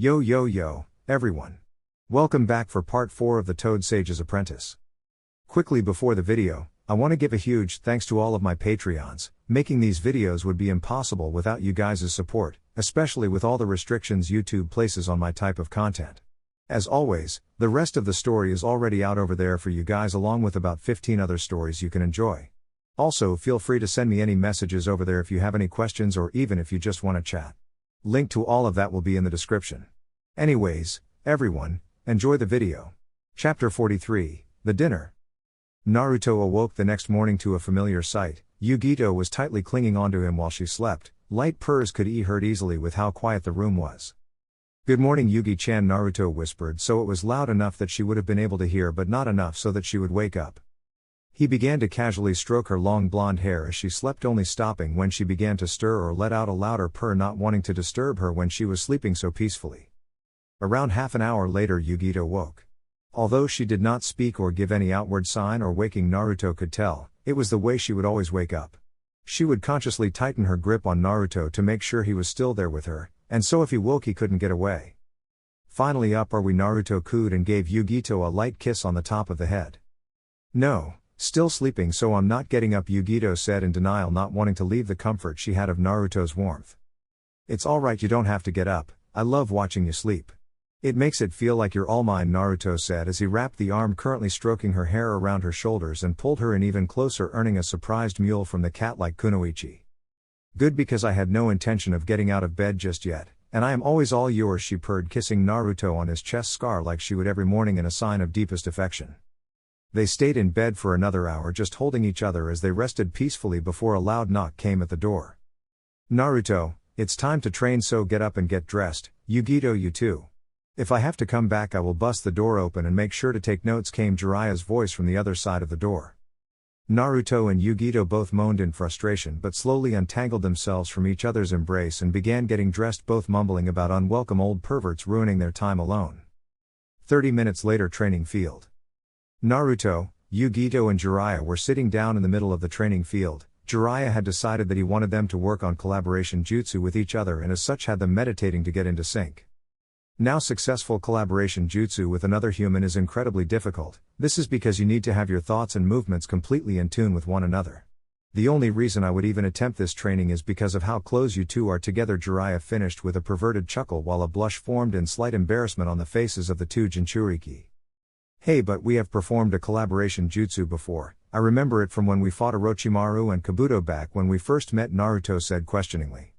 Yo yo yo, everyone. Welcome back for part 4 of the Toad Sage's Apprentice. Quickly before the video, I want to give a huge thanks to all of my Patreons. Making these videos would be impossible without you guys' support, especially with all the restrictions YouTube places on my type of content. As always, the rest of the story is already out over there for you guys along with about 15 other stories you can enjoy. Also feel free to send me any messages over there if you have any questions or even if you just want to chat. Link to all of that will be in the description. Anyways, everyone, enjoy the video. Chapter 43, The Dinner. Naruto awoke the next morning to a familiar sight. Yugito was tightly clinging onto him while she slept. Light purrs could be heard easily with how quiet the room was. "Good morning, Yugi-chan," Naruto whispered, so it was loud enough that she would have been able to hear but not enough so that she would wake up. He began to casually stroke her long blonde hair as she slept, only stopping when she began to stir or let out a louder purr, not wanting to disturb her when she was sleeping so peacefully. Around half an hour later, Yugito woke. Although she did not speak or give any outward sign or waking, Naruto could tell, it was the way she would always wake up. She would consciously tighten her grip on Naruto to make sure he was still there with her, and so if he woke he couldn't get away. "Finally up, are we?" Naruto cooed and gave Yugito a light kiss on the top of the head. "No. Still sleeping, so I'm not getting up," Yugito said in denial, not wanting to leave the comfort she had of Naruto's warmth. "It's alright, you don't have to get up, I love watching you sleep. It makes it feel like you're all mine," Naruto said as he wrapped the arm currently stroking her hair around her shoulders and pulled her in even closer, earning a surprised mewl from the cat like kunoichi. "Good, because I had no intention of getting out of bed just yet, and I am always all yours," she purred, kissing Naruto on his chest scar like she would every morning in a sign of deepest affection. They stayed in bed for another hour, just holding each other as they rested peacefully before a loud knock came at the door. "Naruto, it's time to train, so get up and get dressed. Yugito, you too. If I have to come back I will bust the door open, and make sure to take notes," came Jiraiya's voice from the other side of the door. Naruto and Yugito both moaned in frustration but slowly untangled themselves from each other's embrace and began getting dressed, both mumbling about unwelcome old perverts ruining their time alone. 30 minutes later, training field. Naruto, Yugito and Jiraiya were sitting down in the middle of the training field. Jiraiya had decided that he wanted them to work on collaboration jutsu with each other and as such had them meditating to get into sync. Now, successful collaboration jutsu with another human is incredibly difficult. This is because you need to have your thoughts and movements completely in tune with one another. "The only reason I would even attempt this training is because of how close you two are together," Jiraiya finished with a perverted chuckle while a blush formed in slight embarrassment on the faces of the two Jinchuriki. "Hey, but we have performed a collaboration jutsu before. I remember it from when we fought Orochimaru and Kabuto back when we first met," Naruto said questioningly.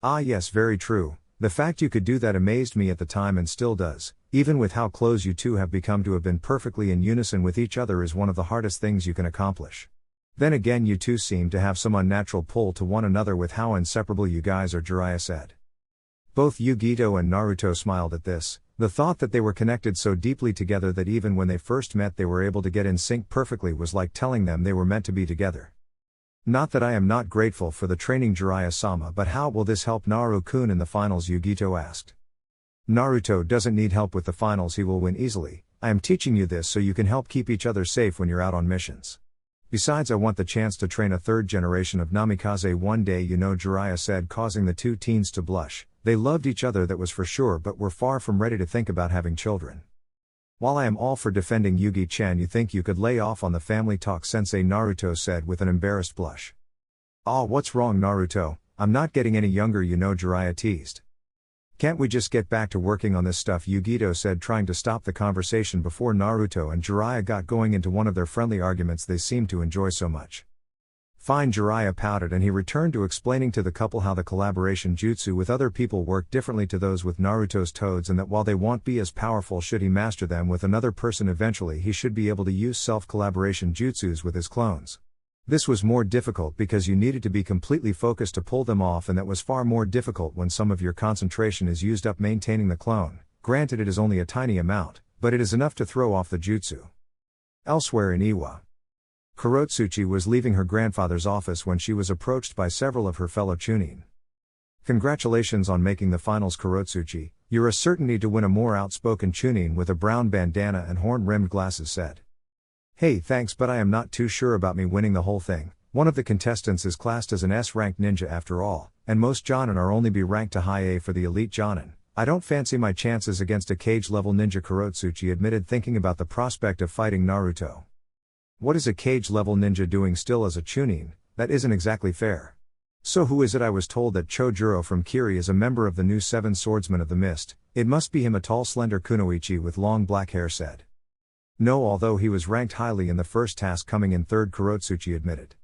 "Ah yes, very true. The fact you could do that amazed me at the time and still does. Even with how close you two have become to have been perfectly in unison with each other is one of the hardest things you can accomplish. Then again, you two seem to have some unnatural pull to one another with how inseparable you guys are," Jiraiya said. Both Yugito and Naruto smiled at this. The thought that they were connected so deeply together that even when they first met they were able to get in sync perfectly was like telling them they were meant to be together. "Not that I am not grateful for the training, Jiraiya-sama, but how will this help Naru-kun in the finals?" Yugito asked. "Naruto doesn't need help with the finals, he will win easily. I am teaching you this so you can help keep each other safe when you're out on missions. Besides, I want the chance to train a third generation of Namikaze one day, you know," Jiraiya said, causing the two teens to blush. They loved each other, that was for sure, but were far from ready to think about having children. "While I am all for defending Yugi-chan, you think you could lay off on the family talk, sensei?" Naruto said with an embarrassed blush. "Aw, what's wrong, Naruto? I'm not getting any younger, you know," Jiraiya teased. "Can't we just get back to working on this stuff?" Yugito said, trying to stop the conversation before Naruto and Jiraiya got going into one of their friendly arguments they seemed to enjoy so much. "Fine," Jiraiya pouted, and he returned to explaining to the couple how the collaboration jutsu with other people work differently to those with Naruto's toads, and that while they won't be as powerful should he master them with another person eventually, he should be able to use self-collaboration jutsus with his clones. This was more difficult because you needed to be completely focused to pull them off, and that was far more difficult when some of your concentration is used up maintaining the clone. Granted, it is only a tiny amount, but it is enough to throw off the jutsu. Elsewhere in Iwa, Kurotsuchi was leaving her grandfather's office when she was approached by several of her fellow Chunin. "Congratulations on making the finals, Kurotsuchi. You're a certainty to win," a more outspoken Chunin with a brown bandana and horn-rimmed glasses said. "Hey, thanks, but I am not too sure about me winning the whole thing. One of the contestants is classed as an S-ranked ninja after all, and most Jonin are only B ranked to high A for the elite Jonin. I don't fancy my chances against a cage-level ninja, Kurotsuchi admitted, thinking about the prospect of fighting Naruto. What is a cage-level ninja doing still as a chunin? That isn't exactly fair. So who is it? I was told that Chojuro from Kiri is a member of the new Seven Swordsmen of the Mist. It must be him, a tall slender kunoichi with long black hair said. No, although he was ranked highly in the first task, coming in third, Kurotsuchi admitted.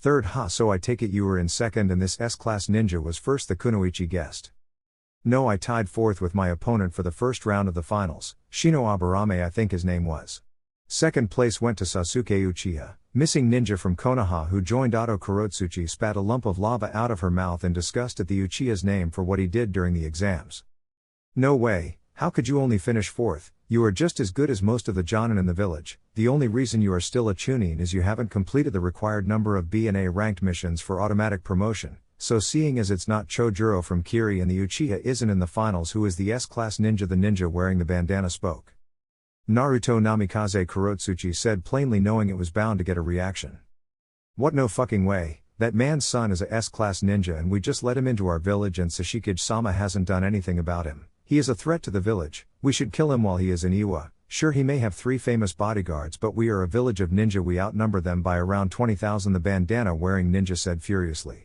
Third, ha, so I take it you were in second and this S-class ninja was first, the kunoichi guessed. No, I tied fourth with my opponent for the first round of the finals, Shino Aburame I think his name was. Second place went to Sasuke Uchiha, missing ninja from Konoha, who joined Oto. Kurotsuchi spat a lump of lava out of her mouth in disgust at the Uchiha's name for what he did during the exams. No way, how could you only finish fourth? You are just as good as most of the Jonin in the village. The only reason you are still a chunin is you haven't completed the required number of B and A ranked missions for automatic promotion. So seeing as it's not Chojuro from Kiri and the Uchiha isn't in the finals, who is the S-class ninja? The ninja wearing the bandana spoke. Naruto Namikaze, Kurotsuchi said, plainly knowing it was bound to get a reaction. What, no fucking way, that man's son is a S-class ninja and we just let him into our village and Sashikage-sama hasn't done anything about him. He is a threat to the village, we should kill him while he is in Iwa. Sure, he may have 3 famous bodyguards, but we are a village of ninja, we outnumber them by around 20,000, the bandana wearing ninja said furiously.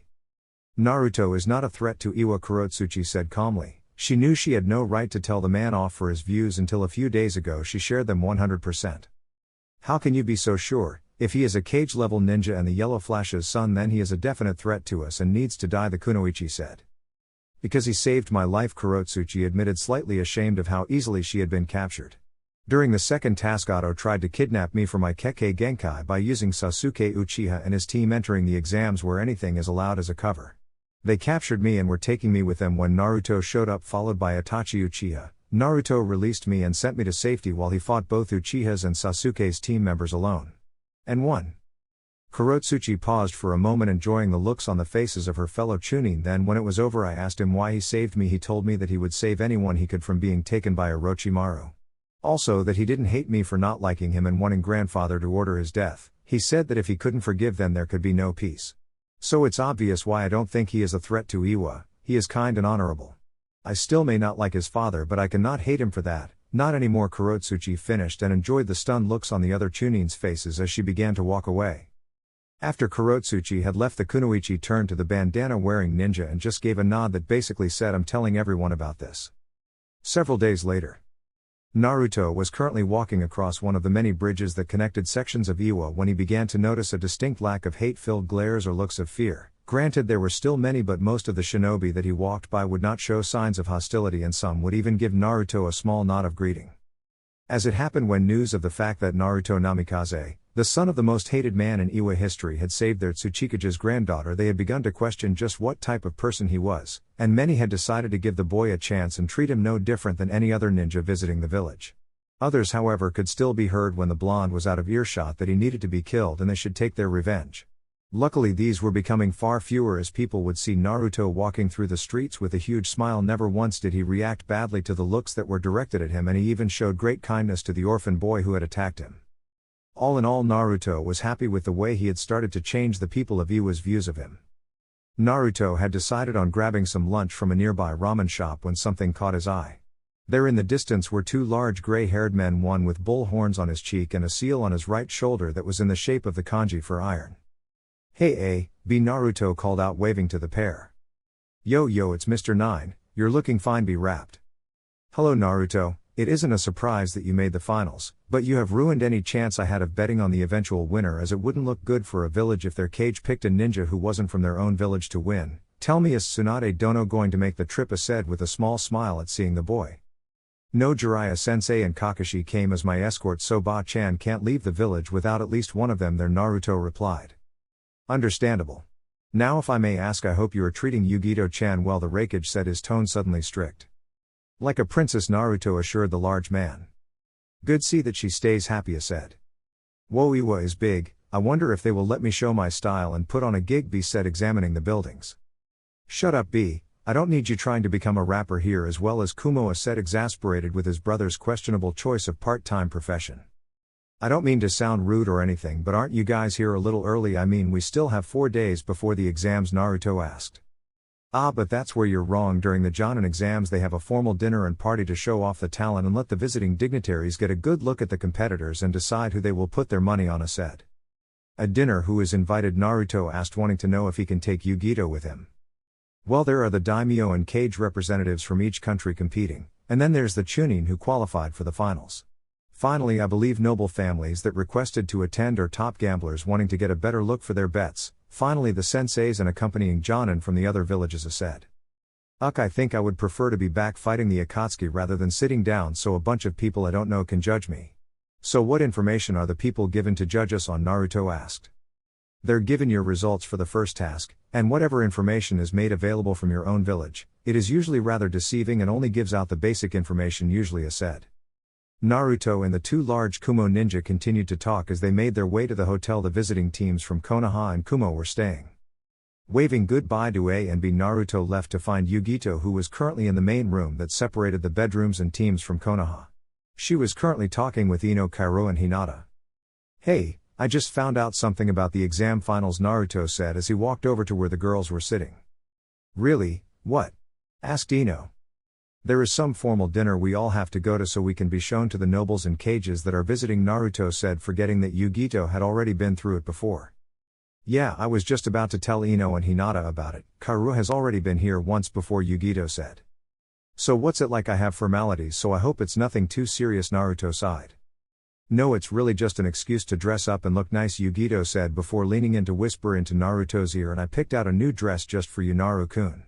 Naruto is not a threat to Iwa, Kurotsuchi said calmly. She knew she had no right to tell the man off for his views until a few days ago she shared them 100%. How can you be so sure? If he is a cage-level ninja and the Yellow Flash's son, then he is a definite threat to us and needs to die, the kunoichi said. Because he saved my life, Kurotsuchi admitted, slightly ashamed of how easily she had been captured. During the second task, Oto tried to kidnap me for my Kekkei Genkai by using Sasuke Uchiha and his team entering the exams where anything is allowed as a cover. They captured me and were taking me with them when Naruto showed up, followed by Itachi Uchiha. Naruto released me and sent me to safety while he fought both Uchiha's and Sasuke's team members alone. And won. Kurotsuchi paused for a moment, enjoying the looks on the faces of her fellow chunin. Then when it was over I asked him why he saved me. He told me that he would save anyone he could from being taken by Orochimaru. Also that he didn't hate me for not liking him and wanting grandfather to order his death. He said that if he couldn't forgive, then there could be no peace. So it's obvious why I don't think he is a threat to Iwa. He is kind and honorable. I still may not like his father, but I cannot hate him for that, not anymore. Kurotsuchi finished and enjoyed the stunned looks on the other chunin's faces as she began to walk away. After Kurotsuchi had left, the kunoichi turned to the bandana wearing ninja and just gave a nod that basically said, I'm telling everyone about this. Several days later, Naruto was currently walking across one of the many bridges that connected sections of Iwa when he began to notice a distinct lack of hate-filled glares or looks of fear. Granted, there were still many, but most of the shinobi that he walked by would not show signs of hostility, and some would even give Naruto a small nod of greeting. As it happened, when news of the fact that Naruto Namikaze, the son of the most hated man in Iwa history, had saved their Tsuchikage's granddaughter, they had begun to question just what type of person he was, and many had decided to give the boy a chance and treat him no different than any other ninja visiting the village. Others, however, could still be heard when the blonde was out of earshot that he needed to be killed and they should take their revenge. Luckily, these were becoming far fewer as people would see Naruto walking through the streets with a huge smile. Never once did he react badly to the looks that were directed at him, and he even showed great kindness to the orphan boy who had attacked him. All in all, Naruto was happy with the way he had started to change the people of Iwa's views of him. Naruto had decided on grabbing some lunch from a nearby ramen shop when something caught his eye. There in the distance were 2 large gray-haired men, one with bull horns on his cheek and a seal on his right shoulder that was in the shape of the kanji for iron. Hey A, B, Naruto called out, waving to the pair. Yo, it's Mr. 9, you're looking fine, B rapped. Hello Naruto, it isn't a surprise that you made the finals, but you have ruined any chance I had of betting on the eventual winner, as it wouldn't look good for a village if their cage picked a ninja who wasn't from their own village to win. Tell me, is Tsunade Dono going to make the trip? Said with a small smile at seeing the boy. No, Jiraiya sensei and Kakashi came as my escort, so Ba-chan can't leave the village without at least one of them there, Naruto replied. Understandable. Now if I may ask, I hope you are treating Yugito-chan well, the Raikage said, his tone suddenly strict. Like a princess, Naruto assured the large man. Good, see that she stays happy, said. Whoa, Iwa is big, I wonder if they will let me show my style and put on a gig, B said, examining the buildings. Shut up, B, I don't need you trying to become a rapper here as well as Kumoa said, exasperated with his brother's questionable choice of part-time profession. I don't mean to sound rude or anything, but aren't you guys here a little early? I mean, we still have 4 days before the exams, Naruto asked. Ah, but that's where you're wrong. During the Jonin exams they have a formal dinner and party to show off the talent and let the visiting dignitaries get a good look at the competitors and decide who they will put their money on, said. A dinner? Who is invited? Naruto asked, wanting to know if he can take Yugito with him. Well, there are the daimyo and cage representatives from each country competing, and then there's the chunin who qualified for the finals. Finally, I believe noble families that requested to attend are top gamblers wanting to get a better look for their bets. Finally, the senseis and accompanying Jonin from the other villages said. I think I would prefer to be back fighting the Akatsuki rather than sitting down so a bunch of people I don't know can judge me. So what information are the people given to judge us on? Naruto asked. They're given your results for the first task, and whatever information is made available from your own village. It is usually rather deceiving and only gives out the basic information, usually said. Naruto and the two large Kumo ninja continued to talk as they made their way to the hotel the visiting teams from Konoha and Kumo were staying. Waving goodbye to A and B, Naruto left to find Yugito, who was currently in the main room that separated the bedrooms and teams from Konoha. She was currently talking with Ino, Kairo and Hinata. Hey, I just found out something about the exam finals, Naruto said as he walked over to where the girls were sitting. Really, what? Asked Ino. There is some formal dinner we all have to go to so we can be shown to the nobles and cages that are visiting, Naruto said, forgetting that Yugito had already been through it before. Yeah, I was just about to tell Ino and Hinata about it. Kaoru has already been here once before, Yugito said. So what's it like? I have formalities, so I hope it's nothing too serious, Naruto sighed. No, it's really just an excuse to dress up and look nice, Yugito said before leaning in to whisper into Naruto's ear, and I picked out a new dress just for you, Naru-kun.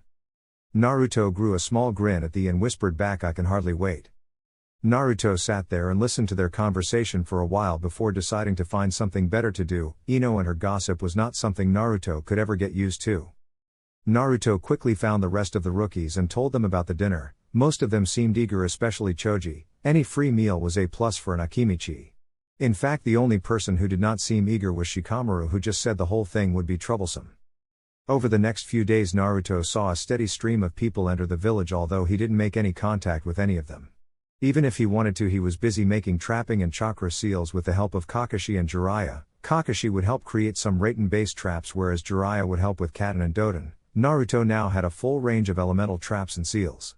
Naruto grew a small grin at the and whispered back, I can hardly wait. Naruto sat there and listened to their conversation for a while before deciding to find something better to do. Ino and her gossip was not something Naruto could ever get used to. Naruto quickly found the rest of the rookies and told them about the dinner. Most of them seemed eager, especially Choji. Any free meal was a plus for an Akimichi. In fact, the only person who did not seem eager was Shikamaru, who just said the whole thing would be troublesome. Over the next few days, Naruto saw a steady stream of people enter the village, although he didn't make any contact with any of them. Even if he wanted to, he was busy making trapping and chakra seals with the help of Kakashi and Jiraiya. Kakashi would help create some Raiden-based traps, whereas Jiraiya would help with Katen and Doden. Naruto now had a full range of elemental traps and seals.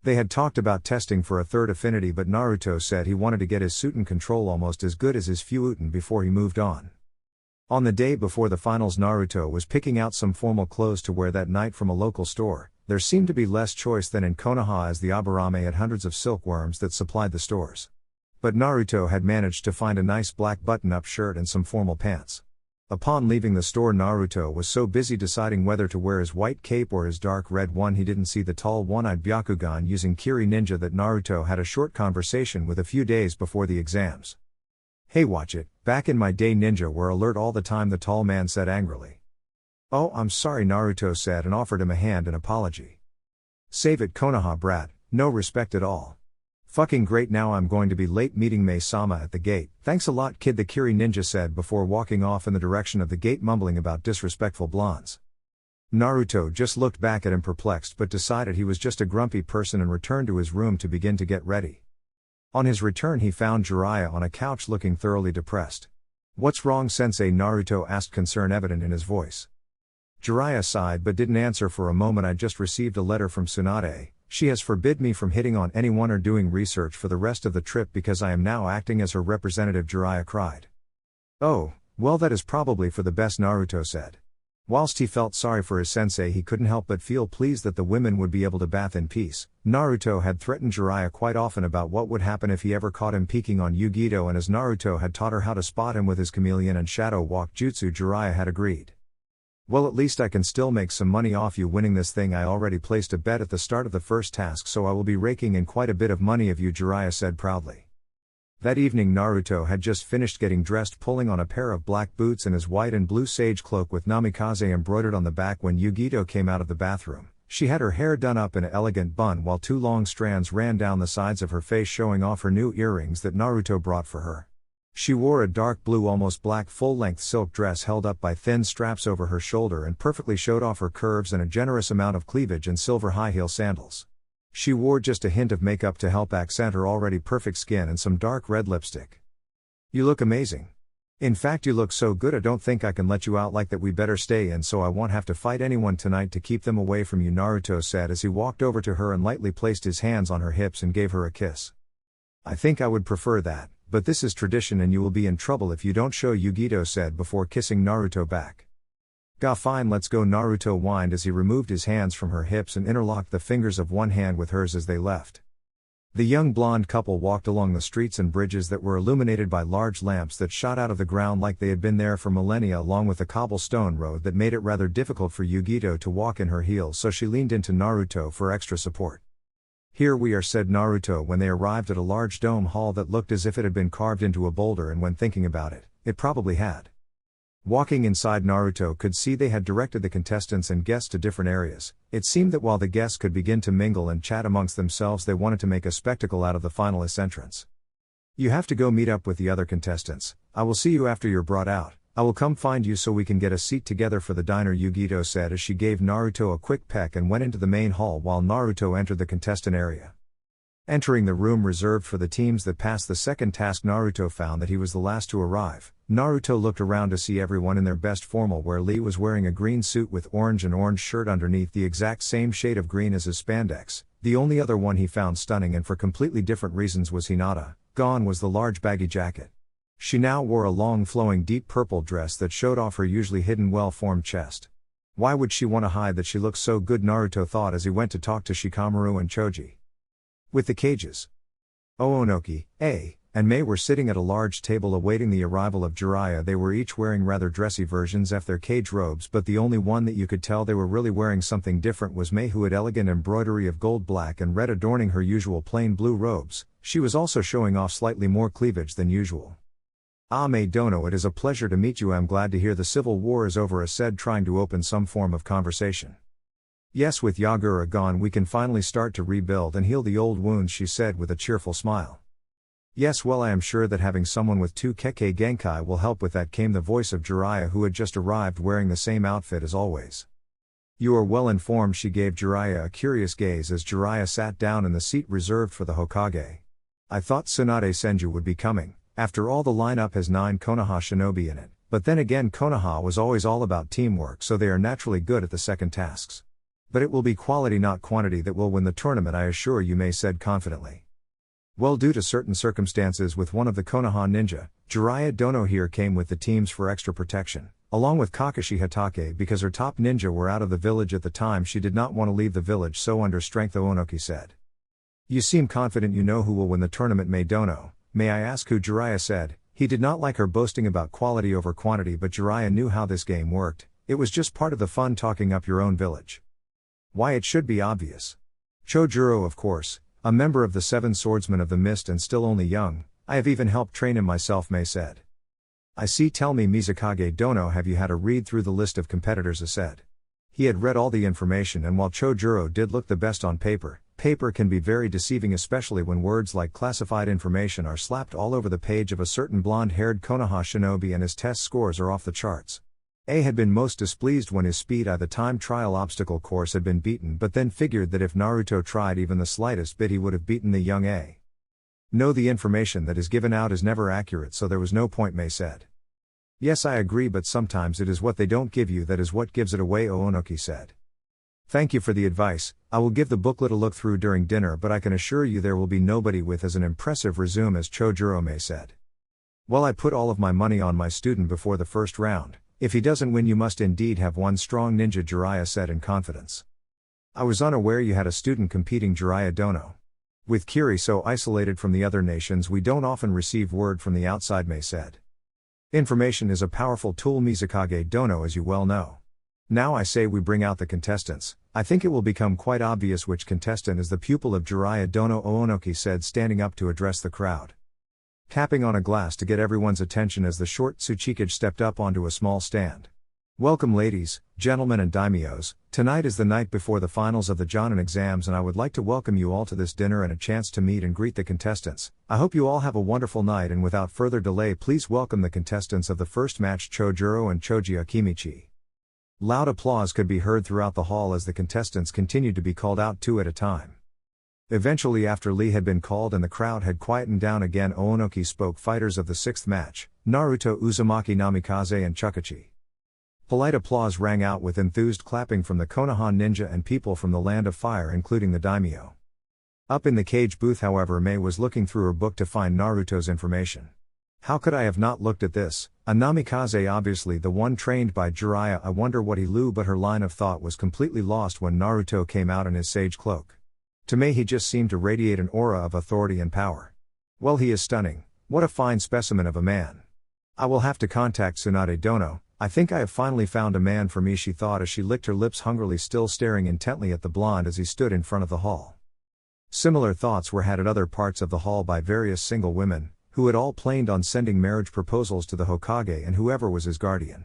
They had talked about testing for a third affinity, but Naruto said he wanted to get his Suiten control almost as good as his Fuuten before he moved on. On the day before the finals, Naruto was picking out some formal clothes to wear that night from a local store. There seemed to be less choice than in Konoha, as the Aburame had hundreds of silkworms that supplied the stores. But Naruto had managed to find a nice black button-up shirt and some formal pants. Upon leaving the store, Naruto was so busy deciding whether to wear his white cape or his dark red one he didn't see the tall one-eyed Byakugan using Kiri Ninja that Naruto had a short conversation with a few days before the exams. Hey, watch it, back in my day ninja were alert all the time, the tall man said angrily. Oh, I'm sorry, Naruto said and offered him a hand in apology. Save it, Konoha brat, no respect at all. Fucking great, now I'm going to be late meeting Mei-sama at the gate. Thanks a lot, kid, the Kiri Ninja said before walking off in the direction of the gate, mumbling about disrespectful blondes. Naruto just looked back at him perplexed, but decided he was just a grumpy person and returned to his room to begin to get ready. On his return, he found Jiraiya on a couch looking thoroughly depressed. What's wrong, sensei? Naruto asked, concern evident in his voice. Jiraiya sighed but didn't answer for a moment. I just received a letter from Tsunade. She has forbid me from hitting on anyone or doing research for the rest of the trip because I am now acting as her representative, Jiraiya cried. Oh, well, that is probably for the best, Naruto said. Whilst he felt sorry for his sensei, he couldn't help but feel pleased that the women would be able to bath in peace. Naruto had threatened Jiraiya quite often about what would happen if he ever caught him peeking on Yugito, and as Naruto had taught her how to spot him with his chameleon and shadow walk jutsu, Jiraiya had agreed. Well, at least I can still make some money off you winning this thing. I already placed a bet at the start of the first task, so I will be raking in quite a bit of money of you, Jiraiya said proudly. That evening, Naruto had just finished getting dressed, pulling on a pair of black boots and his white and blue sage cloak with namikaze embroidered on the back when Yugito came out of the bathroom. She had her hair done up in an elegant bun while two long strands ran down the sides of her face, showing off her new earrings that Naruto brought for her. She wore a dark blue, almost black full-length silk dress held up by thin straps over her shoulder and perfectly showed off her curves, and a generous amount of cleavage, and silver high-heel sandals. She wore just a hint of makeup to help accent her already perfect skin and some dark red lipstick. You look amazing. In fact, you look so good, I don't think I can let you out like that. We better stay in so I won't have to fight anyone tonight to keep them away from you, Naruto said as he walked over to her and lightly placed his hands on her hips and gave her a kiss. I think I would prefer that, but this is tradition and you will be in trouble if you don't show, Yugito said before kissing Naruto back. Ga fine, let's go, Naruto whined as he removed his hands from her hips and interlocked the fingers of one hand with hers as they left. The young blonde couple walked along the streets and bridges that were illuminated by large lamps that shot out of the ground like they had been there for millennia, along with a cobblestone road that made it rather difficult for Yugito to walk in her heels, so she leaned into Naruto for extra support. Here we are, said Naruto when they arrived at a large dome hall that looked as if it had been carved into a boulder, and when thinking about it, it probably had. Walking inside, Naruto could see they had directed the contestants and guests to different areas. It seemed that while the guests could begin to mingle and chat amongst themselves, they wanted to make a spectacle out of the finalists' entrance. You have to go meet up with the other contestants. I will see you after you're brought out. I will come find you so we can get a seat together for the diner, Yugito said as she gave Naruto a quick peck and went into the main hall while Naruto entered the contestant area. Entering the room reserved for the teams that passed the second task, Naruto found that he was the last to arrive. Naruto looked around to see everyone in their best formal wear. Lee was wearing a green suit with orange and orange shirt underneath, the exact same shade of green as his spandex. The only other one he found stunning, and for completely different reasons, was Hinata. Gone was the large baggy jacket. She now wore a long flowing deep purple dress that showed off her usually hidden well-formed chest. Why would she want to hide that she looked so good, Naruto thought as he went to talk to Shikamaru and Choji. With the cages, Oonoki, and Mei were sitting at a large table awaiting the arrival of Jiraiya. They were each wearing rather dressy versions of their cage robes, but the only one that you could tell they were really wearing something different was Mei, who had elegant embroidery of gold, black and red adorning her usual plain blue robes. She was also showing off slightly more cleavage than usual. Mei Dono, it is a pleasure to meet you. I'm glad to hear the civil war is over, said, trying to open some form of conversation. Yes, with Yagura gone we can finally start to rebuild and heal the old wounds, she said with a cheerful smile. Yes, well, I am sure that having someone with 2 Kekkei Genkai will help with that, came the voice of Jiraiya, who had just arrived wearing the same outfit as always. You are well informed, she gave Jiraiya a curious gaze as Jiraiya sat down in the seat reserved for the Hokage. I thought Tsunade Senju would be coming. After all, the lineup has 9 Konoha shinobi in it, but then again Konoha was always all about teamwork, so they are naturally good at the second tasks. But it will be quality not quantity that will win the tournament, I assure you, Mei said confidently. Well, due to certain circumstances with one of the Konoha ninja, Jiraiya Dono here came with the teams for extra protection, along with Kakashi Hatake, because her top ninja were out of the village at the time. She did not want to leave the village so under strength, Oonoki said. You seem confident you know who will win the tournament, Mei Dono. May I ask who? Jiraiya said. He did not like her boasting about quality over quantity, but Jiraiya knew how this game worked. It was just part of the fun, talking up your own village. Why, it should be obvious. Chojuro, of course, a member of the 7 Swordsmen of the Mist and still only young. I have even helped train him myself, Mei said. I see. Tell me, Mizukage Dono, have you had a read through the list of competitors? Said. He had read all the information, and while Chojuro did look the best on paper, paper can be very deceiving, especially when words like classified information are slapped all over the page of a certain blonde-haired Konoha shinobi and his test scores are off the charts. A had been most displeased when his speed the time trial obstacle course had been beaten, but then figured that if Naruto tried even the slightest bit he would have beaten the young A. No, the information that is given out is never accurate, so there was no point, Mei said. Yes, I agree, but sometimes it is what they don't give you that is what gives it away, Oonoki said. Thank you for the advice. I will give the booklet a look through during dinner, but I can assure you there will be nobody with as an impressive resume as Chojuro, Mei said. Well, I put all of my money on my student before the first round. If he doesn't win, you must indeed have one strong ninja, Jiraiya said in confidence. I was unaware you had a student competing, Jiraiya Dono. With Kiri so isolated from the other nations, we don't often receive word from the outside, Mei said. Information is a powerful tool, Mizukage Dono, as you well know. Now I say we bring out the contestants. I think it will become quite obvious which contestant is the pupil of Jiraiya Dono, Oonoki said, standing up to address the crowd. Tapping on a glass to get everyone's attention as the short Tsuchikage stepped up onto a small stand. Welcome, ladies, gentlemen and daimyos. Tonight is the night before the finals of the Jonin exams, and I would like to welcome you all to this dinner and a chance to meet and greet the contestants. I hope you all have a wonderful night, and without further delay, please welcome the contestants of the first match, Chojuro and Choji Akimichi. Loud applause could be heard throughout the hall as the contestants continued to be called out 2 at a time. Eventually, after Lee had been called and the crowd had quietened down again, Oonoki spoke fighters of the sixth match, Naruto, Uzumaki, Namikaze and Chukachi. Polite applause rang out with enthused clapping from the Konoha ninja and people from the Land of Fire, including the daimyo. Up in the cage booth, however, Mei was looking through her book to find Naruto's information. How could I have not looked at this? A Namikaze, obviously the one trained by Jiraiya. I wonder what he knew, but her line of thought was completely lost when Naruto came out in his sage cloak. To Mei, he just seemed to radiate an aura of authority and power. Well, he is stunning. What a fine specimen of a man. I will have to contact Tsunade Dono. I think I have finally found a man for me, she thought as she licked her lips hungrily, still staring intently at the blonde as he stood in front of the hall. Similar thoughts were had at other parts of the hall by various single women, who had all planned on sending marriage proposals to the Hokage and whoever was his guardian.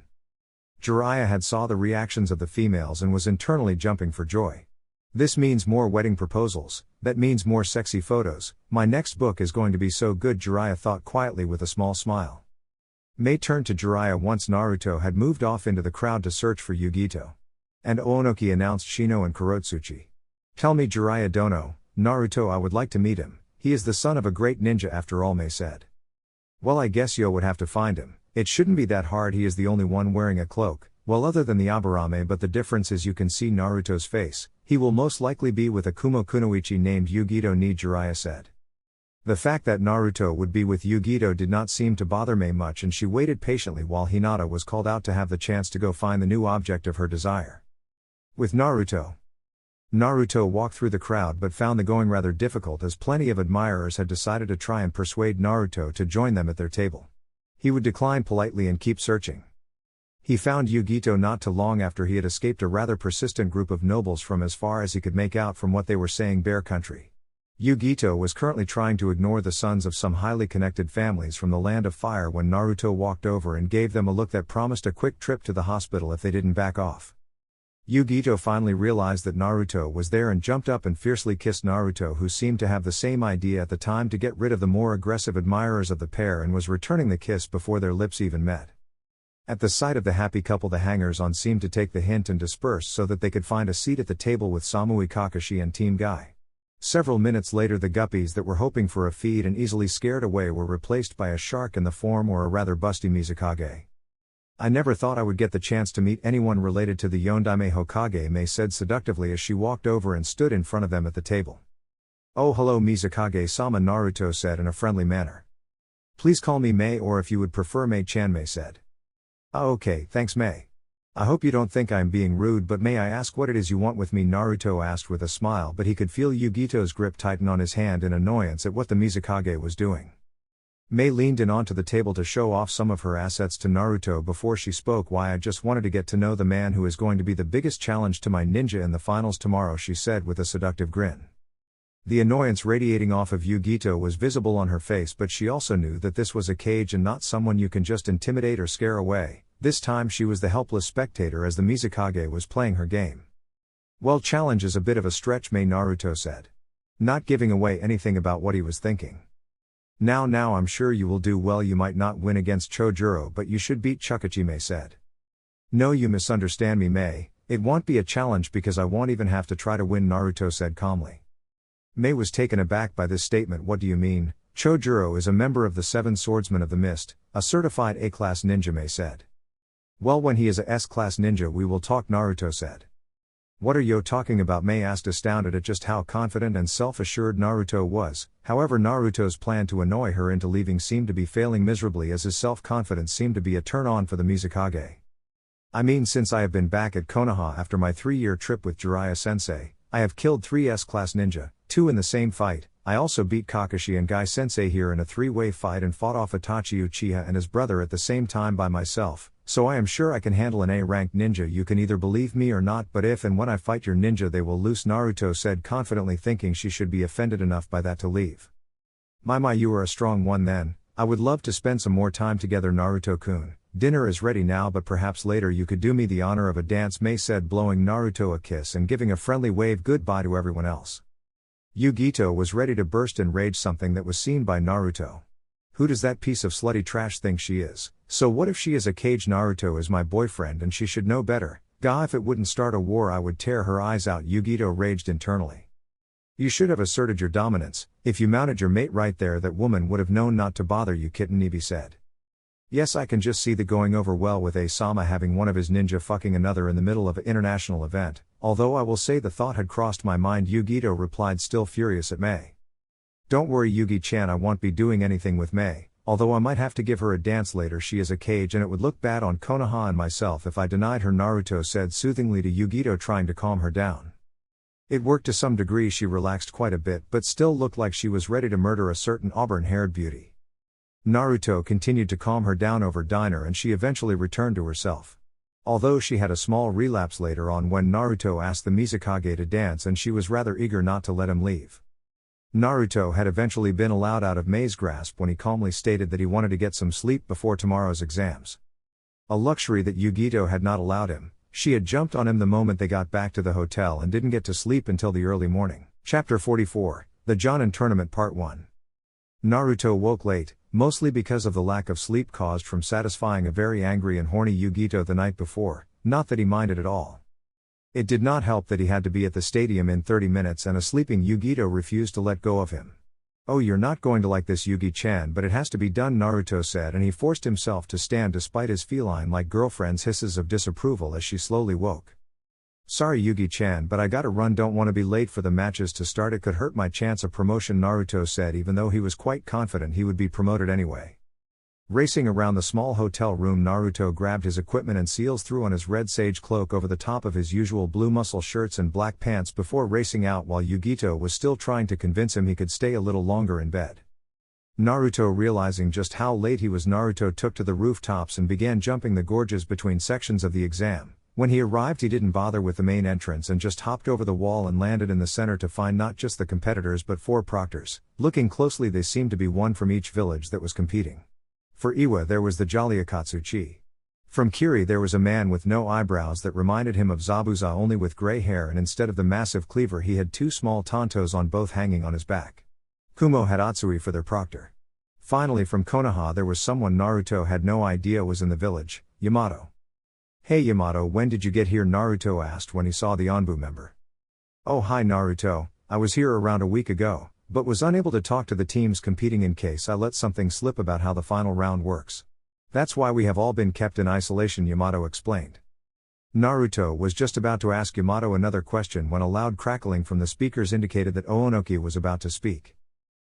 Jiraiya had saw the reactions of the females and was internally jumping for joy. This means more wedding proposals, that means more sexy photos. My next book is going to be so good, Jiraiya thought quietly with a small smile. Mei turned to Jiraiya once Naruto had moved off into the crowd to search for Yugito. And Oonoki announced Shino and Kurotsuchi. Tell me, Jiraiya Dono, Naruto, I would like to meet him. He is the son of a great ninja after all, Mei said. Well, I guess Yo would have to find him. It shouldn't be that hard, he is the only one wearing a cloak, well other than the Aburame, but the difference is you can see Naruto's face. He will most likely be with a Kumo Kunoichi named Yugito ni, Jiraiya said. The fact that Naruto would be with Yugito did not seem to bother Mei much, and she waited patiently while Hinata was called out to have the chance to go find the new object of her desire. With Naruto walked through the crowd but found the going rather difficult, as plenty of admirers had decided to try and persuade Naruto to join them at their table. He would decline politely and keep searching. He found Yugito not too long after he had escaped a rather persistent group of nobles from, as far as he could make out from what they were saying, Bear Country. Yugito was currently trying to ignore the sons of some highly connected families from the Land of Fire when Naruto walked over and gave them a look that promised a quick trip to the hospital if they didn't back off. Yugito finally realized that Naruto was there and jumped up and fiercely kissed Naruto, who seemed to have the same idea at the time, to get rid of the more aggressive admirers of the pair, and was returning the kiss before their lips even met. At the sight of the happy couple, the hangers-on seemed to take the hint and disperse so that they could find a seat at the table with Samui Kakashi and Team Guy. Several minutes later, the guppies that were hoping for a feed and easily scared away were replaced by a shark in the form, or a rather busty, Mizukage. I never thought I would get the chance to meet anyone related to the Yondaime Hokage, Mei said seductively as she walked over and stood in front of them at the table. Oh, hello Mizukage-sama, Naruto said in a friendly manner. Please call me Mei, or if you would prefer Mei-chan, Mei said. Oh, okay, thanks Mei. I hope you don't think I am being rude, but may I ask what it is you want with me, Naruto asked with a smile, but he could feel Yugito's grip tighten on his hand in annoyance at what the Mizukage was doing. Mei leaned in onto the table to show off some of her assets to Naruto before she spoke. Why, I just wanted to get to know the man who is going to be the biggest challenge to my ninja in the finals tomorrow, she said with a seductive grin. The annoyance radiating off of Yugito was visible on her face, but she also knew that this was a cage and not someone you can just intimidate or scare away. This time she was the helpless spectator as the Mizukage was playing her game. Well, challenge is a bit of a stretch, Mei, Naruto said, not giving away anything about what he was thinking. Now I'm sure you will do well. You might not win against Chojuro, but you should beat Chukachi, Mei said. No, you misunderstand me, Mei. It won't be a challenge because I won't even have to try to win, Naruto said calmly. Mei was taken aback by this statement. What do you mean? Chojuro is a member of the Seven Swordsmen of the Mist, a certified A-class ninja, Mei said. Well, when he is a S-class ninja we will talk, Naruto said. What are you talking about? Mei asked, astounded at just how confident and self-assured Naruto was. However, Naruto's plan to annoy her into leaving seemed to be failing miserably, as his self-confidence seemed to be a turn-on for the Mizukage. I mean, since I have been back at Konoha after my 3-year trip with Jiraiya-sensei, I have killed 3 S-class ninja, 2 in the same fight. I also beat Kakashi and Guy-sensei here in a 3-way fight and fought off Itachi Uchiha and his brother at the same time by myself, so I am sure I can handle an A-ranked ninja. You can either believe me or not, but if and when I fight your ninja they will lose, Naruto said confidently, thinking she should be offended enough by that to leave. My, you are a strong one then. I would love to spend some more time together, Naruto-kun. Dinner is ready now, but perhaps later you could do me the honor of a dance, Mei said, blowing Naruto a kiss and giving a friendly wave goodbye to everyone else. Yugito was ready to burst in rage, something that was seen by Naruto. Who does that piece of slutty trash think she is? So what if she is a cage? Naruto is my boyfriend and she should know better. Gah, if it wouldn't start a war I would tear her eyes out, Yugito raged internally. You should have asserted your dominance. If you mounted your mate right there, that woman would have known not to bother you, Kitten Eevee said. Yes, I can just see the going over well with Asama having one of his ninja fucking another in the middle of an international event, although I will say the thought had crossed my mind, Yugito replied, still furious at Mei. Don't worry Yugi-chan, I won't be doing anything with Mei, although I might have to give her a dance later. She is a cage and it would look bad on Konoha and myself if I denied her, Naruto said soothingly to Yugito, trying to calm her down. It worked to some degree, she relaxed quite a bit but still looked like she was ready to murder a certain auburn-haired beauty. Naruto continued to calm her down over dinner and she eventually returned to herself. Although she had a small relapse later on when Naruto asked the Mizukage to dance and she was rather eager not to let him leave. Naruto had eventually been allowed out of Mei's grasp when he calmly stated that he wanted to get some sleep before tomorrow's exams. A luxury that Yugito had not allowed him. She had jumped on him the moment they got back to the hotel and didn't get to sleep until the early morning. Chapter 44, The Jonin Tournament Part 1. Naruto woke late, mostly because of the lack of sleep caused from satisfying a very angry and horny Yugito the night before, not that he minded at all. It did not help that he had to be at the stadium in 30 minutes and a sleeping Yugito refused to let go of him. Oh, you're not going to like this, Yugi-chan, but it has to be done, Naruto said, and he forced himself to stand despite his feline-like girlfriend's hisses of disapproval as she slowly woke. Sorry Yugi-chan, but I gotta run, don't want to be late for the matches to start, it could hurt my chance of promotion, Naruto said, even though he was quite confident he would be promoted anyway. Racing around the small hotel room, Naruto grabbed his equipment and seals threw on his red sage cloak over the top of his usual blue muscle shirts and black pants before racing out while Yugito was still trying to convince him he could stay a little longer in bed. Naruto, realizing just how late he was, Naruto took to the rooftops and began jumping the gorges between sections of the exam. When he arrived, he didn't bother with the main entrance and just hopped over the wall and landed in the center to find not just the competitors but 4 proctors. Looking closely, they seemed to be one from each village that was competing. For Iwa there was the jolly Akatsuchi. From Kiri there was a man with no eyebrows that reminded him of Zabuza, only with gray hair, and instead of the massive cleaver he had 2 small tontos on both hanging on his back. Kumo had Atsui for their proctor. Finally, from Konoha there was someone Naruto had no idea was in the village, Yamato. Hey Yamato, when did you get here? Naruto asked when he saw the Onbu member. Oh hi Naruto, I was here around a week ago, but was unable to talk to the teams competing in case I let something slip about how the final round works. That's why we have all been kept in isolation, Yamato explained. Naruto was just about to ask Yamato another question when a loud crackling from the speakers indicated that Oonoki was about to speak.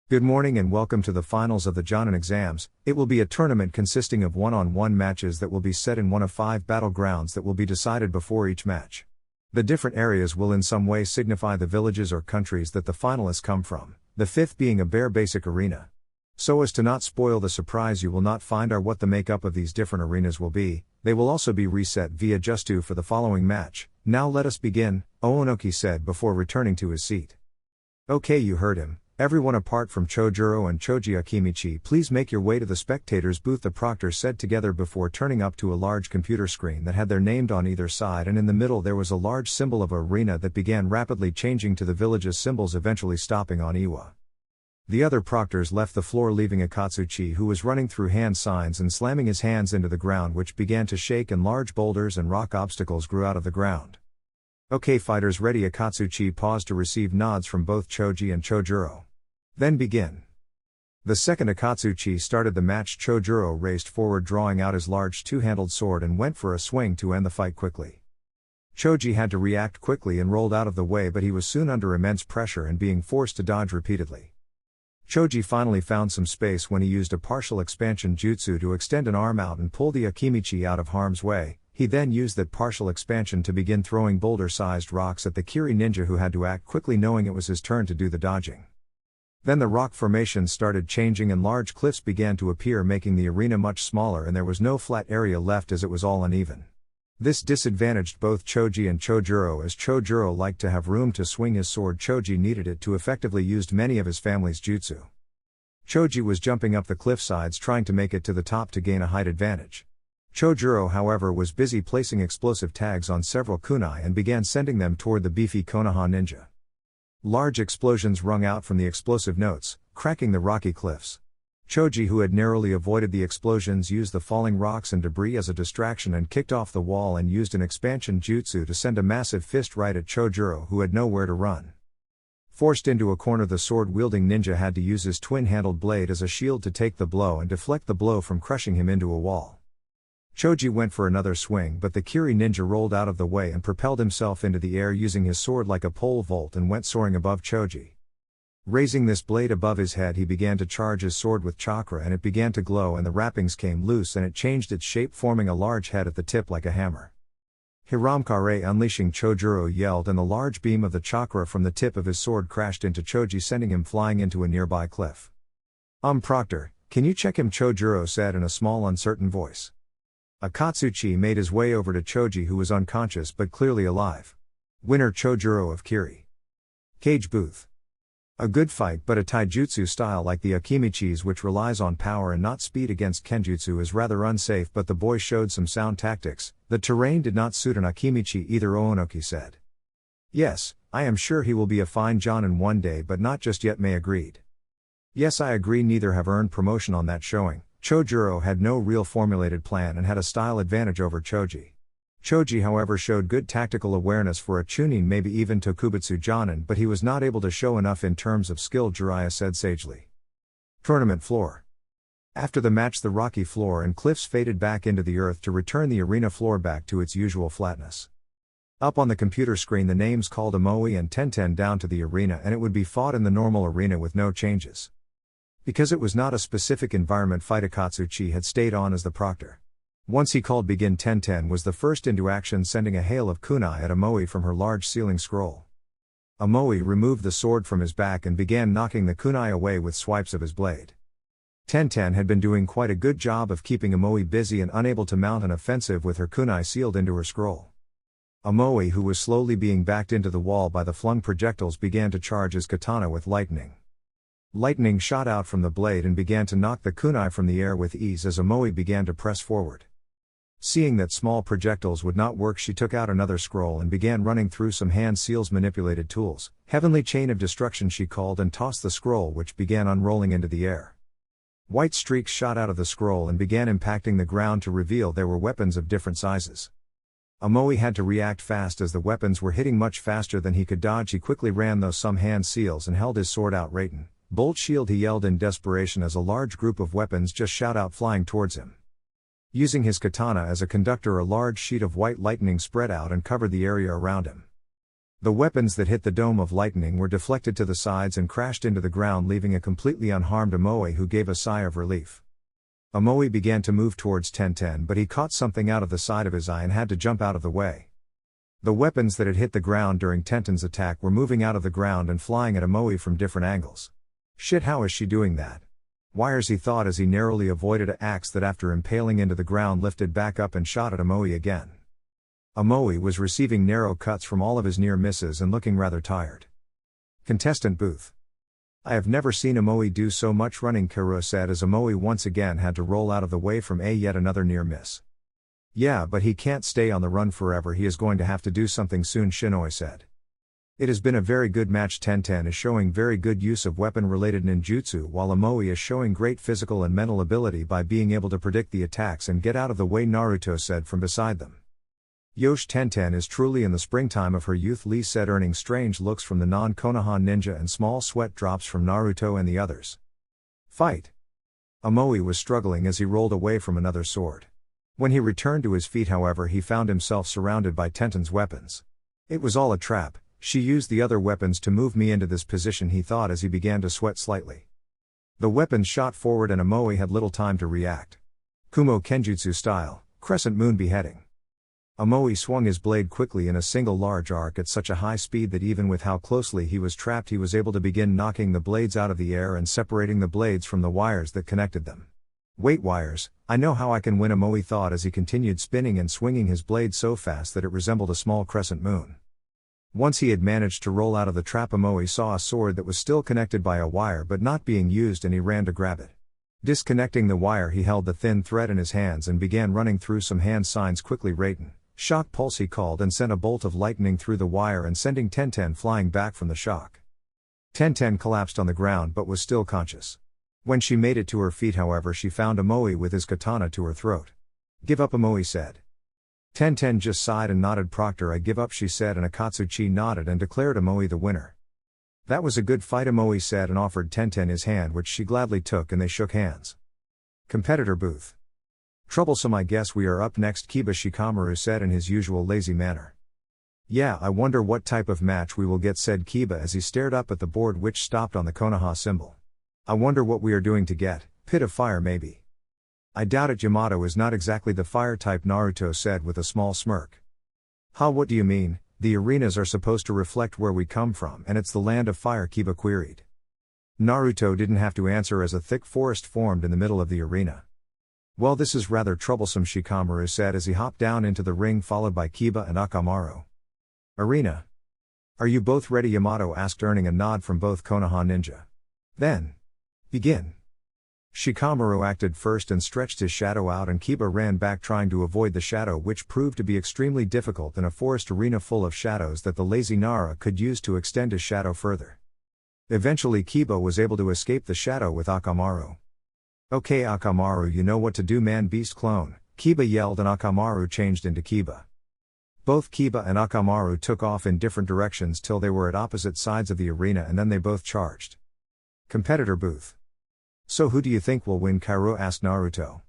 Good morning and welcome to the finals of the Jonin exams. It will be a tournament consisting of one-on-one matches that will be set in one of 5 battlegrounds that will be decided before each match. The different areas will in some way signify the villages or countries that the finalists come from, the 5th being a bare basic arena. So as to not spoil the surprise, you will not find out what the makeup of these different arenas will be. They will also be reset via Justu for the following match. Now let us begin, Oonoki said before returning to his seat. Okay, you heard him. Everyone apart from Chojuro and Choji Akimichi, please make your way to the spectators booth, the proctor said together before turning up to a large computer screen that had their names on either side, and in the middle there was a large symbol of arena that began rapidly changing to the village's symbols, eventually stopping on Iwa. The other proctors left the floor, leaving Akatsuchi, who was running through hand signs and slamming his hands into the ground, which began to shake and large boulders and rock obstacles grew out of the ground. Okay, fighters ready? Akatsuchi paused to receive nods from both Choji and Chojuro. Then begin. The second Akatsuchi started the match. Chojuro raced forward, drawing out his large 2-handled sword and went for a swing to end the fight quickly. Choji had to react quickly and rolled out of the way, but he was soon under immense pressure and being forced to dodge repeatedly. Choji finally found some space when he used a partial expansion jutsu to extend an arm out and pull the Akimichi out of harm's way. He then used that partial expansion to begin throwing boulder-sized rocks at the Kiri ninja, who had to act quickly knowing it was his turn to do the dodging. Then the rock formations started changing and large cliffs began to appear, making the arena much smaller, and there was no flat area left as it was all uneven. This disadvantaged both Choji and Chojuro, as Chojuro liked to have room to swing his sword. Choji needed it to effectively use many of his family's jutsu. Choji was jumping up the cliff sides trying to make it to the top to gain a height advantage. Chojuro, however, was busy placing explosive tags on several kunai and began sending them toward the beefy Konoha ninja. Large explosions rung out from the explosive notes, cracking the rocky cliffs. Choji, who had narrowly avoided the explosions, used the falling rocks and debris as a distraction and kicked off the wall and used an expansion jutsu to send a massive fist right at Chojuro, who had nowhere to run. Forced into a corner, the sword-wielding ninja had to use his twin-handled blade as a shield to take the blow and deflect the blow from crushing him into a wall. Choji went for another swing, but the Kiri ninja rolled out of the way and propelled himself into the air using his sword like a pole vault and went soaring above Choji. Raising this blade above his head, he began to charge his sword with chakra, and it began to glow and the wrappings came loose and it changed its shape, forming a large head at the tip like a hammer. Hiramkare unleashing Chojuro yelled, and the large beam of the chakra from the tip of his sword crashed into Choji, sending him flying into a nearby cliff. Proctor, can you check him?" Chojuro said in a small uncertain voice. Akatsuchi made his way over to Choji, who was unconscious but clearly alive. Winner Chojuro of Kiri. Cage booth. A good fight, but a taijutsu style like the Akimichis, which relies on power and not speed against Kenjutsu, is rather unsafe, but the boy showed some sound tactics. The terrain did not suit an Akimichi either, Oonoki said. Yes, I am sure he will be a fine Jonin one day, but not just yet, Mei agreed. Yes, I agree, neither have earned promotion on that showing. Chojuro had no real formulated plan and had a style advantage over Choji. Choji, however, showed good tactical awareness for a Chunin, maybe even Tokubutsu Jonin, but he was not able to show enough in terms of skill, Jiraiya said sagely. Tournament floor. After the match, the rocky floor and cliffs faded back into the earth to return the arena floor back to its usual flatness. Up on the computer screen, the names called Amoi and Tenten down to the arena, and it would be fought in the normal arena with no changes. Because it was not a specific environment fight, Akatsuchi had stayed on as the proctor. Once he called begin, Tenten was the first into action, sending a hail of kunai at Amoi from her large ceiling scroll. Amoi removed the sword from his back and began knocking the kunai away with swipes of his blade. Tenten had been doing quite a good job of keeping Amoi busy and unable to mount an offensive with her kunai sealed into her scroll. Amoi, who was slowly being backed into the wall by the flung projectiles, began to charge his katana with lightning. Lightning shot out from the blade and began to knock the kunai from the air with ease as Amoi began to press forward. Seeing that small projectiles would not work, she took out another scroll and began running through some hand seals manipulated tools. Heavenly Chain of Destruction, she called, and tossed the scroll, which began unrolling into the air. White streaks shot out of the scroll and began impacting the ground to reveal there were weapons of different sizes. Amoi had to react fast as the weapons were hitting much faster than he could dodge. He quickly ran those some hand seals and held his sword out. Raiten, Bolt Shield, he yelled in desperation as a large group of weapons just shot out flying towards him. Using his katana as a conductor, a large sheet of white lightning spread out and covered the area around him. The weapons that hit the dome of lightning were deflected to the sides and crashed into the ground, leaving a completely unharmed Amoi, who gave a sigh of relief. Amoi began to move towards Tenten, but he caught something out of the side of his eye and had to jump out of the way. The weapons that had hit the ground during Tenten's attack were moving out of the ground and flying at Amoi from different angles. Shit, how is she doing that? Wires, he thought as he narrowly avoided an axe that, after impaling into the ground, lifted back up and shot at Amoi again. Amoi was receiving narrow cuts from all of his near misses and looking rather tired. Contestant booth. I have never seen Amoi do so much running, Kuro said as Amoi once again had to roll out of the way from yet another near miss. Yeah, but he can't stay on the run forever, he is going to have to do something soon, Shinoi said. It has been a very good match. Tenten is showing very good use of weapon-related ninjutsu, while Amoi is showing great physical and mental ability by being able to predict the attacks and get out of the way, Naruto said from beside them. Yosh, Tenten is truly in the springtime of her youth, Lee said, earning strange looks from the non-Konoha ninja and small sweat drops from Naruto and the others. Fight! Amoi was struggling as he rolled away from another sword. When he returned to his feet, however, he found himself surrounded by Tenten's weapons. It was all a trap. She used the other weapons to move me into this position, he thought as he began to sweat slightly. The weapons shot forward and Amoi had little time to react. Kumo Kenjutsu style, Crescent Moon Beheading. Amoi swung his blade quickly in a single large arc at such a high speed that even with how closely he was trapped, he was able to begin knocking the blades out of the air and separating the blades from the wires that connected them. Wait, wires, I know how I can win, Amoi thought as he continued spinning and swinging his blade so fast that it resembled a small crescent moon. Once he had managed to roll out of the trap, Amoi saw a sword that was still connected by a wire but not being used, and he ran to grab it. Disconnecting the wire, he held the thin thread in his hands and began running through some hand signs quickly. Raiten, Shock Pulse, he called, and sent a bolt of lightning through the wire and sending Tenten flying back from the shock. Tenten collapsed on the ground but was still conscious. When she made it to her feet, however, she found Amoi with his katana to her throat. Give up, Amoi said. Tenten just sighed and nodded. Proctor, I give up, she said, and Akatsuchi nodded and declared Amoi the winner. That was a good fight, Amoe said and offered Tenten his hand, which she gladly took, and they shook hands. Competitor booth. Troublesome, I guess we are up next, Kiba Shikamaru said in his usual lazy manner. Yeah, I wonder what type of match we will get, said Kiba as he stared up at the board which stopped on the Konoha symbol. I wonder what we are doing to get, pit of fire maybe. I doubt it, Yamato is not exactly the fire type, Naruto said with a small smirk. Ha, what do you mean? The arenas are supposed to reflect where we come from and it's the land of fire, Kiba queried. Naruto didn't have to answer as a thick forest formed in the middle of the arena. Well, this is rather troublesome, Shikamaru said as he hopped down into the ring followed by Kiba and Akamaru. Arena. Are you both ready? Yamato asked, earning a nod from both Konoha ninja. Then. Begin. Shikamaru acted first and stretched his shadow out, and Kiba ran back trying to avoid the shadow, which proved to be extremely difficult in a forest arena full of shadows that the lazy Nara could use to extend his shadow further. Eventually Kiba was able to escape the shadow with Akamaru. Okay Akamaru, you know what to do, man, beast clone, Kiba yelled, and Akamaru changed into Kiba. Both Kiba and Akamaru took off in different directions till they were at opposite sides of the arena, and then they both charged. Competitor booth. So who do you think will win, Kairo asked Naruto.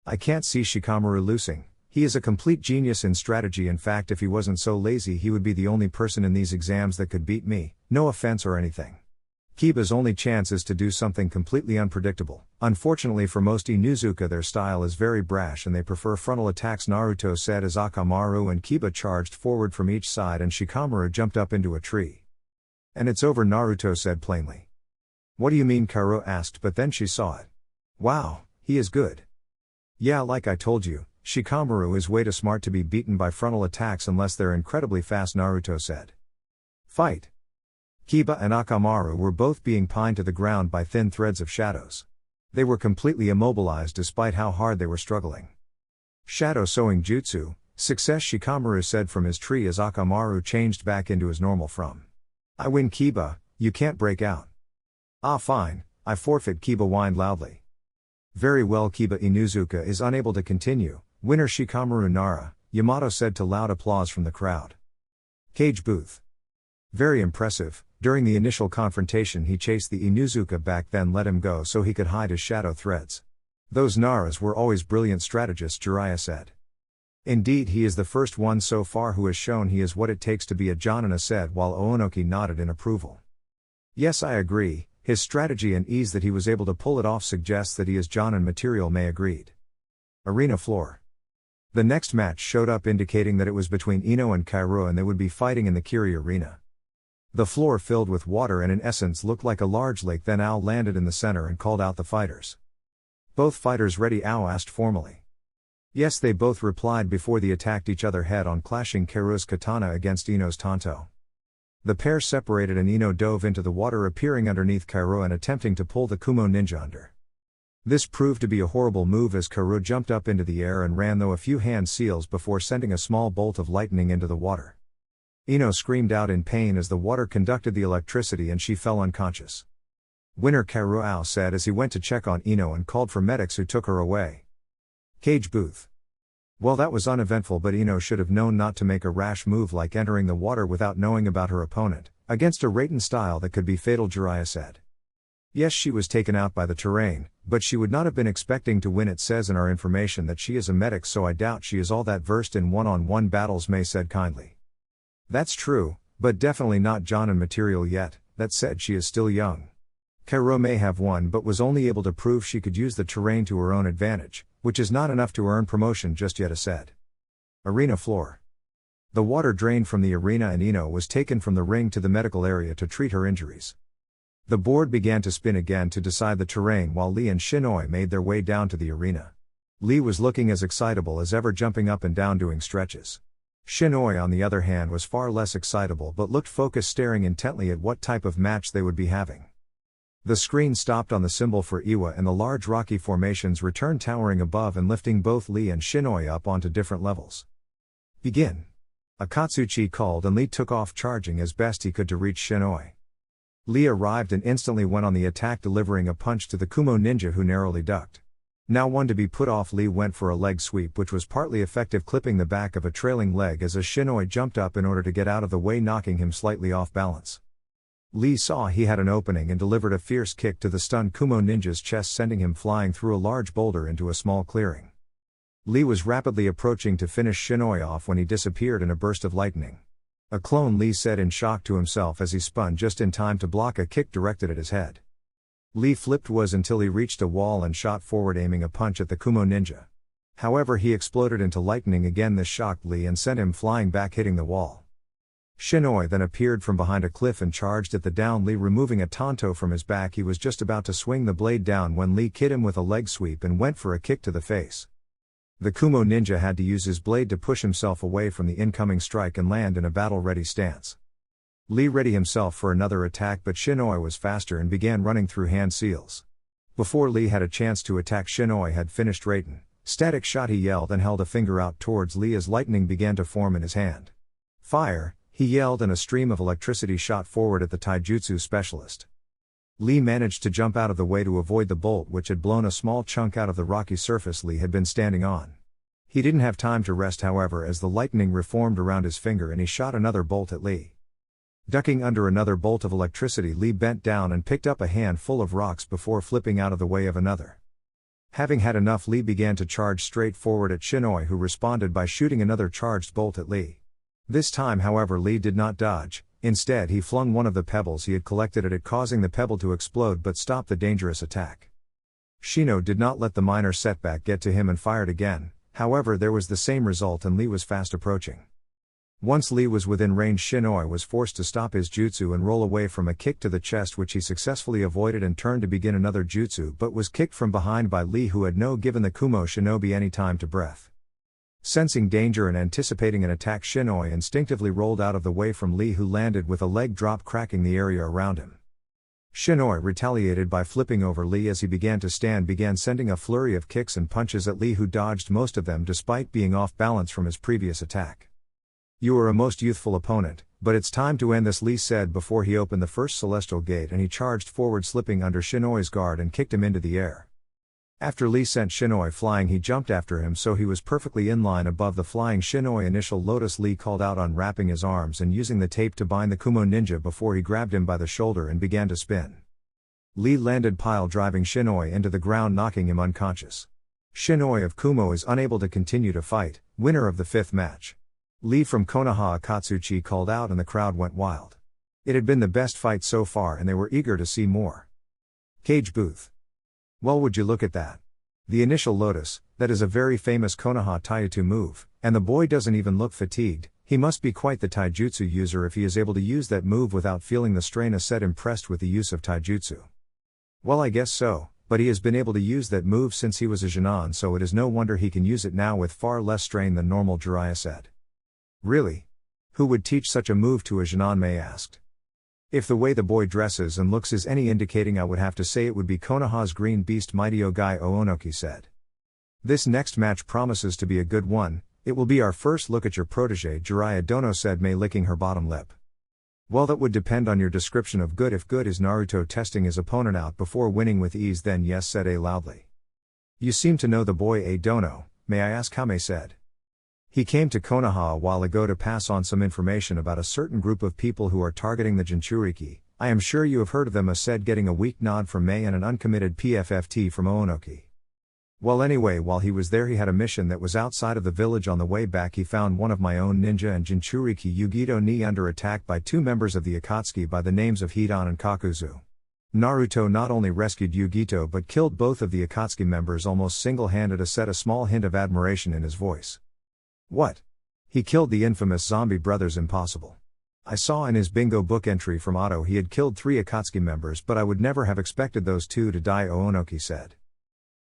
I can't see Shikamaru losing. He is a complete genius in strategy. In fact, if he wasn't so lazy, he would be the only person in these exams that could beat me, no offense or anything. Kiba's only chance is to do something completely unpredictable. Unfortunately for most Inuzuka, their style is very brash and they prefer frontal attacks, Naruto said as Akamaru and Kiba charged forward from each side and Shikamaru jumped up into a tree. And it's over, Naruto said plainly. What do you mean, Kairo asked, but then she saw it. Wow, he is good. Yeah, like I told you, Shikamaru is way too smart to be beaten by frontal attacks unless they're incredibly fast, Naruto said. Fight. Kiba and Akamaru were both being pinned to the ground by thin threads of shadows. They were completely immobilized despite how hard they were struggling. Shadow sowing jutsu, success, Shikamaru said from his tree as Akamaru changed back into his normal form. I win, Kiba, you can't break out. Ah, fine, I forfeit, Kiba whined loudly. Very well, Kiba. Inuzuka is unable to continue. Winner Shikamaru Nara, Yamato said to loud applause from the crowd. Cage booth. Very impressive. During the initial confrontation he chased the Inuzuka back, then let him go so he could hide his shadow threads. Those Naras were always brilliant strategists, Jiraiya said. Indeed, he is the first one so far who has shown he is what it takes to be a Janina said, while Oonoki nodded in approval. Yes, I agree, his strategy and ease that he was able to pull it off suggests that he is Jonin material, May agreed. Arena floor. The next match showed up indicating that it was between Ino and Kairo and they would be fighting in the Kiri arena. The floor filled with water and in essence looked like a large lake. Then Ao landed in the center and called out the fighters. Both fighters ready? Ao asked formally. Yes, they both replied before they attacked each other head on, clashing Kairo's katana against Ino's tanto. The pair separated and Ino dove into the water, appearing underneath Kairo and attempting to pull the Kumo ninja under. This proved to be a horrible move as Kairo jumped up into the air and ran though a few hand seals before sending a small bolt of lightning into the water. Ino screamed out in pain as the water conducted the electricity and she fell unconscious. Winner, Kairo, Ao said as he went to check on Ino and called for medics who took her away. Cage booth. Well, that was uneventful, but Ino should have known not to make a rash move like entering the water without knowing about her opponent, against a Raiden style that could be fatal, Jiraiya said. Yes, she was taken out by the terrain, but she would not have been expecting to win. It says in our information that she is a medic, so I doubt she is all that versed in one-on-one battles, May said kindly. That's true, but definitely not Jonin material yet. That said, she is still young. Kairo may have won but was only able to prove she could use the terrain to her own advantage, which is not enough to earn promotion just yet, said. Arena floor. The water drained from the arena and Ino was taken from the ring to the medical area to treat her injuries. The board began to spin again to decide the terrain while Lee and Shinoi made their way down to the arena. Lee was looking as excitable as ever, jumping up and down doing stretches. Shinoi on the other hand was far less excitable but looked focused, staring intently at what type of match they would be having. The screen stopped on the symbol for Iwa and the large rocky formations returned, towering above and lifting both Lee and Shinoi up onto different levels. Begin. Akatsuchi called and Lee took off, charging as best he could to reach Shinoi. Lee arrived and instantly went on the attack, delivering a punch to the Kumo ninja who narrowly ducked. Now one to be put off, Lee went for a leg sweep which was partly effective, clipping the back of a trailing leg as a Shinoi jumped up in order to get out of the way, knocking him slightly off balance. Lee saw he had an opening and delivered a fierce kick to the stunned Kumo ninja's chest, sending him flying through a large boulder into a small clearing. Lee was rapidly approaching to finish Shinoi off when he disappeared in a burst of lightning. A clone, Lee said in shock to himself as he spun just in time to block a kick directed at his head. Lee flipped was until he reached a wall and shot forward, aiming a punch at the Kumo ninja. However, he exploded into lightning again. This shocked Lee and sent him flying back, hitting the wall. Shinoi then appeared from behind a cliff and charged at the down Lee, removing a tanto from his back. He was just about to swing the blade down when Lee hit him with a leg sweep and went for a kick to the face. The Kumo ninja had to use his blade to push himself away from the incoming strike and land in a battle-ready stance. Lee readied himself for another attack, but Shinoi was faster and began running through hand seals. Before Lee had a chance to attack, Shinoi had finished Raiden. Static shot, he yelled and held a finger out towards Lee as lightning began to form in his hand. Fire, he yelled, and a stream of electricity shot forward at the taijutsu specialist. Lee managed to jump out of the way to avoid the bolt, which had blown a small chunk out of the rocky surface Lee had been standing on. He didn't have time to rest, however, as the lightning reformed around his finger and he shot another bolt at Lee. Ducking under another bolt of electricity, Lee bent down and picked up a handful of rocks before flipping out of the way of another. Having had enough, Lee began to charge straight forward at Shinoi, who responded by shooting another charged bolt at Lee. This time, however, Lee did not dodge. Instead, he flung one of the pebbles he had collected at it, causing the pebble to explode but stopped the dangerous attack. Shino did not let the minor setback get to him and fired again. However, there was the same result and Lee was fast approaching. Once Lee was within range, Shinoi was forced to stop his jutsu and roll away from a kick to the chest, which he successfully avoided and turned to begin another jutsu, but was kicked from behind by Lee, who had no given the Kumo shinobi any time to breath. Sensing danger and anticipating an attack, Shinoi instinctively rolled out of the way from Lee, who landed with a leg drop, cracking the area around him. Shinoi retaliated by flipping over Lee as he began to stand, began sending a flurry of kicks and punches at Lee, who dodged most of them despite being off balance from his previous attack. "You are a most youthful opponent, but it's time to end this," Lee said before he opened the first celestial gate, and he charged forward, slipping under Shinoi's guard and kicked him into the air. After Lee sent Shinoi flying, he jumped after him so he was perfectly in line above the flying Shinoi. Initial Lotus, Lee called out, unwrapping his arms and using the tape to bind the Kumo ninja before he grabbed him by the shoulder and began to spin. Lee landed pile driving Shinoi into the ground, knocking him unconscious. Shinoi of Kumo is unable to continue to fight, winner of the 5th match. Lee from Konoha Akatsuchi called out and the crowd went wild. It had been the best fight so far and they were eager to see more. Cage booth. Well, would you look at that? The initial Lotus, that is a very famous Konoha taijutsu move, and the boy doesn't even look fatigued. He must be quite the taijutsu user if he is able to use that move without feeling the strain. Said, impressed with the use of taijutsu. Well, I guess so, but he has been able to use that move since he was a Genin, so it is no wonder he can use it now with far less strain than normal, Jiraiya said. Really? Who would teach such a move to a Genin, Mei asked. If the way the boy dresses and looks is any indicating, I would have to say it would be Konoha's green beast Mighty Ogai Oonoki said. This next match promises to be a good one. It will be our first look at your protege, Jiraiya Dono said, Mei licking her bottom lip. Well, that would depend on your description of good. If good is Naruto testing his opponent out before winning with ease, then yes, said A loudly. You seem to know the boy, A Dono, may I ask how? Mei said. He came to Konoha a while ago to pass on some information about a certain group of people who are targeting the Jinchuriki. I am sure you have heard of them, said, getting a weak nod from Mei and an uncommitted PFFT from Oonoki. Well, anyway, while he was there he had a mission that was outside of the village. On the way back he found one of my own ninja and Jinchuriki Yugito ni under attack by 2 members of the Akatsuki by the names of Hidan and Kakuzu. Naruto not only rescued Yugito but killed both of the Akatsuki members almost single-handed, said, a small hint of admiration in his voice. What? He killed the infamous zombie brothers? Impossible. I saw in his bingo book entry from Otto he had killed 3 Akatsuki members, but I would never have expected those 2 to die, Oonoki said.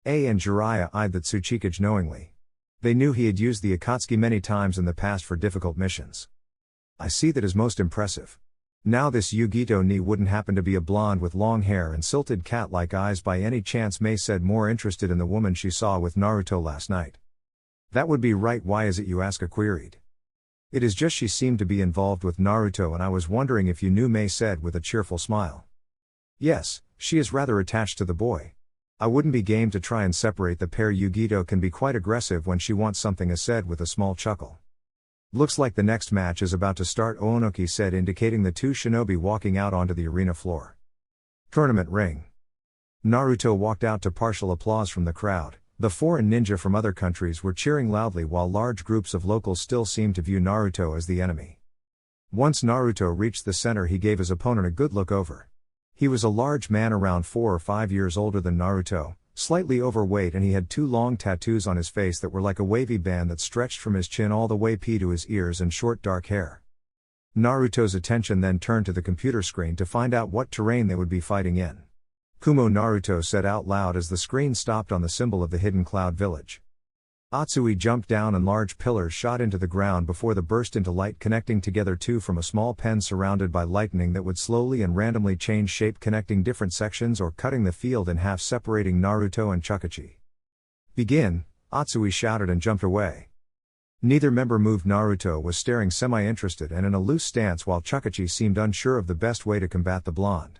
A and Jiraiya eyed the Tsuchikage knowingly. They knew he had used the Akatsuki many times in the past for difficult missions. I see, that is most impressive. Now this Yugito ni wouldn't happen to be a blonde with long hair and silted cat-like eyes by any chance? Mei said, more interested in the woman she saw with Naruto last night. That would be right. Why is it you ask? I queried. It is just she seemed to be involved with Naruto and I was wondering if you knew, Mei said with a cheerful smile. Yes, she is rather attached to the boy. I wouldn't be game to try and separate the pair. Yugito can be quite aggressive when she wants something, said with a small chuckle. Looks like the next match is about to start, Oonoki said, indicating the two shinobi walking out onto the arena floor. Tournament ring. Naruto walked out to partial applause from the crowd. The foreign ninja from other countries were cheering loudly while large groups of locals still seemed to view Naruto as the enemy. Once Naruto reached the center, he gave his opponent a good look over. He was a large man around 4 or 5 years older than Naruto, slightly overweight, and he had 2 long tattoos on his face that were like a wavy band that stretched from his chin all the way to his ears and short dark hair. Naruto's attention then turned to the computer screen to find out what terrain they would be fighting in. Kumo, Naruto said out loud as the screen stopped on the symbol of the hidden cloud village. Atsui jumped down and large pillars shot into the ground before the burst into light, connecting together two from a small pen surrounded by lightning that would slowly and randomly change shape, connecting different sections or cutting the field in half, separating Naruto and Chukachi. Begin, Atsui shouted and jumped away. Neither member moved. Naruto was staring semi-interested and in a loose stance while Chukachi seemed unsure of the best way to combat the blonde.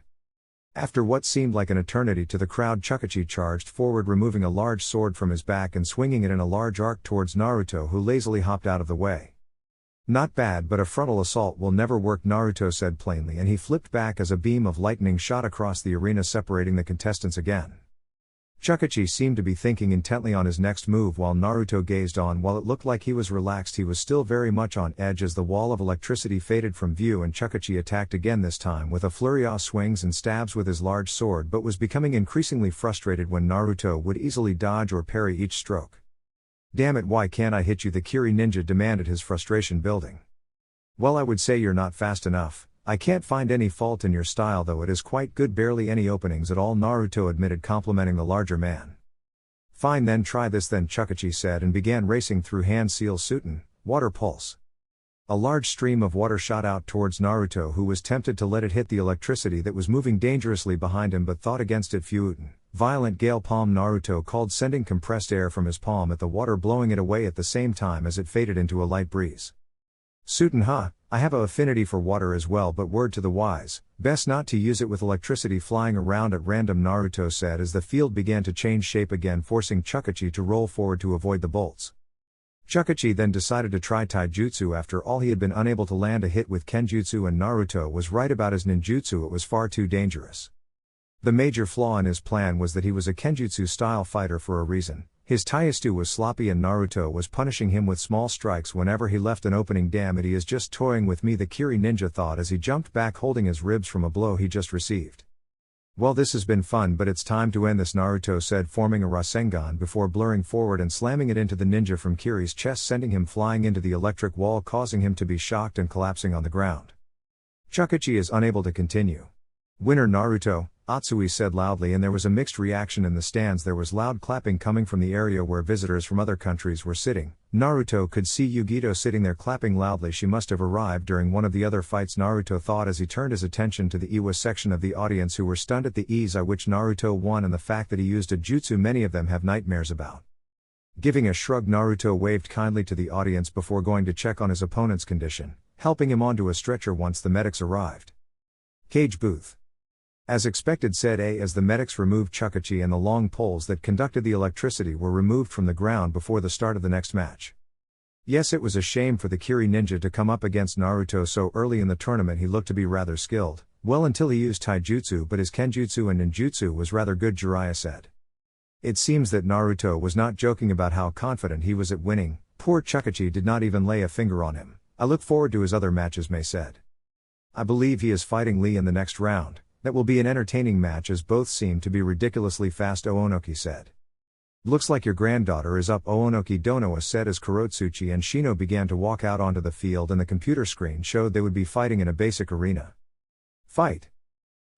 After what seemed like an eternity to the crowd, Chukachi charged forward, removing a large sword from his back and swinging it in a large arc towards Naruto, who lazily hopped out of the way. Not bad, but a frontal assault will never work, Naruto said plainly, and he flipped back as a beam of lightning shot across the arena, separating the contestants again. Chukachi seemed to be thinking intently on his next move while Naruto gazed on. While it looked like he was relaxed, he was still very much on edge as the wall of electricity faded from view and Chukachi attacked again, this time with a flurry of swings and stabs with his large sword, but was becoming increasingly frustrated when Naruto would easily dodge or parry each stroke. "Damn it, why can't I hit you?" the Kiri ninja demanded, his frustration building. "Well, I would say you're not fast enough. I can't find any fault in your style, though it is quite good, barely any openings at all," Naruto admitted, complimenting the larger man. "Fine, then try this then," Chukachi said and began racing through Hand Seal Suiten, Water Pulse. A large stream of water shot out towards Naruto, who was tempted to let it hit the electricity that was moving dangerously behind him but thought against it. Fuuten, Violent Gale Palm, Naruto called, sending compressed air from his palm at the water, blowing it away at the same time as it faded into a light breeze. "Suiten, huh? I have a affinity for water as well, but word to the wise, best not to use it with electricity flying around at random," Naruto said as the field began to change shape again, forcing Chukachi to roll forward to avoid the bolts. Chukachi then decided to try taijutsu. After all, he had been unable to land a hit with kenjutsu, and Naruto was right about his ninjutsu. It was far too dangerous. The major flaw in his plan was that he was a kenjutsu-style fighter for a reason. His taijutsu was sloppy and Naruto was punishing him with small strikes whenever he left an opening. "Damn it, he is just toying with me," the Kiri ninja thought as he jumped back, holding his ribs from a blow he just received. "Well, this has been fun, but it's time to end this," Naruto said, forming a Rasengan before blurring forward and slamming it into the ninja from Kiri's chest, sending him flying into the electric wall, causing him to be shocked and collapsing on the ground. Chukachi is unable to continue. "Winner Naruto," Atsui said loudly, and there was a mixed reaction in the stands. There was loud clapping coming from the area where visitors from other countries were sitting. Naruto could see Yugito sitting there clapping loudly. She must have arrived during one of the other fights, Naruto thought as he turned his attention to the Iwa section of the audience, who were stunned at the ease at which Naruto won and the fact that he used a jutsu many of them have nightmares about. Giving a shrug, Naruto waved kindly to the audience before going to check on his opponent's condition, helping him onto a stretcher once the medics arrived. Cage booth. As expected, said A as the medics removed Chukachi and the long poles that conducted the electricity were removed from the ground before the start of the next match. Yes, it was a shame for the Kiri ninja to come up against Naruto so early in the tournament. He looked to be rather skilled, well until he used taijutsu, but his kenjutsu and ninjutsu was rather good, Jiraiya said. It seems that Naruto was not joking about how confident he was at winning. Poor Chukachi did not even lay a finger on him. "I look forward to his other matches," Mei said. "I believe he is fighting Lee in the next round. That will be an entertaining match as both seem to be ridiculously fast," Oonoki said. "Looks like your granddaughter is up," Oonoki Donoa said as Kurotsuchi and Shino began to walk out onto the field and the computer screen showed they would be fighting in a basic arena. Fight.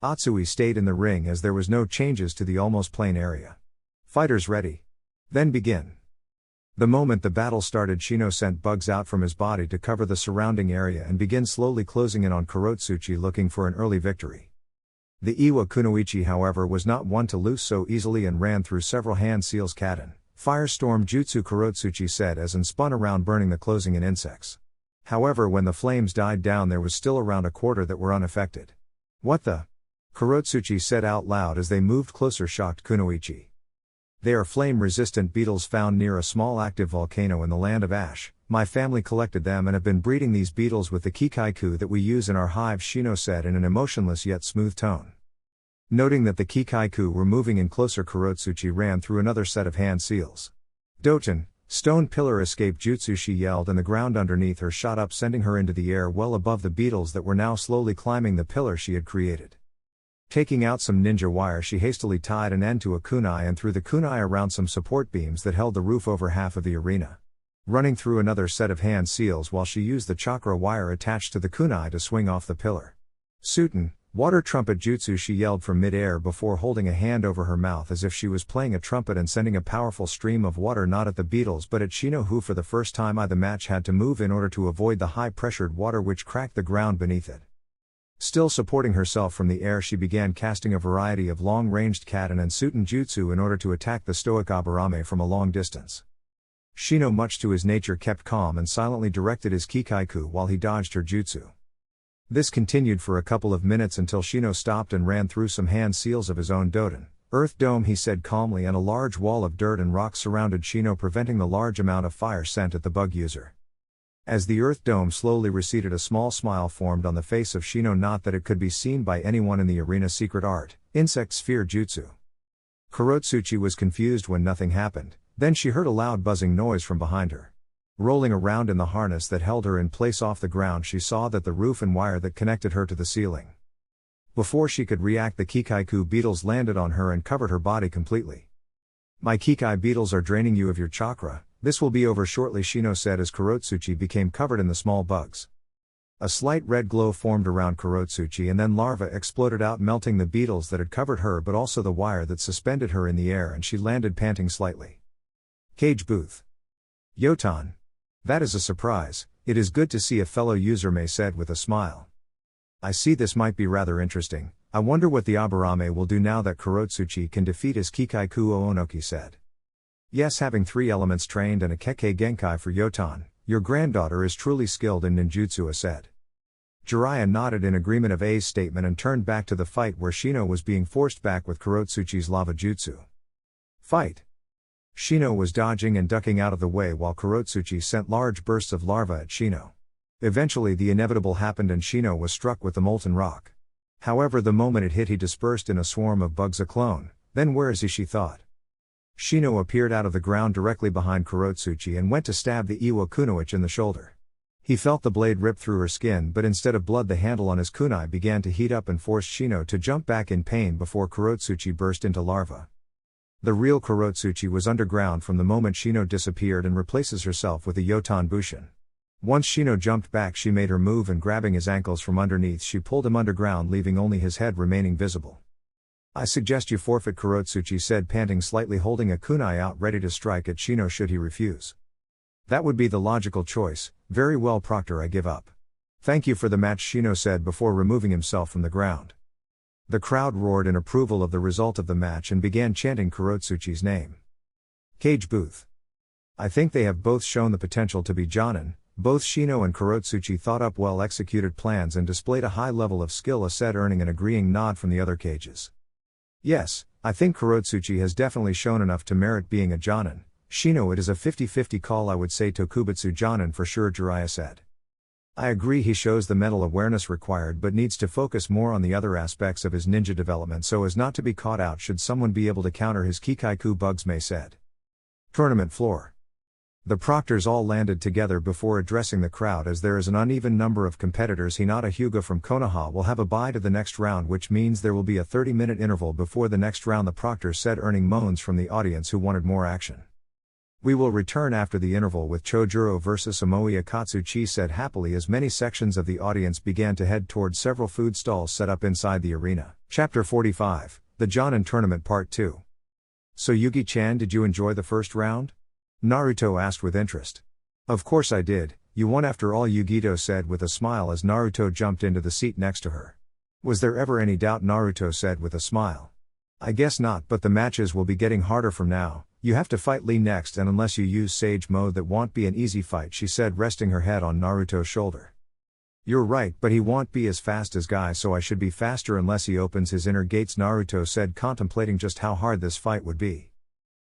Atsui stayed in the ring as there was no changes to the almost plain area. "Fighters ready. Then begin." The moment the battle started, Shino sent bugs out from his body to cover the surrounding area and begin slowly closing in on Kurotsuchi, looking for an early victory. The Iwa Kunoichi, however, was not one to lose so easily and ran through several Hand Seals Kaden Firestorm Jutsu, Kurotsuchi said as and spun around, burning the closing in insects. However, when the flames died down, there was still around a quarter that were unaffected. "What the?" Kurotsuchi said out loud as they moved closer, shocked Kunoichi. They are flame-resistant beetles found near a small active volcano in the land of ash. My family collected them and have been breeding these beetles with the kikaiku that we use in our hive, Shino said in an emotionless yet smooth tone. Noting that the kikaiku were moving in closer, Kurotsuchi ran through another set of hand seals. Doten, stone pillar escape jutsu, she yelled, and the ground underneath her shot up, sending her into the air well above the beetles that were now slowly climbing the pillar she had created. Taking out some ninja wire, she hastily tied an end to a kunai and threw the kunai around some support beams that held the roof over half of the arena. Running through another set of hand seals while she used the chakra wire attached to the kunai to swing off the pillar. Suten, water trumpet jutsu, she yelled from mid-air before holding a hand over her mouth as if she was playing a trumpet and sending a powerful stream of water not at the beetles but at Shino, who for the first time the match had to move in order to avoid the high-pressured water which cracked the ground beneath it. Still supporting herself from the air, she began casting a variety of long-ranged katen and suten jutsu in order to attack the stoic Aburame from a long distance. Shino, much to his nature, kept calm and silently directed his kikaiku while he dodged her jutsu. This continued for a couple of minutes until Shino stopped and ran through some hand seals of his own. Doten, earth dome, he said calmly, and a large wall of dirt and rocks surrounded Shino, preventing the large amount of fire sent at the bug user. As the earth dome slowly receded, a small smile formed on the face of Shino, not that it could be seen by anyone in the arena. Secret art, insect sphere jutsu. Kurotsuchi was confused when nothing happened, then she heard a loud buzzing noise from behind her. Rolling around in the harness that held her in place off the ground, she saw that the roof and wire that connected her to the ceiling. Before she could react, the kikaiku beetles landed on her and covered her body completely. My kikai beetles are draining you of your chakra. This will be over shortly, Shino said as Kurotsuchi became covered in the small bugs. A slight red glow formed around Kurotsuchi and then larvae exploded out, melting the beetles that had covered her but also the wire that suspended her in the air, and she landed panting slightly. Cage booth. Yotan. That is a surprise. It is good to see a fellow user, Mei said with a smile. I see this might be rather interesting. I wonder what the Aburame will do now that Kurotsuchi can defeat his kikaiku, Oonoki said. Yes, having 3 elements trained and a Kekkei Genkai for Yotan, your granddaughter is truly skilled in ninjutsu, said. Jiraiya nodded in agreement of A's statement and turned back to the fight where Shino was being forced back with Kurotsuchi's lava jutsu. Fight! Shino was dodging and ducking out of the way while Kurotsuchi sent large bursts of larvae at Shino. Eventually the inevitable happened and Shino was struck with the molten rock. However, the moment it hit, he dispersed in a swarm of bugs. A clone. Then where is he, she thought. Shino appeared out of the ground directly behind Kurotsuchi and went to stab the Iwa Kunoichi in the shoulder. He felt the blade rip through her skin, but instead of blood the handle on his kunai began to heat up and forced Shino to jump back in pain before Kurotsuchi burst into larva. The real Kurotsuchi was underground from the moment Shino disappeared and replaces herself with a Yotan Bushin. Once Shino jumped back, she made her move and grabbing his ankles from underneath she pulled him underground, leaving only his head remaining visible. I suggest you forfeit, Kurotsuchi said, panting slightly, holding a kunai out ready to strike at Shino should he refuse. That would be the logical choice. Very well, Proctor, I give up. Thank you for the match, Shino said before removing himself from the ground. The crowd roared in approval of the result of the match and began chanting Kurotsuchi's name. Cage booth. I think they have both shown the potential to be Jonin. Both Shino and Kurotsuchi thought up well-executed plans and displayed a high level of skill, said, earning an agreeing nod from the other cages. Yes, I think Kurotsuchi has definitely shown enough to merit being a Jonin. Shino, it is a 50-50 call. I would say Tokubutsu Jonin for sure, Jiraiya said. I agree, he shows the mental awareness required but needs to focus more on the other aspects of his ninja development so as not to be caught out should someone be able to counter his kikaiku bugs, Mei said. Tournament floor. The proctors all landed together before addressing the crowd. As there is an uneven number of competitors, Hinata Hyuga from Konoha will have a bye to the next round, which means there will be a 30-minute interval before the next round, the proctors said, earning moans from the audience who wanted more action. We will return after the interval with Chojuro vs Omoi Akatsuchi said happily as many sections of the audience began to head towards several food stalls set up inside the arena. Chapter 45, The Jonin Tournament Part 2. So Yugi-chan, did you enjoy the first round? Naruto asked with interest. Of course I did, you won after all, Yugito said with a smile as Naruto jumped into the seat next to her. Was there ever any doubt? Naruto said with a smile. I guess not, but the matches will be getting harder from now. You have to fight Lee next, and unless you use Sage Mode that won't be an easy fight, she said, resting her head on Naruto's shoulder. You're right, but he won't be as fast as Guy, so I should be faster unless he opens his inner gates, Naruto said, contemplating just how hard this fight would be.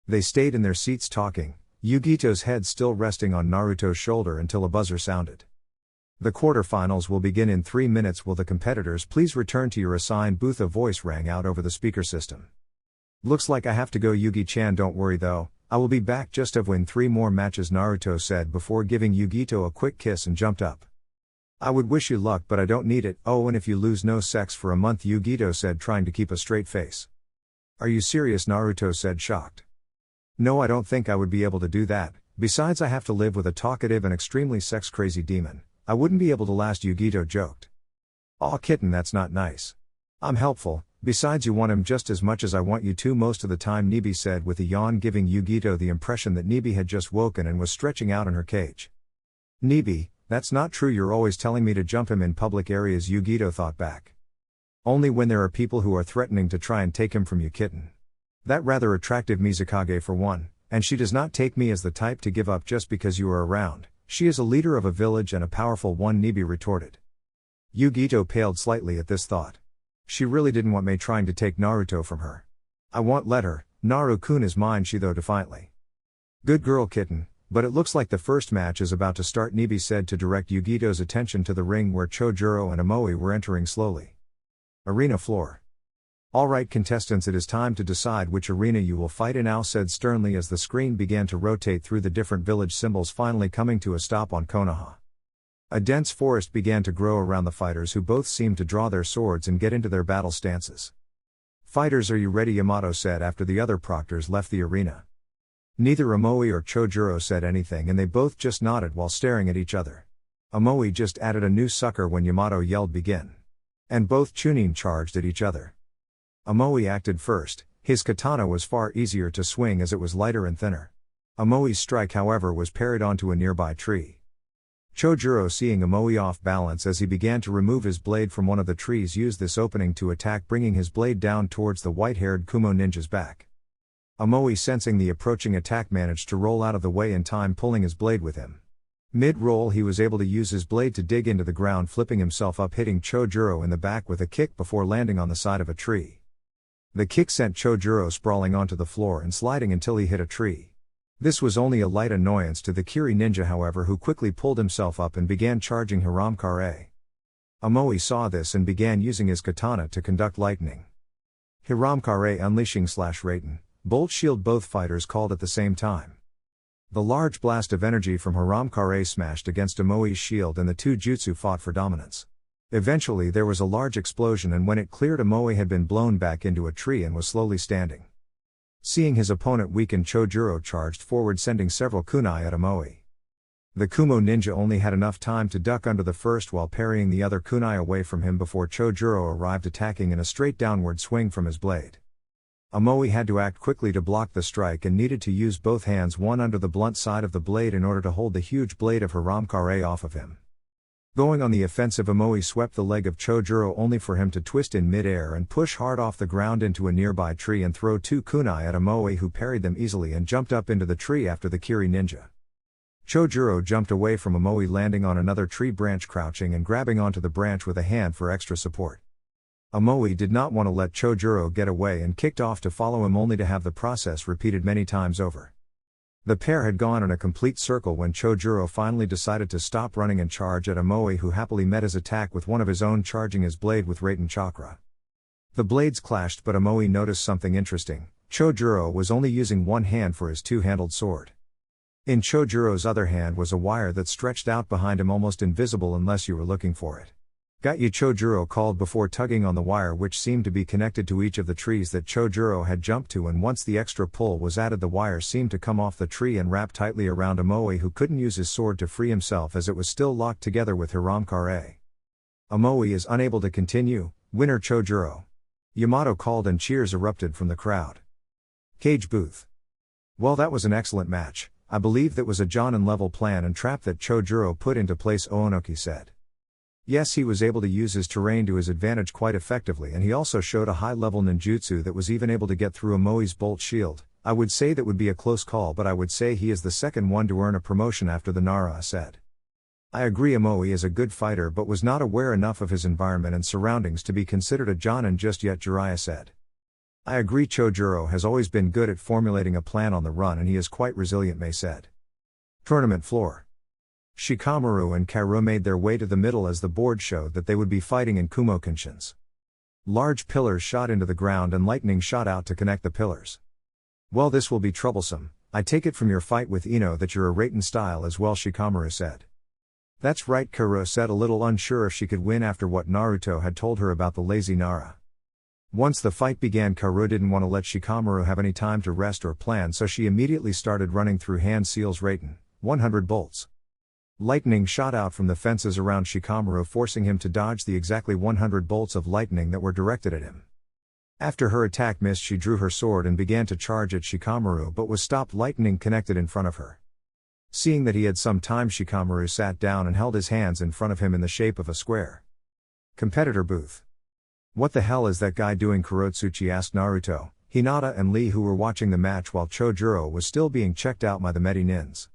They stayed in their seats talking, Yugito's head still resting on Naruto's shoulder until a buzzer sounded. The quarterfinals will begin in 3 minutes. Will the competitors please return to your assigned booth? A voice rang out over the speaker system. Looks like I have to go, Yugi-chan. Don't worry though, I will be back. Just have win 3 more matches, Naruto said before giving Yugito a quick kiss and jumped up. I would wish you luck, but I don't need it. Oh, and if you lose, no sex for a month, Yugito said, trying to keep a straight face. Are you serious? Naruto said, shocked. No, I don't think I would be able to do that. Besides, I have to live with a talkative and extremely sex-crazy demon. I wouldn't be able to last, Yugito joked. Aw kitten, that's not nice. I'm helpful, besides you want him just as much as I want you to most of the time, Nibi said with a yawn, giving Yugito the impression that Nibi had just woken and was stretching out in her cage. Nibi, that's not true, you're always telling me to jump him in public areas, Yugito thought back. Only when there are people who are threatening to try and take him from you, kitten. That rather attractive Mizukage for one, and she does not take me as the type to give up just because you are around. She is a leader of a village and a powerful one, Nibi retorted. Yugito paled slightly at this thought. She really didn't want Mei trying to take Naruto from her. I won't let her, Naru-kun is mine, she though defiantly. Good girl, kitten, but it looks like the first match is about to start, Nibi said to direct Yugito's attention to the ring where Chojuro and Amoe were entering slowly. Arena floor. Alright contestants, it is time to decide which arena you will fight in, Ao said sternly as the screen began to rotate through the different village symbols, finally coming to a stop on Konoha. A dense forest began to grow around the fighters, who both seemed to draw their swords and get into their battle stances. Fighters, are you ready? Yamato said after the other proctors left the arena. Neither Amoe or Chojuro said anything, and they both just nodded while staring at each other. Amoe just added a new sucker when Yamato yelled begin. And both Chunin charged at each other. Amoe acted first. His katana was far easier to swing as it was lighter and thinner. Amoe's strike, however, was parried onto a nearby tree. Chojuro, seeing Amoe off balance as he began to remove his blade from one of the trees, used this opening to attack, bringing his blade down towards the white-haired Kumo ninja's back. Amoe, sensing the approaching attack, managed to roll out of the way in time, pulling his blade with him. Mid-roll, he was able to use his blade to dig into the ground, flipping himself up, hitting Chojuro in the back with a kick before landing on the side of a tree. The kick sent Chojuro sprawling onto the floor and sliding until he hit a tree. This was only a light annoyance to the Kiri ninja, however, who quickly pulled himself up and began charging Hiramkare. Amoe saw this and began using his katana to conduct lightning. Hiramkare unleashing /Raten, bolt shield, both fighters called at the same time. The large blast of energy from Hiramkare smashed against Amoe's shield and the two jutsu fought for dominance. Eventually there was a large explosion, and when it cleared, Amoe had been blown back into a tree and was slowly standing. Seeing his opponent weaken, Chojuro charged forward, sending several kunai at Amoe. The Kumo ninja only had enough time to duck under the first while parrying the other kunai away from him before Chojuro arrived, attacking in a straight downward swing from his blade. Amoe had to act quickly to block the strike and needed to use both hands, one under the blunt side of the blade, in order to hold the huge blade of Hiramkare off of him. Going on the offensive, Amoe swept the leg of Chojuro only for him to twist in mid-air and push hard off the ground into a nearby tree and throw two kunai at Amoe, who parried them easily and jumped up into the tree after the Kiri ninja. Chojuro jumped away from Amoe, landing on another tree branch, crouching and grabbing onto the branch with a hand for extra support. Amoe did not want to let Chojuro get away and kicked off to follow him, only to have the process repeated many times over. The pair had gone in a complete circle when Chojuro finally decided to stop running and charge at Amoe, who happily met his attack with one of his own, charging his blade with Raten Chakra. The blades clashed, but Amoe noticed something interesting. Chojuro was only using one hand for his two-handled sword. In Chojuro's other hand was a wire that stretched out behind him, almost invisible unless you were looking for it. Got you, Chojuro called before tugging on the wire, which seemed to be connected to each of the trees that Chojuro had jumped to, and once the extra pull was added, the wire seemed to come off the tree and wrap tightly around Amoe, who couldn't use his sword to free himself as it was still locked together with Hiramkare. Amoe is unable to continue. Winner Chojuro. Yamato called and cheers erupted from the crowd. Cage booth. Well, that was an excellent match. I believe that was a Jonin-level plan and trap that Chojuro put into place, Oonoki said. Yes, he was able to use his terrain to his advantage quite effectively, and he also showed a high-level ninjutsu that was even able to get through Amoe's bolt shield. I would say that would be a close call, but I would say he is the second one to earn a promotion after the Nara said. I agree, Amoe is a good fighter but was not aware enough of his environment and surroundings to be considered a Jonin just yet, Jiraiya said. I agree, Chojuro has always been good at formulating a plan on the run and he is quite resilient, Mei said. Tournament floor. Shikamaru and Kairu made their way to the middle as the board showed that they would be fighting in Kumokenshin's. Large pillars shot into the ground and lightning shot out to connect the pillars. Well, this will be troublesome. I take it from your fight with Ino that you're a Raiten style as well, Shikamaru said. That's right, Kairu said, a little unsure if she could win after what Naruto had told her about the lazy Nara. Once the fight began, Kairu didn't want to let Shikamaru have any time to rest or plan, so she immediately started running through Hand Seal's Raiten, 100 bolts. Lightning shot out from the fences around Shikamaru, forcing him to dodge the exactly 100 bolts of lightning that were directed at him. After her attack missed, she drew her sword and began to charge at Shikamaru but was stopped. Lightning connected in front of her. Seeing that he had some time, Shikamaru sat down and held his hands in front of him in the shape of a square. Competitor booth. What the hell is that guy doing? Kurotsuchi asked Naruto, Hinata and Lee, who were watching the match while Chojuro was still being checked out by the Medi Nins.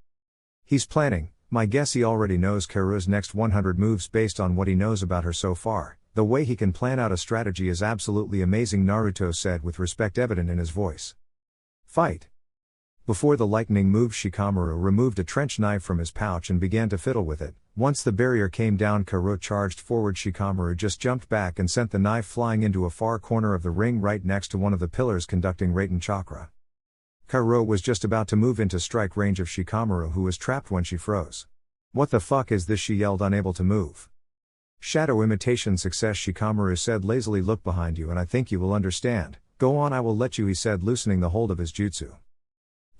He's planning. My guess he already knows Kairu's next 100 moves based on what he knows about her so far. The way he can plan out a strategy is absolutely amazing, Naruto said with respect evident in his voice. Fight. Before the lightning moved, Shikamaru removed a trench knife from his pouch and began to fiddle with it. Once the barrier came down, Kairu charged forward. Shikamaru just jumped back and sent the knife flying into a far corner of the ring right next to one of the pillars conducting Raiten chakra. Kairu was just about to move into strike range of Shikamaru, who was trapped when she froze. What the fuck is this? She yelled, unable to move. Shadow imitation success, Shikamaru said lazily. Look behind you and I think you will understand. Go on, I will let you, he said, loosening the hold of his jutsu.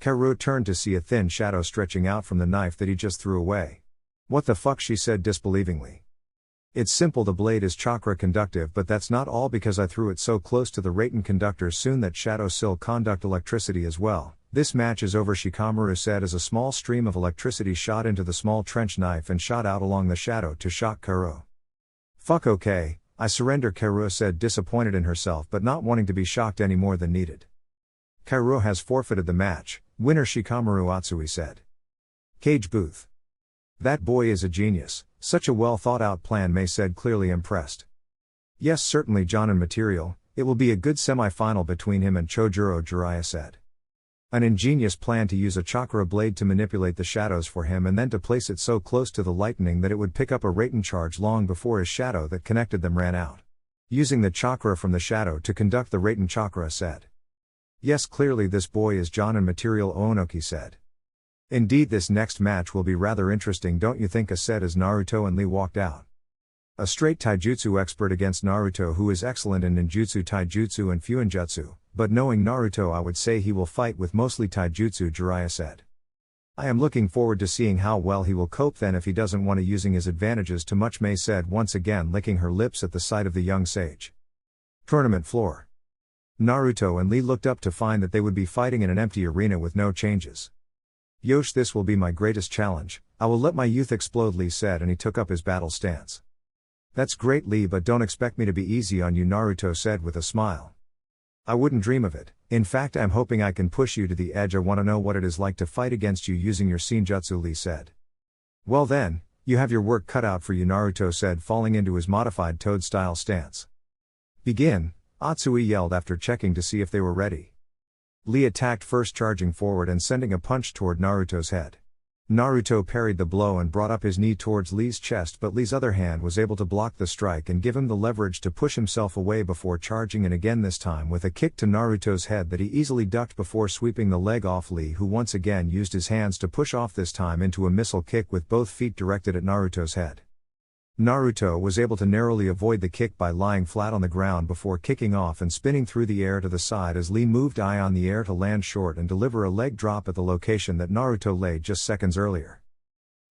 Kairu turned to see a thin shadow stretching out from the knife that he just threw away. What the fuck, she said disbelievingly. It's simple, the blade is chakra conductive, but that's not all because I threw it so close to the Raiten conductors. Soon that shadow still conduct electricity as well. This match is over, Shikamaru said as a small stream of electricity shot into the small trench knife and shot out along the shadow to shock Kairu. Fuck, okay, I surrender, Kairu said, disappointed in herself but not wanting to be shocked any more than needed. Kairu has forfeited the match. Winner Shikamaru, Atsui said. Cage booth. That boy is a genius, such a well thought out plan, Mei said, clearly impressed. Yes, certainly, Jonin material, it will be a good semi-final between him and Chojuro, Jiraiya said. An ingenious plan to use a chakra blade to manipulate the shadows for him and then to place it so close to the lightning that it would pick up a Raiten charge long before his shadow that connected them ran out. Using the chakra from the shadow to conduct the Raiten chakra, said. Yes, clearly this boy is Jonin material, Oonoki said. Indeed, this next match will be rather interesting, don't you think, said as Naruto and Lee walked out. A straight taijutsu expert against Naruto, who is excellent in ninjutsu, taijutsu and fuinjutsu, but knowing Naruto I would say he will fight with mostly taijutsu, Jiraiya said. I am looking forward to seeing how well he will cope then if he doesn't want to using his advantages too much, Mei said, once again licking her lips at the sight of the young sage. Tournament floor. Naruto and Lee looked up to find that they would be fighting in an empty arena with no changes. Yosh, this will be my greatest challenge. I will let my youth explode, Lee said, and he took up his battle stance. That's great, Lee, but don't expect me to be easy on you, Naruto said with a smile. I wouldn't dream of it. In fact, I'm hoping I can push you to the edge. I want to know what it is like to fight against you using your Senjutsu, Lee said. Well then, you have your work cut out for you, Naruto said, falling into his modified toad-style stance. Begin, Atsui yelled after checking to see if they were ready. Lee attacked first, charging forward and sending a punch toward Naruto's head. Naruto parried the blow and brought up his knee towards Lee's chest, but Lee's other hand was able to block the strike and give him the leverage to push himself away before charging in again, this time with a kick to Naruto's head that he easily ducked before sweeping the leg off Lee, who once again used his hands to push off, this time into a missile kick with both feet directed at Naruto's head. Naruto was able to narrowly avoid the kick by lying flat on the ground before kicking off and spinning through the air to the side as Lee moved high on the air to land short and deliver a leg drop at the location that Naruto lay just seconds earlier.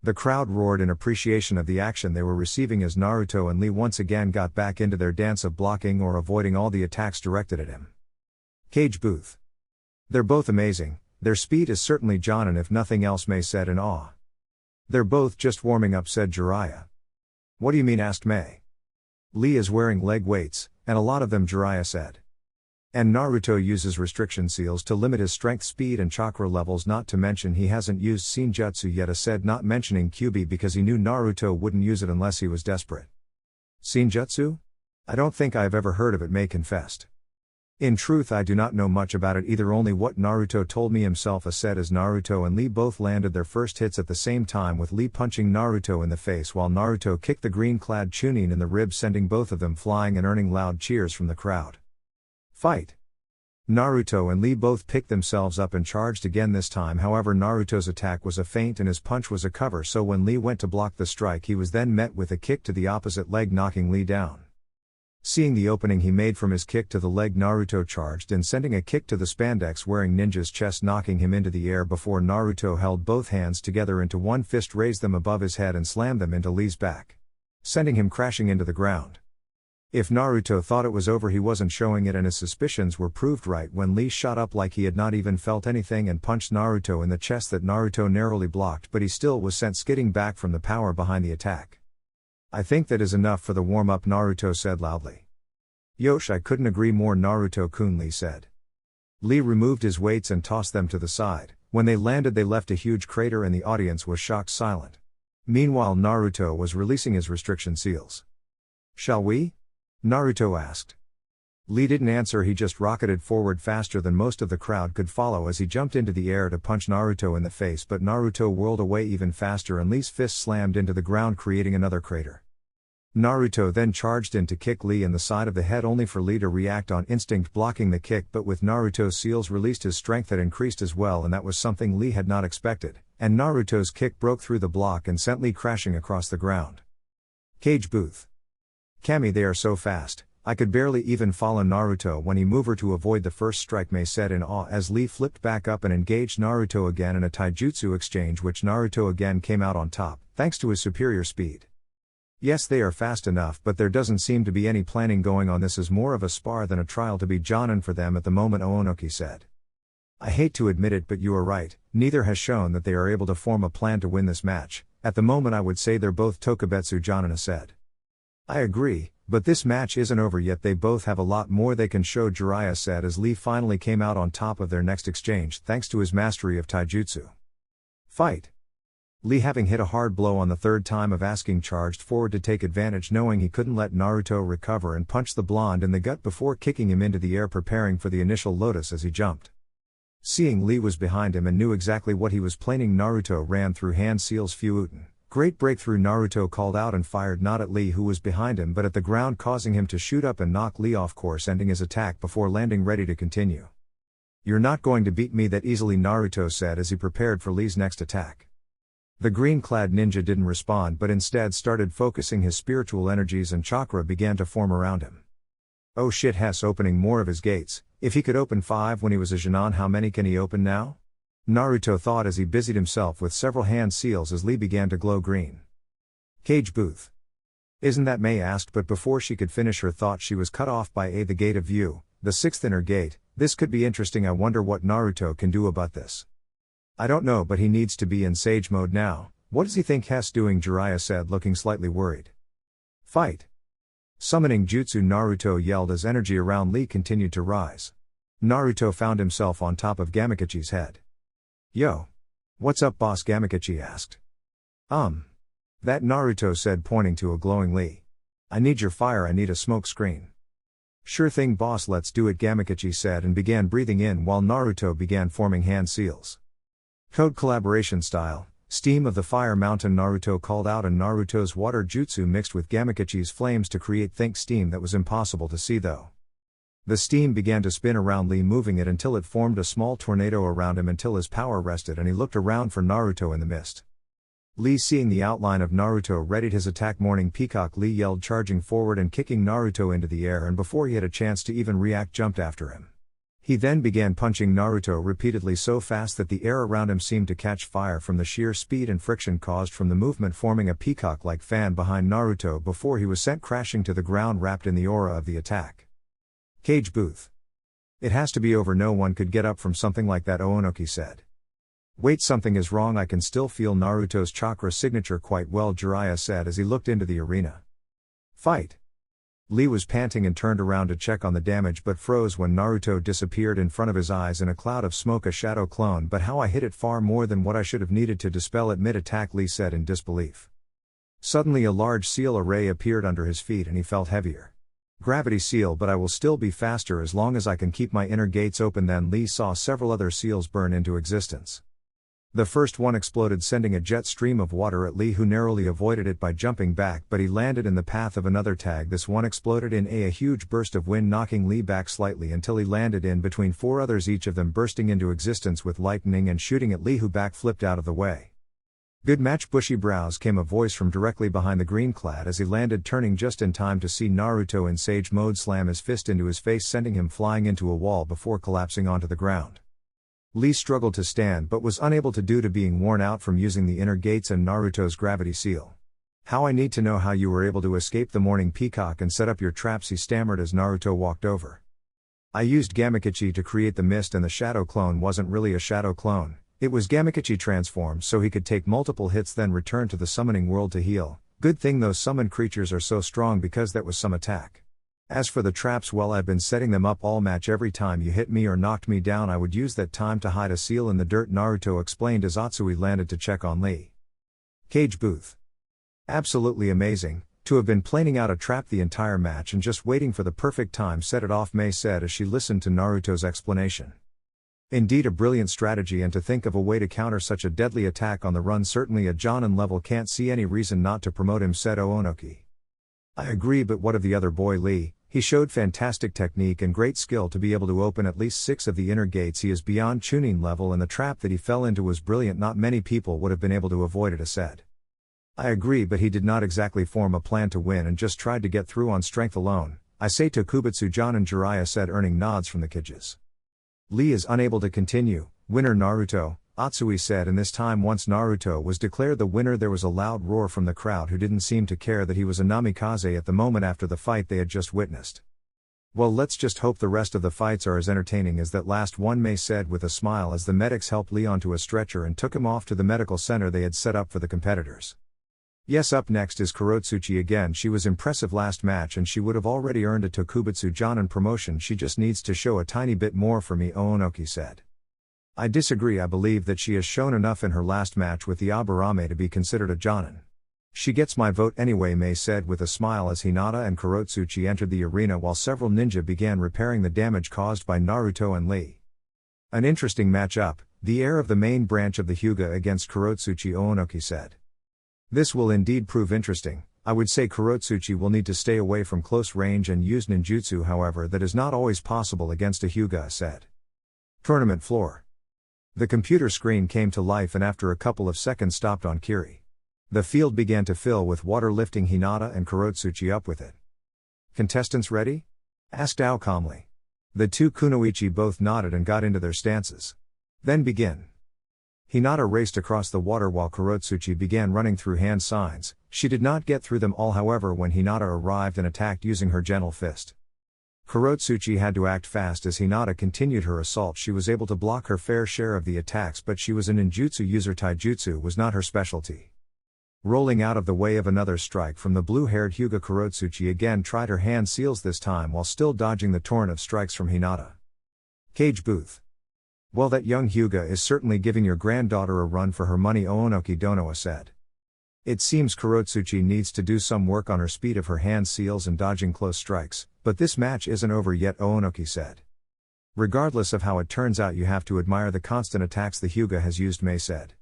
The crowd roared in appreciation of the action they were receiving as Naruto and Lee once again got back into their dance of blocking or avoiding all the attacks directed at him. Cage booth. They're both amazing, their speed is certainly Jonin if nothing else, Mei said in awe. They're both just warming up, said Jiraiya. What do you mean, asked Mei. Lee is wearing leg weights, and a lot of them, Jiraiya said. And Naruto uses restriction seals to limit his strength, speed and chakra levels, not to mention he hasn't used Senjutsu yet, said, not mentioning Kyuubi because he knew Naruto wouldn't use it unless he was desperate. Senjutsu? I don't think I've ever heard of it, Mei confessed. In truth, I do not know much about it either, only what Naruto told me himself. Said as Naruto and Lee both landed their first hits at the same time, with Lee punching Naruto in the face while Naruto kicked the green-clad Chunin in the ribs, sending both of them flying and earning loud cheers from the crowd. Fight! Naruto and Lee both picked themselves up and charged again this time. However, Naruto's attack was a feint and his punch was a cover, so when Lee went to block the strike, he was then met with a kick to the opposite leg, knocking Lee down. Seeing the opening he made from his kick to the leg, Naruto charged in, sending a kick to the spandex-wearing ninja's chest, knocking him into the air before Naruto held both hands together into one fist, raised them above his head and slammed them into Lee's back, sending him crashing into the ground. If Naruto thought it was over, he wasn't showing it, and his suspicions were proved right when Lee shot up like he had not even felt anything and punched Naruto in the chest that Naruto narrowly blocked, but he still was sent skidding back from the power behind the attack. I think that is enough for the warm-up, Naruto said loudly. Yosh, I couldn't agree more, Naruto-kun, Lee said. Lee removed his weights and tossed them to the side. When they landed, they left a huge crater and the audience was shocked silent. Meanwhile, Naruto was releasing his restriction seals. Shall we? Naruto asked. Lee didn't answer, he just rocketed forward faster than most of the crowd could follow as he jumped into the air to punch Naruto in the face, but Naruto whirled away even faster and Lee's fist slammed into the ground, creating another crater. Naruto then charged in to kick Lee in the side of the head, only for Lee to react on instinct, blocking the kick, but with Naruto's seals released, his strength had increased as well, and that was something Lee had not expected, and Naruto's kick broke through the block and sent Lee crashing across the ground. Cage booth. Kami, they are so fast, I could barely even follow Naruto when he moved her to avoid the first strike, Mei said in awe as Lee flipped back up and engaged Naruto again in a taijutsu exchange, which Naruto again came out on top, thanks to his superior speed. Yes, they are fast enough, but there doesn't seem to be any planning going on. This is more of a spar than a trial to be Jonin for them at the moment, Oonoki said. I hate to admit it, but you are right, neither has shown that they are able to form a plan to win this match. At the moment I would say they're both Tokubetsu, Jonin said. I agree, but this match isn't over yet, they both have a lot more they can show, Jiraiya said as Lee finally came out on top of their next exchange thanks to his mastery of taijutsu. Fight! Lee, having hit a hard blow on the third time of asking, charged forward to take advantage, knowing he couldn't let Naruto recover, and punched the blonde in the gut before kicking him into the air, preparing for the initial lotus as he jumped. Seeing Lee was behind him and knew exactly what he was planning, Naruto ran through hand seals Fuuten. Great breakthrough, Naruto called out and fired not at Lee who was behind him but at the ground, causing him to shoot up and knock Lee off course, ending his attack before landing ready to continue. You're not going to beat me that easily, Naruto said as he prepared for Lee's next attack. The green-clad ninja didn't respond but instead started focusing his spiritual energies and chakra began to form around him. Oh shit, Hess opening more of his gates. If he could open 5 when he was a Genin, how many can he open now? Naruto thought as he busied himself with several hand seals as Lee began to glow green. Cage booth. Isn't that, Mei asked, but before she could finish her thought she was cut off by the gate of view, the 6th inner gate. This could be interesting, I wonder what Naruto can do about this. I don't know, but he needs to be in sage mode now. What does he think Hess doing? Jiraiya said, looking slightly worried. Fight! Summoning jutsu, Naruto yelled as energy around Lee continued to rise. Naruto found himself on top of Gamikachi's head. Yo! What's up, boss? Gamikachi asked. That, Naruto said, pointing to a glowing Lee. I need your fire, I need a smoke screen. Sure thing, boss, let's do it, Gamikachi said and began breathing in while Naruto began forming hand seals. Code collaboration style, steam of the fire mountain, Naruto called out, and Naruto's water jutsu mixed with Gamikachi's flames to create think steam that was impossible to see though. The steam began to spin around Lee, moving it until it formed a small tornado around him until his power rested and he looked around for Naruto in the mist. Lee, seeing the outline of Naruto, readied his attack. Morning Peacock, Lee yelled, charging forward and kicking Naruto into the air, and before he had a chance to even react jumped after him. He then began punching Naruto repeatedly so fast that the air around him seemed to catch fire from the sheer speed and friction caused from the movement, forming a peacock-like fan behind Naruto before he was sent crashing to the ground wrapped in the aura of the attack. Cage booth. It has to be over, no one could get up from something like that, Oonoki said. Wait, something is wrong, I can still feel Naruto's chakra signature quite well, Jiraiya said as he looked into the arena. Fight! Lee was panting and turned around to check on the damage but froze when Naruto disappeared in front of his eyes in a cloud of smoke, a shadow clone, but how I hit it far more than what I should have needed to dispel it mid-attack, Lee said in disbelief. Suddenly a large seal array appeared under his feet and he felt heavier. Gravity seal, but I will still be faster as long as I can keep my inner gates open. Then Lee saw several other seals burn into existence. The first one exploded, sending a jet stream of water at Lee, who narrowly avoided it by jumping back, but he landed in the path of another tag. This one exploded in a huge burst of wind, knocking Lee back slightly until he landed in between four others, each of them bursting into existence with lightning and shooting at Lee, who backflipped out of the way. "Good match, bushy brows," came a voice from directly behind the green clad as he landed, turning just in time to see Naruto in sage mode slam his fist into his face, sending him flying into a wall before collapsing onto the ground. Lee struggled to stand but was unable to due to being worn out from using the inner gates and Naruto's gravity seal. "How I need to know how you were able to escape the morning peacock and set up your traps," he stammered as Naruto walked over. "I used Gamakichi to create the mist, and the shadow clone wasn't really a shadow clone. It was Gamakichi transformed so he could take multiple hits then return to the summoning world to heal. Good thing those summoned creatures are so strong, because that was some attack. As for the traps, well, I've been setting them up all match. Every time you hit me or knocked me down, I would use that time to hide a seal in the dirt," Naruto explained as Atsui landed to check on Lee. Cage booth. "Absolutely amazing, to have been planning out a trap the entire match and just waiting for the perfect time set it off," Mei said as she listened to Naruto's explanation. "Indeed a brilliant strategy, and to think of a way to counter such a deadly attack on the run. Certainly a Jonin level can't see any reason not to promote him," said Oonoki. "I agree, but what of the other boy Lee? He showed fantastic technique and great skill to be able to open at least 6 of the inner gates. He is beyond Chunin level, and the trap that he fell into was brilliant. Not many people would have been able to avoid it," said. "I agree, but he did not exactly form a plan to win and just tried to get through on strength alone. I say Tokubutsu Jonin," Jiraiya said, earning nods from the Kiges. "Lee is unable to continue. Winner Naruto," Atsui said, and this time once Naruto was declared the winner there was a loud roar from the crowd, who didn't seem to care that he was a namikaze at the moment after the fight they had just witnessed. "Well, let's just hope the rest of the fights are as entertaining as that last one," Mei said with a smile as the medics helped Lee onto a stretcher and took him off to the medical center they had set up for the competitors. "Yes, up next is Kurotsuchi again. She was impressive last match and she would have already earned a Tokubutsu Jonin promotion. She just needs to show a tiny bit more for me," Oonoki said. "I disagree. I believe that she has shown enough in her last match with the Aburame to be considered a Jonin. She gets my vote anyway," Mei said with a smile as Hinata and Kurotsuchi entered the arena while several ninja began repairing the damage caused by Naruto and Lee. "An interesting matchup, the heir of the main branch of the Hyuga against Kurotsuchi," Oonoki said. "This will indeed prove interesting. I would say Kurotsuchi will need to stay away from close range and use ninjutsu, however that is not always possible against a Hyuga," said. Tournament floor. The computer screen came to life and after a couple of seconds stopped on Kiri. The field began to fill with water, lifting Hinata and Kurotsuchi up with it. "Contestants ready?" asked Ao calmly. The two kunoichi both nodded and got into their stances. "Then begin." Hinata raced across the water while Kurotsuchi began running through hand signs. She did not get through them all, however, when Hinata arrived and attacked using her gentle fist. Kurotsuchi had to act fast as Hinata continued her assault. She was able to block her fair share of the attacks, but she was a ninjutsu user. Taijutsu was not her specialty. Rolling out of the way of another strike from the blue-haired Hyuga, Kurotsuchi again tried her hand seals, this time while still dodging the torrent of strikes from Hinata. Cage booth. "Well, that young Hyuga is certainly giving your granddaughter a run for her money," Oonoki Donoa said. "It seems Kurotsuchi needs to do some work on her speed of her hand seals and dodging close strikes, but this match isn't over yet," Oonoki said. "Regardless of how it turns out, you have to admire the constant attacks the Hyuga has used," Mei said.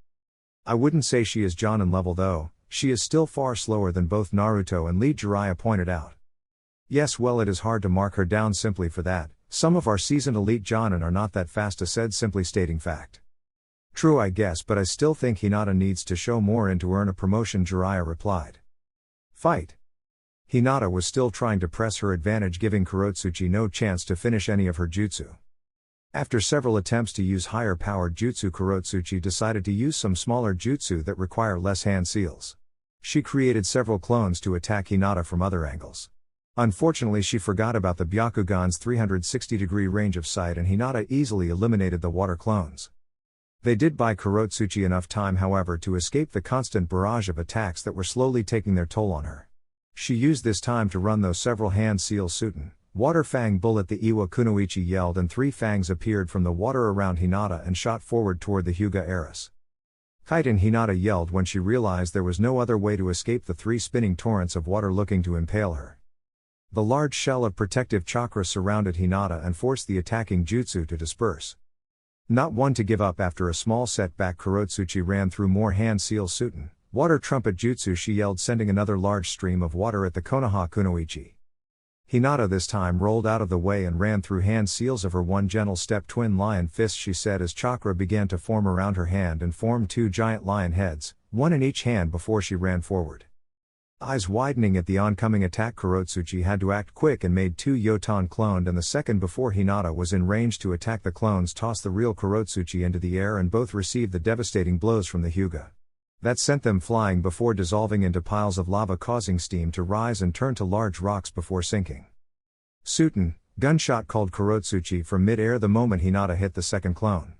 "I wouldn't say she is Jonin level though. She is still far slower than both Naruto and Lee," Jiraiya pointed out. "Yes, well, it is hard to mark her down simply for that. Some of our seasoned elite Jonin are not that fast," said, simply stating fact. "True, I guess, but I still think Hinata needs to show more and to earn a promotion," Jiraiya replied. Fight. Hinata was still trying to press her advantage, giving Kurotsuchi no chance to finish any of her jutsu. After several attempts to use higher powered jutsu, Kurotsuchi decided to use some smaller jutsu that require less hand seals. She created several clones to attack Hinata from other angles. Unfortunately, she forgot about the Byakugan's 360-degree range of sight, and Hinata easily eliminated the water clones. They did buy Kurotsuchi enough time, however, to escape the constant barrage of attacks that were slowly taking their toll on her. She used this time to run those several hand seals. Suten, Water Fang Bullet, the Iwa Kunoichi yelled, and 3 fangs appeared from the water around Hinata and shot forward toward the Hyuga heiress. Kaiten, Hinata yelled when she realized there was no other way to escape the 3 spinning torrents of water looking to impale her. The large shell of protective chakra surrounded Hinata and forced the attacking jutsu to disperse. Not one to give up after a small setback, Kurotsuchi ran through more hand seal Suten. Water trumpet jutsu, she yelled, sending another large stream of water at the Konoha Kunoichi. Hinata this time rolled out of the way and ran through hand seals of her one gentle step. Twin lion fists, she said as chakra began to form around her hand and formed two giant lion heads, one in each hand before she ran forward. Eyes widening at the oncoming attack, Kurotsuchi had to act quick and made two Yotan cloned, and the second before Hinata was in range to attack. The clones tossed the real Kurotsuchi into the air and both received the devastating blows from the Hyuga. That sent them flying before dissolving into piles of lava, causing steam to rise and turn to large rocks before sinking. Suten, gunshot, called Kurotsuchi from mid-air the moment Hinata hit the second clone.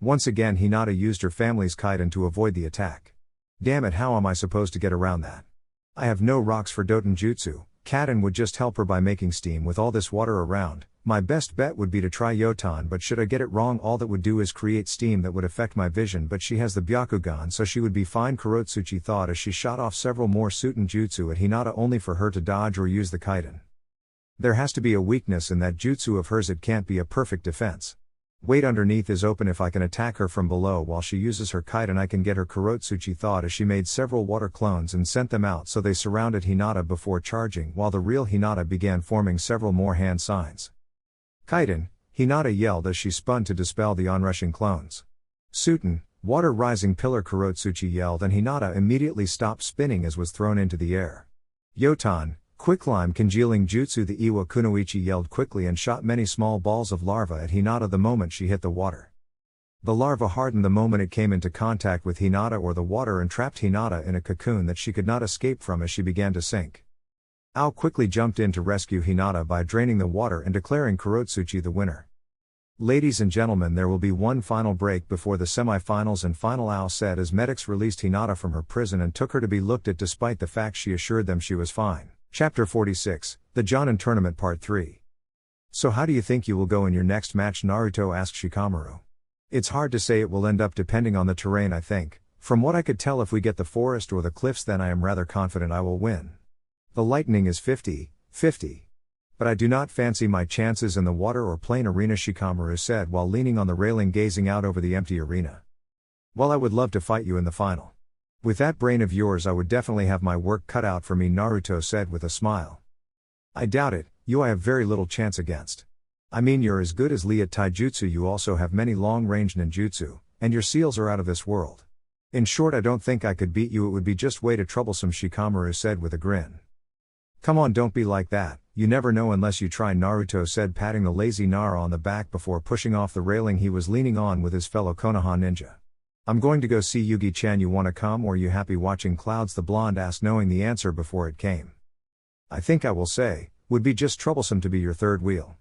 Once again Hinata used her family's Kaiden to avoid the attack. Damn it, how am I supposed to get around that? I have no rocks for Doton Jutsu. Kaiden would just help her by making steam with all this water around. My best bet would be to try Yotan, but should I get it wrong, all that would do is create steam that would affect my vision, but she has the Byakugan, so she would be fine, Kurotsuchi thought as she shot off several more Suten Jutsu at Hinata only for her to dodge or use the Kaiden. There has to be a weakness in that jutsu of hers, it can't be a perfect defense. Wait, underneath is open, if I can attack her from below while she uses her Kaiden I can get her, Kurotsuchi thought as she made several water clones and sent them out so they surrounded Hinata before charging, while the real Hinata began forming several more hand signs. Kaiden, Hinata yelled as she spun to dispel the onrushing clones. Suten, water rising pillar, Kurotsuchi yelled, and Hinata immediately stopped spinning as was thrown into the air. Yotan, quicklime congealing jutsu, the Iwa Kunoichi yelled quickly and shot many small balls of larva at Hinata the moment she hit the water. The larva hardened the moment it came into contact with Hinata or the water and trapped Hinata in a cocoon that she could not escape from as she began to sink. Ao quickly jumped in to rescue Hinata by draining the water and declaring Kurotsuchi the winner. Ladies and gentlemen, there will be one final break before the semi-finals and final, Ao said as medics released Hinata from her prison and took her to be looked at despite the fact she assured them she was fine. Chapter 46, The Jonin Tournament Part 3. So how do you think you will go in your next match, Naruto asked Shikamaru. It's hard to say, it will end up depending on the terrain, I think. From what I could tell, if we get the forest or the cliffs, then I am rather confident I will win. The lightning is 50-50. But I do not fancy my chances in the water or plain arena, Shikamaru said while leaning on the railing gazing out over the empty arena. Well, I would love to fight you in the final. With that brain of yours I would definitely have my work cut out for me, Naruto said with a smile. I doubt it, you I have very little chance against. I mean, you're as good as Lee at taijutsu, you also have many long-range ninjutsu, and your seals are out of this world. In short, I don't think I could beat you, it would be just way too troublesome, Shikamaru said with a grin. Come on, don't be like that, you never know unless you try, Naruto said, patting the lazy Nara on the back before pushing off the railing he was leaning on with his fellow Konoha ninja. I'm going to go see Yugi-chan, you wanna come, or you happy watching clouds, the blonde asked, knowing the answer before it came. I think I will say, would be just troublesome to be your third wheel.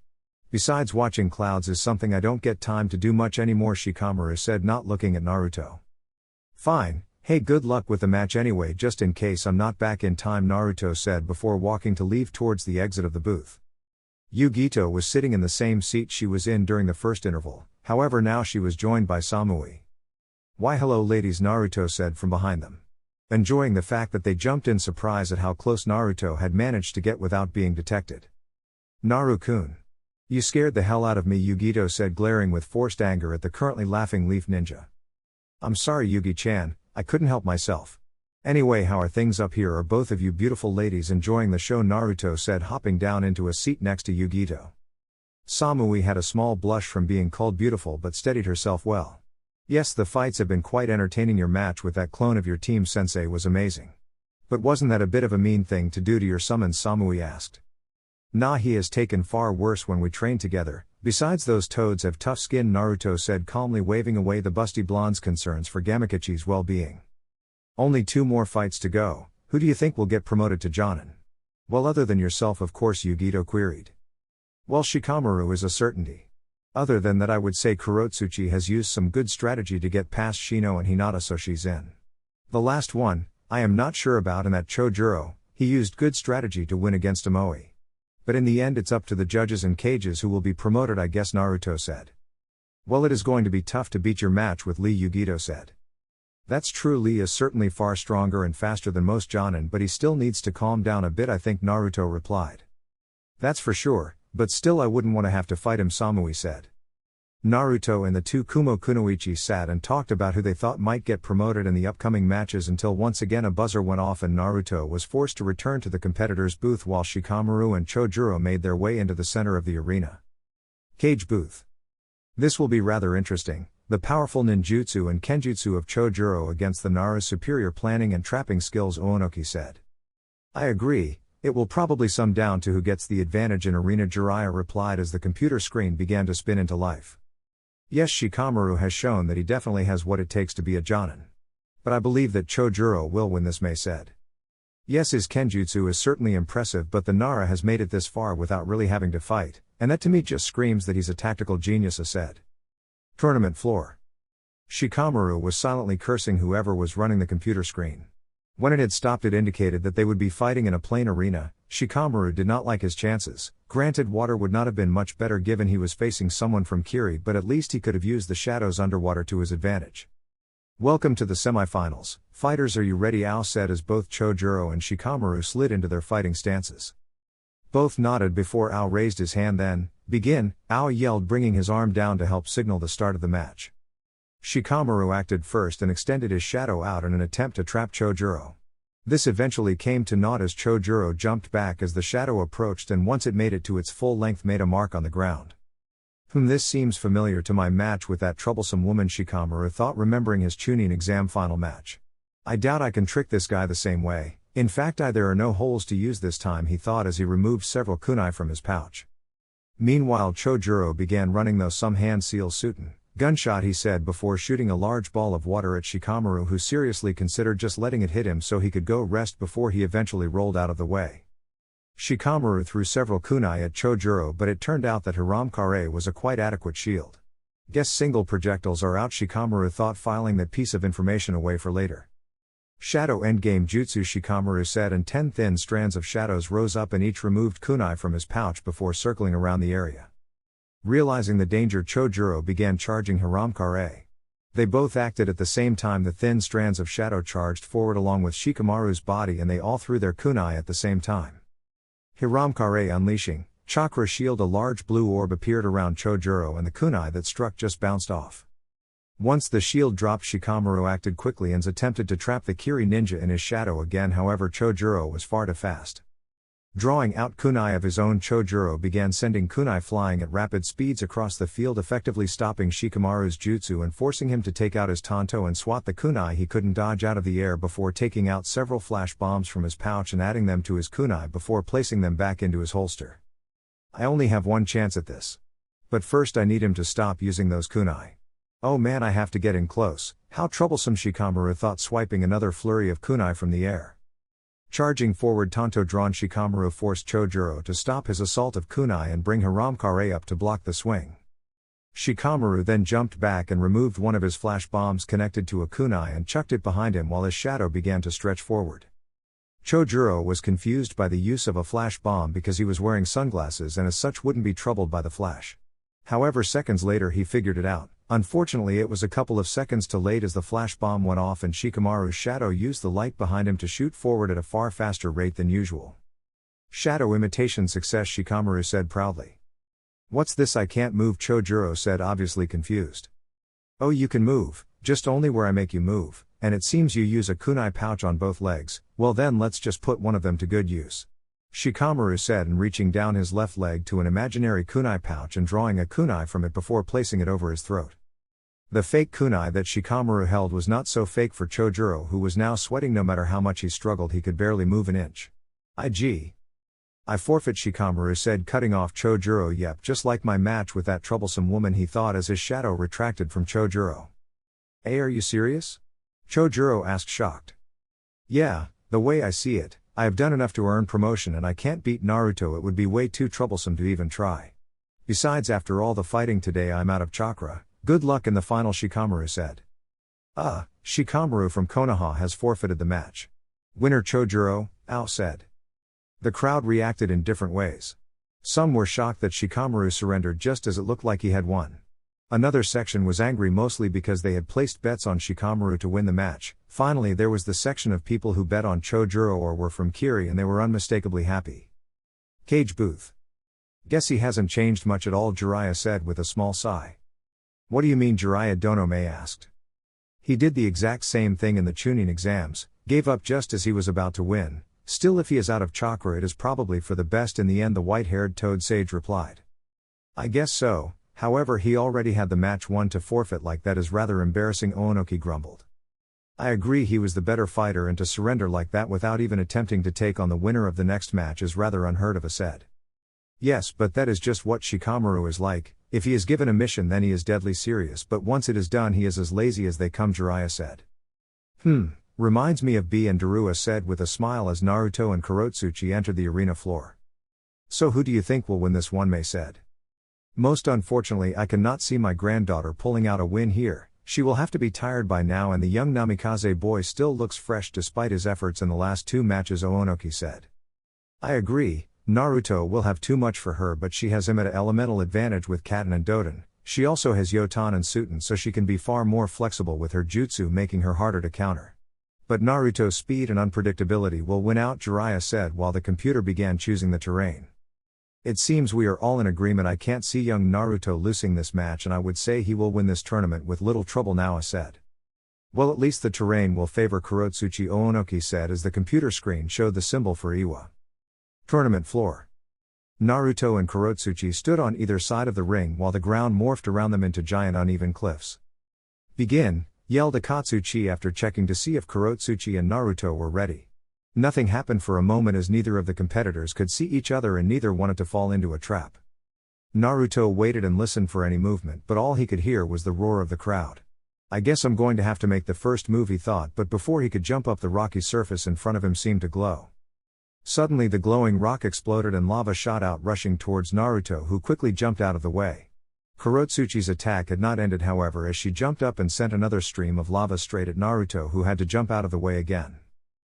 Besides, watching clouds is something I don't get time to do much anymore, Shikamaru said, not looking at Naruto. Fine, hey, good luck with the match anyway, just in case I'm not back in time, Naruto said before walking to leave towards the exit of the booth. Yugito was sitting in the same seat she was in during the first interval, however now she was joined by Samui. Why hello ladies, Naruto said from behind them. Enjoying the fact that they jumped in surprise at how close Naruto had managed to get without being detected. Naru-kun. You scared the hell out of me, Yugito said, glaring with forced anger at the currently laughing Leaf Ninja. I'm sorry, Yugi-chan, I couldn't help myself. Anyway, how are things up here? Are both of you beautiful ladies enjoying the show? Naruto said, hopping down into a seat next to Yugito. Samui had a small blush from being called beautiful but steadied herself well. Yes, the fights have been quite entertaining. Your match with that clone of your team sensei was amazing. But wasn't that a bit of a mean thing to do to your summons? Samui asked. Nah, he has taken far worse when we trained together, besides those toads have tough skin, Naruto said calmly, waving away the busty blonde's concerns for Gamikachi's well-being. Only 2 more fights to go, who do you think will get promoted to Jonin? Well, other than yourself of course, Yugito queried. Well, Shikamaru is a certainty. Other than that, I would say Kurotsuchi has used some good strategy to get past Shino and Hinata, so she's in. The last one, I am not sure about, and that Chojuro, he used good strategy to win against Amoe. But in the end it's up to the judges and cages who will be promoted, I guess, Naruto said. Well, it is going to be tough to beat your match with Lee, Yugito said. That's true, Lee is certainly far stronger and faster than most Jonin, but he still needs to calm down a bit, I think, Naruto replied. That's for sure, but still I wouldn't want to have to fight him, Samui said. Naruto and the two Kumo Kunoichi sat and talked about who they thought might get promoted in the upcoming matches until once again a buzzer went off and Naruto was forced to return to the competitor's booth while Shikamaru and Chojuro made their way into the center of the arena. Cage booth. This will be rather interesting, the powerful ninjutsu and kenjutsu of Chojuro against the Nara's superior planning and trapping skills, Oonoki said. I agree, it will probably sum down to who gets the advantage in arena, Jiraiya replied as the computer screen began to spin into life. Yes, Shikamaru has shown that he definitely has what it takes to be a Jonin. But I believe that Chojuro will win this, Mei said. Yes, his kenjutsu is certainly impressive, but the Nara has made it this far without really having to fight, and that to me just screams that he's a tactical genius, said. Tournament floor. Shikamaru was silently cursing whoever was running the computer screen. When it had stopped, it indicated that they would be fighting in a plain arena. Shikamaru did not like his chances. Granted, water would not have been much better given he was facing someone from Kiri, but at least he could have used the shadows underwater to his advantage. Welcome to the semifinals. Fighters, are you ready? Ao said as both Chojuro and Shikamaru slid into their fighting stances. Both nodded before Ao raised his hand. Then, begin, Ao yelled, bringing his arm down to help signal the start of the match. Shikamaru acted first and extended his shadow out in an attempt to trap Chojuro. This eventually came to naught as Chojuro jumped back as the shadow approached, and once it made it to its full length made a mark on the ground. This seems familiar to my match with that troublesome woman, Shikamaru thought, remembering his Chunin exam final match. I doubt I can trick this guy the same way. In fact, there are no holes to use this time, he thought as he removed several kunai from his pouch. Meanwhile, Chojuro began running though some hand seal suitin. Gunshot, he said before shooting a large ball of water at Shikamaru, who seriously considered just letting it hit him so he could go rest before he eventually rolled out of the way. Shikamaru threw several kunai at Chojuro, but it turned out that Hiramkare was a quite adequate shield. Guess single projectiles are out, Shikamaru thought, filing that piece of information away for later. Shadow endgame jutsu, Shikamaru said, and 10 thin strands of shadows rose up and each removed kunai from his pouch before circling around the area. Realizing the danger, Chojuro began charging Hiramkare. They both acted at the same time. The thin strands of shadow charged forward along with Shikamaru's body and they all threw their kunai at the same time. Hiramkare unleashing chakra shield, a large blue orb appeared around Chojuro and the kunai that struck just bounced off. Once the shield dropped, Shikamaru acted quickly and attempted to trap the Kiri ninja in his shadow again, however Chojuro was far too fast. Drawing out kunai of his own, Chojuro began sending kunai flying at rapid speeds across the field, effectively stopping Shikamaru's jutsu and forcing him to take out his tanto and swat the kunai he couldn't dodge out of the air, before taking out several flash bombs from his pouch and adding them to his kunai before placing them back into his holster. I only have one chance at this. But first I need him to stop using those kunai. Oh man, I have to get in close. How troublesome, Shikamaru thought, swiping another flurry of kunai from the air. Charging forward, tanto drawn, Shikamaru forced Chojuro to stop his assault of kunai and bring Hiramkare up to block the swing. Shikamaru then jumped back and removed one of his flash bombs connected to a kunai and chucked it behind him while his shadow began to stretch forward. Chojuro was confused by the use of a flash bomb because he was wearing sunglasses and as such wouldn't be troubled by the flash. However, seconds later he figured it out. Unfortunately, it was a couple of seconds too late as the flash bomb went off and Shikamaru's shadow used the light behind him to shoot forward at a far faster rate than usual. Shadow imitation success, Shikamaru said proudly. What's this? I can't move, Chojuro said, obviously confused. Oh, you can move, just only where I make you move, and it seems you use a kunai pouch on both legs. Well then let's just put one of them to good use. Shikamaru said, and reaching down his left leg to an imaginary kunai pouch and drawing a kunai from it before placing it over his throat. The fake kunai that Shikamaru held was not so fake for Chojuro, who was now sweating. No matter how much he struggled, he could barely move an inch. I forfeit, Shikamaru said, cutting off Chojuro. Yep, just like my match with that troublesome woman, he thought as his shadow retracted from Chojuro. Hey, are you serious? Chojuro asked, shocked. Yeah, the way I see it, I have done enough to earn promotion and I can't beat Naruto. It would be way too troublesome to even try. Besides, after all the fighting today, I'm out of chakra. Good luck in the final, Shikamaru said. Shikamaru from Konoha has forfeited the match. Winner Chojuro, Ao said. The crowd reacted in different ways. Some were shocked that Shikamaru surrendered just as it looked like he had won. Another section was angry, mostly because they had placed bets on Shikamaru to win the match. Finally, there was the section of people who bet on Chojuro or were from Kiri and they were unmistakably happy. Cage booth. Guess he hasn't changed much at all, Jiraiya said with a small sigh. What do you mean, Jiraiya Donome asked. He did the exact same thing in the Chunin exams, gave up just as he was about to win. Still, if he is out of chakra, it is probably for the best in the end, the white-haired toad sage replied. I guess so, however he already had the match won. To forfeit like that is rather embarrassing, Oonoki grumbled. I agree, he was the better fighter, and to surrender like that without even attempting to take on the winner of the next match is rather unheard of, I said. Yes, but that is just what Shikamaru is like. If he is given a mission then he is deadly serious, but once it is done he is as lazy as they come, Jiraiya said. Reminds me of B, and Darua said with a smile as Naruto and Kurotsuchi entered the arena floor. So who do you think will win this one, Mei said. Most unfortunately I cannot see my granddaughter pulling out a win here. She will have to be tired by now, and the young Namikaze boy still looks fresh despite his efforts in the last 2 matches, Oonoki said. I agree, Naruto will have too much for her, but she has him at an elemental advantage with Katen and Doden. She also has Yotan and Suten, so she can be far more flexible with her jutsu, making her harder to counter. But Naruto's speed and unpredictability will win out, Jiraiya said while the computer began choosing the terrain. It seems we are all in agreement. I can't see young Naruto losing this match, and I would say he will win this tournament with little trouble now, I said. Well, at least the terrain will favor Kurotsuchi, Oonoki said as the computer screen showed the symbol for Iwa. Tournament floor. Naruto and Kurotsuchi stood on either side of the ring while the ground morphed around them into giant uneven cliffs. Begin, yelled Akatsuchi after checking to see if Kurotsuchi and Naruto were ready. Nothing happened for a moment as neither of the competitors could see each other and neither wanted to fall into a trap. Naruto waited and listened for any movement, but all he could hear was the roar of the crowd. I guess I'm going to have to make the first move, he thought, but before he could jump up, the rocky surface in front of him seemed to glow. Suddenly the glowing rock exploded and lava shot out, rushing towards Naruto, who quickly jumped out of the way. Kurotsuchi's attack had not ended, however, as she jumped up and sent another stream of lava straight at Naruto, who had to jump out of the way again.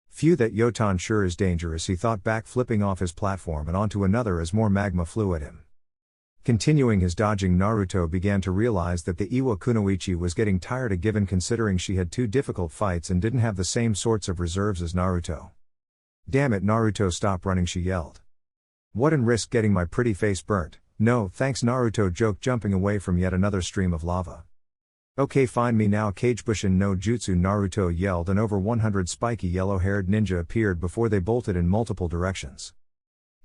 Phew, that Yotan sure is dangerous, he thought, back flipping off his platform and onto another as more magma flew at him. Continuing his dodging, Naruto began to realize that the Iwa Kunoichi was getting tired again, considering she had 2 difficult fights and didn't have the same sorts of reserves as Naruto. Damn it, Naruto, stop running, she yelled. What, and risk getting my pretty face burnt? No, thanks, Naruto joked, jumping away from yet another stream of lava. Okay, find me now, Kagebushin no Jutsu, Naruto yelled, and over 100 spiky yellow-haired ninja appeared before they bolted in multiple directions.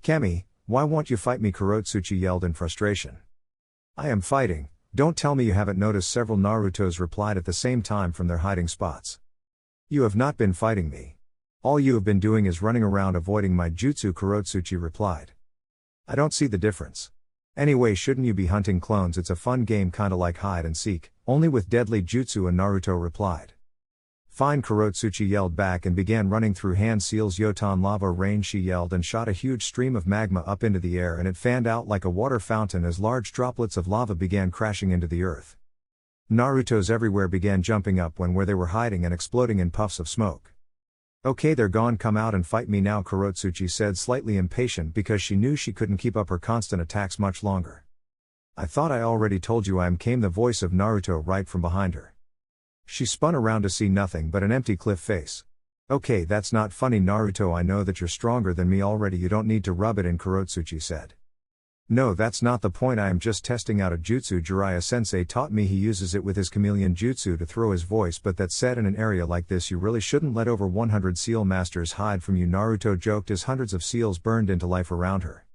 Kami, why won't you fight me? Kurotsuchi yelled in frustration. I am fighting, don't tell me you haven't noticed, several Narutos replied at the same time from their hiding spots. You have not been fighting me. All you have been doing is running around avoiding my jutsu, Kurotsuchi replied. I don't see the difference. Anyway, shouldn't you be hunting clones? It's a fun game, kinda like hide and seek, only with deadly jutsu, and Naruto replied. Fine, Kurotsuchi yelled back and began running through hand seals Yotan lava rain, she yelled, and shot a huge stream of magma up into the air, and it fanned out like a water fountain as large droplets of lava began crashing into the earth. Narutos everywhere began jumping up where they were hiding and exploding in puffs of smoke. Okay, they're gone, come out and fight me now, Kurotsuchi said, slightly impatient because she knew she couldn't keep up her constant attacks much longer. I thought I already told you I am, came the voice of Naruto right from behind her. She spun around to see nothing but an empty cliff face. Okay, that's not funny, Naruto, I know that you're stronger than me already, you don't need to rub it in, Kurotsuchi said. No, that's not the point, I am just testing out a jutsu Jiraiya sensei taught me, he uses it with his chameleon jutsu to throw his voice, but that said, in an area like this you really shouldn't let over 100 seal masters hide from you, Naruto joked as hundreds of seals burned into life around her.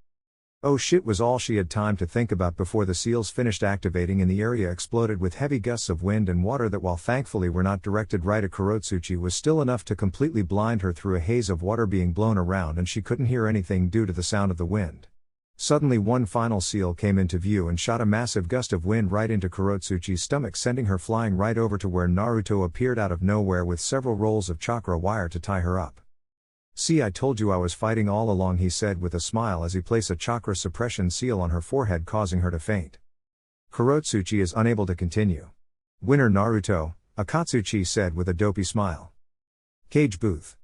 Oh shit, was all she had time to think about before the seals finished activating and the area exploded with heavy gusts of wind and water that, while thankfully were not directed right at Kurotsuchi, was still enough to completely blind her through a haze of water being blown around, and she couldn't hear anything due to the sound of the wind. Suddenly one final seal came into view and shot a massive gust of wind right into Kurotsuchi's stomach, sending her flying right over to where Naruto appeared out of nowhere with several rolls of chakra wire to tie her up. See, I told you I was fighting all along, he said with a smile as he placed a chakra suppression seal on her forehead, causing her to faint. Kurotsuchi is unable to continue. Winner Naruto, Akatsuchi said with a dopey smile. Cage booth.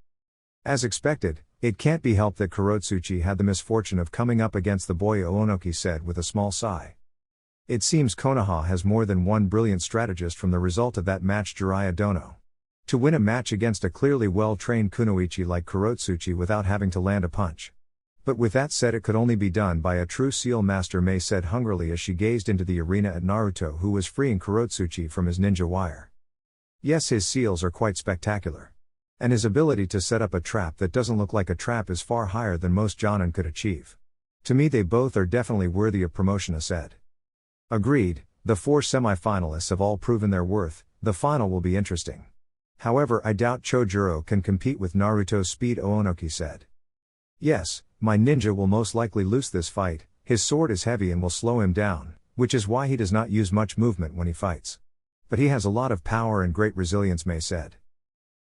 As expected, it can't be helped that Kurotsuchi had the misfortune of coming up against the boy, Oonoki said with a small sigh. It seems Konoha has more than one brilliant strategist from the result of that match, Jiraiya Dono. To win a match against a clearly well-trained kunoichi like Kurotsuchi without having to land a punch. But with that said, it could only be done by a true seal master, Mei said hungrily as she gazed into the arena at Naruto, who was freeing Kurotsuchi from his ninja wire. Yes, his seals are quite spectacular. And his ability to set up a trap that doesn't look like a trap is far higher than most Jonin could achieve. To me, they both are definitely worthy of promotion, said. Agreed, the 4 semi-finalists have all proven their worth, the final will be interesting. However, I doubt Chojuro can compete with Naruto's speed, Oonoki said. Yes, my ninja will most likely lose this fight, his sword is heavy and will slow him down, which is why he does not use much movement when he fights. But he has a lot of power and great resilience, Mei said.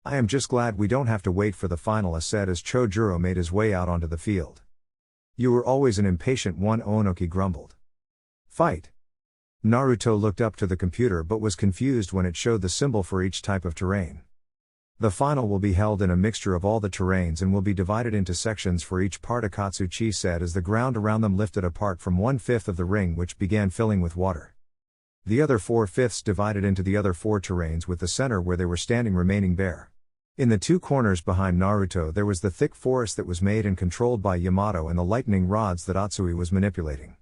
I am just glad we don't have to wait for the finalists, said as Chojuro made his way out onto the field. You were always an impatient one, Oonoki grumbled. Fight. Naruto looked up to the computer but was confused when it showed the symbol for each type of terrain. The final will be held in a mixture of all the terrains and will be divided into sections for each part, Akatsuchi said as the ground around them lifted apart from 1/5 of the ring, which began filling with water. The other 4/5 divided into the other 4 terrains, with the center where they were standing remaining bare. In the 2 corners behind Naruto there was the thick forest that was made and controlled by Yamato and the lightning rods that Atsui was manipulating.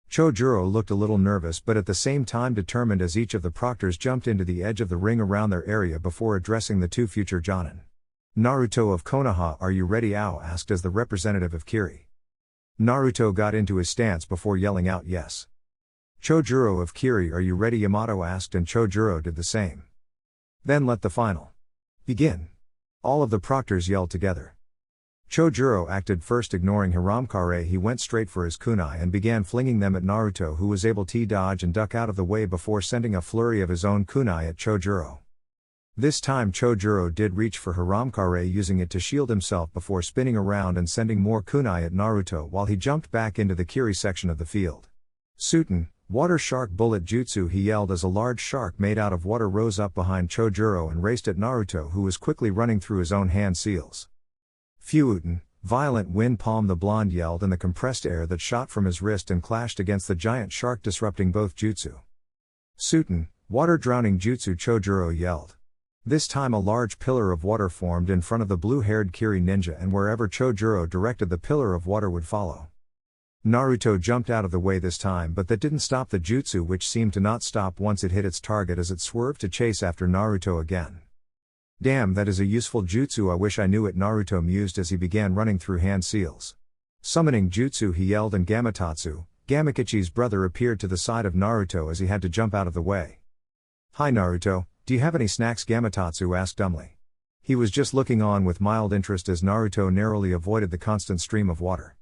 Chojuro looked a little nervous but at the same time determined as each of the proctors jumped into the edge of the ring around their area before addressing the 2 future Jonin. Naruto of Konoha, are you ready? Ao asked as the representative of Kiri. Naruto got into his stance before yelling out yes. Chojuro of Kiri, are you ready? Yamato asked and Chojuro did the same. Then let the final begin. All of the proctors yelled together. Chojuro acted first, ignoring Hiramkare. He went straight for his kunai and began flinging them at Naruto, who was able to dodge and duck out of the way before sending a flurry of his own kunai at Chojuro. This time Chojuro did reach for Hiramkare, using it to shield himself before spinning around and sending more kunai at Naruto while he jumped back into the Kiri section of the field. Suten, water shark bullet jutsu, he yelled as a large shark made out of water rose up behind Chojuro and raced at Naruto, who was quickly running through his own hand seals. Fuuten, violent wind palm, the blonde yelled, and the compressed air that shot from his wrist and clashed against the giant shark, disrupting both jutsu. Suten, water drowning jutsu, Chojuro yelled. This time a large pillar of water formed in front of the blue-haired Kiri ninja, and wherever Chojuro directed the pillar of water would follow. Naruto jumped out of the way this time, but that didn't stop the jutsu, which seemed to not stop once it hit its target as it swerved to chase after Naruto again. Damn, that is a useful jutsu, I wish I knew it, Naruto mused as he began running through hand seals. Summoning jutsu, he yelled, and Gamatatsu, Gamakichi's brother, appeared to the side of Naruto as he had to jump out of the way. Hi Naruto, do you have any snacks? Gamatatsu asked dumbly. He was just looking on with mild interest as Naruto narrowly avoided the constant stream of water.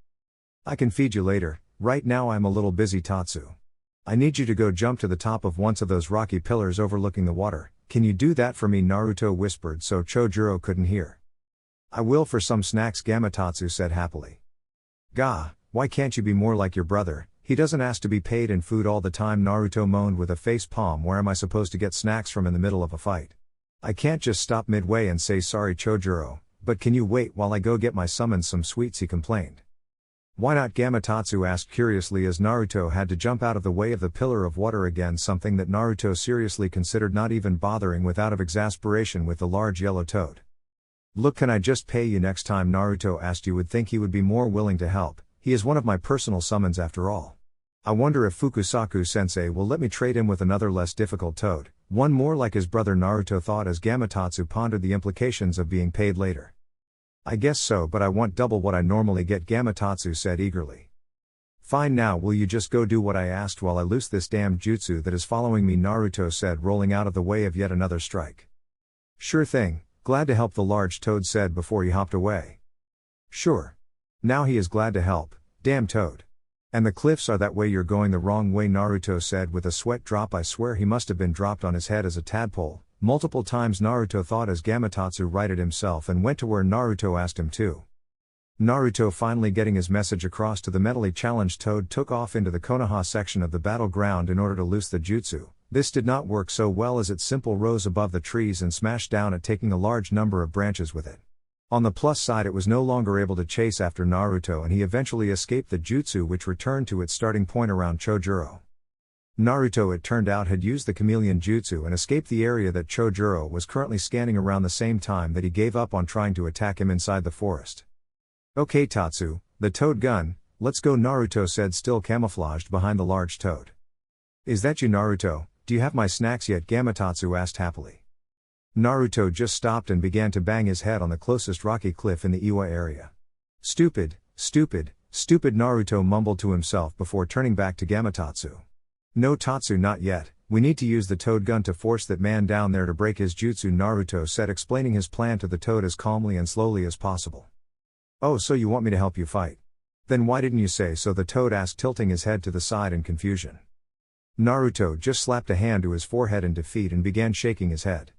I can feed you later, right now I'm a little busy, Tatsu. I need you to go jump to the top of one of those rocky pillars overlooking the water. Can you do that for me? Naruto whispered so Chojuro couldn't hear. I will for some snacks, Gamatatsu said happily. Gah, why can't you be more like your brother? He doesn't ask to be paid in food all the time, Naruto moaned with a face palm. Where am I supposed to get snacks from in the middle of a fight? I can't just stop midway and say sorry, Chojuro, but can you wait while I go get my summons some sweets, he complained. Why not? Gamatatsu asked curiously as Naruto had to jump out of the way of the pillar of water again, something that Naruto seriously considered not even bothering with out of exasperation with the large yellow toad. Look, can I just pay you next time? Naruto asked. You would think he would be more willing to help, he is one of my personal summons after all. I wonder if Fukusaku-sensei will let me trade him with another less difficult toad, one more like his brother, Naruto thought as Gamatatsu pondered the implications of being paid later. I guess so, but I want double what I normally get, Gamatatsu said eagerly. Fine, now will you just go do what I asked while I loose this damn jutsu that is following me? Naruto said, rolling out of the way of yet another strike. Sure thing, glad to help, the large toad said before he hopped away. Sure. Now he is glad to help, damn toad. And the cliffs are that way, you're going the wrong way, Naruto said with a sweat drop. I swear he must have been dropped on his head as a tadpole. Multiple times, Naruto thought as Gamatatsu righted himself and went to where Naruto asked him to. Naruto, finally getting his message across to the mentally challenged toad, took off into the Konoha section of the battleground in order to loose the jutsu. This did not work so well as it simple rose above the trees and smashed down at taking a large number of branches with it. On the plus side, it was no longer able to chase after Naruto and he eventually escaped the jutsu, which returned to its starting point around Chojuro. Naruto, it turned out, had used the chameleon jutsu and escaped the area that Chojuro was currently scanning around the same time that he gave up on trying to attack him inside the forest. Okay Tatsu, the toad gun, let's go Naruto said still camouflaged behind the large toad. Is that you Naruto, do you have my snacks yet Gamatotsu asked happily. Naruto just stopped and began to bang his head on the closest rocky cliff in the Iwa area. Stupid, stupid, stupid Naruto mumbled to himself before turning back to Gamatotsu. No Tatsu not yet, we need to use the toad gun to force that man down there to break his jutsu Naruto said explaining his plan to the toad as calmly and slowly as possible. Oh so you want me to help you fight? Then why didn't you say so the toad asked tilting his head to the side in confusion. Naruto just slapped a hand to his forehead in defeat and began shaking his head.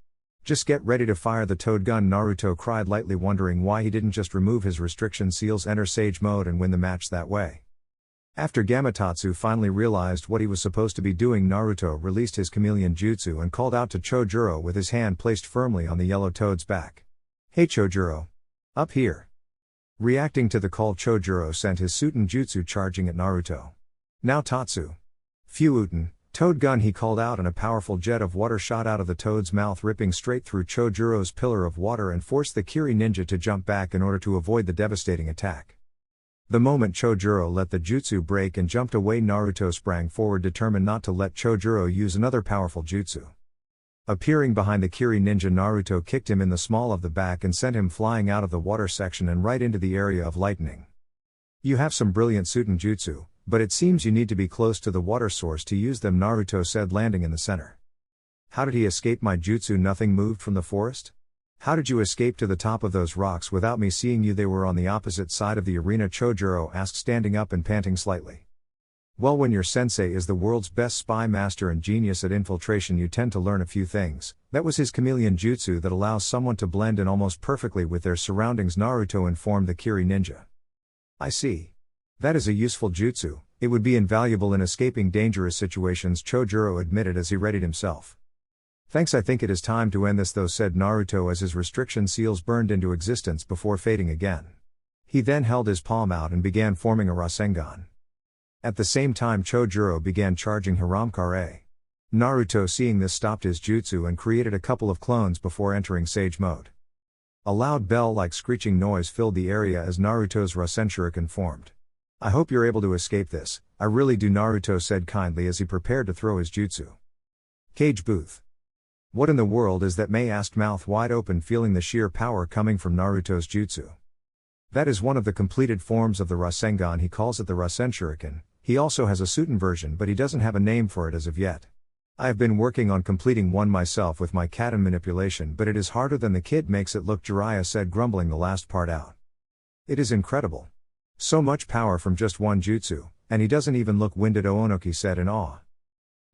Just get ready to fire the toad gun Naruto cried lightly wondering why he didn't just remove his restriction seals enter Sage mode and win the match that way. After Gamatotsu finally realized what he was supposed to be doing Naruto released his chameleon jutsu and called out to Chojuro with his hand placed firmly on the yellow toad's back. Hey Chojuro! Up here! Reacting to the call Chojuro sent his Suten jutsu charging at Naruto. Now Tatsu! Phew Uten! Toad gun he called out and a powerful jet of water shot out of the toad's mouth ripping straight through Chojuro's pillar of water and forced the Kiri ninja to jump back in order to avoid the devastating attack. The moment Chojuro let the jutsu break and jumped away Naruto sprang forward determined not to let Chojuro use another powerful jutsu. Appearing behind the Kiri ninja Naruto kicked him in the small of the back and sent him flying out of the water section and right into the area of lightning. You have some brilliant Suten jutsu, but it seems you need to be close to the water source to use them Naruto said landing in the center. How did he escape my jutsu nothing moved from the forest? How did you escape to the top of those rocks without me seeing you they were on the opposite side of the arena Chojuro asked standing up and panting slightly. Well when your sensei is the world's best spy master and genius at infiltration you tend to learn a few things. That was his chameleon jutsu that allows someone to blend in almost perfectly with their surroundings Naruto informed the Kiri ninja. I see. That is a useful jutsu, it would be invaluable in escaping dangerous situations Chojuro admitted as he readied himself. Thanks I think it is time to end this though said Naruto as his restriction seals burned into existence before fading again. He then held his palm out and began forming a Rasengan. At the same time Chojuro began charging Hiramkare. Naruto seeing this stopped his jutsu and created a couple of clones before entering Sage mode. A loud bell-like screeching noise filled the area as Naruto's Rasen Shuriken formed. I hope you're able to escape this, I really do Naruto said kindly as he prepared to throw his jutsu. Cage booth. What in the world is that Mei asked mouth wide open feeling the sheer power coming from Naruto's jutsu. That is one of the completed forms of the Rasengan he calls it the Rasen Shuriken, he also has a Suten version but he doesn't have a name for it as of yet. I have been working on completing one myself with my Katen manipulation but it is harder than the kid makes it look Jiraiya said grumbling the last part out. It is incredible. So much power from just one jutsu, and he doesn't even look winded Oonoki said in awe.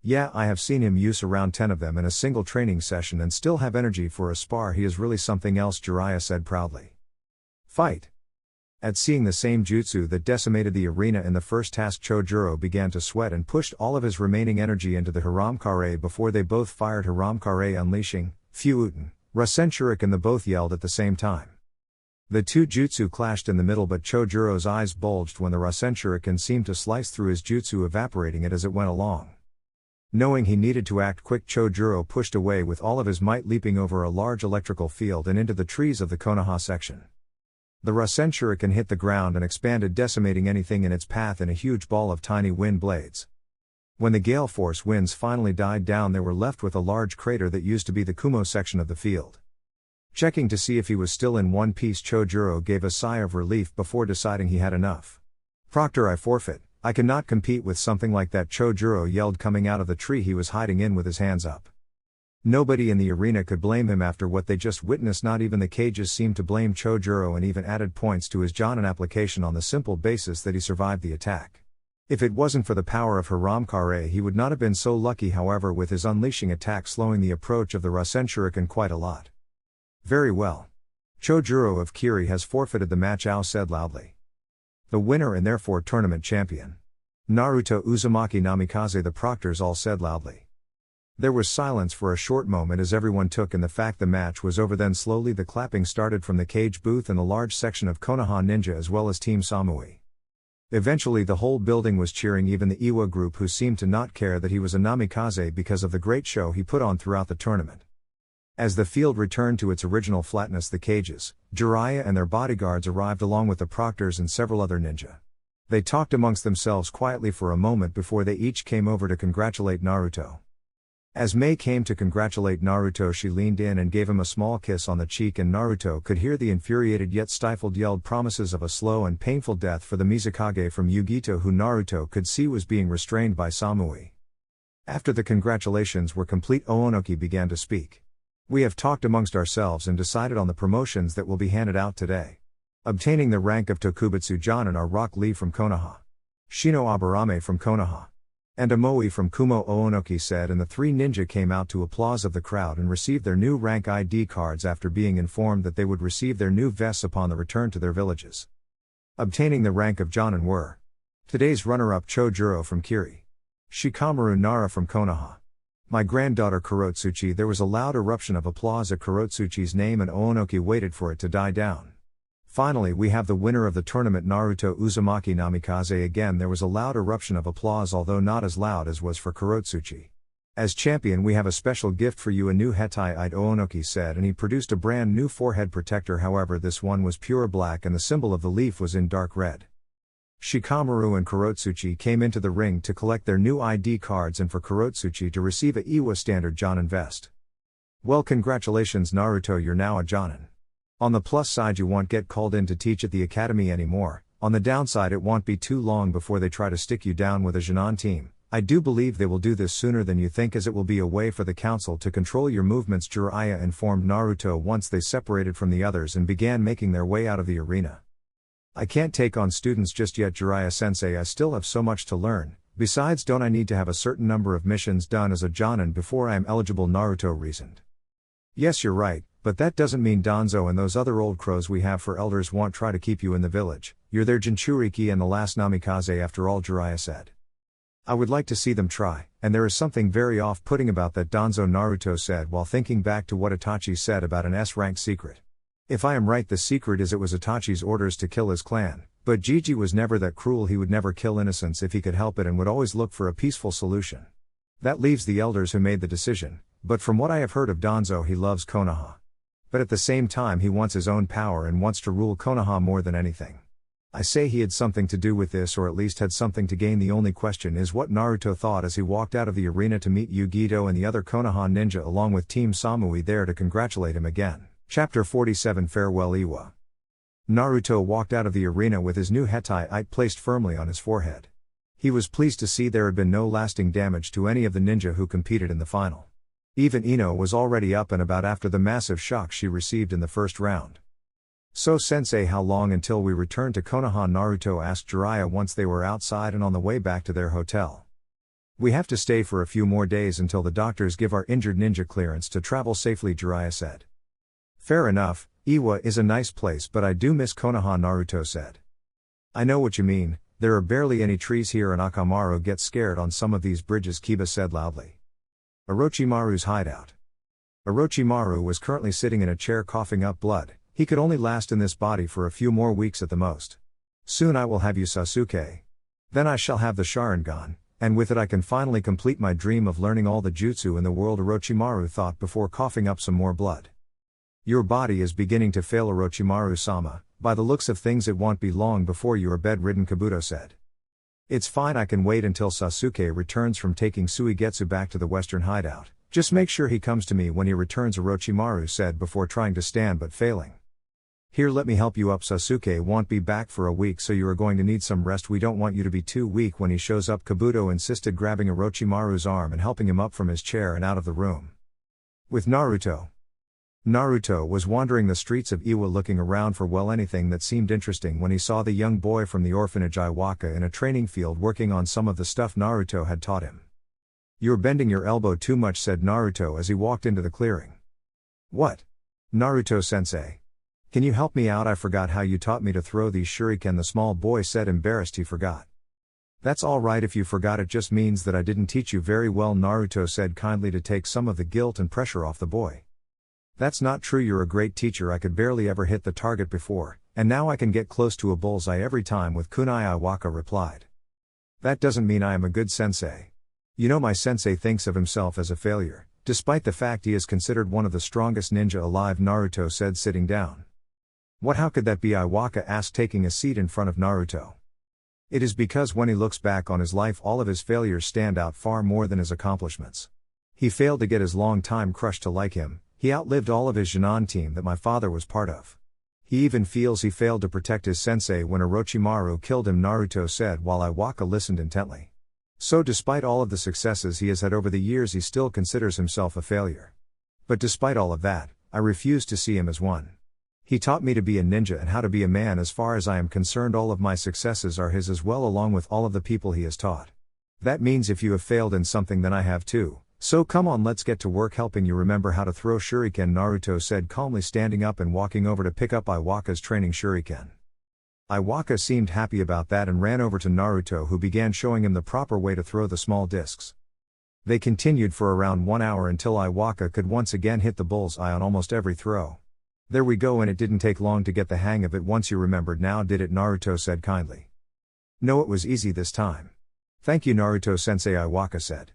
Yeah I have seen him use around 10 of them in a single training session and still have energy for a spar he is really something else Jiraiya said proudly. Fight! At seeing the same jutsu that decimated the arena in the first task Chojuro began to sweat and pushed all of his remaining energy into the Hiramkare before they both fired Hiramkare unleashing, Fuuten, Rasen Shuriken the both yelled at the same time. The two jutsu clashed in the middle but Chojuro's eyes bulged when the Rasen Shuriken seemed to slice through his jutsu evaporating it as it went along. Knowing he needed to act quick Chojuro pushed away with all of his might leaping over a large electrical field and into the trees of the Konoha section. The Rasen Shuriken hit the ground and expanded decimating anything in its path in a huge ball of tiny wind blades. When the gale force winds finally died down they were left with a large crater that used to be the Kumo section of the field. Checking to see if he was still in one piece Chojuro gave a sigh of relief before deciding he had enough. Proctor I forfeit, I cannot compete with something like that Chojuro yelled coming out of the tree he was hiding in with his hands up. Nobody in the arena could blame him after what they just witnessed not even the cages seemed to blame Chojuro and even added points to his Jonin application on the simple basis that he survived the attack. If it wasn't for the power of Hiramkare he would not have been so lucky however with his unleashing attack slowing the approach of the Rasen Shuriken quite a lot. Very well. Chojuro of Kiri has forfeited the match Ao said loudly. The winner and therefore tournament champion. Naruto Uzumaki Namikaze the proctors all said loudly. There was silence for a short moment as everyone took in the fact the match was over then slowly the clapping started from the cage booth and the large section of Konoha Ninja as well as Team Samui. Eventually the whole building was cheering even the Iwa group who seemed to not care that he was a Namikaze because of the great show he put on throughout the tournament. As the field returned to its original flatness the cages, Jiraiya and their bodyguards arrived along with the proctors and several other ninja. They talked amongst themselves quietly for a moment before they each came over to congratulate Naruto. As Mei came to congratulate Naruto, she leaned in and gave him a small kiss on the cheek, and Naruto could hear the infuriated yet stifled yelled promises of a slow and painful death for the Mizukage from Yugito, who Naruto could see was being restrained by Samui. After the congratulations were complete, Oonoki began to speak. We have talked amongst ourselves and decided on the promotions that will be handed out today. Obtaining the rank of Tokubutsu Jonin are Rock Lee from Konoha, Shino Aburame from Konoha, and Amoi from Kumo, Oonoki said, and the three ninja came out to applause of the crowd and received their new rank ID cards after being informed that they would receive their new vests upon the return to their villages. Obtaining the rank of Jonin were today's runner-up Chojuro from Kiri, Shikamaru Nara from Konoha, my granddaughter Kurotsuchi. There was a loud eruption of applause at Kurotsuchi's name, and Oonoki waited for it to die down. Finally, we have the winner of the tournament, Naruto Uzumaki Namikaze. Again there was a loud eruption of applause, although not as loud as was for Kurotsuchi. As champion, we have a special gift for you, a new Hetaiite, Oonoki said, and he produced a brand new forehead protector. However, this one was pure black and the symbol of the leaf was in dark red. Shikamaru and Kurotsuchi came into the ring to collect their new ID cards and for Kurotsuchi to receive a Iwa standard Jonin vest. Well, congratulations Naruto, you're now a Jonin. On the plus side, you won't get called in to teach at the academy anymore. On the downside, it won't be too long before they try to stick you down with a Jonin team. I do believe they will do this sooner than you think, as it will be a way for the council to control your movements, Jiraiya informed Naruto once they separated from the others and began making their way out of the arena. I can't take on students just yet, Jiraiya-sensei, I still have so much to learn. Besides, don't I need to have a certain number of missions done as a Jonin before I am eligible, Naruto reasoned. Yes, you're right. But that doesn't mean Danzo and those other old crows we have for elders won't try to keep you in the village. You're their Jinchuriki and the last Namikaze after all, Jiraiya said. I would like to see them try, and there is something very off-putting about that, Danzo, Naruto said while thinking back to what Itachi said about an S-rank secret. If I am right, the secret is it was Itachi's orders to kill his clan, but Jiji was never that cruel. He would never kill innocents if he could help it and would always look for a peaceful solution. That leaves the elders who made the decision, but from what I have heard of Danzo, he loves Konoha. But at the same time he wants his own power and wants to rule Konoha more than anything. I say he had something to do with this, or at least had something to gain. The only question is what Naruto thought as he walked out of the arena to meet Yugito and the other Konoha ninja along with Team Samui there to congratulate him again. Chapter 47 Farewell Iwa. Naruto walked out of the arena with his new Hetaiite placed firmly on his forehead. He was pleased to see there had been no lasting damage to any of the ninja who competed in the final. Even Ino was already up and about after the massive shock she received in the first round. So sensei, how long until we return to Konoha? Naruto asked Jiraiya once they were outside and on the way back to their hotel. We have to stay for a few more days until the doctors give our injured ninja clearance to travel safely, Jiraiya said. Fair enough, Iwa is a nice place, but I do miss Konoha, Naruto said. I know what you mean, there are barely any trees here and Akamaru gets scared on some of these bridges, Kiba said loudly. Orochimaru's hideout. Orochimaru was currently sitting in a chair coughing up blood. He could only last in this body for a few more weeks at the most. Soon I will have you, Sasuke. Then I shall have the Sharingan, and with it I can finally complete my dream of learning all the jutsu in the world, Orochimaru thought before coughing up some more blood. Your body is beginning to fail, Orochimaru-sama. By the looks of things it won't be long before you are bedridden, Kabuto said. It's fine, I can wait until Sasuke returns from taking Suigetsu back to the western hideout. Just make sure he comes to me when he returns, Orochimaru said before trying to stand but failing. Here, let me help you up. Sasuke won't be back for a week, so you are going to need some rest. We don't want you to be too weak when he shows up, Kabuto insisted, grabbing Orochimaru's arm and helping him up from his chair and out of the room. With Naruto was wandering the streets of Iwa looking around for anything that seemed interesting when he saw the young boy from the orphanage Iwaka in a training field working on some of the stuff Naruto had taught him. You're bending your elbow too much, said Naruto as he walked into the clearing. What? Naruto-sensei. Can you help me out? I forgot how you taught me to throw these shuriken, the small boy said, embarrassed he forgot. That's alright if you forgot, it just means that I didn't teach you very well, Naruto said kindly to take some of the guilt and pressure off the boy. That's not true, you're a great teacher. I could barely ever hit the target before, and now I can get close to a bullseye every time with kunai, Iwaka replied. That doesn't mean I am a good sensei. You know, my sensei thinks of himself as a failure, despite the fact he is considered one of the strongest ninja alive, Naruto said sitting down. What, how could that be? Iwaka asked, taking a seat in front of Naruto. It is because when he looks back on his life, all of his failures stand out far more than his accomplishments. He failed to get his long-time crush to like him, he outlived all of his Jinan team that my father was part of. He even feels he failed to protect his sensei when Orochimaru killed him, Naruto said while Iwaka listened intently. So despite all of the successes he has had over the years, he still considers himself a failure. But despite all of that, I refuse to see him as one. He taught me to be a ninja and how to be a man. As far as I am concerned, all of my successes are his as well, along with all of the people he has taught. That means if you have failed in something, then I have too. So come on, let's get to work helping you remember how to throw shuriken, Naruto said calmly, standing up and walking over to pick up Iwaka's training shuriken. Iwaka seemed happy about that and ran over to Naruto, who began showing him the proper way to throw the small discs. They continued for around 1 hour until Iwaka could once again hit the bull's eye on almost every throw. There we go, and it didn't take long to get the hang of it once you remembered, now did it? Naruto said kindly. No, it was easy this time. Thank you, Naruto-sensei, Iwaka said.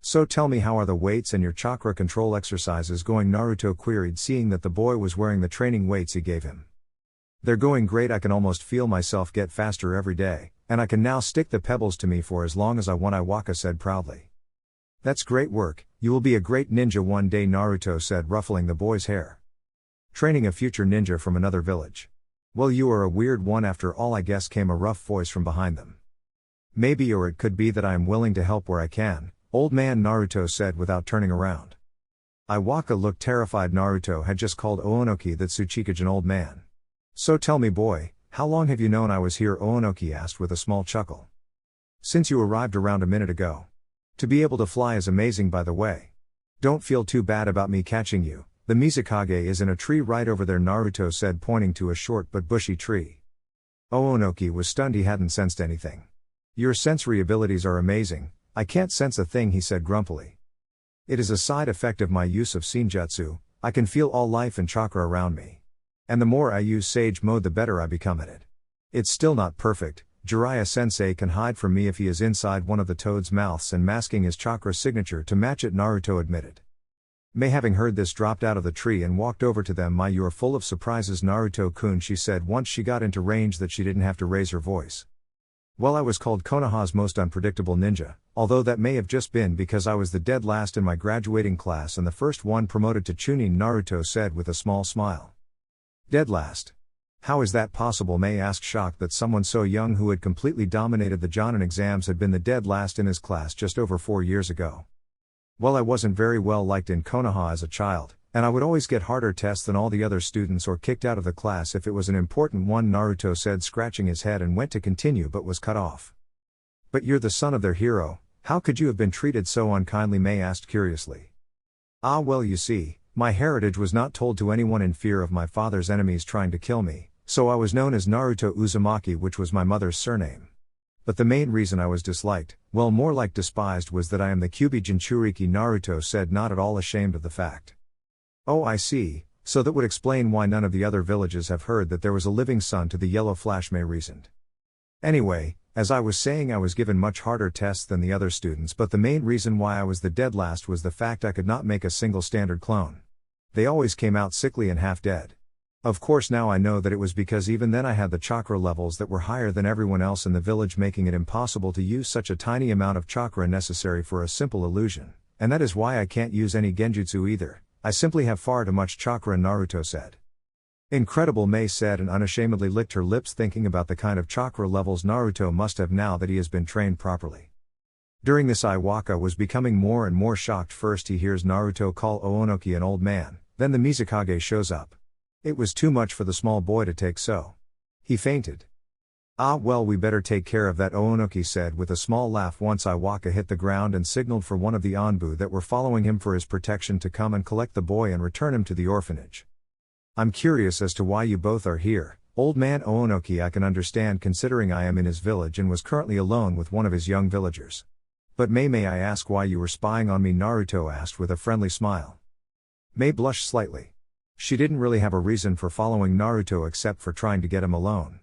So tell me, how are the weights and your chakra control exercises going? Naruto queried, seeing that the boy was wearing the training weights he gave him. They're going great, I can almost feel myself get faster every day, and I can now stick the pebbles to me for as long as I want, Iwaka said proudly. That's great work, you will be a great ninja one day, Naruto said, ruffling the boy's hair. Training a future ninja from another village. Well, you are a weird one after all, I guess, came a rough voice from behind them. Maybe, or it could be that I am willing to help where I can, old man, Naruto said without turning around. Iwaka looked terrified. Naruto had just called Oonoki that Tsuchikage an old man. So tell me, boy, how long have you known I was here? Oonoki asked with a small chuckle. Since you arrived around a minute ago. To be able to fly is amazing, by the way. Don't feel too bad about me catching you. The Mizukage is in a tree right over there, Naruto said, pointing to a short but bushy tree. Oonoki was stunned, he hadn't sensed anything. Your sensory abilities are amazing, I can't sense a thing, he said grumpily. It is a side effect of my use of Senjutsu, I can feel all life and chakra around me. And the more I use Sage Mode, the better I become at it. It's still not perfect, Jiraiya-sensei can hide from me if he is inside one of the toad's mouths and masking his chakra signature to match it, Naruto admitted. Mei, having heard this, dropped out of the tree and walked over to them. Mai, you are full of surprises, Naruto-kun, she said once she got into range that she didn't have to raise her voice. Well, I was called Konoha's most unpredictable ninja, although that may have just been because I was the dead last in my graduating class and the first one promoted to Chunin, Naruto said with a small smile. Dead last? How is that possible? Mei asked, shocked that someone so young who had completely dominated the Jonin exams had been the dead last in his class just over 4 years ago. Well, I wasn't very well liked in Konoha as a child, and I would always get harder tests than all the other students or kicked out of the class if it was an important one, Naruto said, scratching his head, and went to continue but was cut off. But you're the son of their hero, how could you have been treated so unkindly? Mei asked curiously. Ah, well, you see, my heritage was not told to anyone in fear of my father's enemies trying to kill me, so I was known as Naruto Uzumaki, which was my mother's surname. But the main reason I was disliked, well, more like despised, was that I am the Kyuubi Jinchuriki, Naruto said, not at all ashamed of the fact. Oh, I see, so that would explain why none of the other villages have heard that there was a living son to the Yellow Flash, Mei reasoned. Anyway, as I was saying, I was given much harder tests than the other students, but the main reason why I was the dead last was the fact I could not make a single standard clone. They always came out sickly and half dead. Of course, now I know that it was because even then I had the chakra levels that were higher than everyone else in the village, making it impossible to use such a tiny amount of chakra necessary for a simple illusion, and that is why I can't use any genjutsu either. I simply have far too much chakra, Naruto said. Incredible, Mei said, and unashamedly licked her lips, thinking about the kind of chakra levels Naruto must have now that he has been trained properly. During this, Iwaka was becoming more and more shocked. First he hears Naruto call Oonoki an old man, then the Mizukage shows up. It was too much for the small boy to take, so he fainted. Ah, well, we better take care of that, Oonoki said with a small laugh once Iwaka hit the ground and signaled for one of the Anbu that were following him for his protection to come and collect the boy and return him to the orphanage. I'm curious as to why you both are here, old man Oonoki. I can understand, considering I am in his village and was currently alone with one of his young villagers. But may I ask why you were spying on me? Naruto asked with a friendly smile. Mei blushed slightly. She didn't really have a reason for following Naruto except for trying to get him alone.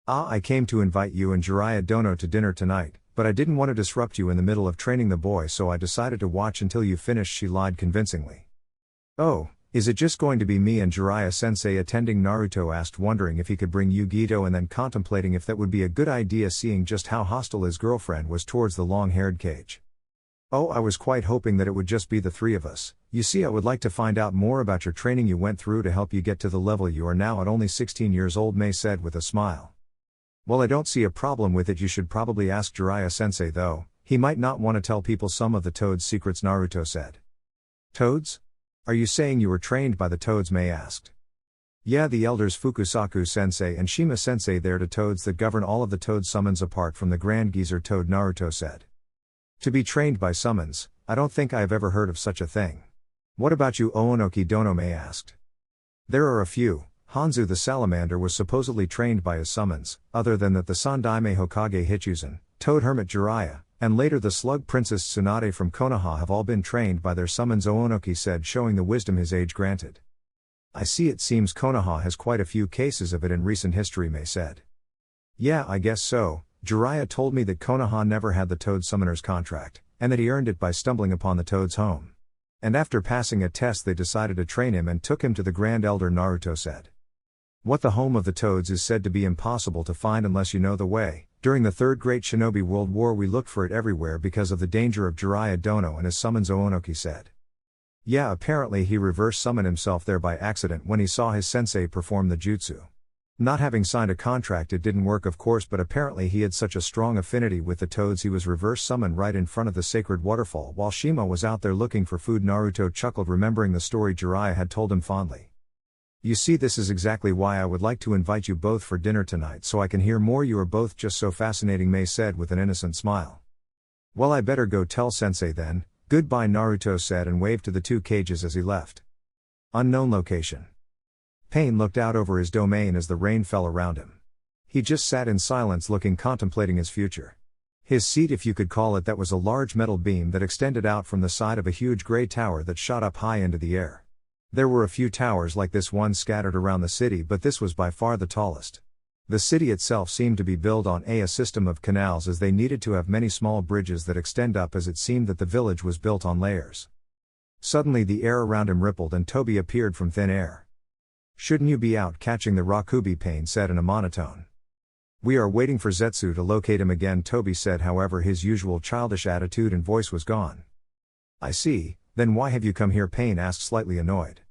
Ah, I came to invite you and Jiraiya Dono to dinner tonight, but I didn't want to disrupt you in the middle of training the boy, so I decided to watch until you finished, she lied convincingly. Oh, Is it just going to be me and Jiraiya-sensei attending? Naruto asked, wondering if he could bring Yugito and then contemplating if that would be a good idea seeing just how hostile his girlfriend was towards the long-haired Cage. Oh, I was quite hoping that it would just be the three of us. You see, I would like to find out more about your training you went through to help you get to the level you are now at only 16 years old, Mei said with a smile. Well, I don't see a problem with it. You should probably ask Jiraiya-sensei though. He might not want to tell people some of the Toad's secrets, Naruto said. Toads? Are you saying you were trained by the Toads? Mei asked. Yeah, the elders Fukusaku-sensei and Shima-sensei. They're the Toads that govern all of the Toad summons apart from the Grand Geezer Toad, Naruto said. To be trained by summons? I don't think I have ever heard of such a thing. What about you, Oonoki Dono? Mei asked. There are a few. Hanzu the Salamander was supposedly trained by his summons, other than that the Sandaime Hokage Hichuzen, Toad Hermit Jiraiya, and later the Slug Princess Tsunade from Konoha have all been trained by their summons, Oonoki said, showing the wisdom his age granted. I see, it seems Konoha has quite a few cases of it in recent history, Mei said. Yeah, I guess so. Jiraiya told me that Konoha never had the Toad Summoner's contract, and that he earned it by stumbling upon the Toad's home. And after passing a test they decided to train him and took him to the Grand Elder, Naruto said. What the home of the Toads is said to be impossible to find unless you know the way. During the Third Great Shinobi World War we looked for it everywhere because of the danger of Jiraiya Dono and his summons, Oonoki said. Yeah, apparently he reverse summoned himself there by accident when he saw his sensei perform the jutsu. Not having signed a contract it didn't work of course, but apparently he had such a strong affinity with the Toads he was reverse summoned right in front of the sacred waterfall while Shima was out there looking for food. Naruto chuckled, remembering the story Jiraiya had told him fondly. You see, this is exactly why I would like to invite you both for dinner tonight so I can hear more. You are both just so fascinating, Mei said with an innocent smile. Well, I better go tell sensei then. Goodbye, Naruto said and waved to the two cages as he left. Unknown location. Pain looked out over his domain as the rain fell around him. He just sat in silence contemplating his future. His seat, if you could call it that, was a large metal beam that extended out from the side of a huge gray tower that shot up high into the air. There were a few towers like this one scattered around the city, but this was by far the tallest. The city itself seemed to be built on a system of canals, as they needed to have many small bridges that extend up, as it seemed that the village was built on layers. Suddenly the air around him rippled and Toby appeared from thin air. Shouldn't you be out catching the Rakubi? Pain said in a monotone. We are waiting for Zetsu to locate him again, Toby said, however his usual childish attitude and voice was gone. I see, then why have you come here? Pain asked, slightly annoyed.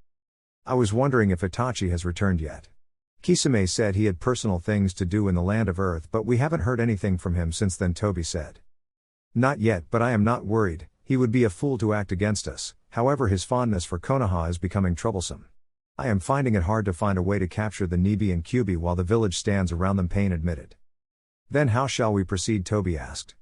I was wondering if Itachi has returned yet. Kisame said he had personal things to do in the land of Earth, but we haven't heard anything from him since then, Toby said. Not yet, but I am not worried. He would be a fool to act against us. However, his fondness for Konoha is becoming troublesome. I am finding it hard to find a way to capture the Nibi and Kyubi while the village stands around them, Pain admitted. Then how shall we proceed? Toby asked.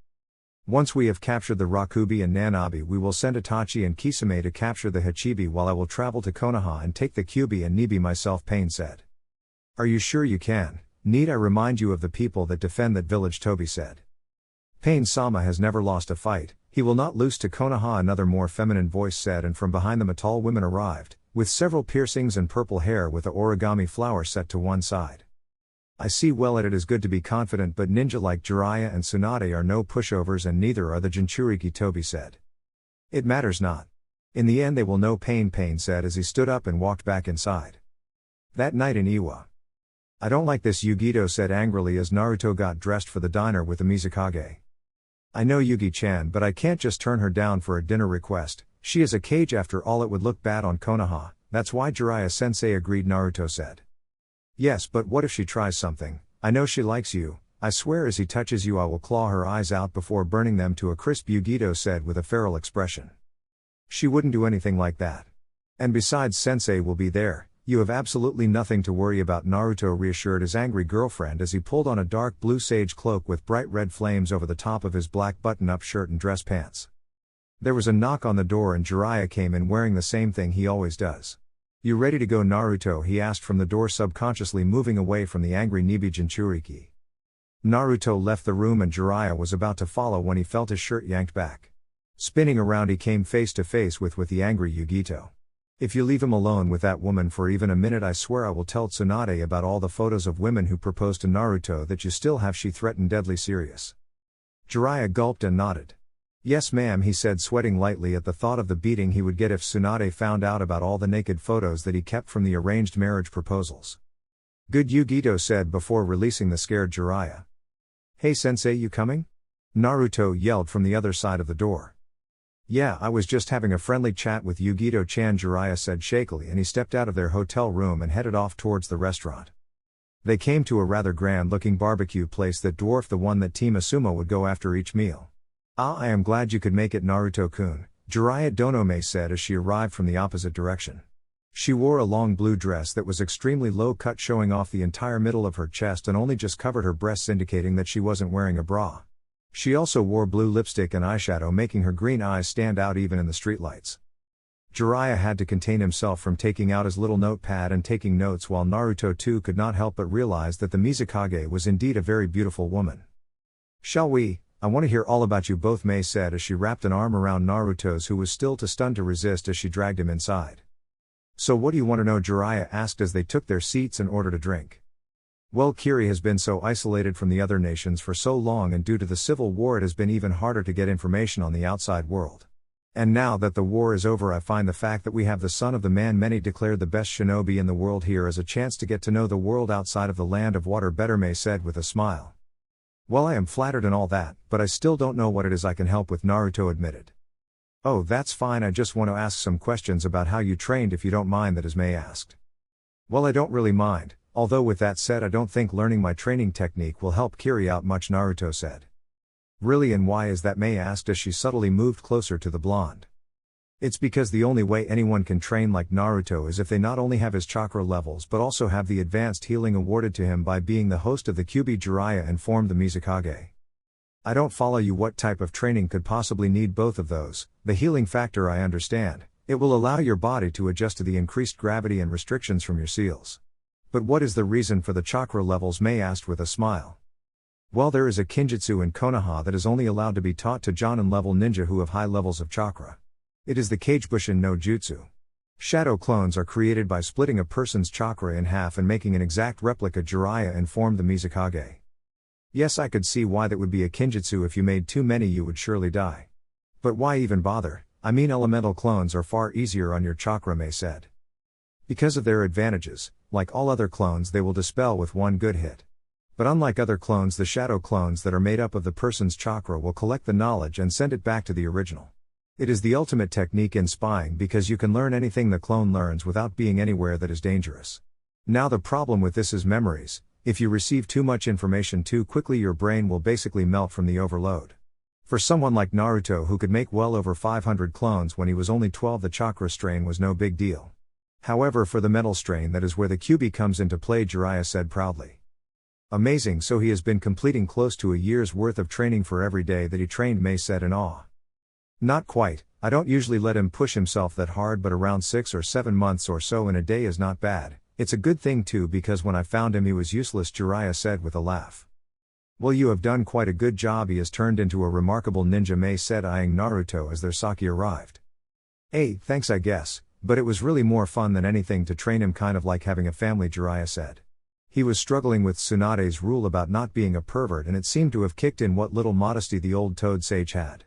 Once we have captured the Rakubi and Nanabi, we will send Itachi and Kisame to capture the Hachibi, while I will travel to Konoha and take the Kyubi and Nibi myself, Pain said. Are you sure you can? Need I remind you of the people that defend that village? Toby said. Pain-sama has never lost a fight. He will not lose to Konoha, another more feminine voice said, and from behind them a tall woman arrived, with several piercings and purple hair with a origami flower set to one side. I see, well, it is good to be confident, but ninja like Jiraiya and Tsunade are no pushovers, and neither are the Jinchuriki, Toby said. It matters not. In the end they will know. Pain said as he stood up and walked back inside. That night in Iwa. I don't like this, Yugito said angrily as Naruto got dressed for the diner with the Mizukage. I know, Yugi-chan, but I can't just turn her down for a dinner request. She is a Cage after all. It would look bad on Konoha. That's why Jiraiya-sensei agreed, Naruto said. Yes, but what if she tries something? I know she likes you. I swear as he touches you I will claw her eyes out before burning them to a crisp, Yugito said with a feral expression. She wouldn't do anything like that. And besides, sensei will be there. You have absolutely nothing to worry about, Naruto reassured his angry girlfriend as he pulled on a dark blue sage cloak with bright red flames over the top of his black button-up shirt and dress pants. There was a knock on the door and Jiraiya came in wearing the same thing he always does. You ready to go, Naruto? He asked from the door, subconsciously moving away from the angry Nibi Jinchuriki. Naruto left the room and Jiraiya was about to follow when he felt his shirt yanked back. Spinning around he came face to face with the angry Yugito. If you leave him alone with that woman for even a minute, I swear I will tell Tsunade about all the photos of women who proposed to Naruto that you still have, she threatened, deadly serious. Jiraiya gulped and nodded. Yes ma'am, he said, sweating lightly at the thought of the beating he would get if Tsunade found out about all the naked photos that he kept from the arranged marriage proposals. Good, Yugito said before releasing the scared Jiraiya. Hey sensei, you coming? Naruto yelled from the other side of the door. Yeah, I was just having a friendly chat with Yugito-chan, Jiraiya said shakily, and he stepped out of their hotel room and headed off towards the restaurant. They came to a rather grand-looking barbecue place that dwarfed the one that Team Asuma would go after each meal. Ah, I am glad you could make it, Naruto-kun, Jiraiya Donome said as she arrived from the opposite direction. She wore a long blue dress that was extremely low-cut, showing off the entire middle of her chest and only just covered her breasts, indicating that she wasn't wearing a bra. She also wore blue lipstick and eyeshadow, making her green eyes stand out even in the streetlights. Jiraiya had to contain himself from taking out his little notepad and taking notes, while Naruto too could not help but realize that the Mizukage was indeed a very beautiful woman. Shall we? I want to hear all about you both, Mei said as she wrapped an arm around Naruto's, who was still too stunned to resist as she dragged him inside. So what do you want to know? Jiraiya asked as they took their seats and ordered a drink. Well, Kiri has been so isolated from the other nations for so long, and due to the civil war it has been even harder to get information on the outside world. And now that the war is over, I find the fact that we have the son of the man many declared the best shinobi in the world here as a chance to get to know the world outside of the land of water better, Mei said with a smile. Well, I am flattered and all that, but I still don't know what it is I can help with, Naruto admitted. Oh, that's fine, I just want to ask some questions about how you trained, if you don't mind, that is, Mei asked. Well, I don't really mind, although with that said I don't think learning my training technique will help Kiri out much, Naruto said. Really, and why is that? Mei asked as she subtly moved closer to the blonde. It's because the only way anyone can train like Naruto is if they not only have his chakra levels but also have the advanced healing awarded to him by being the host of the Kyuubi. Jiraiya informed the Mizukage. I don't follow you. What type of training could possibly need both of those? The healing factor, I understand. It will allow your body to adjust to the increased gravity and restrictions from your seals. But what is the reason for the chakra levels? Mei asked with a smile. Well, there is a kinjutsu in Konoha that is only allowed to be taught to Jonin level ninja who have high levels of chakra. It is the Kagebushin no Jutsu. Shadow clones are created by splitting a person's chakra in half and making an exact replica, Jiraiya informed the Mizukage. Yes, I could see why that would be a kinjutsu. If you made too many you would surely die. But why even bother? I mean, elemental clones are far easier on your chakra, Mei said. Because of their advantages, like all other clones they will dispel with one good hit. But unlike other clones, the shadow clones that are made up of the person's chakra will collect the knowledge and send it back to the original. It is the ultimate technique in spying because you can learn anything the clone learns without being anywhere that is dangerous. Now the problem with this is memories. If you receive too much information too quickly your brain will basically melt from the overload. For someone like Naruto who could make well over 500 clones when he was only 12, the chakra strain was no big deal. However, for the mental strain, that is where the Kyuubi comes into play, Jiraiya said proudly. Amazing, so he has been completing close to a year's worth of training for every day that he trained, Mei said in awe. Not quite, I don't usually let him push himself that hard, but around 6 or 7 months or so in a day is not bad. It's a good thing too because when I found him he was useless, Jiraiya said with a laugh. Well, you have done quite a good job, he has turned into a remarkable ninja, Mei said, eyeing Naruto as their sake arrived. Hey, thanks I guess, but it was really more fun than anything to train him, kind of like having a family, Jiraiya said. He was struggling with Tsunade's rule about not being a pervert, and it seemed to have kicked in what little modesty the old toad sage had.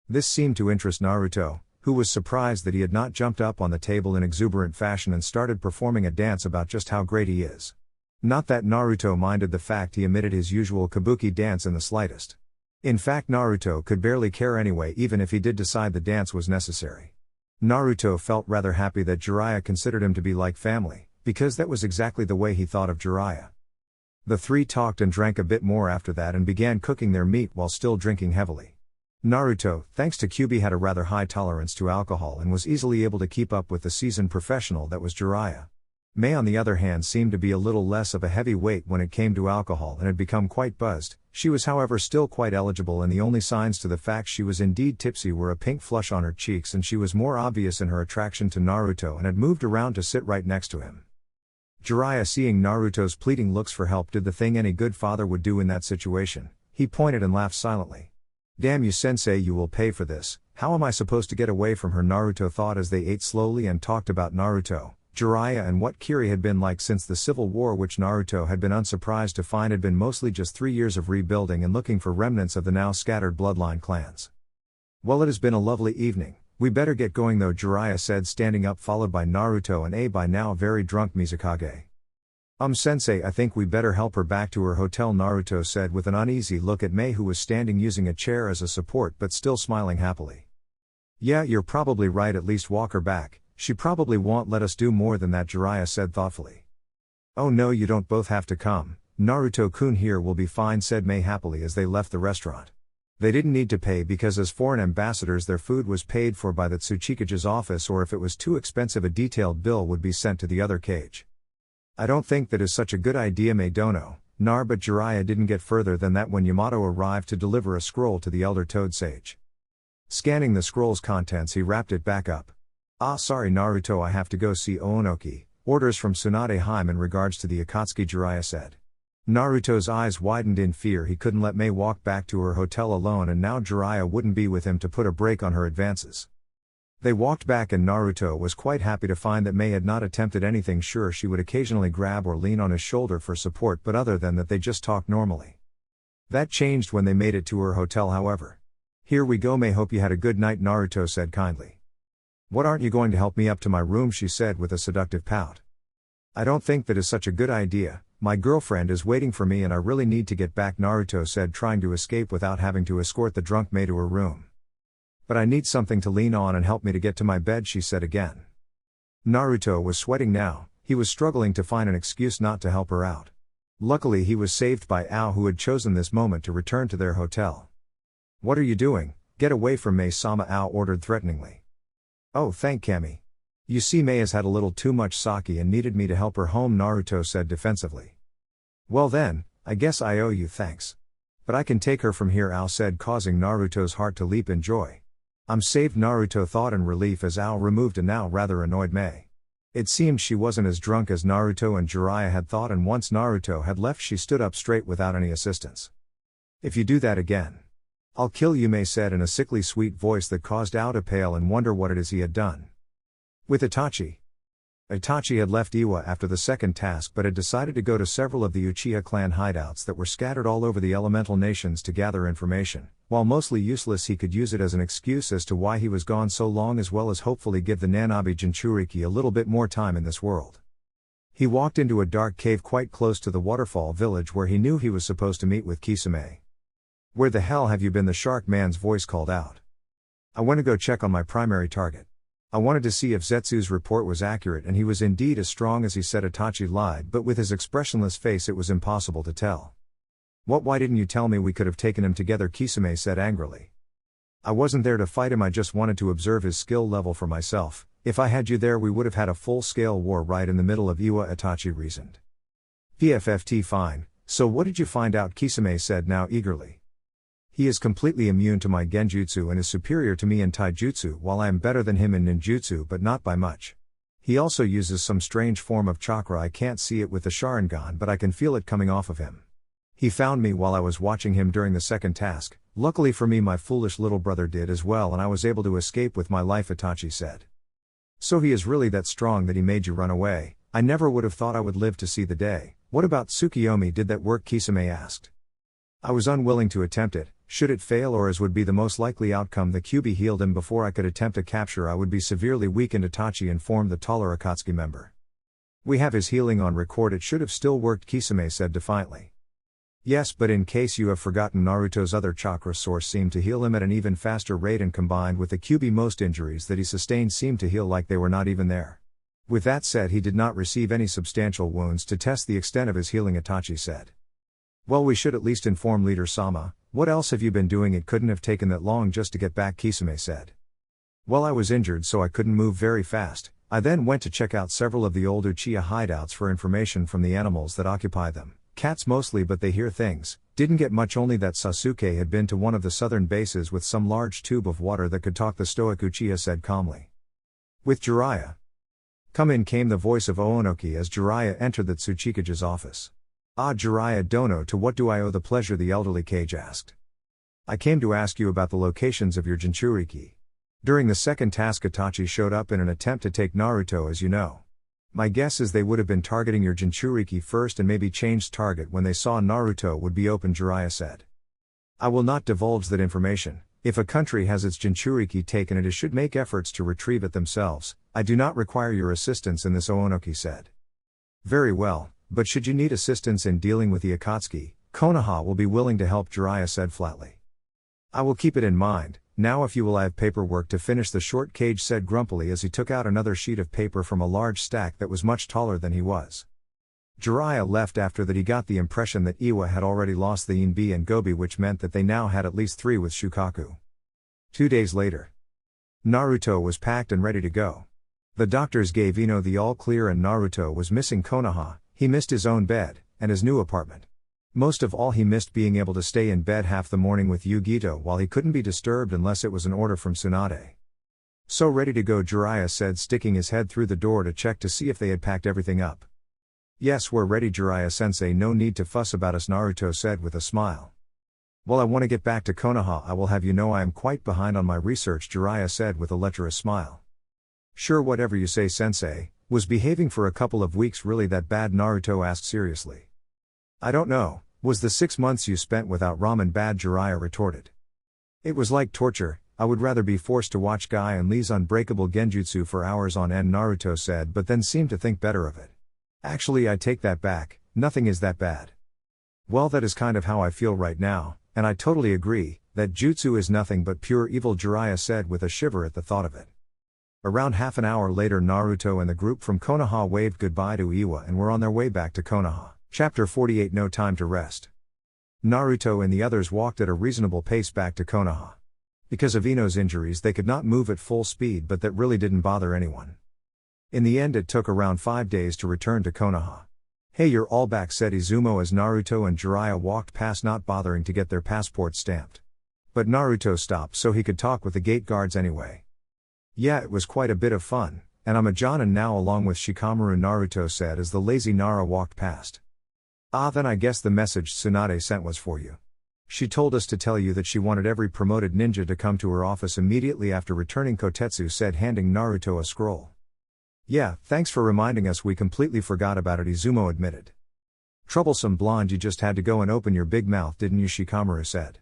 This seemed to interest Naruto, who was surprised that he had not jumped up on the table in exuberant fashion and started performing a dance about just how great he is. Not that Naruto minded the fact he omitted his usual kabuki dance in the slightest. In fact, Naruto could barely care anyway, even if he did decide the dance was necessary. Naruto felt rather happy that Jiraiya considered him to be like family, because that was exactly the way he thought of Jiraiya. The three talked and drank a bit more after that and began cooking their meat while still drinking heavily. Naruto, thanks to Kyuubi, had a rather high tolerance to alcohol and was easily able to keep up with the seasoned professional that was Jiraiya. Mei, on the other hand, seemed to be a little less of a heavyweight when it came to alcohol and had become quite buzzed. She was however still quite eligible, and the only signs to the fact she was indeed tipsy were a pink flush on her cheeks, and she was more obvious in her attraction to Naruto and had moved around to sit right next to him. Jiraiya, seeing Naruto's pleading looks for help, did the thing any good father would do in that situation. He pointed and laughed silently. Damn you sensei, you will pay for this. How am I supposed to get away from her? Naruto thought as they ate slowly and talked about Naruto, Jiraiya and what Kiri had been like since the Civil War, which Naruto had been unsurprised to find had been mostly just 3 years of rebuilding and looking for remnants of the now scattered bloodline clans. Well, it has been a lovely evening. We better get going though, Jiraiya said, standing up, followed by Naruto and a by now very drunk Mizukage. Sensei, I think we better help her back to her hotel, Naruto said with an uneasy look at Mei, who was standing using a chair as a support but still smiling happily. Yeah, you're probably right, at least walk her back. She probably won't let us do more than that, Jiraiya said thoughtfully. Oh no, you don't both have to come. Naruto-kun here will be fine, said Mei happily as they left the restaurant. They didn't need to pay because as foreign ambassadors their food was paid for by the Tsuchikage's office, or if it was too expensive a detailed bill would be sent to the other cage. I don't think that is such a good idea, Mei Dono, Nar, but Jiraiya didn't get further than that when Yamato arrived to deliver a scroll to the elder Toad Sage. Scanning the scroll's contents, he wrapped it back up. Ah, sorry Naruto, I have to go see Oonoki. Orders from Tsunade Haim in regards to the Akatsuki, Jiraiya said. Naruto's eyes widened in fear. He couldn't let Mei walk back to her hotel alone, and now Jiraiya wouldn't be with him to put a break on her advances. They walked back and Naruto was quite happy to find that Mei had not attempted anything. Sure, she would occasionally grab or lean on his shoulder for support, but other than that they just talked normally. That changed when they made it to her hotel, however. Here we go, Mei, hope you had a good night, Naruto said kindly. What, aren't you going to help me up to my room, she said with a seductive pout. I don't think that is such a good idea. My girlfriend is waiting for me and I really need to get back, Naruto said, trying to escape without having to escort the drunk Mei to her room. But I need something to lean on and help me to get to my bed, she said again. Naruto was sweating now. He was struggling to find an excuse not to help her out. Luckily he was saved by Ao, who had chosen this moment to return to their hotel. What are you doing? Get away from Mei-sama, Ao ordered threateningly. Oh, thank Kami. You see, Mei has had a little too much sake and needed me to help her home, Naruto said defensively. Well then, I guess I owe you thanks. But I can take her from here, Ao said, causing Naruto's heart to leap in joy. I'm saved, Naruto thought in relief as Ao removed a now rather annoyed Mei. It seemed she wasn't as drunk as Naruto and Jiraiya had thought, and once Naruto had left she stood up straight without any assistance. If you do that again, I'll kill you, Mei said in a sickly sweet voice that caused Ao to pale and wonder what it is he had done. With Itachi. Itachi had left Iwa after the second task but had decided to go to several of the Uchiha clan hideouts that were scattered all over the elemental nations to gather information. While mostly useless, he could use it as an excuse as to why he was gone so long, as well as hopefully give the Nanabi Jinchuriki a little bit more time in this world. He walked into a dark cave quite close to the waterfall village where he knew he was supposed to meet with Kisame. Where the hell have you been? The shark man's voice called out. I went to go check on my primary target. I wanted to see if Zetsu's report was accurate, and he was indeed as strong as he said. Itachi lied, but with his expressionless face it was impossible to tell. What, why didn't you tell me? We could have taken him together, Kisame said angrily. I wasn't there to fight him, I just wanted to observe his skill level for myself. If I had you there we would have had a full-scale war right in the middle of Iwa, Itachi reasoned. PFFT, fine, so what did you find out? Kisame said now eagerly. He is completely immune to my genjutsu and is superior to me in taijutsu, while I am better than him in ninjutsu but not by much. He also uses some strange form of chakra. I can't see it with the Sharingan but I can feel it coming off of him. He found me while I was watching him during the second task. Luckily for me my foolish little brother did as well and I was able to escape with my life, Itachi said. So he is really that strong that he made you run away? I never would have thought I would live to see the day. What about Tsukiyomi, did that work? Kisame asked. I was unwilling to attempt it. Should it fail, or as would be the most likely outcome, the Kyuubi healed him before I could attempt a capture, I would be severely weakened, Itachi informed the taller Akatsuki member. We have his healing on record, it should have still worked, Kisame said defiantly. Yes, but in case you have forgotten, Naruto's other chakra source seemed to heal him at an even faster rate, and combined with the Kyuubi most injuries that he sustained seemed to heal like they were not even there. With that said, he did not receive any substantial wounds to test the extent of his healing, Itachi said. Well, we should at least inform Leader Sama. What else have you been doing? It couldn't have taken that long just to get back, Kisame said. Well, I was injured so I couldn't move very fast. I then went to check out several of the old Uchiha hideouts for information from the animals that occupy them. Cats mostly, but they hear things. Didn't get much, only that Sasuke had been to one of the southern bases with some large tube of water that could talk, the stoic Uchiha said calmly. With Jiraiya. Come in, came the voice of Oonoki as Jiraiya entered the Tsuchikage's office. Ah, Jiraiya Dono, to what do I owe the pleasure? The elderly Kage asked. I came to ask you about the locations of your Jinchuriki. During the second task, Itachi showed up in an attempt to take Naruto, as you know. My guess is they would have been targeting your Jinchuriki first and maybe changed target when they saw Naruto would be open, Jiraiya said. I will not divulge that information. If a country has its Jinchuriki taken, it should make efforts to retrieve it themselves. I do not require your assistance in this, Oonoki said. Very well, but should you need assistance in dealing with the Akatsuki, Konoha will be willing to help, Jiraiya said flatly. I will keep it in mind. Now if you will, I have paperwork to finish, the short Kage said grumpily as he took out another sheet of paper from a large stack that was much taller than he was. Jiraiya left after that. He got the impression that Iwa had already lost the Inbi and Gobi, which meant that they now had at least 3 with Shukaku. 2 days later, Naruto was packed and ready to go. The doctors gave Ino the all clear and Naruto was missing Konoha. He missed his own bed, and his new apartment. Most of all, he missed being able to stay in bed half the morning with Yugito while he couldn't be disturbed unless it was an order from Tsunade. So ready to go, Jiraiya said, sticking his head through the door to check to see if they had packed everything up. Yes, we're ready, Jiraiya-sensei, no need to fuss about us, Naruto said with a smile. Well, I want to get back to Konoha. I will have you know I am quite behind on my research, Jiraiya said with a lecherous smile. Sure, whatever you say, sensei. Was behaving for a couple of weeks really that bad? Naruto asked seriously. I don't know. Was the 6 months you spent without ramen bad? Jiraiya retorted. It was like torture. I would rather be forced to watch Guy and Lee's unbreakable genjutsu for hours on end, Naruto said, but then seemed to think better of it. Actually, I take that back. Nothing is that bad. Well, that is kind of how I feel right now, and I totally agree, that jutsu is nothing but pure evil, Jiraiya said with a shiver at the thought of it. Around half an hour later, Naruto and the group from Konoha waved goodbye to Iwa and were on their way back to Konoha. Chapter 48, No Time to Rest. Naruto and the others walked at a reasonable pace back to Konoha. Because of Ino's injuries, they could not move at full speed, but that really didn't bother anyone. In the end, it took around 5 days to return to Konoha. Hey, you're all back, said Izumo as Naruto and Jiraiya walked past, not bothering to get their passports stamped. But Naruto stopped so he could talk with the gate guards anyway. Yeah, it was quite a bit of fun, and I'm a Jonin now along with Shikamaru, Naruto said as the lazy Nara walked past. Ah, then I guess the message Tsunade sent was for you. She told us to tell you that she wanted every promoted ninja to come to her office immediately after returning, Kotetsu said, handing Naruto a scroll. Yeah, thanks for reminding us, we completely forgot about it, Izumo admitted. Troublesome blonde, you just had to go and open your big mouth, didn't you, Shikamaru said.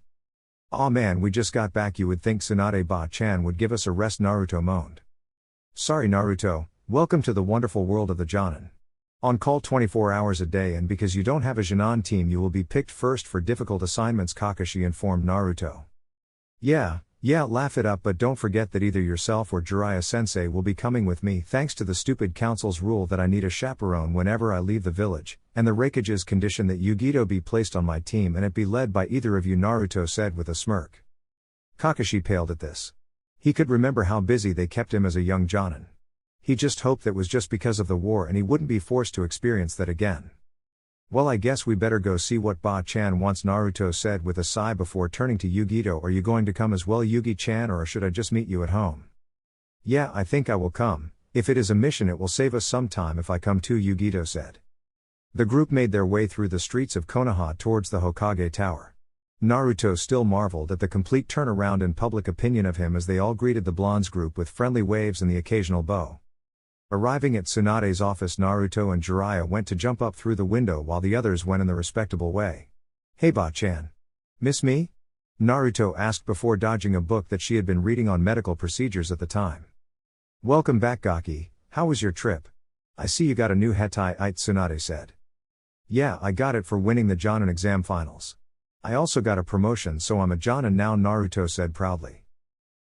Aw man, we just got back, you would think Tsunade Ba-chan would give us a rest, Naruto moaned. Sorry Naruto, welcome to the wonderful world of the Jonin. On call 24 hours a day, and because you don't have a Jonin team you will be picked first for difficult assignments, Kakashi informed Naruto. Yeah, laugh it up, but don't forget that either yourself or Jiraiya-sensei will be coming with me thanks to the stupid council's rule that I need a chaperone whenever I leave the village, and the Raikage's condition that Yugito be placed on my team and it be led by either of you, Naruto said with a smirk. Kakashi paled at this. He could remember how busy they kept him as a young Jonin. He just hoped that was just because of the war and he wouldn't be forced to experience that again. Well, I guess we better go see what Ba-chan wants, Naruto said with a sigh before turning to Yugito. Are you going to come as well, Yugi-chan, or should I just meet you at home? Yeah, I think I will come. If it is a mission it will save us some time if I come too, Yugito said. The group made their way through the streets of Konoha towards the Hokage Tower. Naruto still marveled at the complete turnaround in public opinion of him as they all greeted the blonde's group with friendly waves and the occasional bow. Arriving at Tsunade's office, Naruto and Jiraiya went to jump up through the window while the others went in the respectable way. Hey Ba-chan. Miss me? Naruto asked before dodging a book that she had been reading on medical procedures at the time. Welcome back, Gaki. How was your trip? I see you got a new hetai, Tsunade said. Yeah, I got it for winning the Jonin exam finals. I also got a promotion, so I'm a Jonin now, Naruto said proudly.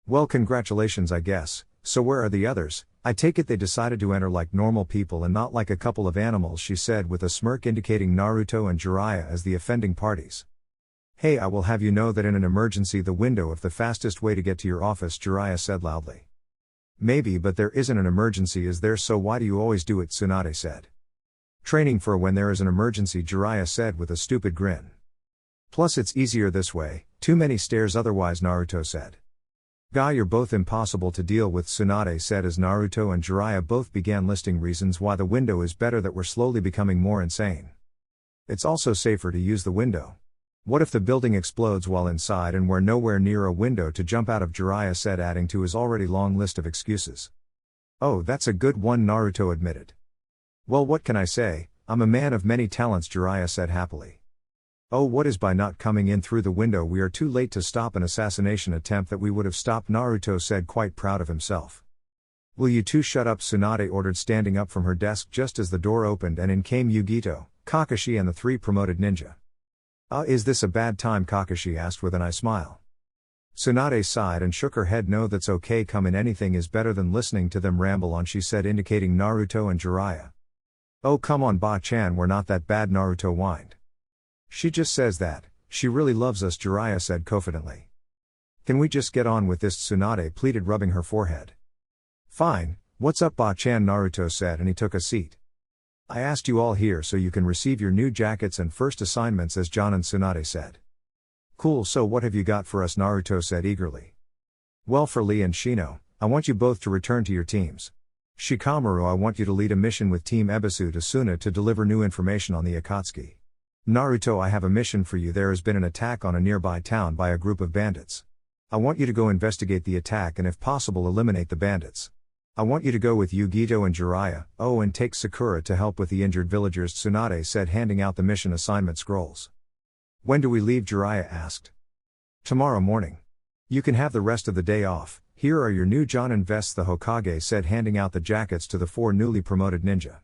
Well, congratulations, I guess. So where are the others? I take it they decided to enter like normal people and not like a couple of animals, she said with a smirk, indicating Naruto and Jiraiya as the offending parties. Hey, I will have you know that in an emergency the window of the fastest way to get to your office, Jiraiya said loudly. Maybe, but there isn't an emergency, is there? So why do you always do it? Tsunade said. Training for when there is an emergency, Jiraiya said with a stupid grin. Plus it's easier this way, too many stairs otherwise, Naruto said. Guy, you're both impossible to deal with, Tsunade said as Naruto and Jiraiya both began listing reasons why the window is better that were slowly becoming more insane. It's also safer to use the window. What if the building explodes while inside and we're nowhere near a window to jump out of, Jiraiya said, adding to his already long list of excuses. Oh, that's a good one, Naruto admitted. Well, what can I say, I'm a man of many talents, Jiraiya said happily. Oh, what is by not coming in through the window we are too late to stop an assassination attempt that we would have stopped, Naruto said, quite proud of himself. Will you two shut up, Tsunade ordered, standing up from her desk just as the door opened and in came Yugito, Kakashi and the 3 promoted ninja. Is this a bad time, Kakashi asked with an eye smile. Tsunade sighed and shook her head. No, that's okay, come in, anything is better than listening to them ramble on, she said, indicating Naruto and Jiraiya. Oh come on Ba-chan, we're not that bad, Naruto whined. She just says that, she really loves us, Jiraiya said confidently. Can we just get on with this, Tsunade pleaded, rubbing her forehead. Fine, what's up Ba-chan, Naruto said, and he took a seat. I asked you all here so you can receive your new jackets and first assignments, as John and Tsunade said. Cool, so what have you got for us, Naruto said eagerly. Well, for Lee and Shino, I want you both to return to your teams. Shikamaru, I want you to lead a mission with Team Ebisu to Suna to deliver new information on the Akatsuki. Naruto, I have a mission for you. There has been an attack on a nearby town by a group of bandits. I want you to go investigate the attack and if possible eliminate the bandits. I want you to go with Yugito and Jiraiya, and take Sakura to help with the injured villagers, Tsunade said, handing out the mission assignment scrolls. When do we leave, Jiraiya asked. Tomorrow morning. You can have the rest of the day off. Here are your new Jonin vests, the Hokage said, handing out the jackets to the 4 newly promoted ninja.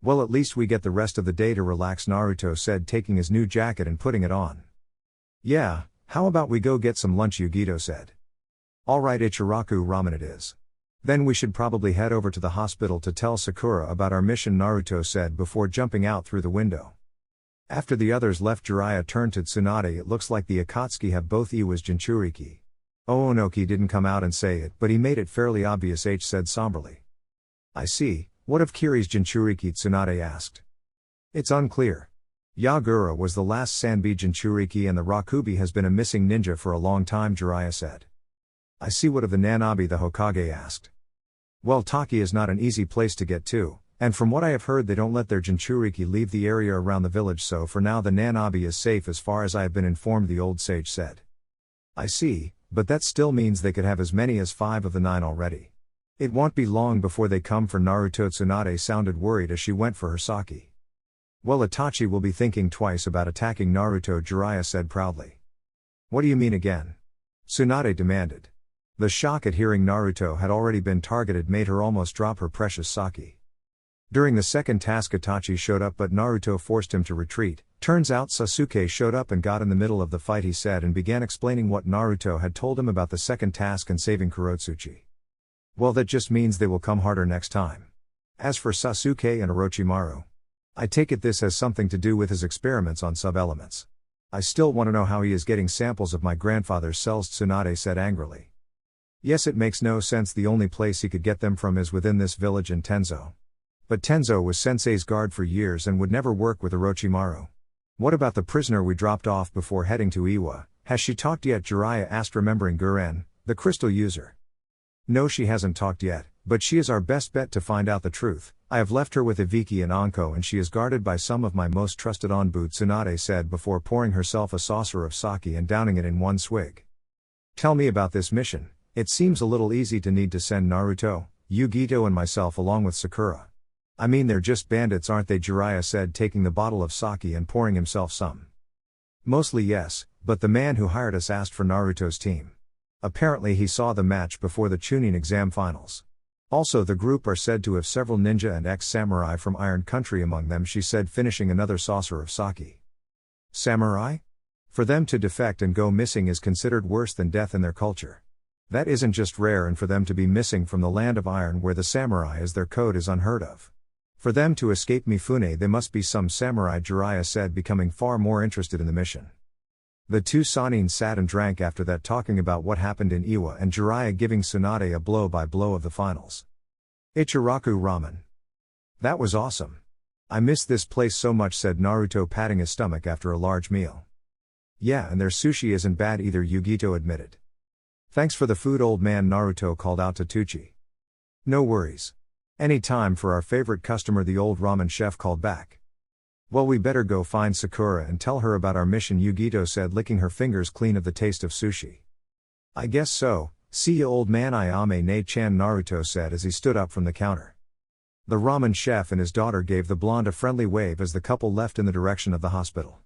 Well, at least we get the rest of the day to relax, Naruto said, taking his new jacket and putting it on. Yeah, how about we go get some lunch, Yugito said. Alright Ichiraku ramen it is. Then we should probably head over to the hospital to tell Sakura about our mission, Naruto said before jumping out through the window. After the others left, Jiraiya turned to Tsunade. It looks like the Akatsuki have both Iwa's Jinchuriki. Oonoki didn't come out and say it, but he made it fairly obvious, H said somberly. I see, what of Kiri's Jinchuriki, Tsunade asked. It's unclear. Yagura was the last Sanbi Jinchuriki and the Rakubi has been a missing ninja for a long time, Jiraiya said. I see, what of the Nanabi, the Hokage asked. Well, Taki is not an easy place to get to, and from what I have heard they don't let their Jinchuriki leave the area around the village, so for now the Nanabi is safe as far as I have been informed, the old sage said. I see, but that still means they could have as many as 5 of the 9 already. It won't be long before they come for Naruto. Tsunade sounded worried as she went for her sake. Well, Itachi will be thinking twice about attacking Naruto, Jiraiya said proudly. What do you mean again? Tsunade demanded. The shock at hearing Naruto had already been targeted made her almost drop her precious sake. During the second task, Itachi showed up but Naruto forced him to retreat. Turns out Sasuke showed up and got in the middle of the fight, he said, and began explaining what Naruto had told him about the second task and saving Kurotsuchi. Well, that just means they will come harder next time. As for Sasuke and Orochimaru, I take it this has something to do with his experiments on sub-elements. I still want to know how he is getting samples of my grandfather's cells, Tsunade said angrily. Yes, it makes no sense. The only place he could get them from is within this village in Tenzo. But Tenzo was Sensei's guard for years and would never work with Orochimaru. What about the prisoner we dropped off before heading to Iwa? Has she talked yet? Jiraiya asked, remembering Guren, the crystal user. No, she hasn't talked yet, but she is our best bet to find out the truth. I have left her with Ibiki and Anko and she is guarded by some of my most trusted onbu, Tsunade said before pouring herself a saucer of sake and downing it in one swig. Tell me about this mission. It seems a little easy to need to send Naruto, Yugito and myself along with Sakura. I mean, they're just bandits, aren't they? Jiraiya said, taking the bottle of sake and pouring himself some. Mostly yes, but the man who hired us asked for Naruto's team. Apparently he saw the match before the Chunin exam finals. Also, the group are said to have several ninja and ex-samurai from Iron Country among them, she said, finishing another saucer of sake. Samurai? For them to defect and go missing is considered worse than death in their culture. That isn't just rare, and for them to be missing from the land of iron where the samurai is their code is unheard of. For them to escape Mifune, they must be some samurai, Jiraiya said, becoming far more interested in the mission. The 2 Sannin sat and drank after that, talking about what happened in Iwa and Jiraiya giving Tsunade a blow-by-blow of the finals. Ichiraku ramen. That was awesome. I miss this place so much, said Naruto, patting his stomach after a large meal. Yeah, and their sushi isn't bad either, Yugito admitted. Thanks for the food, old man, Naruto called out to Tucci. No worries. Any time for our favorite customer, the old ramen chef called back. Well, we better go find Sakura and tell her about our mission, Yugito said, licking her fingers clean of the taste of sushi. I guess so. See ya, old man. Ayame ne-chan, Naruto said as he stood up from the counter. The ramen chef and his daughter gave the blonde a friendly wave as the couple left in the direction of the hospital.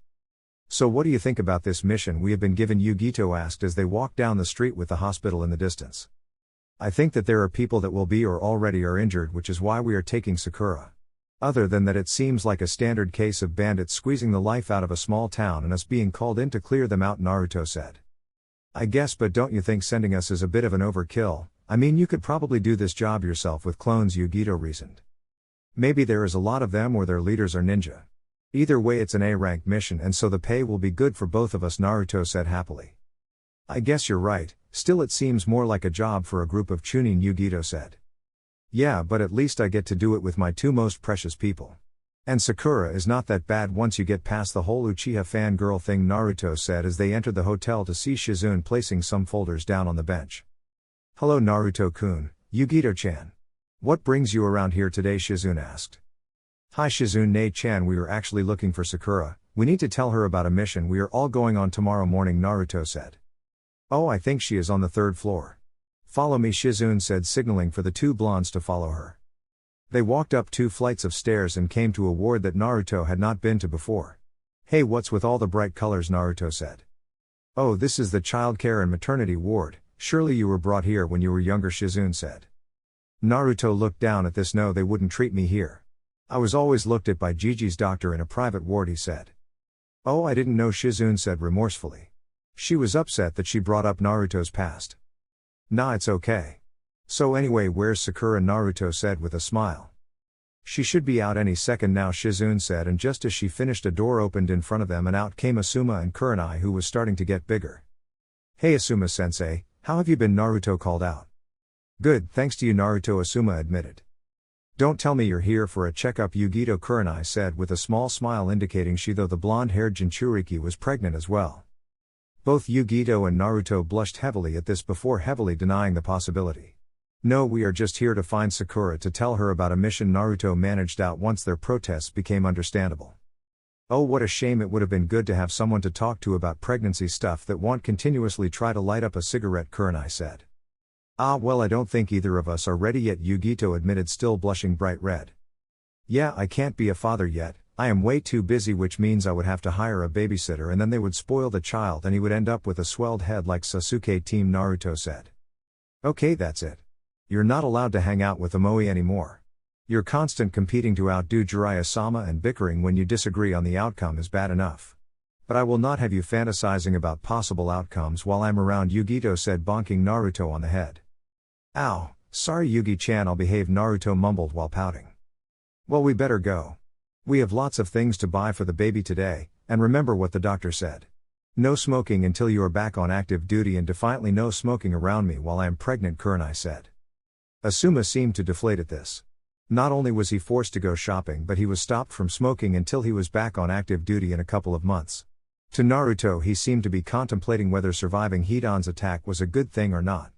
So what do you think about this mission we have been given? Yugito asked as they walked down the street with the hospital in the distance. I think that there are people that will be or already are injured, which is why we are taking Sakura. Other than that, it seems like a standard case of bandits squeezing the life out of a small town and us being called in to clear them out, Naruto said. I guess, but don't you think sending us is a bit of an overkill? I mean, you could probably do this job yourself with clones, Yugito reasoned. Maybe there is a lot of them or their leaders are ninja. Either way, it's an A-rank mission and so the pay will be good for both of us, Naruto said happily. I guess you're right, still it seems more like a job for a group of Chunin, Yugito said. Yeah, but at least I get to do it with my two most precious people. And Sakura is not that bad once you get past the whole Uchiha fangirl thing, Naruto said as they entered the hotel to see Shizune placing some folders down on the bench. Hello Naruto-kun, Yugito-chan. What brings you around here today? Shizune asked. Hi Shizune-chan, we are actually looking for Sakura, we need to tell her about a mission we are all going on tomorrow morning, Naruto said. Oh, I think she is on the 3rd floor. Follow me, Shizune said, signaling for the two blondes to follow her. They walked up 2 flights of stairs and came to a ward that Naruto had not been to before. Hey, what's with all the bright colors? Naruto said. Oh, this is the childcare and maternity ward, surely you were brought here when you were younger, Shizune said. Naruto looked down at this. No, they wouldn't treat me here. I was always looked at by Gigi's doctor in a private ward, he said. Oh, I didn't know, Shizune said remorsefully. She was upset that she brought up Naruto's past. Nah, it's okay. So anyway, where's Sakura? Naruto said with a smile. She should be out any second now, Shizune said, and just as she finished, a door opened in front of them and out came Asuma and Kurenai, who was starting to get bigger. Hey Asuma-sensei, how have you been? Naruto called out. Good, thanks to you, Naruto, Asuma admitted. Don't tell me you're here for a checkup, Yugito, Kurenai said with a small smile indicating she, though the blonde-haired Jinchuriki, was pregnant as well. Both Yugito and Naruto blushed heavily at this before heavily denying the possibility. No, we are just here to find Sakura to tell her about a mission, Naruto managed out once their protests became understandable. Oh, what a shame, it would have been good to have someone to talk to about pregnancy stuff that won't continuously try to light up a cigarette, Kurenai said. Ah well, I don't think either of us are ready yet, Yugito admitted, still blushing bright red. Yeah, I can't be a father yet, I am way too busy, which means I would have to hire a babysitter and then they would spoil the child and he would end up with a swelled head like Sasuke, team, Naruto said. Okay, that's it. You're not allowed to hang out with Omoi anymore. Your constant competing to outdo Jiraiya-sama and bickering when you disagree on the outcome is bad enough. But I will not have you fantasizing about possible outcomes while I'm around, Yugito said, bonking Naruto on the head. Ow, sorry Yugi-chan, I'll behave, Naruto mumbled while pouting. Well, we better go. We have lots of things to buy for the baby today, and remember what the doctor said. No smoking until you are back on active duty, and defiantly no smoking around me while I am pregnant, Kurenai said. Asuma seemed to deflate at this. Not only was he forced to go shopping, but he was stopped from smoking until he was back on active duty in a couple of months. To Naruto, he seemed to be contemplating whether surviving Hidan's attack was a good thing or not.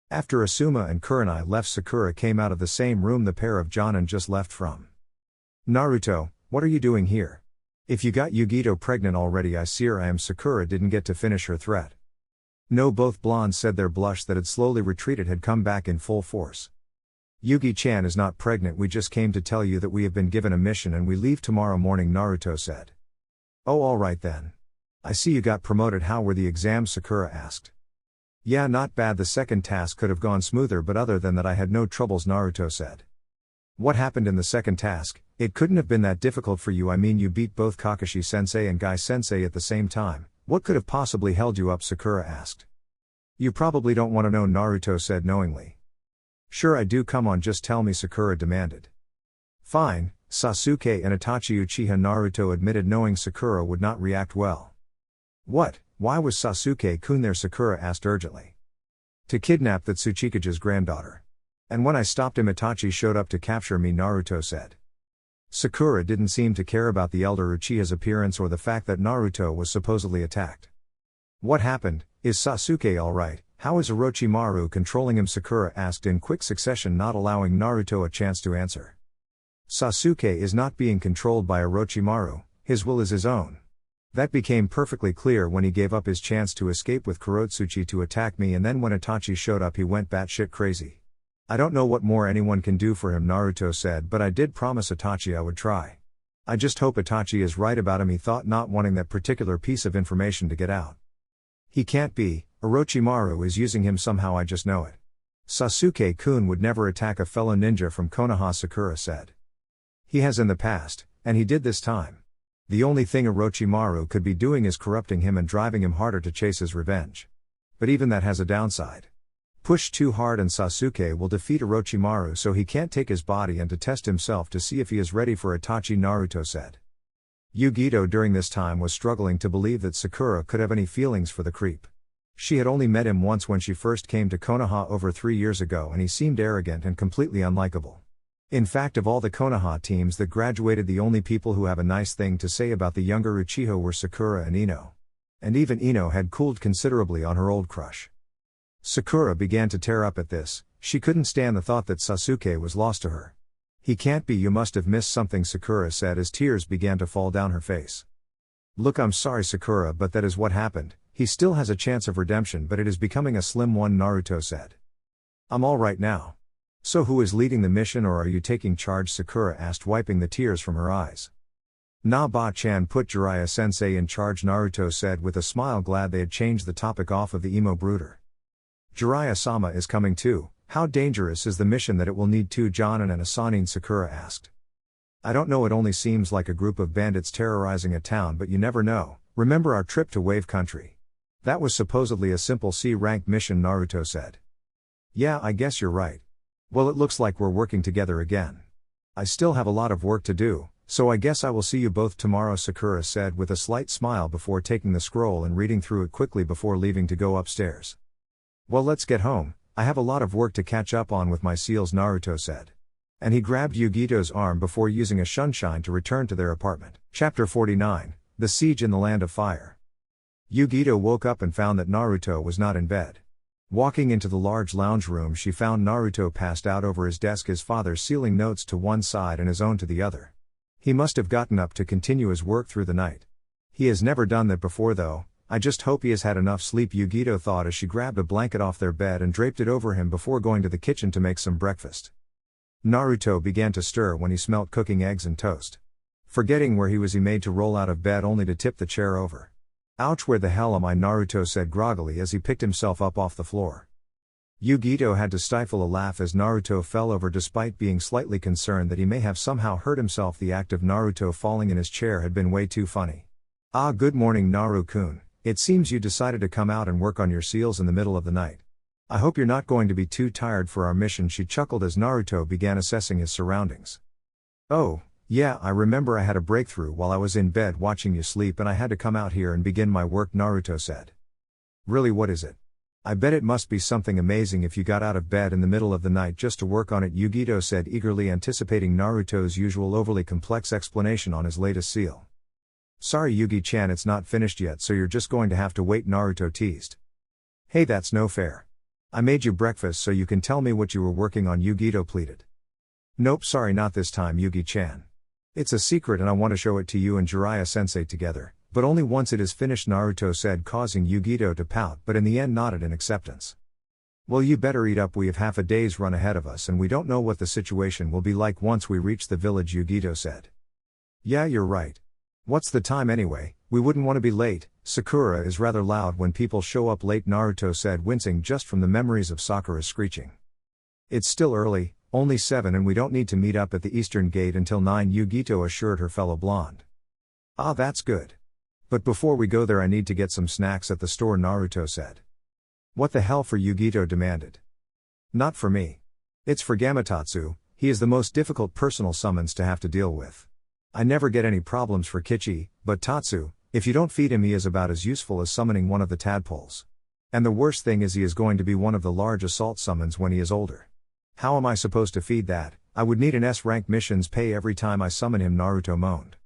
After Asuma and Kurenai left, Sakura came out of the same room the pair of Jonin just left from. Naruto, what are you doing here? If you got Yugito pregnant already, I am. Sakura didn't get to finish her threat. No, both blondes said their blush that had slowly retreated had come back in full force. Yugi-chan is not pregnant, we just came to tell you that we have been given a mission and we leave tomorrow morning, Naruto said. Oh, alright then. I see you got promoted, how were the exams? Sakura asked. Yeah, not bad, the second task could have gone smoother, but other than that I had no troubles, Naruto said. What happened in the second task? It couldn't have been that difficult for you, I mean you beat both Kakashi-sensei and Gai-sensei at the same time. What could have possibly held you up? Sakura asked. You probably don't want to know, Naruto said knowingly. Sure I do, come on, just tell me, Sakura demanded. Fine, Sasuke and Itachi Uchiha, Naruto admitted, knowing Sakura would not react well. What? Why was Sasuke-kun there? Sakura asked urgently. To kidnap that Tsuchikage's granddaughter. And when I stopped him, Itachi showed up to capture me, Naruto said. Sakura didn't seem to care about the elder Uchiha's appearance or the fact that Naruto was supposedly attacked. What happened? Is Sasuke alright? How is Orochimaru controlling him? Sakura asked in quick succession, not allowing Naruto a chance to answer. Sasuke is not being controlled by Orochimaru, his will is his own. That became perfectly clear when he gave up his chance to escape with Kurotsuchi to attack me, and then when Itachi showed up he went batshit crazy. I don't know what more anyone can do for him, Naruto said, but I did promise Itachi I would try. I just hope Itachi is right about him, he thought, not wanting that particular piece of information to get out. He can't be, Orochimaru is using him somehow, I just know it. Sasuke-kun would never attack a fellow ninja from Konoha, Sakura said. He has in the past, and he did this time. The only thing Orochimaru could be doing is corrupting him and driving him harder to chase his revenge. But even that has a downside. Push too hard and Sasuke will defeat Orochimaru, so he can't take his body and to test himself to see if he is ready for Itachi, Naruto said. Yugito during this time was struggling to believe that Sakura could have any feelings for the creep. She had only met him once when she first came to Konoha over 3 years ago, and he seemed arrogant and completely unlikable. In fact, of all the Konoha teams that graduated, the only people who have a nice thing to say about the younger Uchiha were Sakura and Ino. And even Ino had cooled considerably on her old crush. Sakura began to tear up at this. She couldn't stand the thought that Sasuke was lost to her. He can't be, you must have missed something, Sakura said as tears began to fall down her face. Look, I'm sorry Sakura, but that is what happened. He still has a chance of redemption, but it is becoming a slim one, Naruto said. I'm all right now. So who is leading the mission, or are you taking charge? Sakura asked, wiping the tears from her eyes. Na Ba-chan put Jiraiya sensei in charge, Naruto said with a smile, glad they had changed the topic off of the emo brooder. Jiraiya-sama is coming too. How dangerous is the mission that it will need 2 Jonin and a Sannin? Sakura asked. I don't know, it only seems like a group of bandits terrorizing a town, but you never know. Remember our trip to Wave Country? That was supposedly a simple C-rank mission, Naruto said. Yeah, I guess you're right. Well, it looks like we're working together again. I still have a lot of work to do, so I guess I will see you both tomorrow, Sakura said with a slight smile before taking the scroll and reading through it quickly before leaving to go upstairs. Well, let's get home. I have a lot of work to catch up on with my seals, Naruto said. And he grabbed Yugito's arm before using a shunshine to return to their apartment. Chapter 49, The Siege in the Land of Fire. Yugito woke up and found that Naruto was not in bed. Walking into the large lounge room, she found Naruto passed out over his desk, his father sealing notes to one side and his own to the other. He must have gotten up to continue his work through the night. He has never done that before though. I just hope he has had enough sleep, Yugito thought as she grabbed a blanket off their bed and draped it over him before going to the kitchen to make some breakfast. Naruto began to stir when he smelt cooking eggs and toast. Forgetting where he was, he made to roll out of bed only to tip the chair over. Ouch, where the hell am I? Naruto said groggily as he picked himself up off the floor. Yugito had to stifle a laugh as Naruto fell over despite being slightly concerned that he may have somehow hurt himself. The act of Naruto falling in his chair had been way too funny. Ah, good morning, Naru-kun. It seems you decided to come out and work on your seals in the middle of the night. I hope you're not going to be too tired for our mission, she chuckled as Naruto began assessing his surroundings. Oh, yeah, I remember I had a breakthrough while I was in bed watching you sleep and I had to come out here and begin my work, Naruto said. Really, what is it? I bet it must be something amazing if you got out of bed in the middle of the night just to work on it, Yugito said, eagerly anticipating Naruto's usual overly complex explanation on his latest seal. Sorry Yugi-chan, it's not finished yet, so you're just going to have to wait, Naruto teased. Hey, that's no fair. I made you breakfast so you can tell me what you were working on, Yugito pleaded. Nope, sorry, not this time, Yugi-chan. It's a secret and I want to show it to you and Jiraiya-sensei together, but only once it is finished, Naruto said, causing Yugito to pout, but in the end nodded in acceptance. Well, you better eat up, we have half a day's run ahead of us and we don't know what the situation will be like once we reach the village, Yugito said. Yeah, you're right. What's the time anyway? We wouldn't want to be late. Sakura is rather loud when people show up late, Naruto said, wincing just from the memories of Sakura's screeching. It's still early, only 7, and we don't need to meet up at the eastern gate until 9, Yugito assured her fellow blonde. Ah, that's good. But before we go there I need to get some snacks at the store, Naruto said. What the hell for? Yugito demanded. Not for me. It's for Gamatatsu, he is the most difficult personal summons to have to deal with. I never get any problems for Kichi, but Tatsu, if you don't feed him he is about as useful as summoning one of the tadpoles. And the worst thing is he is going to be one of the large assault summons when he is older. How am I supposed to feed that? I would need an S-rank missions pay every time I summon him, Naruto moaned.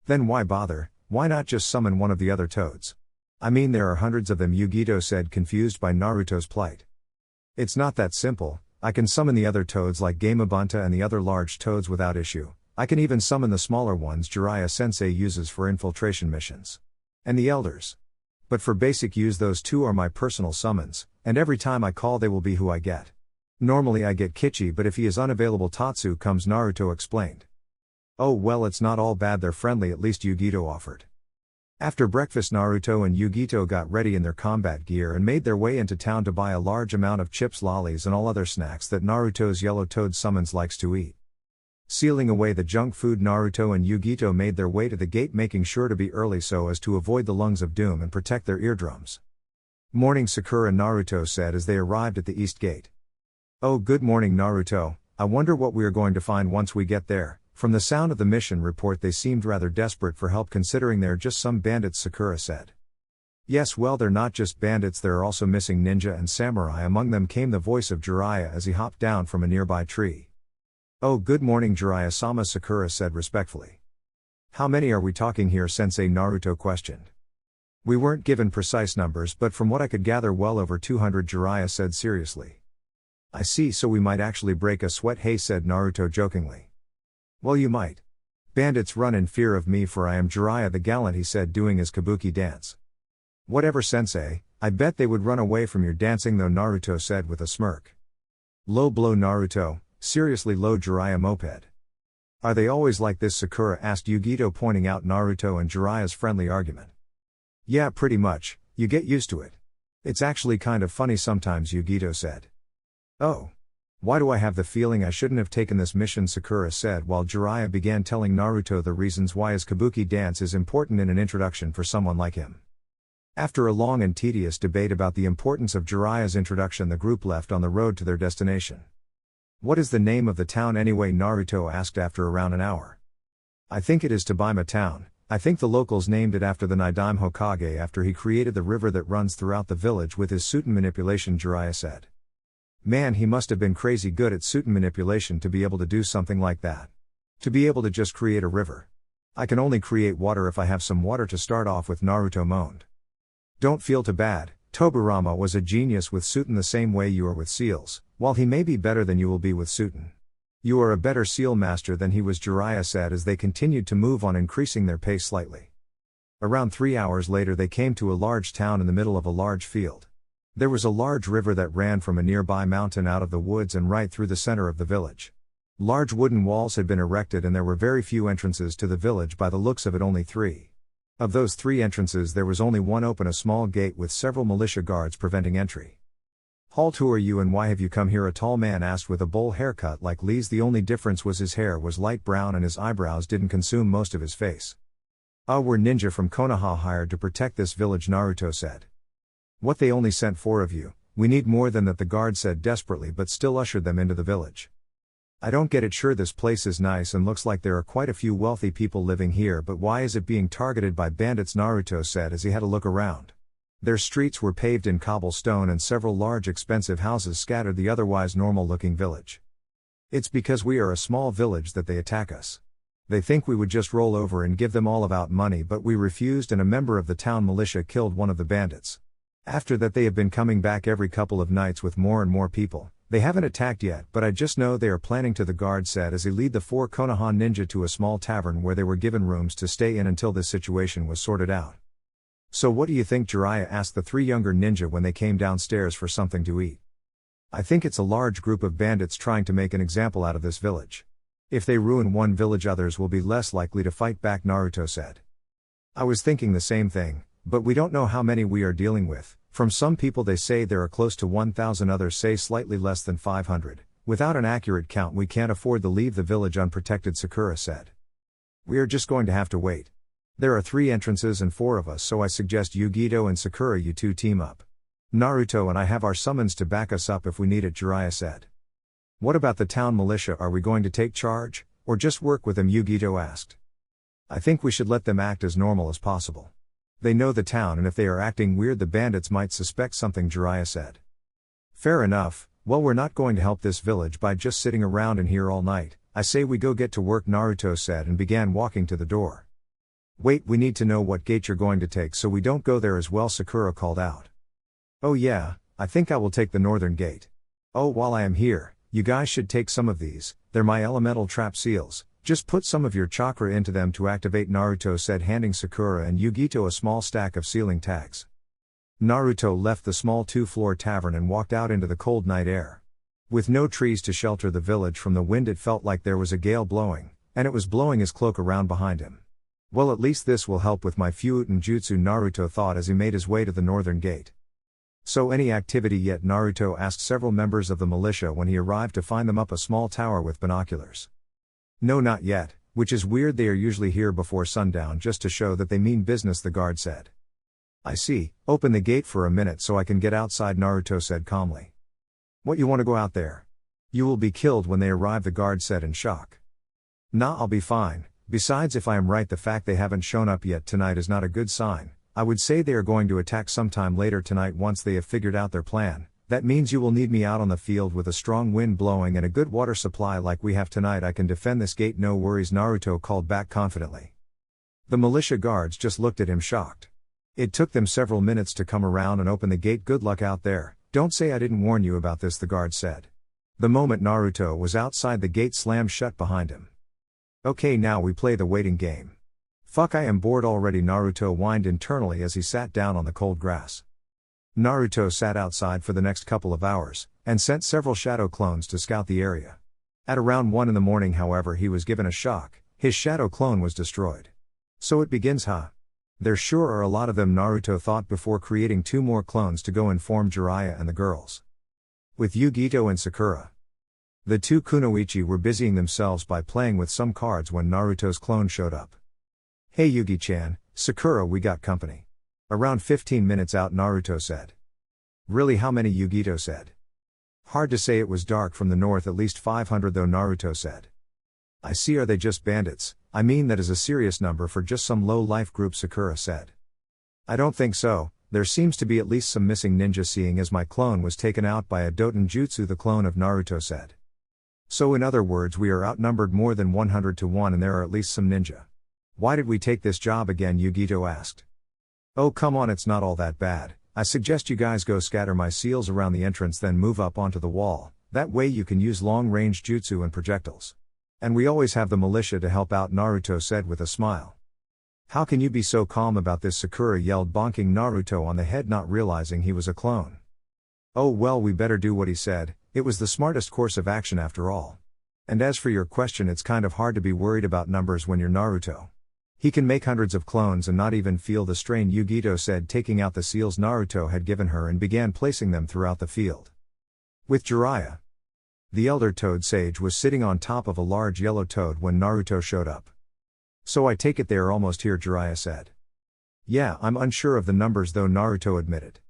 Then why bother? Why not just summon one of the other toads? I mean, there are hundreds of them, Yugito said, confused by Naruto's plight. It's not that simple. I can summon the other toads like Gamabunta and the other large toads without issue. I can even summon the smaller ones Jiraiya-sensei uses for infiltration missions. And the elders. But for basic use those 2 are my personal summons, and every time I call they will be who I get. Normally I get Kichi, but if he is unavailable Tatsu comes, Naruto explained. Oh well, it's not all bad, they're friendly, at least Yugito offered. After breakfast, Naruto and Yugito got ready in their combat gear and made their way into town to buy a large amount of chips, lollies and all other snacks that Naruto's yellow toad summons likes to eat. Sealing away the junk food, Naruto and Yugito made their way to the gate, making sure to be early so as to avoid the lungs of doom and protect their eardrums. Morning, Sakura, Naruto said as they arrived at the east gate. Oh, good morning, Naruto. I wonder what we are going to find once we get there. From the sound of the mission report, they seemed rather desperate for help considering they're just some bandits, Sakura said. Yes, well, they're not just bandits, there are also missing ninja and samurai among them, came the voice of Jiraiya as he hopped down from a nearby tree. Oh, good morning, Jiraiya-sama, Sakura said respectfully. How many are we talking here, Sensei? Naruto questioned. We weren't given precise numbers, but from what I could gather, well over 200, Jiraiya said seriously. I see, so we might actually break a sweat, hey, said Naruto jokingly. Well, you might. Bandits run in fear of me, for I am Jiraiya the gallant, he said, doing his kabuki dance. Whatever, Sensei, I bet they would run away from your dancing though, Naruto said with a smirk. Low blow, Naruto, seriously low, Jiraiya moped. Are they always like this, Sakura asked Yugito, pointing out Naruto and Jiraiya's friendly argument. Yeah, pretty much, you get used to it. It's actually kind of funny sometimes, Yugito said. Oh. Why do I have the feeling I shouldn't have taken this mission, Sakura said while Jiraiya began telling Naruto the reasons why his kabuki dance is important in an introduction for someone like him. After a long and tedious debate about the importance of Jiraiya's introduction, the group left on the road to their destination. What is the name of the town anyway? Naruto asked after around an hour. I think it is Tabaima Town. I think the locals named it after the Nidaime Hokage after he created the river that runs throughout the village with his Suiten manipulation, Jiraiya said. Man, he must have been crazy good at Suiten manipulation to be able to do something like that. To be able to just create a river. I can only create water if I have some water to start off with, Naruto moaned. Don't feel too bad, Tobirama was a genius with Suiten the same way you are with seals, while he may be better than you will be with Suiten. You are a better seal master than he was, Jiraiya said as they continued to move on, increasing their pace slightly. Around 3 hours later they came to a large town in the middle of a large field. There was a large river that ran from a nearby mountain out of the woods and right through the center of the village. Large wooden walls had been erected and there were very few entrances to the village, by the looks of it only 3. Of those 3 entrances there was only one open, a small gate with several militia guards preventing entry. Halt, who are you and why have you come here? A tall man asked with a bowl haircut like Lee's. The only difference was his hair was light brown and his eyebrows didn't consume most of his face. We're ninja from Konoha hired to protect this village, Naruto said. What, they only sent 4 of you? We need more than that, the guard said desperately, but still ushered them into the village. I don't get it, sure this place is nice and looks like there are quite a few wealthy people living here, but why is it being targeted by bandits? Naruto said as he had a look around. Their streets were paved in cobblestone and several large expensive houses scattered the otherwise normal looking village. It's because we are a small village that they attack us. They think we would just roll over and give them all of out money, but we refused and a member of the town militia killed one of the bandits. After that they have been coming back every couple of nights with more and more people. They haven't attacked yet, but I just know they are planning to, the guard said as he led the 4 Konoha ninja to a small tavern where they were given rooms to stay in until this situation was sorted out. So what do you think? Jiraiya asked the 3 younger ninja when they came downstairs for something to eat. I think it's a large group of bandits trying to make an example out of this village. If they ruin one village, others will be less likely to fight back, Naruto said. I was thinking the same thing, but we don't know how many we are dealing with. From some people they say there are close to 1,000, others say slightly less than 500. Without an accurate count we can't afford to leave the village unprotected, Sakura said. We are just going to have to wait. There are 3 entrances and 4 of us, so I suggest Yugito and Sakura, you 2 team up. Naruto and I have our summons to back us up if we need it, Jiraiya said. What about the town militia? Are we going to take charge, or just work with them? Yugito asked. I think we should let them act as normal as possible. They know the town and if they are acting weird the bandits might suspect something, Jiraiya said. Fair enough. Well, we're not going to help this village by just sitting around in here all night. I say we go get to work, Naruto said and began walking to the door. Wait, we need to know what gate you're going to take so we don't go there as well, Sakura called out. Oh yeah, I think I will take the northern gate. Oh, while I am here, you guys should take some of these, they're my elemental trap seals. Just put some of your chakra into them to activate, Naruto said, handing Sakura and Yugito a small stack of sealing tags. Naruto left the small 2-floor tavern and walked out into the cold night air. With no trees to shelter the village from the wind, it felt like there was a gale blowing, and it was blowing his cloak around behind him. Well, at least this will help with my Fuuten Jutsu, Naruto thought as he made his way to the northern gate. So any activity yet? Naruto asked several members of the militia when he arrived to find them up a small tower with binoculars. No, not yet, which is weird, they are usually here before sundown just to show that they mean business, the guard said. I see, open the gate for a minute so I can get outside, Naruto said calmly. What, you want to go out there? You will be killed when they arrive, the guard said in shock. Nah, I'll be fine. Besides, if I am right, the fact they haven't shown up yet tonight is not a good sign. I would say they are going to attack sometime later tonight once they have figured out their plan. That means you will need me out on the field with a strong wind blowing and a good water supply like we have tonight. I can defend this gate, no worries, Naruto called back confidently. The militia guards just looked at him shocked. It took them several minutes to come around and open the gate. Good luck out there. Don't say I didn't warn you about this, the guard said. The moment Naruto was outside, the gate slammed shut behind him. Okay, now we play the waiting game. Fuck, I am bored already, Naruto whined internally as he sat down on the cold grass. Naruto sat outside for the next couple of hours, and sent several shadow clones to scout the area. At around 1 in the morning, however, he was given a shock. His shadow clone was destroyed. So it begins, huh? There sure are a lot of them, Naruto thought before creating 2 more clones to go inform Jiraiya and the girls. With Yugito and Sakura. The 2 kunoichi were busying themselves by playing with some cards when Naruto's clone showed up. Hey Yugi-chan, Sakura, we got company. Around 15 minutes out, Naruto said. Really, how many? Yugito said. Hard to say, it was dark from the north, at least 500 though, Naruto said. I see, are they just bandits? I mean, that is a serious number for just some low-life group, Sakura said. I don't think so, there seems to be at least some missing ninja, seeing as my clone was taken out by a Doton Jutsu, the clone of Naruto said. So in other words, we are outnumbered more than 100 to 1 and there are at least some ninja. Why did we take this job again? Yugito asked. Oh come on, it's not all that bad. I suggest you guys go scatter my seals around the entrance, then move up onto the wall. That way you can use long-range jutsu and projectiles. And we always have the militia to help out, Naruto said with a smile. How can you be so calm about this? Sakura yelled, bonking Naruto on the head, not realizing he was a clone. Oh well, we better do what he said. It was the smartest course of action after all. And as for your question, it's kind of hard to be worried about numbers when you're Naruto. He can make hundreds of clones and not even feel the strain, Yugito said, taking out the seals Naruto had given her and began placing them throughout the field. With Jiraiya. The elder toad sage was sitting on top of a large yellow toad when Naruto showed up. So I take it they are almost here, Jiraiya said. Yeah, I'm unsure of the numbers though, Naruto admitted.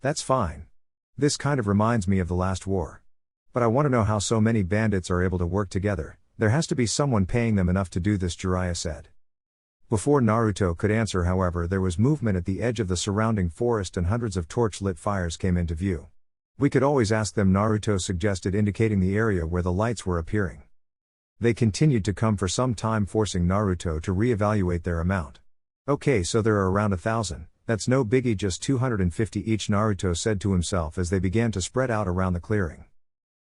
That's fine. This kind of reminds me of the last war. But I want to know how so many bandits are able to work together. There has to be someone paying them enough to do this, Jiraiya said. Before Naruto could answer, however, there was movement at the edge of the surrounding forest and hundreds of torch-lit fires came into view. We could always ask them, Naruto suggested, indicating the area where the lights were appearing. They continued to come for some time, forcing Naruto to re-evaluate their amount. Okay, so there are around 1,000. That's no biggie, just 250 each, Naruto said to himself as they began to spread out around the clearing.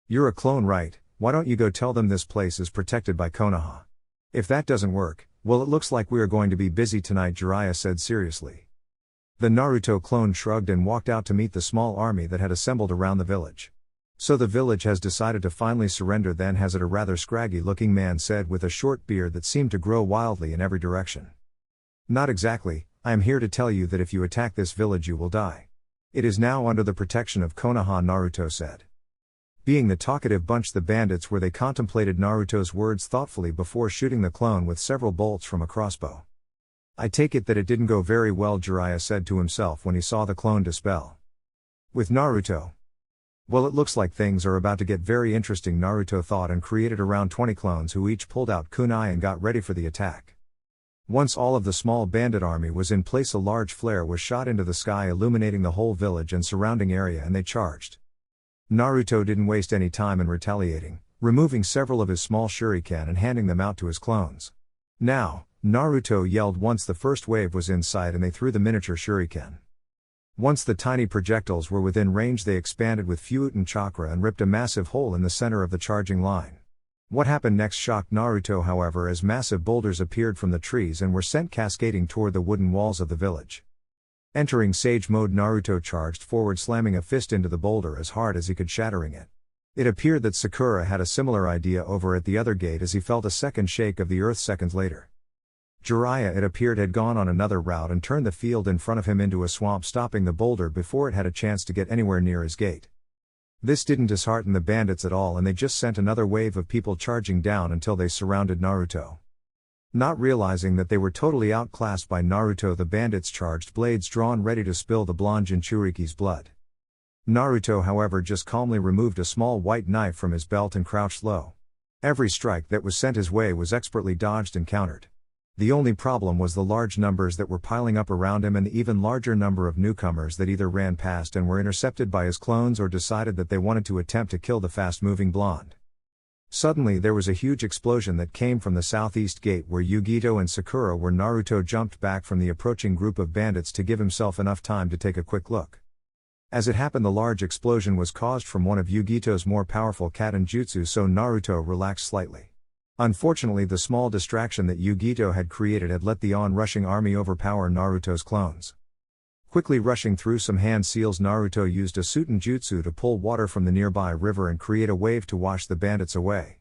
You're a clone, right? Why don't you go tell them this place is protected by Konoha? If that doesn't work, well, it looks like we are going to be busy tonight, Jiraiya said seriously. The Naruto clone shrugged and walked out to meet the small army that had assembled around the village. So the village has decided to finally surrender then, has it? A rather scraggy-looking man said with a short beard that seemed to grow wildly in every direction. Not exactly. I am here to tell you that if you attack this village you will die. It is now under the protection of Konoha, Naruto said. Being the talkative bunch the bandits were, they contemplated Naruto's words thoughtfully before shooting the clone with several bolts from a crossbow. I take it that it didn't go very well, Jiraiya said to himself when he saw the clone dispel. With Naruto. Well, it looks like things are about to get very interesting, Naruto thought, and created around 20 clones who each pulled out kunai and got ready for the attack. Once all of the small bandit army was in place, a large flare was shot into the sky, illuminating the whole village and surrounding area, and they charged. Naruto didn't waste any time in retaliating, removing several of his small shuriken and handing them out to his clones. Now, Naruto yelled once the first wave was in sight, and they threw the miniature shuriken. Once the tiny projectiles were within range, they expanded with Fuuten chakra and ripped a massive hole in the center of the charging line. What happened next shocked Naruto, however, as massive boulders appeared from the trees and were sent cascading toward the wooden walls of the village. Entering Sage Mode, Naruto charged forward, slamming a fist into the boulder as hard as he could, shattering it. It appeared that Sakura had a similar idea over at the other gate as he felt a second shake of the earth seconds later. Jiraiya, it appeared, had gone on another route and turned the field in front of him into a swamp, stopping the boulder before it had a chance to get anywhere near his gate. This didn't dishearten the bandits at all, and they just sent another wave of people charging down until they surrounded Naruto. Not realizing that they were totally outclassed by Naruto, the bandits charged, blades drawn, ready to spill the blonde Jinchuriki's blood. Naruto, however, just calmly removed a small white knife from his belt and crouched low. Every strike that was sent his way was expertly dodged and countered. The only problem was the large numbers that were piling up around him, and the even larger number of newcomers that either ran past and were intercepted by his clones or decided that they wanted to attempt to kill the fast-moving blonde. Suddenly there was a huge explosion that came from the southeast gate where Yugito and Sakura were. Naruto jumped back from the approaching group of bandits to give himself enough time to take a quick look. As it happened, the large explosion was caused from one of Yugito's more powerful Katen jutsu, so Naruto relaxed slightly. Unfortunately, the small distraction that Yugito had created had let the on-rushing army overpower Naruto's clones. Quickly rushing through some hand seals, Naruto used a Suten jutsu to pull water from the nearby river and create a wave to wash the bandits away.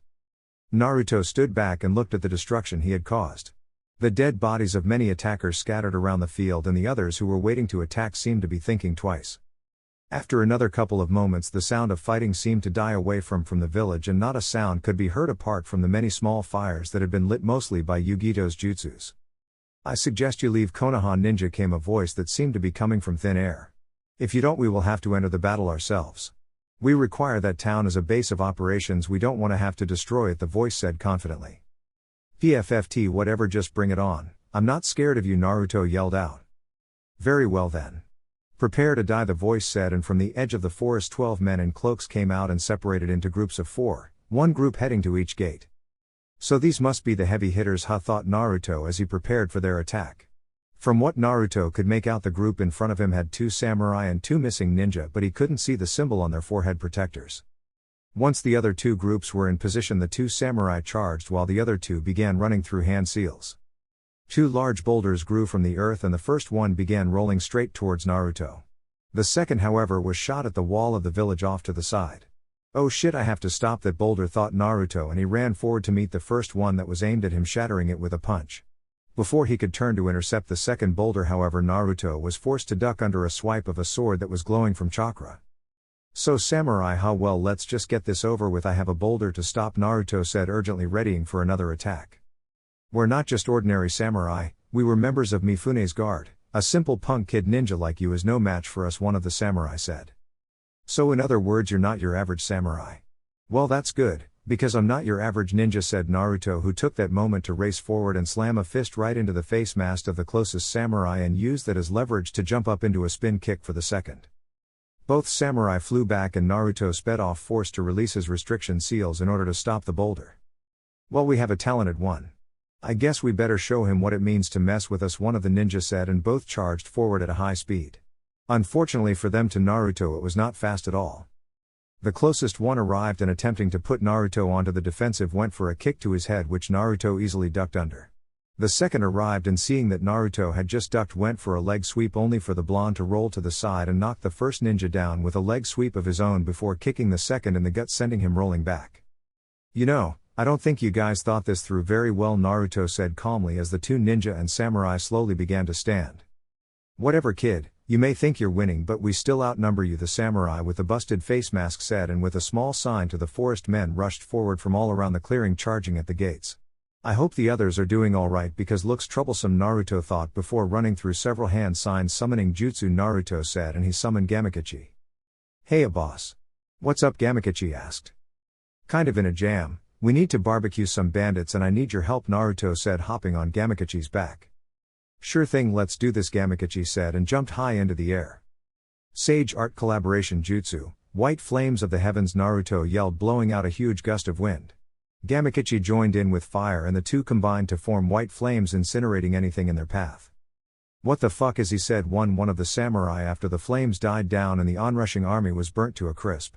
Naruto stood back and looked at the destruction he had caused. The dead bodies of many attackers scattered around the field, and the others who were waiting to attack seemed to be thinking twice. After another couple of moments, the sound of fighting seemed to die away from the village, and not a sound could be heard apart from the many small fires that had been lit mostly by Yugito's jutsus. "I suggest you leave Konoha, ninja," came a voice that seemed to be coming from thin air. "If you don't, we will have to enter the battle ourselves. We require that town as a base of operations. We don't want to have to destroy it," the voice said confidently. "PFFT, whatever, just bring it on. I'm not scared of you," Naruto yelled out. "Very well then. Prepare to die," the voice said, and from the edge of the forest 12 men in cloaks came out and separated into groups of 4, one group heading to each gate. So these must be the heavy hitters, thought Naruto as he prepared for their attack. From what Naruto could make out, the group in front of him had 2 samurai and 2 missing ninja, but he couldn't see the symbol on their forehead protectors. Once the other 2 groups were in position, the 2 samurai charged while the other 2 began running through hand seals. 2 large boulders grew from the earth, and the first one began rolling straight towards Naruto. The second, however, was shot at the wall of the village off to the side. "Oh shit, I have to stop that boulder," thought Naruto, and he ran forward to meet the first one that was aimed at him, shattering it with a punch. Before he could turn to intercept the second boulder, however, Naruto was forced to duck under a swipe of a sword that was glowing from chakra. "So samurai, well, let's just get this over with. I have a boulder to stop," Naruto said urgently, readying for another attack. "We're not just ordinary samurai, we were members of Mifune's guard. A simple punk kid ninja like you is no match for us," one of the samurai said. "So in other words, you're not your average samurai." "Well, that's good, because I'm not your average ninja," said Naruto, who took that moment to race forward and slam a fist right into the face mask of the closest samurai and used that as leverage to jump up into a spin kick for the second. Both samurai flew back and Naruto sped off, forced to release his restriction seals in order to stop the boulder. "Well, we have a talented one. I guess we better show him what it means to mess with us," one of the ninja said, and both charged forward at a high speed. Unfortunately for them, to Naruto it was not fast at all. The closest one arrived and, attempting to put Naruto onto the defensive, went for a kick to his head, which Naruto easily ducked under. The second arrived and, seeing that Naruto had just ducked, went for a leg sweep, only for the blonde to roll to the side and knock the first ninja down with a leg sweep of his own before kicking the second in the gut, sending him rolling back. "You know, I don't think you guys thought this through very well," Naruto said calmly as the 2 ninja and samurai slowly began to stand. "Whatever, kid, you may think you're winning, but we still outnumber you," the samurai with the busted face mask said, and with a small sign to the forest men rushed forward from all around the clearing, charging at the gates. "I hope the others are doing alright, because looks troublesome," Naruto thought before running through several hand signs summoning jutsu, Naruto said, and he summoned Gamikachi. "Hey, boss. What's up?" Gamikachi asked. "Kind of in a jam. We need to barbecue some bandits and I need your help," Naruto said, hopping on Gamikachi's back. "Sure thing, let's do this," Gamikachi said, and jumped high into the air. "Sage Art Collaboration Jutsu, White Flames of the Heavens," Naruto yelled, blowing out a huge gust of wind. Gamikachi joined in with fire and the 2 combined to form white flames, incinerating anything in their path. "What the fuck is he?" said one of the samurai after the flames died down and the onrushing army was burnt to a crisp.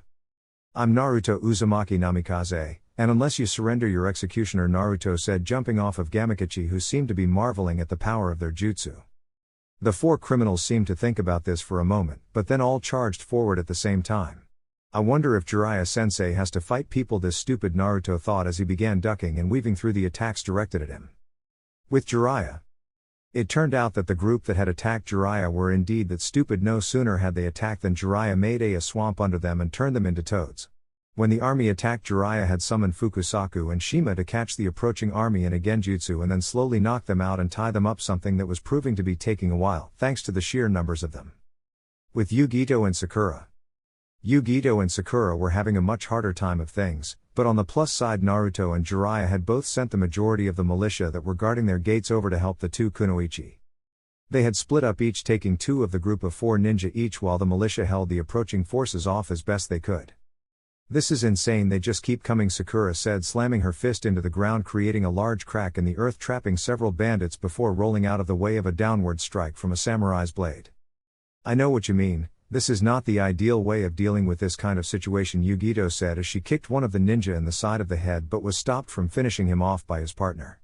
"I'm Naruto Uzumaki Namikaze, and unless you surrender, your executioner," Naruto said, jumping off of Gamikachi, who seemed to be marveling at the power of their jutsu. The 4 criminals seemed to think about this for a moment, but then all charged forward at the same time. I wonder if Jiraiya-sensei has to fight people, this stupid Naruto thought as he began ducking and weaving through the attacks directed at him. With Jiraiya. It turned out that the group that had attacked Jiraiya were indeed that stupid. No sooner had they attacked than Jiraiya made a swamp under them and turned them into toads. When the army attacked, Jiraiya had summoned Fukusaku and Shima to catch the approaching army in a genjutsu and then slowly knock them out and tie them up, something that was proving to be taking a while, thanks to the sheer numbers of them. With Yugito and Sakura. Yugito and Sakura were having a much harder time of things, but on the plus side, Naruto and Jiraiya had both sent the majority of the militia that were guarding their gates over to help the two kunoichi. They had split up, each taking 2 of the group of 4 ninja each, while the militia held the approaching forces off as best they could. "This is insane, they just keep coming," Sakura said, slamming her fist into the ground, creating a large crack in the earth, trapping several bandits before rolling out of the way of a downward strike from a samurai's blade. "I know what you mean. This is not the ideal way of dealing with this kind of situation," Yugito said as she kicked one of the ninja in the side of the head but was stopped from finishing him off by his partner.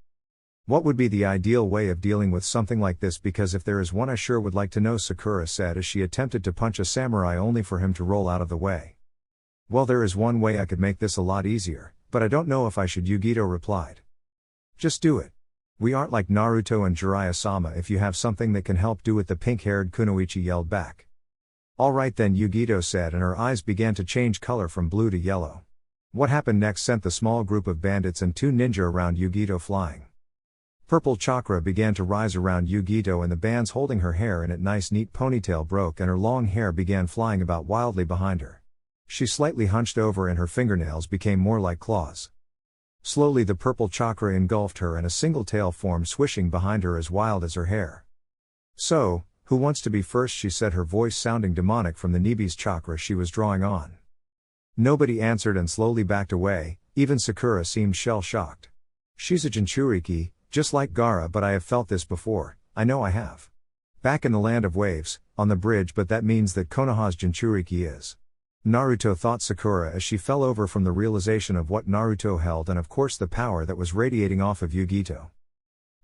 "What would be the ideal way of dealing with something like this? Because if there is one, I sure would like to know," Sakura said as she attempted to punch a samurai only for him to roll out of the way. "Well, there is one way I could make this a lot easier, but I don't know if I should," Yugito replied. "Just do it. We aren't like Naruto and Jiraiya-sama. If you have something that can help, do it," the pink-haired kunoichi yelled back. "All right then," Yugito said, and her eyes began to change color from blue to yellow. What happened next sent the small group of bandits and 2 ninja around Yugito flying. Purple chakra began to rise around Yugito, and the bands holding her hair in a nice neat ponytail broke and her long hair began flying about wildly behind her. She slightly hunched over and her fingernails became more like claws. Slowly the purple chakra engulfed her and a single tail formed, swishing behind her as wild as her hair. "So, who wants to be first?" she said, her voice sounding demonic from the Nibi's chakra she was drawing on. Nobody answered and slowly backed away. Even Sakura seemed shell-shocked. "She's a Jinchuriki, just like Gaara, but I have felt this before. I know I have. Back in the land of waves, on the bridge, but that means that Konoha's Jinchuriki is." Naruto thought Sakura as she fell over from the realization of what Naruto held and of course the power that was radiating off of Yugito.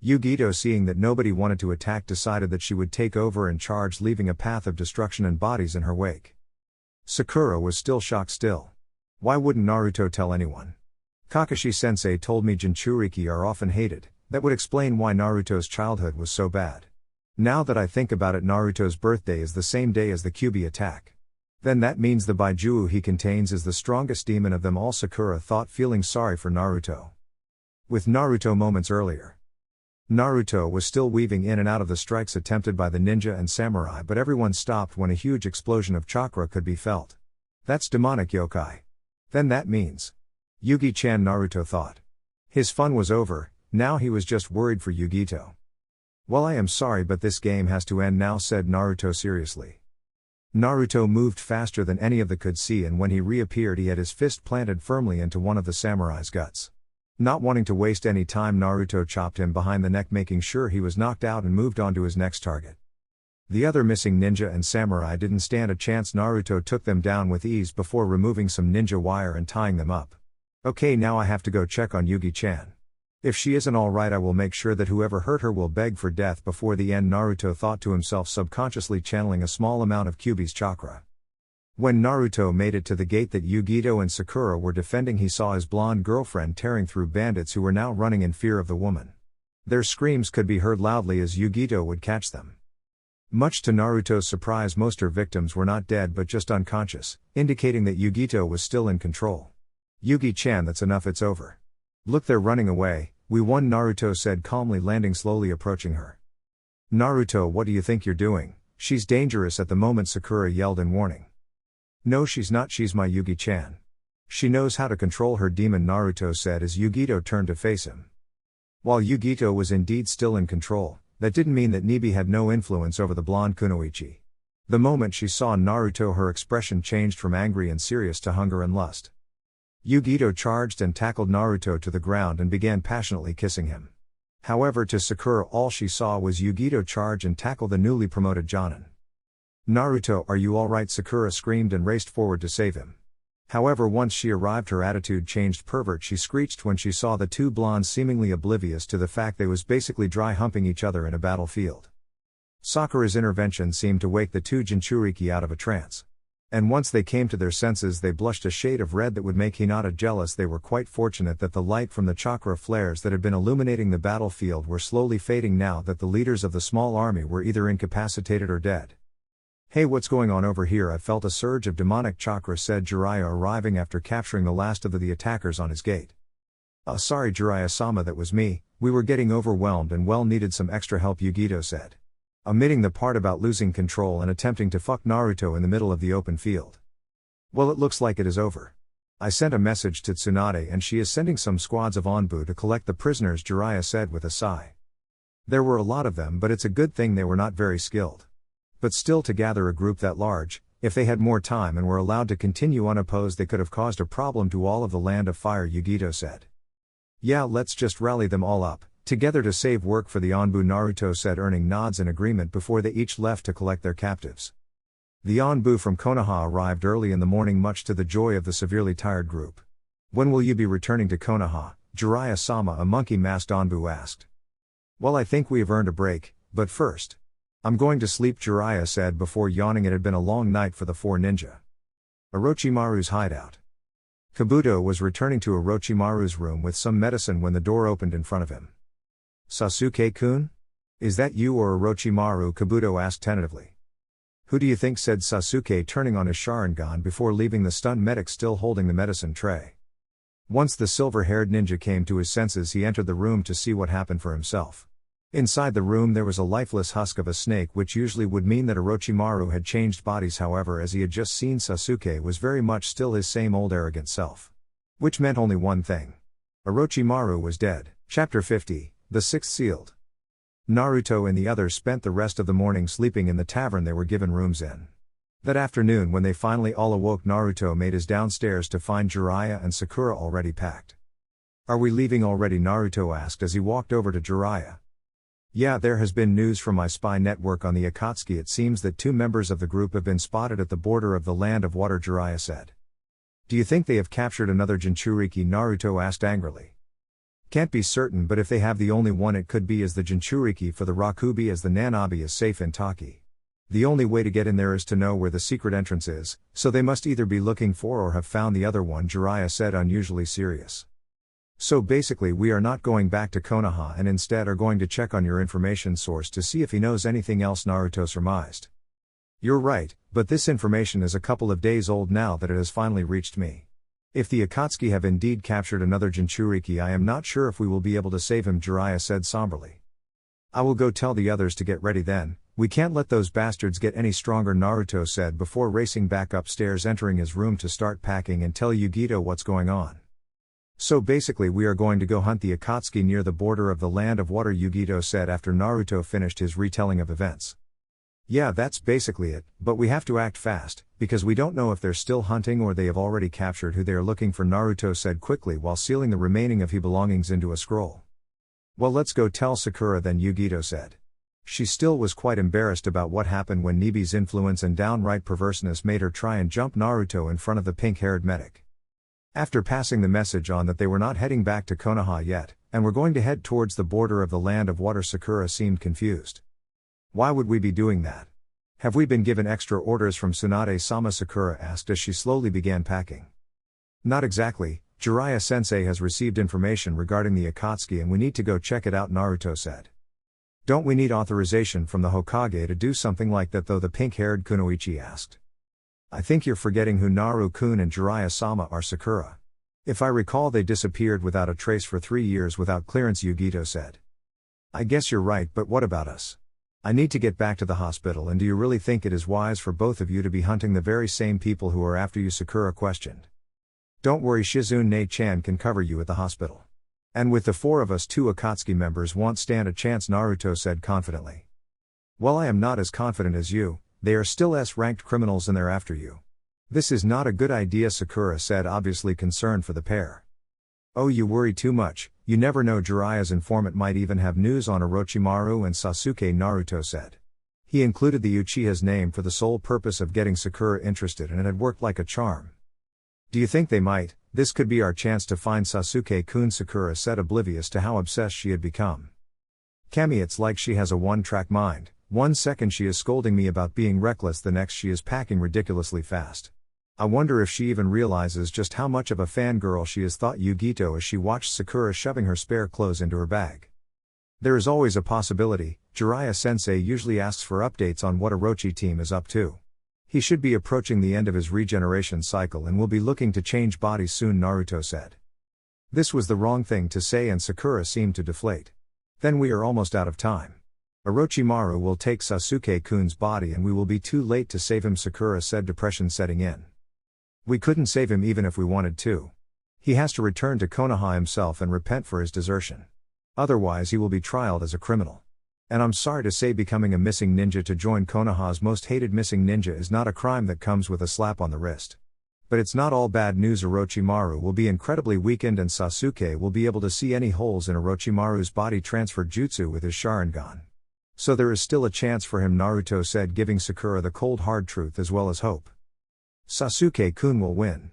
Yugito, seeing that nobody wanted to attack, decided that she would take over and charge, leaving a path of destruction and bodies in her wake. Sakura was still shocked still. Why wouldn't Naruto tell anyone? "Kakashi-sensei told me Jinchuriki are often hated. That would explain why Naruto's childhood was so bad. Now that I think about it, Naruto's birthday is the same day as the Kyuubi attack. Then that means the Baijuo he contains is the strongest demon of them all," Sakura thought, feeling sorry for Naruto. With Naruto moments earlier. Naruto was still weaving in and out of the strikes attempted by the ninja and samurai, but everyone stopped when a huge explosion of chakra could be felt. "That's demonic yokai. Then that means Yugi-chan," Naruto thought. His fun was over, now he was just worried for Yugito. "Well, I am sorry, but this game has to end now," said Naruto seriously. Naruto moved faster than any of them could see, and when he reappeared he had his fist planted firmly into one of the samurai's guts. Not wanting to waste any time, Naruto chopped him behind the neck, making sure he was knocked out, and moved on to his next target. The other missing ninja and samurai didn't stand a chance. Naruto took them down with ease before removing some ninja wire and tying them up. "Okay, now I have to go check on Yugi-chan. If she isn't alright, I will make sure that whoever hurt her will beg for death before the end," Naruto thought to himself, subconsciously channeling a small amount of Kyuubi's chakra. When Naruto made it to the gate that Yugito and Sakura were defending, he saw his blonde girlfriend tearing through bandits who were now running in fear of the woman. Their screams could be heard loudly as Yugito would catch them. Much to Naruto's surprise, most her victims were not dead but just unconscious, indicating that Yugito was still in control. "Yugi-chan, that's enough, it's over. Look, they're running away. We won," Naruto said calmly, landing slowly approaching her. "Naruto, what do you think you're doing? She's dangerous at the moment," Sakura yelled in warning. "No, she's not. She's my Yugi-chan. She knows how to control her demon," Naruto said as Yugito turned to face him. While Yugito was indeed still in control, that didn't mean that Nibi had no influence over the blonde kunoichi. The moment she saw Naruto, her expression changed from angry and serious to hunger and lust. Yugito charged and tackled Naruto to the ground and began passionately kissing him. However, to Sakura, all she saw was Yugito charge and tackle the newly promoted Jonin. "Naruto, are you alright?" Sakura screamed and raced forward to save him. However, once she arrived, her attitude changed. "Pervert," she screeched when she saw the two blondes seemingly oblivious to the fact they was basically dry humping each other in a battlefield. Sakura's intervention seemed to wake the two Jinchuriki out of a trance. And once they came to their senses, they blushed a shade of red that would make Hinata jealous. They were quite fortunate that the light from the chakra flares that had been illuminating the battlefield were slowly fading now that the leaders of the small army were either incapacitated or dead. "Hey, what's going on over here?" "I felt a surge of demonic chakra," said Jiraiya, arriving after capturing the last of the attackers on his gate. Sorry Jiraiya-sama, that was me, we were getting overwhelmed and needed some extra help," Yugito said, omitting the part about losing control and attempting to fuck Naruto in the middle of the open field. "Well, it looks like it is over. I sent a message to Tsunade and she is sending some squads of Onbu to collect the prisoners," Jiraiya said with a sigh. There were a lot of them, but it's a good thing they were not very skilled. But still, to gather a group that large, if they had more time and were allowed to continue unopposed, they could have caused a problem to all of the Land of Fire, Yugito said. "Yeah, let's just rally them all up together to save work for the Onbu," Naruto said, earning nods in agreement before they each left to collect their captives. The Onbu from Konoha arrived early in the morning, much to the joy of the severely tired group. "When will you be returning to Konoha, Jiraiya-sama?" a monkey-masked Onbu asked. "Well, I think we have earned a break, but first, I'm going to sleep," Jiraiya said before yawning. It had been a long night for the four ninja. Orochimaru's hideout. Kabuto was returning to Orochimaru's room with some medicine when the door opened in front of him. "Sasuke-kun? Is that you or Orochimaru?" Kabuto asked tentatively. "Who do you think?" said Sasuke, turning on his Sharingan before leaving the stunned medic still holding the medicine tray. Once the silver-haired ninja came to his senses, he entered the room to see what happened for himself. Inside the room there was a lifeless husk of a snake, which usually would mean that Orochimaru had changed bodies. However, as he had just seen, Sasuke was very much still his same old arrogant self. Which meant only one thing. Orochimaru was dead. Chapter 50, The Sixth Sealed. Naruto and the others spent the rest of the morning sleeping in the tavern they were given rooms in. That afternoon, when they finally all awoke, Naruto made his downstairs to find Jiraiya and Sakura already packed. "Are we leaving already?" Naruto asked as he walked over to Jiraiya. "Yeah, there has been news from my spy network on the Akatsuki. It seems that 2 members of the group have been spotted at the border of the Land of Water," Jiraiya said. "Do you think they have captured another Jinchuriki?" Naruto asked angrily. "Can't be certain, but if they have, the only one it could be is the Jinchuriki for the Rakubi, as the Nanabi is safe in Taki. The only way to get in there is to know where the secret entrance is, so they must either be looking for or have found the other one," Jiraiya said, unusually serious. "So basically we are not going back to Konoha and instead are going to check on your information source to see if he knows anything else," Naruto surmised. "You're right, but this information is a couple of days old now that it has finally reached me. If the Akatsuki have indeed captured another Jinchuriki, I am not sure if we will be able to save him," Jiraiya said somberly. "I will go tell the others to get ready then. We can't let those bastards get any stronger," Naruto said before racing back upstairs, entering his room to start packing and tell Yugito what's going on. "So basically we are going to go hunt the Akatsuki near the border of the Land of Water," Yugito said after Naruto finished his retelling of events. "Yeah, that's basically it, but we have to act fast, because we don't know if they're still hunting or they have already captured who they are looking for," Naruto said quickly while sealing the remaining of his belongings into a scroll. "Well, let's go tell Sakura then," Yugito said. She still was quite embarrassed about what happened when Nibi's influence and downright perverseness made her try and jump Naruto in front of the pink-haired medic. After passing the message on that they were not heading back to Konoha yet, and were going to head towards the border of the Land of Water, Sakura seemed confused. "Why would we be doing that? Have we been given extra orders from Tsunade-sama?" Sakura asked as she slowly began packing. "Not exactly. Jiraiya-sensei has received information regarding the Akatsuki and we need to go check it out," Naruto said. "Don't we need authorization from the Hokage to do something like that though?" the pink-haired Kunoichi asked. "I think you're forgetting who Naru-kun and Jiraiya-sama are," Sakura. "If I recall, they disappeared without a trace for 3 years without clearance," Yugito said. "I guess you're right, but what about us? I need to get back to the hospital, and do you really think it is wise for both of you to be hunting the very same people who are after you?" Sakura questioned. "Don't worry, Shizune-chan can cover you at the hospital. And with the 4 of us, 2 Akatsuki members won't stand a chance," Naruto said confidently. "Well, I am not as confident as you. They are still S-ranked criminals and they're after you. This is not a good idea," Sakura said, obviously concerned for the pair. "Oh, you worry too much. You never know, Jiraiya's informant might even have news on Orochimaru and Sasuke," Naruto said. He included the Uchiha's name for the sole purpose of getting Sakura interested, and it had worked like a charm. "Do you think they might? This could be our chance to find Sasuke-kun," Sakura said, oblivious to how obsessed she had become. "Kami, it's like she has a one-track mind. One second she is scolding me about being reckless, the next she is packing ridiculously fast. I wonder if she even realizes just how much of a fangirl she is, thought Yugito as she watched Sakura shoving her spare clothes into her bag. There is always a possibility. Jiraiya-sensei usually asks for updates on what Orochi team is up to. He should be approaching the end of his regeneration cycle and will be looking to change bodies soon, Naruto said. This was the wrong thing to say and Sakura seemed to deflate. Then we are almost out of time. Orochimaru will take Sasuke-kun's body and we will be too late to save him, Sakura said, depression setting in. We couldn't save him even if we wanted to. He has to return to Konoha himself and repent for his desertion. Otherwise he will be trialed as a criminal. And I'm sorry to say, becoming a missing ninja to join Konoha's most hated missing ninja is not a crime that comes with a slap on the wrist. But it's not all bad news. Orochimaru will be incredibly weakened and Sasuke will be able to see any holes in Orochimaru's body transfer jutsu with his Sharingan. So there is still a chance for him, Naruto said, giving Sakura the cold hard truth as well as hope. Sasuke-kun will win.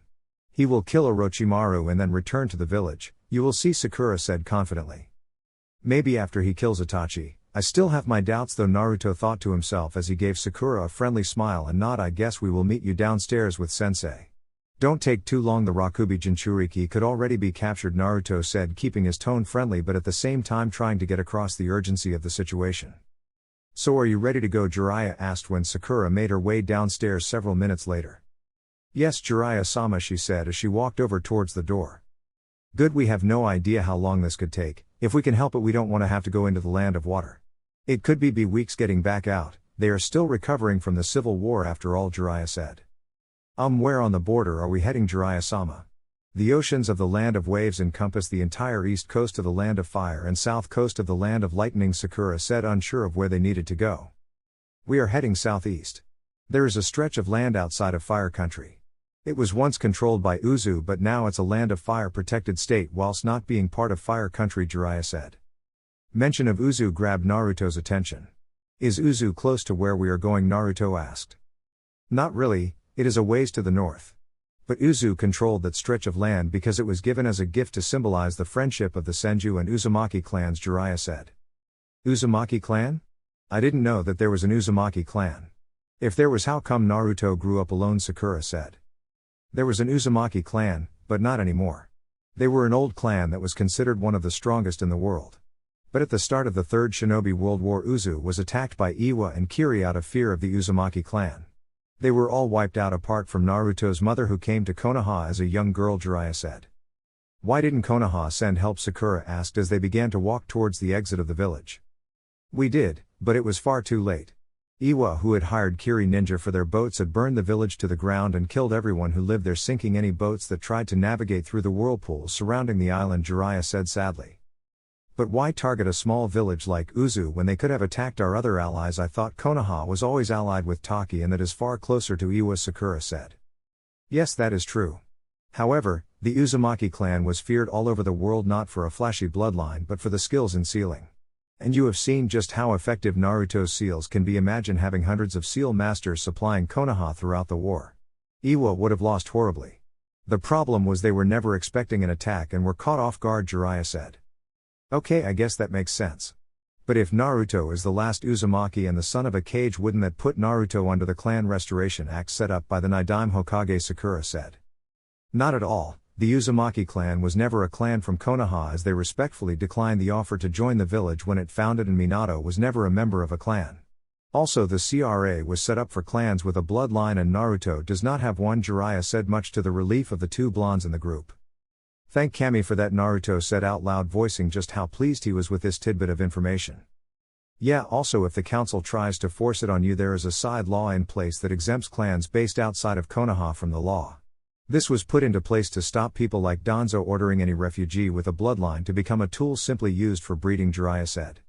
He will kill Orochimaru and then return to the village, you will see, Sakura said confidently. Maybe after he kills Itachi. I still have my doubts though, Naruto thought to himself as he gave Sakura a friendly smile and nod. I guess we will meet you downstairs with sensei. Don't take too long, the Rakubi Jinchuriki could already be captured, Naruto said, keeping his tone friendly but at the same time trying to get across the urgency of the situation. So are you ready to go? Jiraiya asked when Sakura made her way downstairs several minutes later. Yes, Jiraiya-sama, she said as she walked over towards the door. Good, we have no idea how long this could take. If we can help it, we don't want to have to go into the land of water. It could be weeks getting back out. They are still recovering from the civil war after all, Jiraiya said. Where on the border are we heading, Jiraiya-sama? The oceans of the land of waves encompass the entire east coast of the land of fire and south coast of the land of lightning, Sakura said, unsure of where they needed to go. We are heading southeast. There is a stretch of land outside of fire country. It was once controlled by Uzu but now it's a land of fire protected state whilst not being part of fire country, Jiraiya said. Mention of Uzu grabbed Naruto's attention. Is Uzu close to where we are going? Naruto asked. Not really, it is a ways to the north. But Uzu controlled that stretch of land because it was given as a gift to symbolize the friendship of the Senju and Uzumaki clans, Jiraiya said. Uzumaki clan? I didn't know that there was an Uzumaki clan. If there was, how come Naruto grew up alone? Sakura said. There was an Uzumaki clan, but not anymore. They were an old clan that was considered one of the strongest in the world. But at the start of the Third Shinobi World War, Uzu was attacked by Iwa and Kiri out of fear of the Uzumaki clan. They were all wiped out apart from Naruto's mother, who came to Konoha as a young girl, Jiraiya said. Why didn't Konoha send help? Sakura asked as they began to walk towards the exit of the village. We did, but it was far too late. Iwa, who had hired Kiri ninja for their boats, had burned the village to the ground and killed everyone who lived there, sinking any boats that tried to navigate through the whirlpools surrounding the island, Jiraiya said sadly. But why target a small village like Uzu when they could have attacked our other allies? I thought Konoha was always allied with Taki and that is far closer to Iwa, Sakura said. Yes, that is true. However, the Uzumaki clan was feared all over the world, not for a flashy bloodline but for the skills in sealing. And you have seen just how effective Naruto's seals can be. Imagine having hundreds of seal masters supplying Konoha throughout the war. Iwa would have lost horribly. The problem was they were never expecting an attack and were caught off guard, Jiraiya said. Okay, I guess that makes sense. But if Naruto is the last Uzumaki and the son of a Kage, wouldn't that put Naruto under the Clan Restoration Act set up by the Nidaime Hokage? Sakura said. Not at all. The Uzumaki clan was never a clan from Konoha, as they respectfully declined the offer to join the village when it founded, and Minato was never a member of a clan. Also, the CRA was set up for clans with a bloodline and Naruto does not have one, Jiraiya said, much to the relief of the two blondes in the group. Thank Kami for that, Naruto said out loud, voicing just how pleased he was with this tidbit of information. Yeah, also if the council tries to force it on you, there is a side law in place that exempts clans based outside of Konoha from the law. This was put into place to stop people like Danzo ordering any refugee with a bloodline to become a tool simply used for breeding, Jiraiya said.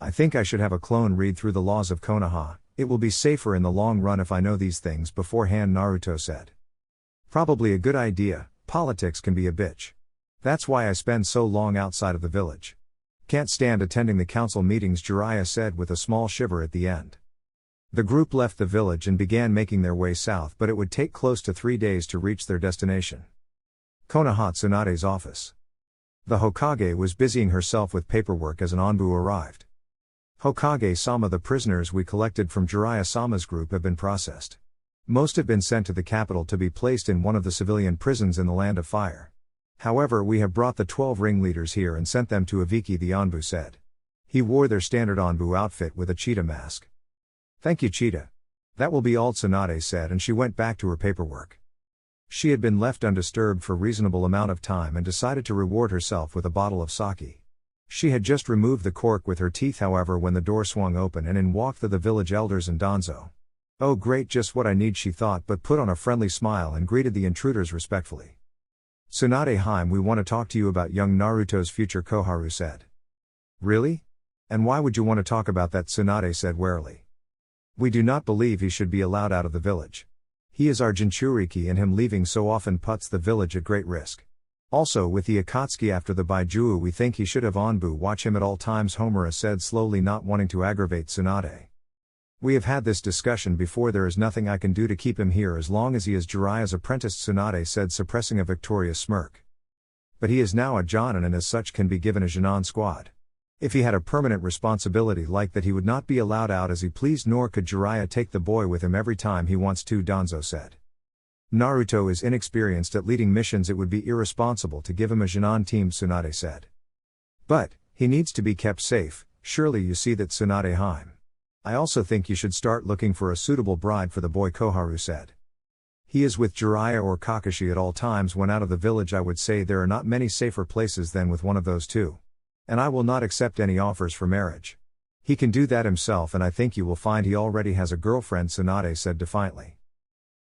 I think I should have a clone read through the laws of Konoha. It will be safer in the long run if I know these things beforehand, Naruto said. Probably a good idea. Politics can be a bitch. That's why I spend so long outside of the village. Can't stand attending the council meetings, Jiraiya said with a small shiver at the end. The group left the village and began making their way south, but it would take close to 3 days to reach their destination. Konoha Tsunade's office. The Hokage was busying herself with paperwork as an Anbu arrived. Hokage-sama, the prisoners we collected from Jiraiya-sama's group have been processed. Most have been sent to the capital to be placed in one of the civilian prisons in the Land of Fire. However, we have brought the 12 ringleaders here and sent them to Ibiki, the Anbu said. He wore their standard Anbu outfit with a cheetah mask. Thank you, cheetah. That will be all, Tsunade said, and she went back to her paperwork. She had been left undisturbed for a reasonable amount of time and decided to reward herself with a bottle of sake. She had just removed the cork with her teeth, however, when the door swung open and in walked the village elders and Danzo. Oh great, just what I need, she thought, but put on a friendly smile and greeted the intruders respectfully. Tsunade Haim, we want to talk to you about young Naruto's future, Koharu said. Really? And why would you want to talk about that? Tsunade said warily. We do not believe he should be allowed out of the village. He is our Jinchuriki, and him leaving so often puts the village at great risk. Also, with the Akatsuki after the Baijuo, we think he should have Anbu watch him at all times, Homura said slowly, not wanting to aggravate Tsunade. We have had this discussion before. There is nothing I can do to keep him here as long as he is Jiraiya's apprentice, Tsunade said, suppressing a victorious smirk. But he is now a Jonin and as such can be given a Jinan squad. If he had a permanent responsibility like that, he would not be allowed out as he pleased, nor could Jiraiya take the boy with him every time he wants to, Danzo said. Naruto is inexperienced at leading missions. It would be irresponsible to give him a Jinan team, Tsunade said. But he needs to be kept safe. Surely you see that, Tsunade Haim. I also think you should start looking for a suitable bride for the boy, Koharu said. He is with Jiraiya or Kakashi at all times. When out of the village, I would say there are not many safer places than with one of those two. And I will not accept any offers for marriage. He can do that himself, and I think you will find he already has a girlfriend, Tsunade said defiantly.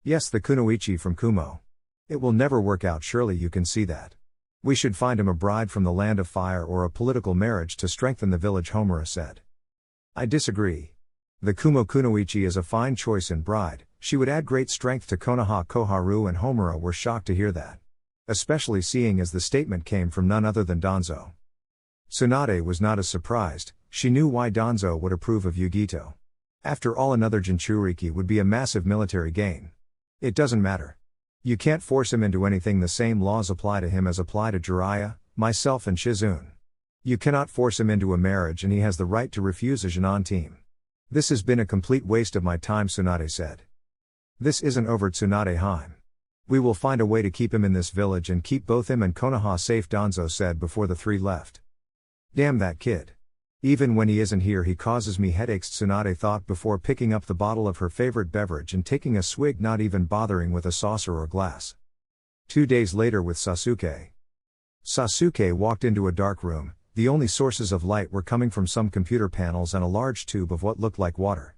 Yes, the Kunoichi from Kumo. It will never work out, surely you can see that. We should find him a bride from the Land of Fire or a political marriage to strengthen the village, Homura said. I disagree. The Kumo Kunoichi is a fine choice in bride. She would add great strength to Konoha. Koharu and Homura were shocked to hear that. Especially seeing as the statement came from none other than Danzo. Tsunade was not as surprised. She knew why Danzo would approve of Yugito. After all, another Jinchuriki would be a massive military gain. It doesn't matter. You can't force him into anything. The same laws apply to him as apply to Jiraiya, myself and Shizune. You cannot force him into a marriage, and he has the right to refuse a Jinan team. This has been a complete waste of my time, Tsunade said. This isn't over, Tsunade Haim. We will find a way to keep him in this village and keep both him and Konoha safe, Danzo said before the three left. Damn that kid. Even when he isn't here he causes me headaches, Tsunade thought before picking up the bottle of her favorite beverage and taking a swig, not even bothering with a saucer or glass. 2 days later with Sasuke. Sasuke walked into a dark room. The only sources of light were coming from some computer panels and a large tube of what looked like water.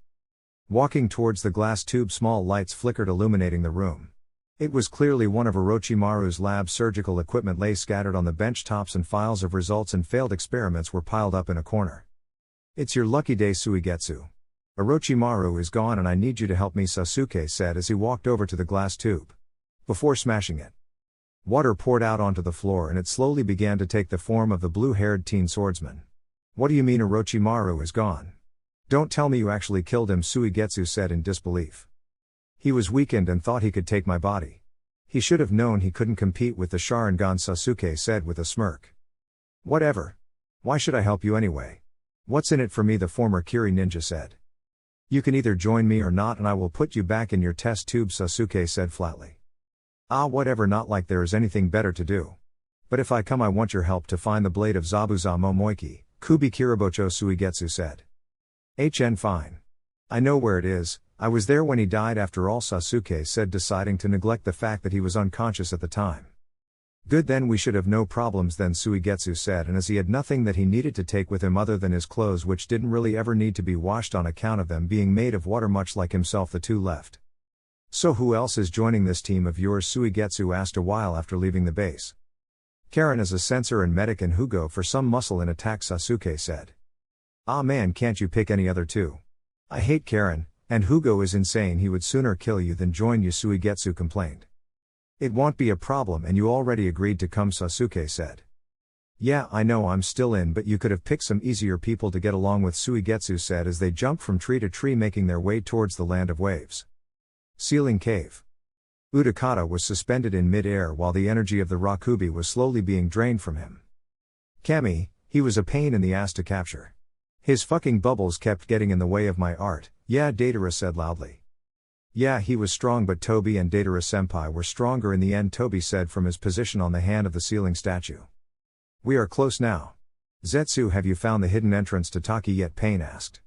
Walking towards the glass tube, small lights flickered, illuminating the room. It was clearly one of Orochimaru's lab. Surgical equipment lay scattered on the bench tops and files of results and failed experiments were piled up in a corner. It's your lucky day, Suigetsu. Orochimaru is gone and I need you to help me, Sasuke said as he walked over to the glass tube. Before smashing it, water poured out onto the floor and it slowly began to take the form of the blue-haired teen swordsman. What do you mean Orochimaru is gone? Don't tell me you actually killed him, Suigetsu said in disbelief. He was weakened and thought he could take my body. He should have known he couldn't compete with the Sharingan, Sasuke said with a smirk. Whatever. Why should I help you anyway? What's in it for me, the former Kiri ninja said. You can either join me or not and I will put you back in your test tube, Sasuke said flatly. Whatever, not like there is anything better to do. But if I come I want your help to find the blade of Zabuza Momoiki, Kubi Kiribocho, Suigetsu said. Fine. I know where it is. I was there when he died after all, Sasuke said, deciding to neglect the fact that he was unconscious at the time. Good, then we should have no problems then, Suigetsu said, and as he had nothing that he needed to take with him other than his clothes, which didn't really ever need to be washed on account of them being made of water much like himself, the two left. So who else is joining this team of yours, Suigetsu asked a while after leaving the base. Karen as a sensor and medic and Hugo for some muscle in attack, Sasuke said. Man, can't you pick any other two? I hate Karen. And Hugo is insane, he would sooner kill you than join you, Suigetsu complained. It won't be a problem and you already agreed to come, Sasuke said. Yeah, I know I'm still in, but you could have picked some easier people to get along with, Suigetsu said as they jumped from tree to tree, making their way towards the land of waves. Ceiling cave. Utakata was suspended in mid-air while the energy of the Rakubi was slowly being drained from him. Kami, he was a pain in the ass to capture. His fucking bubbles kept getting in the way of my art, yeah, Datara said loudly. Yeah, he was strong, but Toby and Datara senpai were stronger in the end, Toby said from his position on the hand of the ceiling statue. We are close now. Zetsu, have you found the hidden entrance to Taki yet? Pain asked.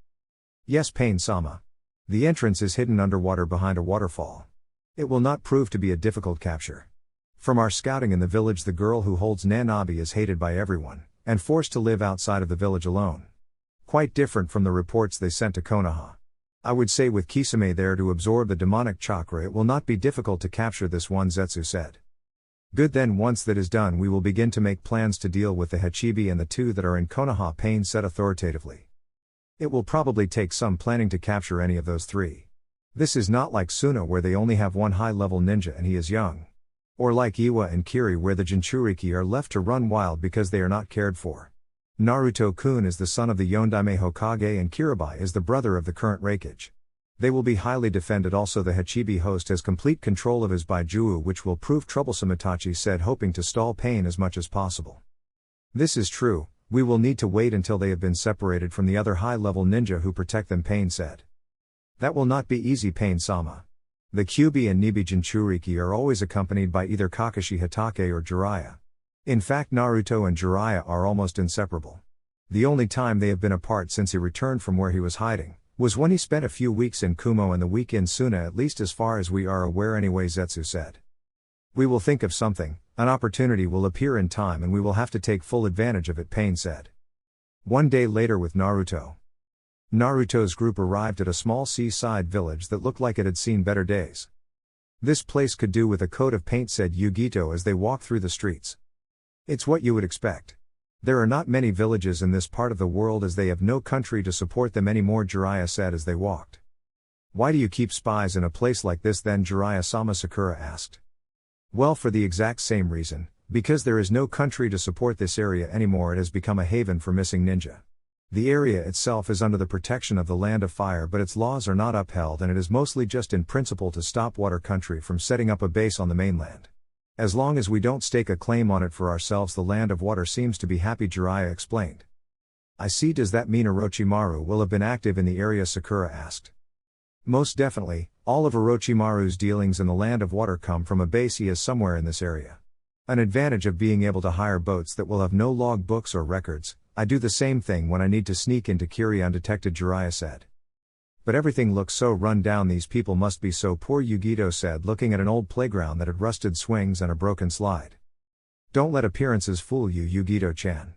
Yes, Pain-sama. The entrance is hidden underwater behind a waterfall. It will not prove to be a difficult capture. From our scouting in the village, the girl who holds Nanabi is hated by everyone, and forced to live outside of the village alone. Quite different from the reports they sent to Konoha. I would say with Kisame there to absorb the demonic chakra, it will not be difficult to capture this one, Zetsu said. Good, then once that is done we will begin to make plans to deal with the Hachibi and the two that are in Konoha, Pain said authoritatively. It will probably take some planning to capture any of those three. This is not like Suna where they only have one high-level ninja and he is young. Or like Iwa and Kiri where the Jinchuriki are left to run wild because they are not cared for. Naruto-kun is the son of the Yondaime Hokage and Kirabai is the brother of the current Raikage. They will be highly defended. Also the Hachibi host has complete control of his Baijuu, which will prove troublesome, Itachi said, hoping to stall Pain as much as possible. This is true, we will need to wait until they have been separated from the other high-level ninja who protect them, Pain said. That will not be easy, Pain-sama. The Kyuubi and Nibi Jinchuriki are always accompanied by either Kakashi Hatake or Jiraiya. In fact, Naruto and Jiraiya are almost inseparable. The only time they have been apart since he returned from where he was hiding was when he spent a few weeks in Kumo and the week in Suna, at least as far as we are aware anyway, Zetsu said. We will think of something, an opportunity will appear in time and we will have to take full advantage of it, Pain said. One day later with Naruto. Naruto's group arrived at a small seaside village that looked like it had seen better days. This place could do with a coat of paint, said Yugito as they walked through the streets. It's what you would expect. There are not many villages in this part of the world as they have no country to support them anymore, Jiraiya said as they walked. Why do you keep spies in a place like this then, Jiraiya-sama, Sakura asked. Well, for the exact same reason, because there is no country to support this area anymore. It has become a haven for missing ninja. The area itself is under the protection of the Land of Fire, but its laws are not upheld and it is mostly just in principle to stop Water Country from setting up a base on the mainland. As long as we don't stake a claim on it for ourselves, the Land of Water seems to be happy, Jiraiya explained. I see. Does that mean Orochimaru will have been active in the area, Sakura asked. Most definitely, all of Orochimaru's dealings in the Land of Water come from a base he has somewhere in this area. An advantage of being able to hire boats that will have no log books or records. I do the same thing when I need to sneak into Kiri undetected, Jiraiya said. But everything looks so run down, these people must be so poor, Yugito said, looking at an old playground that had rusted swings and a broken slide. Don't let appearances fool you, Yugito-chan.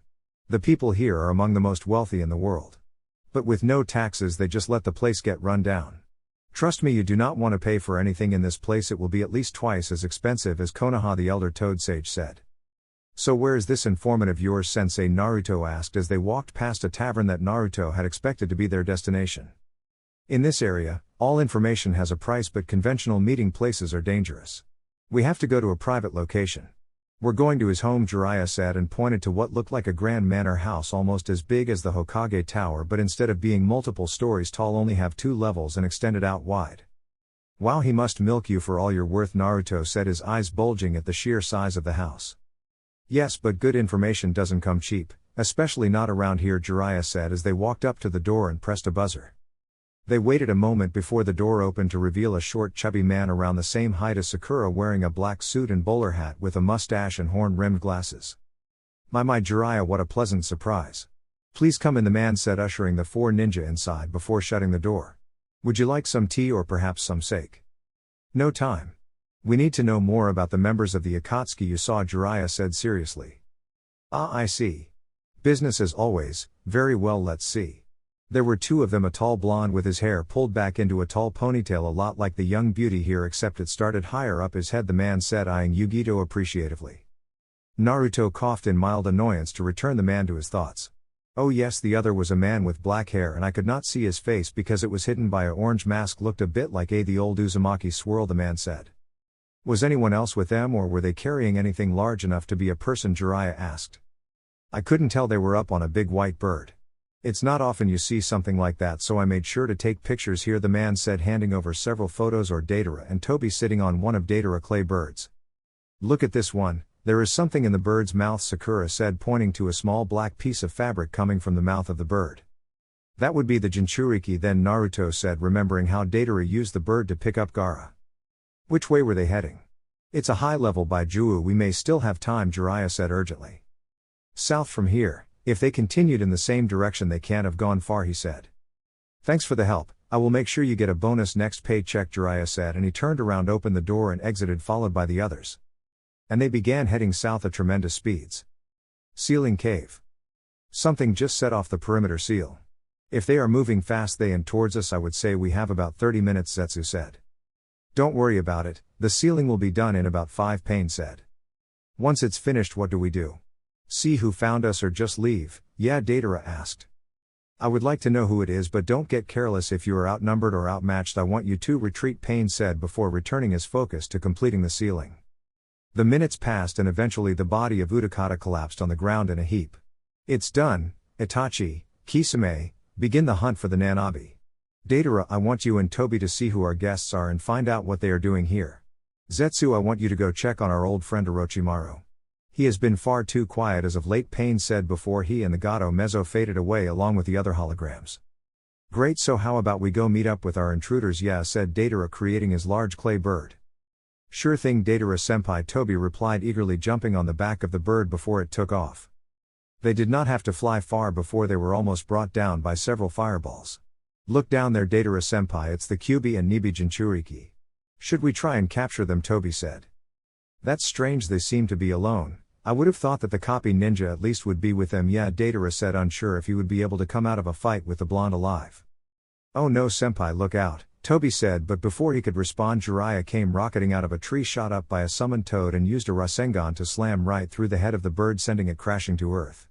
The people here are among the most wealthy in the world. But with no taxes they just let the place get run down. Trust me, you do not want to pay for anything in this place. It will be at least twice as expensive as Konoha, the elder Toad Sage said. So where is this informant of yours, Sensei? Naruto asked as they walked past a tavern that Naruto had expected to be their destination. In this area, all information has a price, but conventional meeting places are dangerous. We have to go to a private location. We're going to his home, Jiraiya said and pointed to what looked like a grand manor house almost as big as the Hokage Tower, but instead of being multiple stories tall only have 2 levels and extended out wide. Wow, he must milk you for all you're worth, Naruto said, his eyes bulging at the sheer size of the house. Yes, but good information doesn't come cheap, especially not around here, Jiraiya said as they walked up to the door and pressed a buzzer. They waited a moment before the door opened to reveal a short, chubby man around the same height as Sakura, wearing a black suit and bowler hat with a mustache and horn-rimmed glasses. My Jiraiya, what a pleasant surprise. Please come in, the man said, ushering the 4 ninja inside before shutting the door. Would you like some tea or perhaps some sake? No time. We need to know more about the members of the Akatsuki you saw, Jiraiya said seriously. Ah, I see. Business as always. Very well, let's see. There were 2 of them, a tall blonde with his hair pulled back into a tall ponytail, a lot like the young beauty here except it started higher up his head, the man said, eyeing Yugito appreciatively. Naruto coughed in mild annoyance to return the man to his thoughts. Oh yes, the other was a man with black hair and I could not see his face because it was hidden by a orange mask, looked a bit like the old Uzumaki swirl, the man said. Was anyone else with them or were they carrying anything large enough to be a person, Jiraiya asked. I couldn't tell, they were up on a big white bird. It's not often you see something like that, so I made sure to take pictures here, the man said, handing over several photos of Datara and Toby sitting on one of Datara clay birds. Look at this one, there is something in the bird's mouth, Sakura said, pointing to a small black piece of fabric coming from the mouth of the bird. That would be the Jinchuriki then, Naruto said, remembering how Deidara used the bird to pick up Gaara. Which way were they heading? It's a high-level Baijiu, we may still have time, Jiraiya said urgently. South from here. If they continued in the same direction they can't have gone far, he said. Thanks for the help, I will make sure you get a bonus next paycheck, Jiraiya said, and he turned around, opened the door and exited, followed by the others. And they began heading south at tremendous speeds. Sealing cave. Something just set off the perimeter seal. If they are moving fast they and towards us, I would say we have about 30 minutes, Zetsu said. Don't worry about it, the sealing will be done in about 5, Pain said. Once it's finished, what do we do? See who found us or just leave? Yeah, Deidara asked. I would like to know who it is, but don't get careless. If you are outnumbered or outmatched, I want you to retreat, Pain said before returning his focus to completing the sealing. The minutes passed and eventually the body of Utakata collapsed on the ground in a heap. It's done, Itachi, Kisame, begin the hunt for the Nanabi. Deidara, I want you and Toby to see who our guests are and find out what they are doing here. Zetsu, I want you to go check on our old friend Orochimaru. He has been far too quiet as of late, Pain said before he and the Gato Mezzo faded away along with the other holograms. Great, so how about we go meet up with our intruders? Yeah, said Deidara, creating his large clay bird. Sure thing, Deidara senpai, Toby replied eagerly, jumping on the back of the bird before it took off. They did not have to fly far before they were almost brought down by several fireballs. Look down there, Deidara senpai, it's the Kyuubi and Nibi Jinchuriki. Should we try and capture them? Toby said. That's strange, they seem to be alone. I would have thought that the copy ninja at least would be with them. Yeah, Deidara said, unsure if he would be able to come out of a fight with the blonde alive. Oh no senpai, look out, Toby said, but before he could respond, Jiraiya came rocketing out of a tree, shot up by a summoned toad, and used a Rasengan to slam right through the head of the bird, sending it crashing to earth.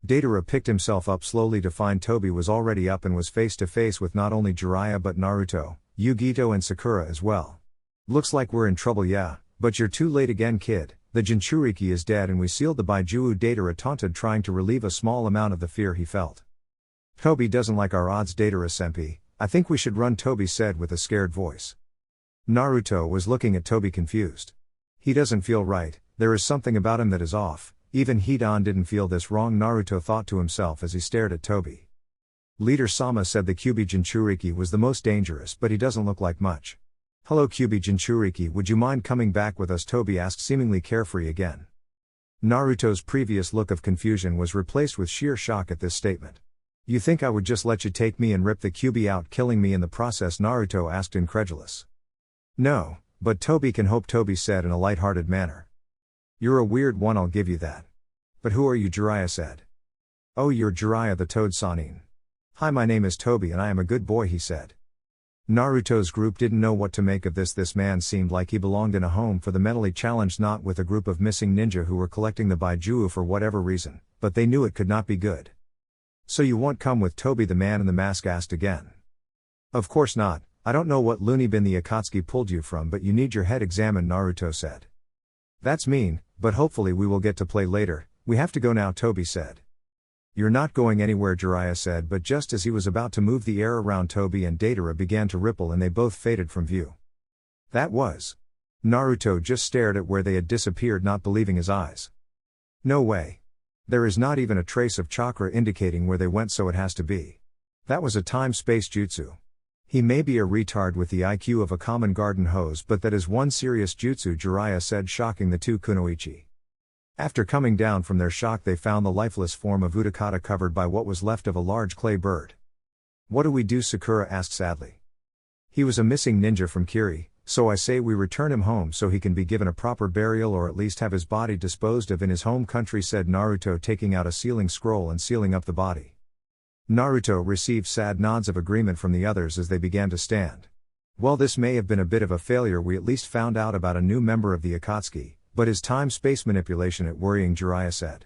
Deidara picked himself up slowly to find Toby was already up and was face to face with not only Jiraiya but Naruto, Yugito and Sakura as well. Looks like we're in trouble, yeah, but you're too late again, kid. The Jinchuriki is dead and we sealed the Baijiu, Deidara taunted, trying to relieve a small amount of the fear he felt. Toby doesn't like our odds, Deidara senpai. I think we should run, Toby said with a scared voice. Naruto was looking at Toby confused. He doesn't feel right, there is something about him that is off. Even Hidan didn't feel this wrong, Naruto thought to himself as he stared at Toby. Leader Sama said the Kyuubi Jinchuriki was the most dangerous, but he doesn't look like much. Hello Kyuubi Jinchuriki, would you mind coming back with us? Toby asked, seemingly carefree again. Naruto's previous look of confusion was replaced with sheer shock at this statement. You think I would just let you take me and rip the Kyuubi out, killing me in the process? Naruto asked, incredulous. No, but Toby can hope, Toby said in a light-hearted manner. You're a weird one, I'll give you that. But who are you? Jiraiya said. Oh, you're Jiraiya the Toad Sanin. Hi, my name is Toby and I am a good boy, he said. Naruto's group didn't know what to make of this. This man seemed like he belonged in a home for the mentally challenged, not with a group of missing ninja who were collecting the Baijiu for whatever reason, but they knew it could not be good. So you won't come with Toby? The man in the mask asked again. Of course not, I don't know what loony bin the Akatsuki pulled you from, but you need your head examined, Naruto said. That's mean, but hopefully we will get to play later. We have to go now, Toby said. You're not going anywhere, Jiraiya said, but just as he was about to move, the air around Toby and Deidara began to ripple and they both faded from view. That was. Naruto just stared at where they had disappeared, not believing his eyes. No way. There is not even a trace of chakra indicating where they went, so it has to be. That was a time-space jutsu. He may be a retard with the IQ of a common garden hose, but that is one serious jutsu, Jiraiya said, shocking the two kunoichi. After coming down from their shock, they found the lifeless form of Utakata covered by what was left of a large clay bird. What do we do? Sakura asked sadly. He was a missing ninja from Kiri, so I say we return him home so he can be given a proper burial, or at least have his body disposed of in his home country, said Naruto, taking out a sealing scroll and sealing up the body. Naruto received sad nods of agreement from the others as they began to stand. Well, this may have been a bit of a failure. We at least found out about a new member of the Akatsuki, but is time-space manipulation at worrying, Jiraiya said.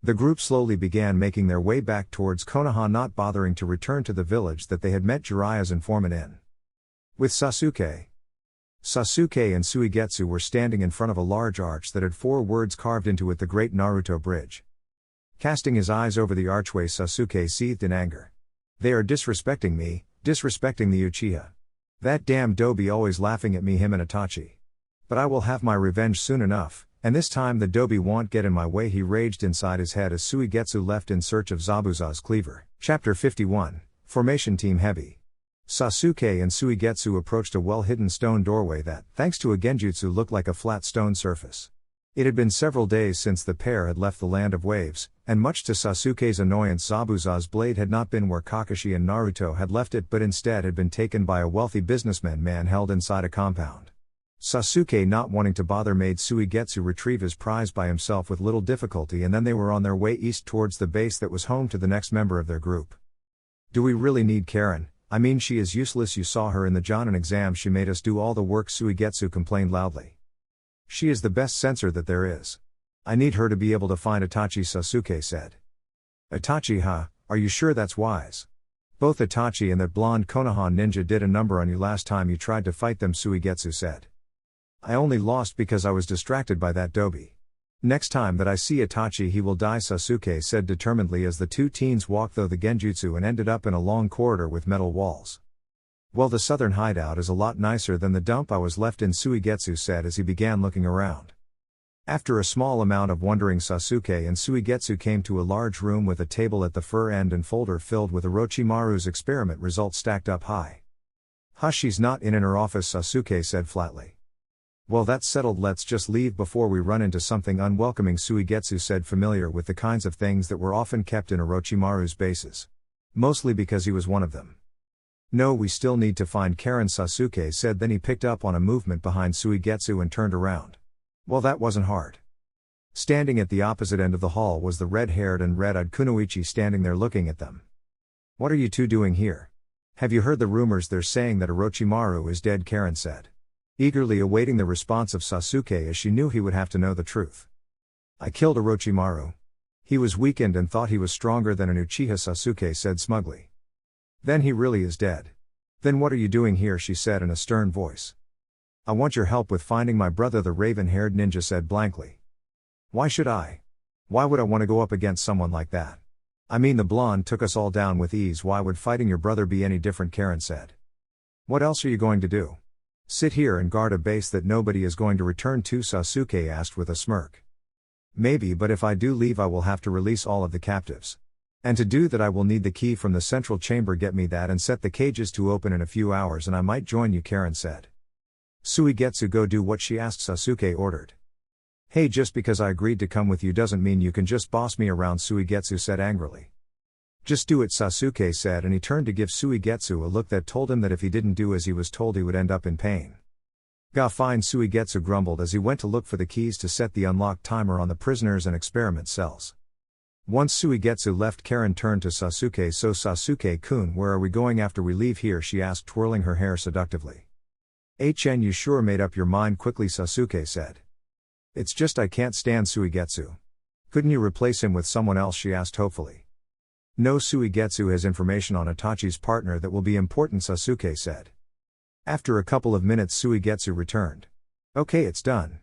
The group slowly began making their way back towards Konoha, not bothering to return to the village that they had met Jiraiya's informant in. With Sasuke and Suigetsu were standing in front of a large arch that had 4 words carved into it: the Great Naruto Bridge. Casting his eyes over the archway, Sasuke seethed in anger. They are disrespecting me, disrespecting the Uchiha. That damn Dobi always laughing at me, him and Itachi. But I will have my revenge soon enough. and this time the Dobi won't get in my way, he raged inside his head as Suigetsu left in search of Zabuza's cleaver. Chapter 51, Formation Team Heavy. Sasuke and Suigetsu approached a well-hidden stone doorway that, thanks to a genjutsu, looked like a flat stone surface. It had been several days since the pair had left the Land of Waves, and much to Sasuke's annoyance, Zabuza's blade had not been where Kakashi and Naruto had left it, but instead had been taken by a wealthy businessman held inside a compound. Sasuke, not wanting to bother, made Suigetsu retrieve his prize by himself with little difficulty, and then they were on their way east towards the base that was home to the next member of their group. "Do we really need Karen? I mean, she is useless. You saw her in the Jonin exam. She made us do all the work," Suigetsu complained loudly. "She is the best censor that there is. I need her to be able to find Itachi," Sasuke said. "Itachi, huh? Are you sure that's wise? Both Itachi and that blonde Konoha ninja did a number on you last time you tried to fight them," Suigetsu said. "I only lost because I was distracted by that Dobi. Next time that I see Itachi, he will die," Sasuke said determinedly as the two teens walked through the genjutsu and ended up in a long corridor with metal walls. "Well, the southern hideout is a lot nicer than the dump I was left in," Suigetsu said as he began looking around. After a small amount of wondering, Sasuke and Suigetsu came to a large room with a table at the far end and folder filled with Orochimaru's experiment results stacked up high. "Hush, she's not in her office," Sasuke said flatly. "Well, that's settled. Let's just leave before we run into something unwelcoming," Suigetsu said, familiar with the kinds of things that were often kept in Orochimaru's bases. Mostly because he was one of them. "No, we still need to find Karen," Sasuke said, then he picked up on a movement behind Suigetsu and turned around. Well, that wasn't hard. Standing at the opposite end of the hall was the red-haired and red-eyed Kunoichi, standing there looking at them. "What are you two doing here? Have you heard the rumors? They're saying that Orochimaru is dead," Karen said, eagerly awaiting the response of Sasuke as she knew he would have to know the truth. "I killed Orochimaru. He was weakened and thought he was stronger than an Uchiha," Sasuke said smugly. "Then he really is dead. Then what are you doing here?" she said in a stern voice. "I want your help with finding my brother," the raven-haired ninja said blankly. "Why should I? Why would I want to go up against someone like that? I mean, the blonde took us all down with ease. Why would fighting your brother be any different?" Karen said. "What else are you going to do? Sit here and guard a base that nobody is going to return to?" Sasuke asked with a smirk. "Maybe, but if I do leave I will have to release all of the captives. And to do that I will need the key from the central chamber. Get me that and set the cages to open in a few hours and I might join you," Karen said. "Suigetsu, go do what she asked," Sasuke ordered. "Hey, just because I agreed to come with you doesn't mean you can just boss me around," Suigetsu said angrily. "Just do it," Sasuke said, and he turned to give Suigetsu a look that told him that if he didn't do as he was told he would end up in pain. "Ga fine," Suigetsu grumbled as he went to look for the keys to set the unlock timer on the prisoners and experiment cells. Once Suigetsu left, Karen turned to Sasuke. "So Sasuke-kun, where are we going after we leave here?" she asked, twirling her hair seductively. "HN, you sure made up your mind quickly," Sasuke said. "It's just I can't stand Suigetsu. Couldn't you replace him with someone else?" she asked hopefully. "No, Suigetsu has information on Itachi's partner that will be important," Sasuke said. After a couple of minutes, Suigetsu returned. "Okay, it's done.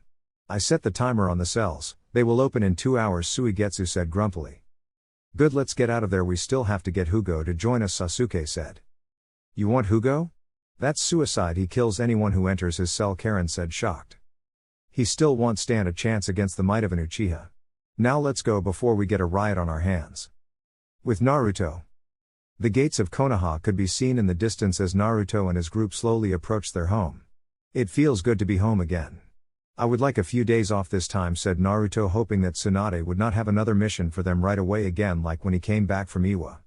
I set the timer on the cells. They will open in 2 hours," Suigetsu said grumpily. "Good, let's get out of there. We still have to get Hugo to join us," Sasuke said. "You want Hugo? That's suicide. He kills anyone who enters his cell," Karen said, shocked. "He still won't stand a chance against the might of an Uchiha. Now let's go before we get a riot on our hands." With Naruto. The gates of Konoha could be seen in the distance as Naruto and his group slowly approached their home. "It feels good to be home again. I would like a few days off this time," said Naruto, hoping that Tsunade would not have another mission for them right away again like when he came back from Iwa.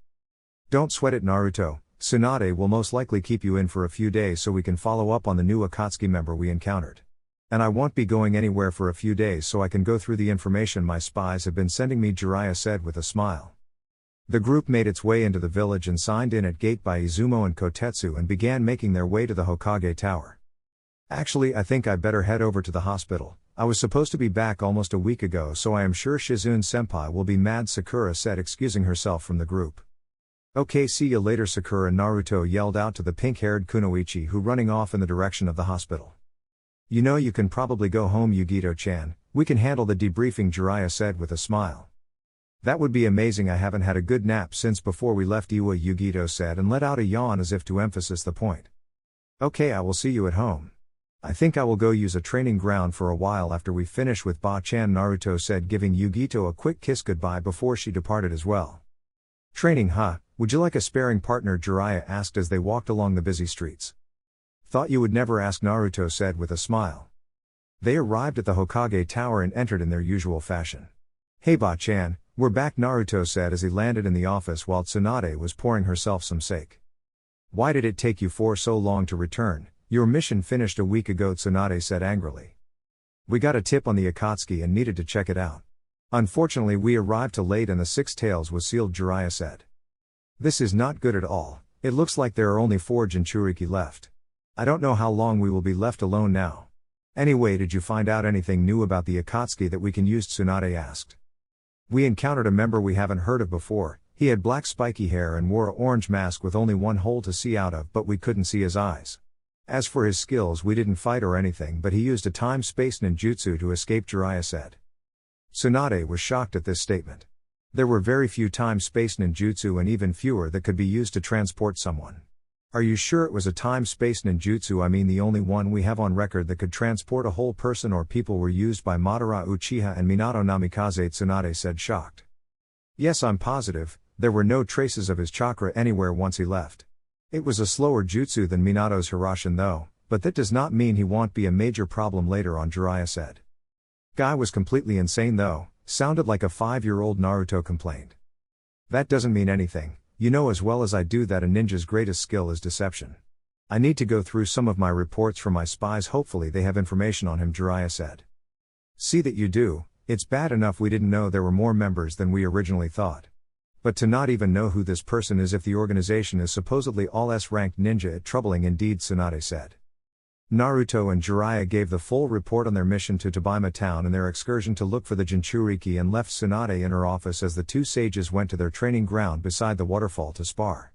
"Don't sweat it, Naruto. Tsunade will most likely keep you in for a few days so we can follow up on the new Akatsuki member we encountered. And I won't be going anywhere for a few days so I can go through the information my spies have been sending me," Jiraiya said with a smile. The group made its way into the village and signed in at gate by Izumo and Kotetsu and began making their way to the Hokage Tower. "Actually, I think I better head over to the hospital. I was supposed to be back almost a week ago, so I am sure Shizune-senpai will be mad," Sakura said, excusing herself from the group. "Okay, see you later, Sakura," Naruto yelled out to the pink-haired Kunoichi, who running off in the direction of the hospital. "You know, you can probably go home, Yugito-chan. We can handle the debriefing," Jiraiya said with a smile. "That would be amazing. I haven't had a good nap since before we left Iwa," Yugito said and let out a yawn as if to emphasize the point. "Okay, I will see you at home. I think I will go use a training ground for a while after we finish with Ba-chan, Naruto said, giving Yugito a quick kiss goodbye before she departed as well. Training, huh? Would you like a sparring partner? Jiraiya asked as they walked along the busy streets. Thought you would never ask, Naruto said with a smile. They arrived at the Hokage Tower and entered in their usual fashion. Hey Ba-chan, we're back, Naruto said as he landed in the office while Tsunade was pouring herself some sake. Why did it take you for so long to return? Your mission finished a week ago, Tsunade said angrily. We got a tip on the Akatsuki and needed to check it out. Unfortunately we arrived too late and the Six Tails was sealed, Jiraiya said. This is not good at all. It looks like there are only 4 Jinchuriki left. I don't know how long we will be left alone now. Anyway, did you find out anything new about the Akatsuki that we can use? Tsunade asked. We encountered a member we haven't heard of before. He had black spiky hair and wore an orange mask with only one hole to see out of, but we couldn't see his eyes. As for his skills, we didn't fight or anything, but he used a time-space ninjutsu to escape, Jiraiya said. Tsunade was shocked at this statement. There were very few time-space ninjutsu and even fewer that could be used to transport someone. Are you sure it was a time-space ninjutsu? I mean, the only one we have on record that could transport a whole person or people were used by Madara Uchiha and Minato Namikaze, Tsunade said, shocked. Yes, I'm positive, there were no traces of his chakra anywhere once he left. It was a slower jutsu than Minato's Hirashin though, but that does not mean he won't be a major problem later on, Jiraiya said. Guy was completely insane though, sounded like a 5-year-old, Naruto complained. That doesn't mean anything. You know as well as I do that a ninja's greatest skill is deception. I need to go through some of my reports from my spies, hopefully they have information on him, Jiraiya said. See that you do. It's bad enough we didn't know there were more members than we originally thought. But to not even know who this person is if the organization is supposedly all S-ranked ninja, it's troubling indeed, Tsunade said. Naruto and Jiraiya gave the full report on their mission to Tobaima Town and their excursion to look for the Jinchuriki, and left Tsunade in her office as the 2 sages went to their training ground beside the waterfall to spar.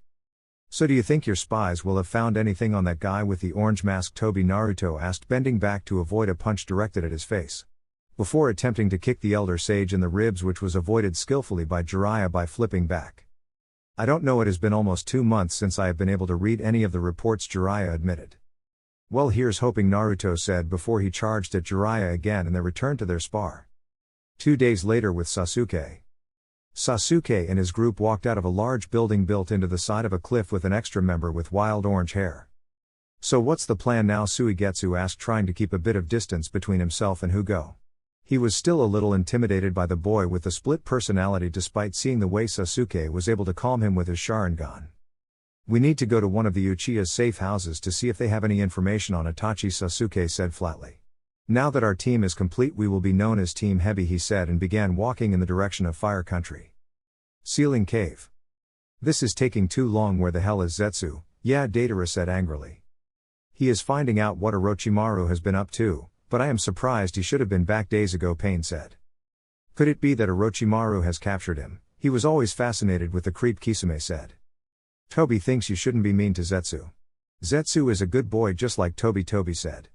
So do you think your spies will have found anything on that guy with the orange mask, Tobi? Naruto asked, bending back to avoid a punch directed at his face. Before attempting to kick the elder sage in the ribs, which was avoided skillfully by Jiraiya by flipping back. I don't know, it has been almost 2 months since I have been able to read any of the reports, Jiraiya admitted. Well, here's hoping, Naruto said before he charged at Jiraiya again and they returned to their spar. 2 days later with Sasuke. Sasuke and his group walked out of a large building built into the side of a cliff with an extra member with wild orange hair. So what's the plan now? Suigetsu asked, trying to keep a bit of distance between himself and Hugo. He was still a little intimidated by the boy with the split personality despite seeing the way Sasuke was able to calm him with his Sharingan. We need to go to one of the Uchiha's safe houses to see if they have any information on Itachi, Sasuke said flatly. Now that our team is complete we will be known as Team Heavy, he said, and began walking in the direction of Fire Country. Ceiling Cave. This is taking too long. Where the hell is Zetsu? Yeah, Datara said angrily. He is finding out what Orochimaru has been up to, but I am surprised he should have been back days ago, Pain said. Could it be that Orochimaru has captured him? He was always fascinated with the creep, Kisame said. Tobi thinks you shouldn't be mean to Zetsu. Zetsu is a good boy just like Tobi, Tobi said.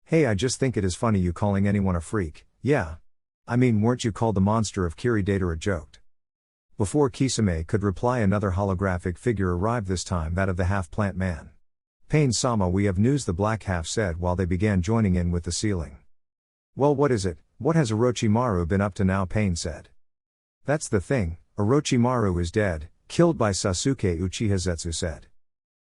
Hey, I just think it is funny you calling anyone a freak. Yeah. I mean, weren't you called the monster of Kiri? Datara joked. Before Kisame could reply, another holographic figure arrived, this time that of the half-plant man. Pain-sama, we have news, the black half said while they began joining in with the ceiling. Well, what is it? What has Orochimaru been up to now? Pain said. That's the thing, Orochimaru is dead, killed by Sasuke, Uchiha, Zetsu said.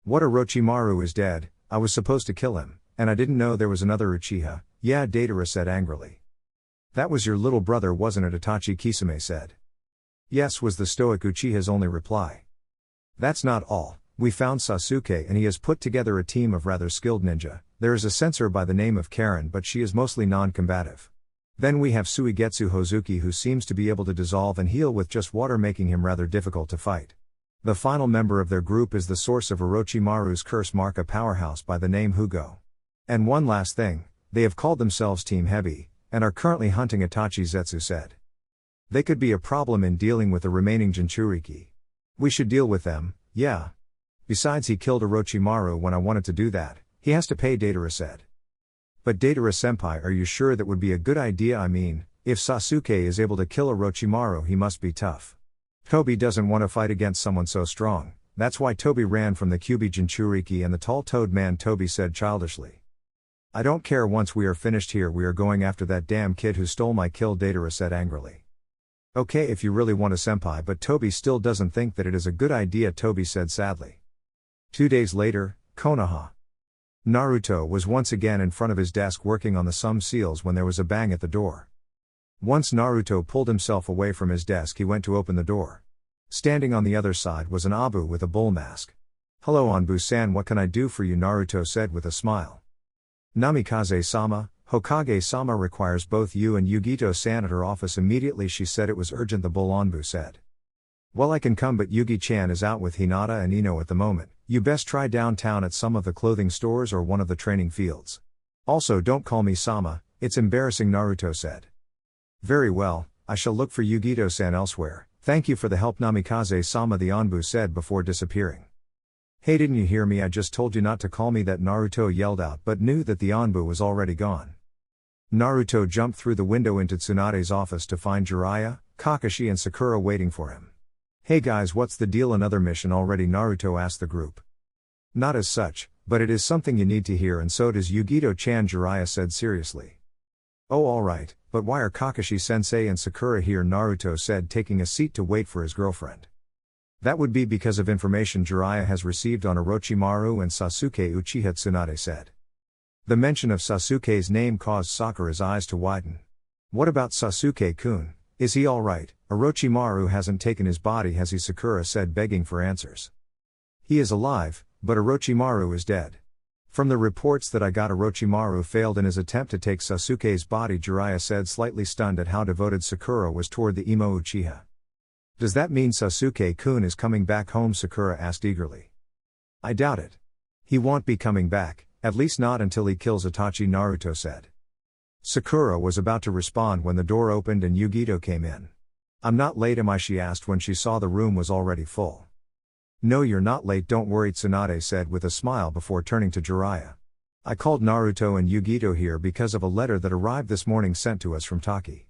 What, Orochimaru is dead? I was supposed to kill him, and I didn't know there was another Uchiha. Yeah, Datara said angrily. That was your little brother, wasn't it, Itachi? Kisame said. Yes, was the stoic Uchiha's only reply. That's not all. We found Sasuke and he has put together a team of rather skilled ninja. There is a censor by the name of Karen, but she is mostly non-combative. Then we have Suigetsu Hozuki, who seems to be able to dissolve and heal with just water, making him rather difficult to fight. The final member of their group is the source of Orochimaru's curse mark, a powerhouse by the name Hugo. And one last thing, they have called themselves Team Heavy, and are currently hunting Itachi, Zetsu said. They could be a problem in dealing with the remaining Jinchuriki. We should deal with them, yeah. Besides, he killed Orochimaru when I wanted to do that. He has to pay, Datara said. But Datara-senpai, are you sure that would be a good idea? I mean, if Sasuke is able to kill Orochimaru, he must be tough. Tobi doesn't want to fight against someone so strong. That's why Tobi ran from the Kyuubi Jinchuriki and the tall toad man, Tobi said childishly. I don't care, once we are finished here we are going after that damn kid who stole my kill, Datara said angrily. Okay if you really want a senpai, but Toby still doesn't think that it is a good idea, Toby said sadly. 2 days later, Konoha. Naruto was once again in front of his desk working on the sum seals when there was a bang at the door. Once Naruto pulled himself away from his desk, he went to open the door. Standing on the other side was an Abu with a bull mask. Hello Anbu-san, what can I do for you? Naruto said with a smile. Namikaze-sama, Hokage-sama requires both you and Yugito-san at her office immediately. She said it was urgent, the bull Anbu said. Well, I can come, but Yugi-chan is out with Hinata and Ino at the moment. You best try downtown at some of the clothing stores or one of the training fields. Also don't call me Sama, it's embarrassing, Naruto said. Very well, I shall look for Yugito-san elsewhere. Thank you for the help, Namikaze-sama, the Anbu said before disappearing. Hey, didn't you hear me? I just told you not to call me that, Naruto yelled out, but knew that the Anbu was already gone. Naruto jumped through the window into Tsunade's office to find Jiraiya, Kakashi and Sakura waiting for him. Hey guys, what's the deal? Another mission already? Naruto asked the group. Not as such, but it is something you need to hear, and so does Yugito-chan, Jiraiya said seriously. Oh alright, but why are Kakashi-sensei and Sakura here? Naruto said, taking a seat to wait for his girlfriend. That would be because of information Jiraiya has received on Orochimaru and Sasuke Uchiha, Tsunade said. The mention of Sasuke's name caused Sakura's eyes to widen. What about Sasuke-kun? Is he alright? Orochimaru hasn't taken his body, has he? Sakura said, begging for answers. He is alive, but Orochimaru is dead. From the reports that I got, Orochimaru failed in his attempt to take Sasuke's body, Jiraiya said, slightly stunned at how devoted Sakura was toward the emo Uchiha. Does that mean Sasuke-kun is coming back home? Sakura asked eagerly. I doubt it. He won't be coming back, at least not until he kills Itachi, Naruto said. Sakura was about to respond when the door opened and Yugito came in. I'm not late, am I? She asked when she saw the room was already full. No, you're not late, don't worry, Tsunade said with a smile before turning to Jiraiya. I called Naruto and Yugito here because of a letter that arrived this morning sent to us from Taki.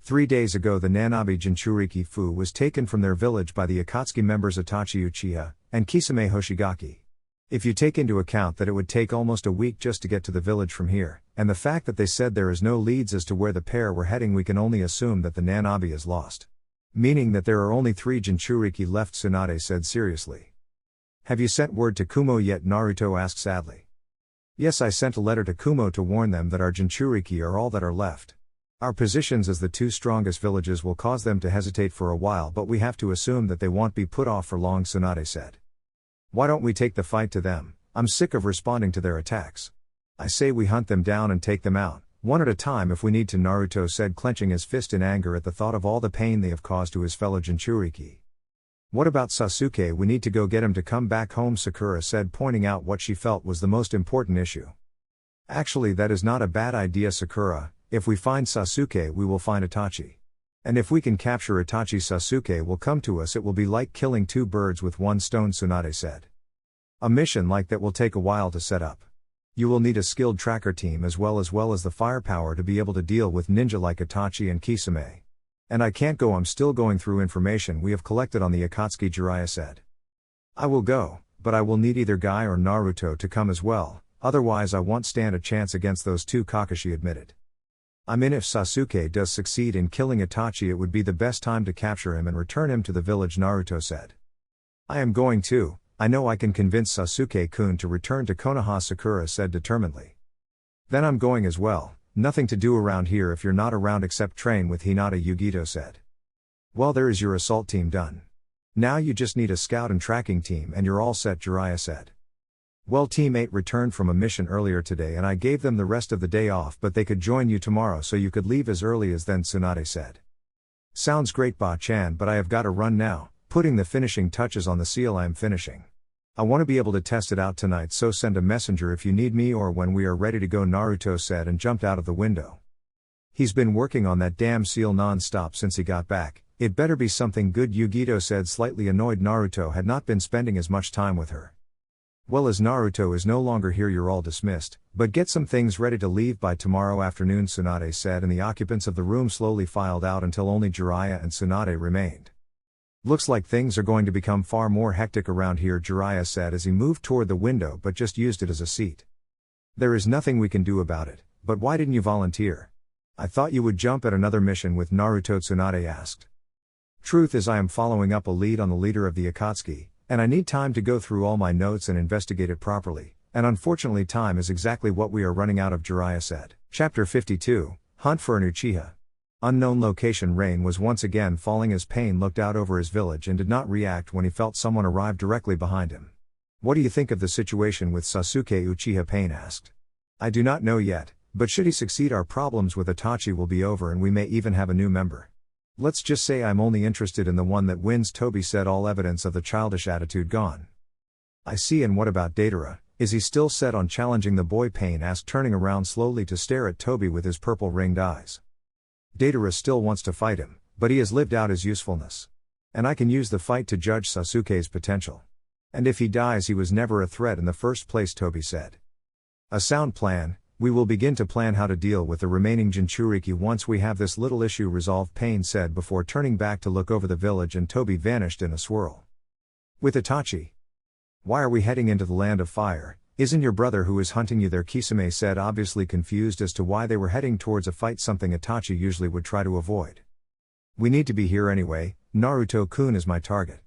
3 days ago the Nanabi Jinchuriki Fu was taken from their village by the Akatsuki members Itachi Uchiha and Kisame Hoshigaki. If you take into account that it would take almost a week just to get to the village from here, and the fact that they said there is no leads as to where the pair were heading, we can only assume that the Nanabi is lost. Meaning that there are only 3 Jinchuriki left, Tsunade said seriously. Have you sent word to Kumo yet? Naruto asked sadly. Yes, I sent a letter to Kumo to warn them that our Jinchuriki are all that are left. Our positions as the 2 strongest villages will cause them to hesitate for a while, but we have to assume that they won't be put off for long, Tsunade said. Why don't we take the fight to them? I'm sick of responding to their attacks. I say we hunt them down and take them out, one at a time if we need to, Naruto said, clenching his fist in anger at the thought of all the pain they have caused to his fellow Jinchuriki. What about Sasuke? We need to go get him to come back home, Sakura said, pointing out what she felt was the most important issue. Actually, that is not a bad idea, Sakura. If we find Sasuke, we will find Itachi. And if we can capture Itachi, Sasuke will come to us. It will be like killing 2 birds with 1 stone, Tsunade said. A mission like that will take a while to set up. You will need a skilled tracker team as well as the firepower to be able to deal with ninja like Itachi and Kisame. And I can't go, I'm still going through information we have collected on the Akatsuki, Jiraiya said. I will go, but I will need either Guy or Naruto to come as well, otherwise I won't stand a chance against those 2, Kakashi admitted. I mean, if Sasuke does succeed in killing Itachi, it would be the best time to capture him and return him to the village, Naruto said. I am going too. I know I can convince Sasuke-kun to return to Konoha, Sakura said determinedly. Then I'm going as well. Nothing to do around here if you're not around except train with Hinata, Yugito said. Well, there is your assault team done. Now you just need a scout and tracking team and you're all set, Jiraiya said. Well, Team 8 returned from a mission earlier today and I gave them the rest of the day off, but they could join you tomorrow so you could leave as early as then, Tsunade said. Sounds great, Ba-chan, but I have got to run now, putting the finishing touches on the seal I am finishing. I want to be able to test it out tonight, so send a messenger if you need me or when we are ready to go, Naruto said and jumped out of the window. He's been working on that damn seal non-stop since he got back, it better be something good, Yugito said, slightly annoyed Naruto had not been spending as much time with her. Well, as Naruto is no longer here, you're all dismissed, but get some things ready to leave by tomorrow afternoon, Tsunade said, and the occupants of the room slowly filed out until only Jiraiya and Tsunade remained. Looks like things are going to become far more hectic around here, Jiraiya said as he moved toward the window but just used it as a seat. There is nothing we can do about it, but why didn't you volunteer? I thought you would jump at another mission with Naruto, Tsunade asked. Truth is I am following up a lead on the leader of the Akatsuki, and I need time to go through all my notes and investigate it properly, and unfortunately time is exactly what we are running out of, Jiraiya said. Chapter 52, Hunt for an Uchiha. Unknown location. Rain was once again falling as Pain looked out over his village and did not react when he felt someone arrive directly behind him. What do you think of the situation with Sasuke Uchiha? Pain asked. I do not know yet, but should he succeed our problems with Itachi will be over and we may even have a new member. Let's just say I'm only interested in the one that wins, Toby said, all evidence of the childish attitude gone. I see. And what about Deidara, is he still set on challenging the boy? Pain asked, turning around slowly to stare at Toby with his purple ringed eyes. Deidara still wants to fight him, but he has lived out his usefulness. And I can use the fight to judge Sasuke's potential. And if he dies he was never a threat in the first place, Toby said. A sound plan. We will begin to plan how to deal with the remaining Jinchuriki once we have this little issue resolved, Pain said before turning back to look over the village, and Toby vanished in a swirl. With Itachi? Why are we heading into the land of fire? Isn't your brother who is hunting you there? Kisame said, obviously confused as to why they were heading towards a fight, something Itachi usually would try to avoid. We need to be here anyway. Naruto-kun is my target.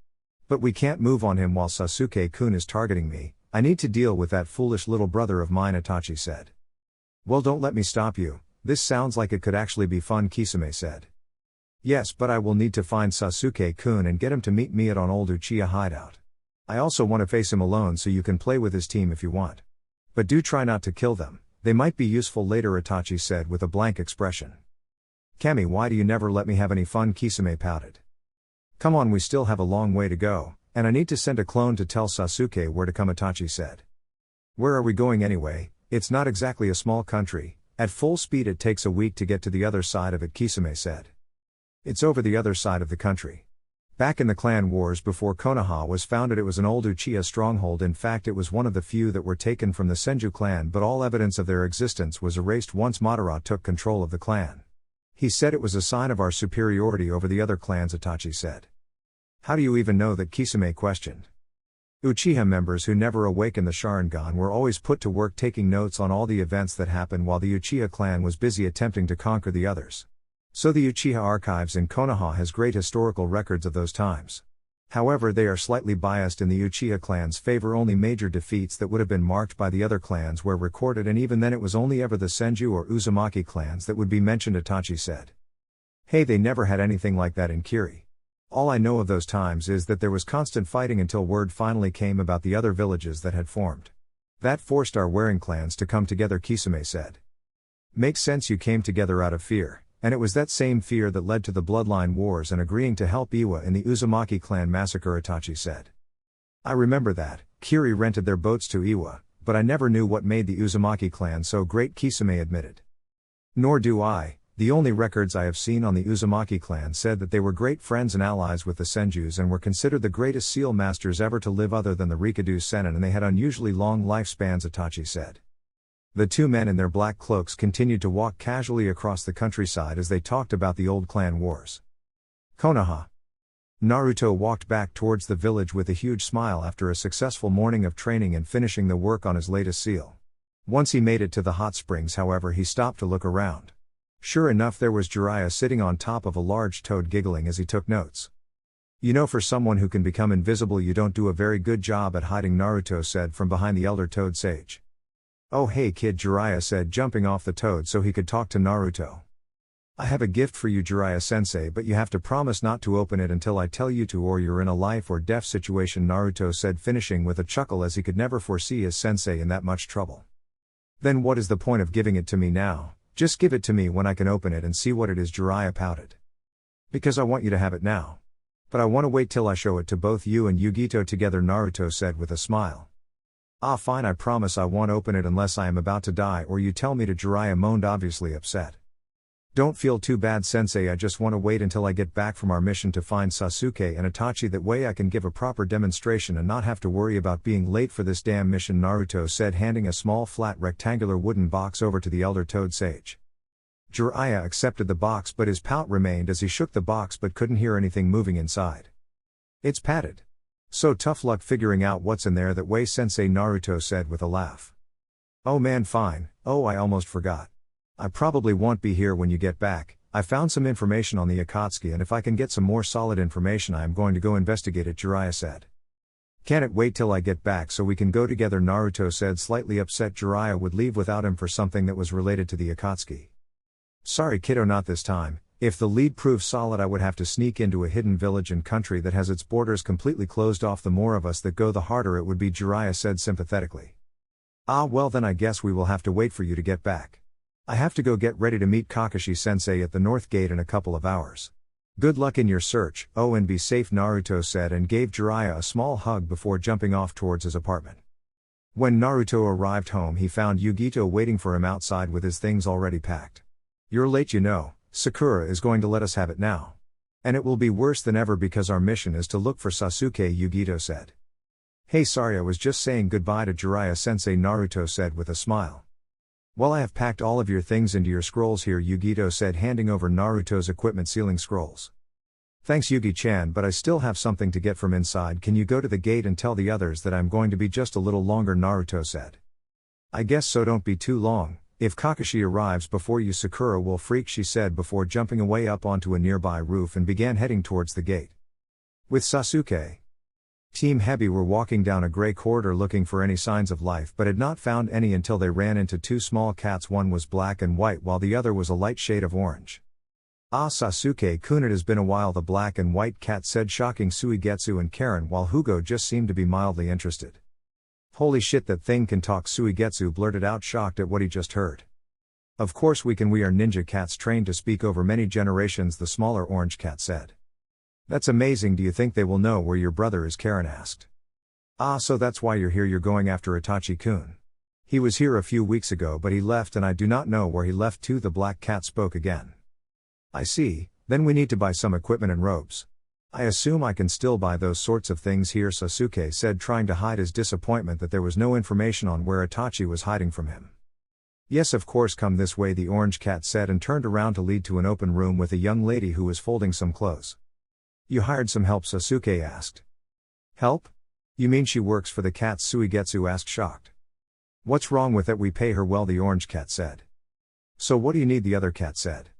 But we can't move on him while Sasuke-kun is targeting me. I need to deal with that foolish little brother of mine, Itachi said. Well, don't let me stop you. This sounds like it could actually be fun, Kisame said. Yes, but I will need to find Sasuke-kun and get him to meet me at an old Uchiha hideout. I also want to face him alone so you can play with his team if you want. But do try not to kill them, they might be useful later, Itachi said with a blank expression. Kami, why do you never let me have any fun? Kisame pouted. Come on, we still have a long way to go, and I need to send a clone to tell Sasuke where to come, Itachi said. Where are we going anyway? It's not exactly a small country. At full speed it takes a week to get to the other side of it, Kisame said. It's over the other side of the country. Back in the clan wars before Konoha was founded, it was an old Uchiha stronghold. In fact, it was one of the few that were taken from the Senju clan, but all evidence of their existence was erased once Madara took control of the clan. He said it was a sign of our superiority over the other clans, Itachi said. How do you even know that? Kisame questioned. Uchiha members who never awakened the Sharingan were always put to work taking notes on all the events that happened while the Uchiha clan was busy attempting to conquer the others. So the Uchiha archives in Konoha has great historical records of those times. However, they are slightly biased in the Uchiha clan's favor. Only major defeats that would have been marked by the other clans were recorded, and even then it was only ever the Senju or Uzumaki clans that would be mentioned, Itachi said. Hey, they never had anything like that in Kiri. All I know of those times is that there was constant fighting until word finally came about the other villages that had formed. That forced our warring clans to come together, Kisame said. Makes sense, you came together out of fear, and it was that same fear that led to the bloodline wars and agreeing to help Iwa in the Uzumaki clan massacre, Itachi said. I remember that. Kiri rented their boats to Iwa, but I never knew what made the Uzumaki clan so great, Kisame admitted. Nor do I. The only records I have seen on the Uzumaki clan said that they were great friends and allies with the Senjus and were considered the greatest seal masters ever to live other than the Rikadu Sennin, and they had unusually long lifespans, Itachi said. The two men in their black cloaks continued to walk casually across the countryside as they talked about the old clan wars. Konoha. Naruto walked back towards the village with a huge smile after a successful morning of training and finishing the work on his latest seal. Once he made it to the hot springs, however, he stopped to look around. Sure enough, there was Jiraiya sitting on top of a large toad, giggling as he took notes. You know, for someone who can become invisible, you don't do a very good job at hiding, Naruto said from behind the elder toad sage. Oh hey kid, Jiraiya said, jumping off the toad so he could talk to Naruto. I have a gift for you, Jiraiya sensei, but you have to promise not to open it until I tell you to, or you're in a life or death situation, Naruto said, finishing with a chuckle as he could never foresee his sensei in that much trouble. Then what is the point of giving it to me now? Just give it to me when I can open it and see what it is, Jiraiya pouted. Because I want you to have it now. But I want to wait till I show it to both you and Yugito together, Naruto said with a smile. Ah fine, I promise I won't open it unless I am about to die or you tell me to, Jiraiya moaned, obviously upset. Don't feel too bad sensei, I just want to wait until I get back from our mission to find Sasuke and Itachi, that way I can give a proper demonstration and not have to worry about being late for this damn mission, Naruto said, handing a small flat rectangular wooden box over to the elder toad sage. Jiraiya accepted the box, but his pout remained as he shook the box but couldn't hear anything moving inside. It's padded. So tough luck figuring out what's in there that way, sensei, Naruto said with a laugh. Oh man, fine. Oh, I almost forgot. I probably won't be here when you get back. I found some information on the Akatsuki, and if I can get some more solid information I am going to go investigate it, Jiraiya said. Can't it wait till I get back so we can go together, Naruto said, slightly upset Jiraiya would leave without him for something that was related to the Akatsuki. Sorry kiddo, not this time. If the lead proves solid I would have to sneak into a hidden village and country that has its borders completely closed off. The more of us that go the harder it would be, Jiraiya said sympathetically. Ah well, then I guess we will have to wait for you to get back. I have to go get ready to meet Kakashi-sensei at the North Gate in a couple of hours. Good luck in your search, oh, and be safe, Naruto said and gave Jiraiya a small hug before jumping off towards his apartment. When Naruto arrived home he found Yugito waiting for him outside with his things already packed. You're late, you know. Sakura is going to let us have it now. And it will be worse than ever because our mission is to look for Sasuke, Yugito said. Hey, sorry, I was just saying goodbye to Jiraiya-sensei, Naruto said with a smile. Well, I have packed all of your things into your scrolls here, Yugito said, handing over Naruto's equipment sealing scrolls. Thanks, Yugi-chan, but I still have something to get from inside. Can you go to the gate and tell the others that I'm going to be just a little longer, Naruto said. I guess so, don't be too long. If Kakashi arrives before you, Sakura will freak, she said before jumping away up onto a nearby roof and began heading towards the gate. With Sasuke, Team Hebi were walking down a gray corridor looking for any signs of life but had not found any until they ran into two small cats. One was black and white while the other was a light shade of orange. Ah, Sasuke-kun, it has been a while, the black and white cat said, shocking Suigetsu and Karen, while Hugo just seemed to be mildly interested. Holy shit, that thing can talk, Suigetsu blurted out, shocked at what he just heard. Of course we can, we are ninja cats trained to speak over many generations, the smaller orange cat said. That's amazing. Do you think they will know where your brother is? Karen asked. Ah, so that's why you're here. You're going after Itachi-kun. He was here a few weeks ago but he left and I do not know where he left to, the black cat spoke again. I see, then we need to buy some equipment and robes. I assume I can still buy those sorts of things here, Sasuke said, trying to hide his disappointment that there was no information on where Itachi was hiding from him. Yes, of course, come this way, the orange cat said and turned around to lead to an open room with a young lady who was folding some clothes. You hired some help? Sasuke asked. Help? You mean she works for the cats? Suigetsu asked, shocked. What's wrong with that? We pay her well, the orange cat said. So what do you need? The other cat said.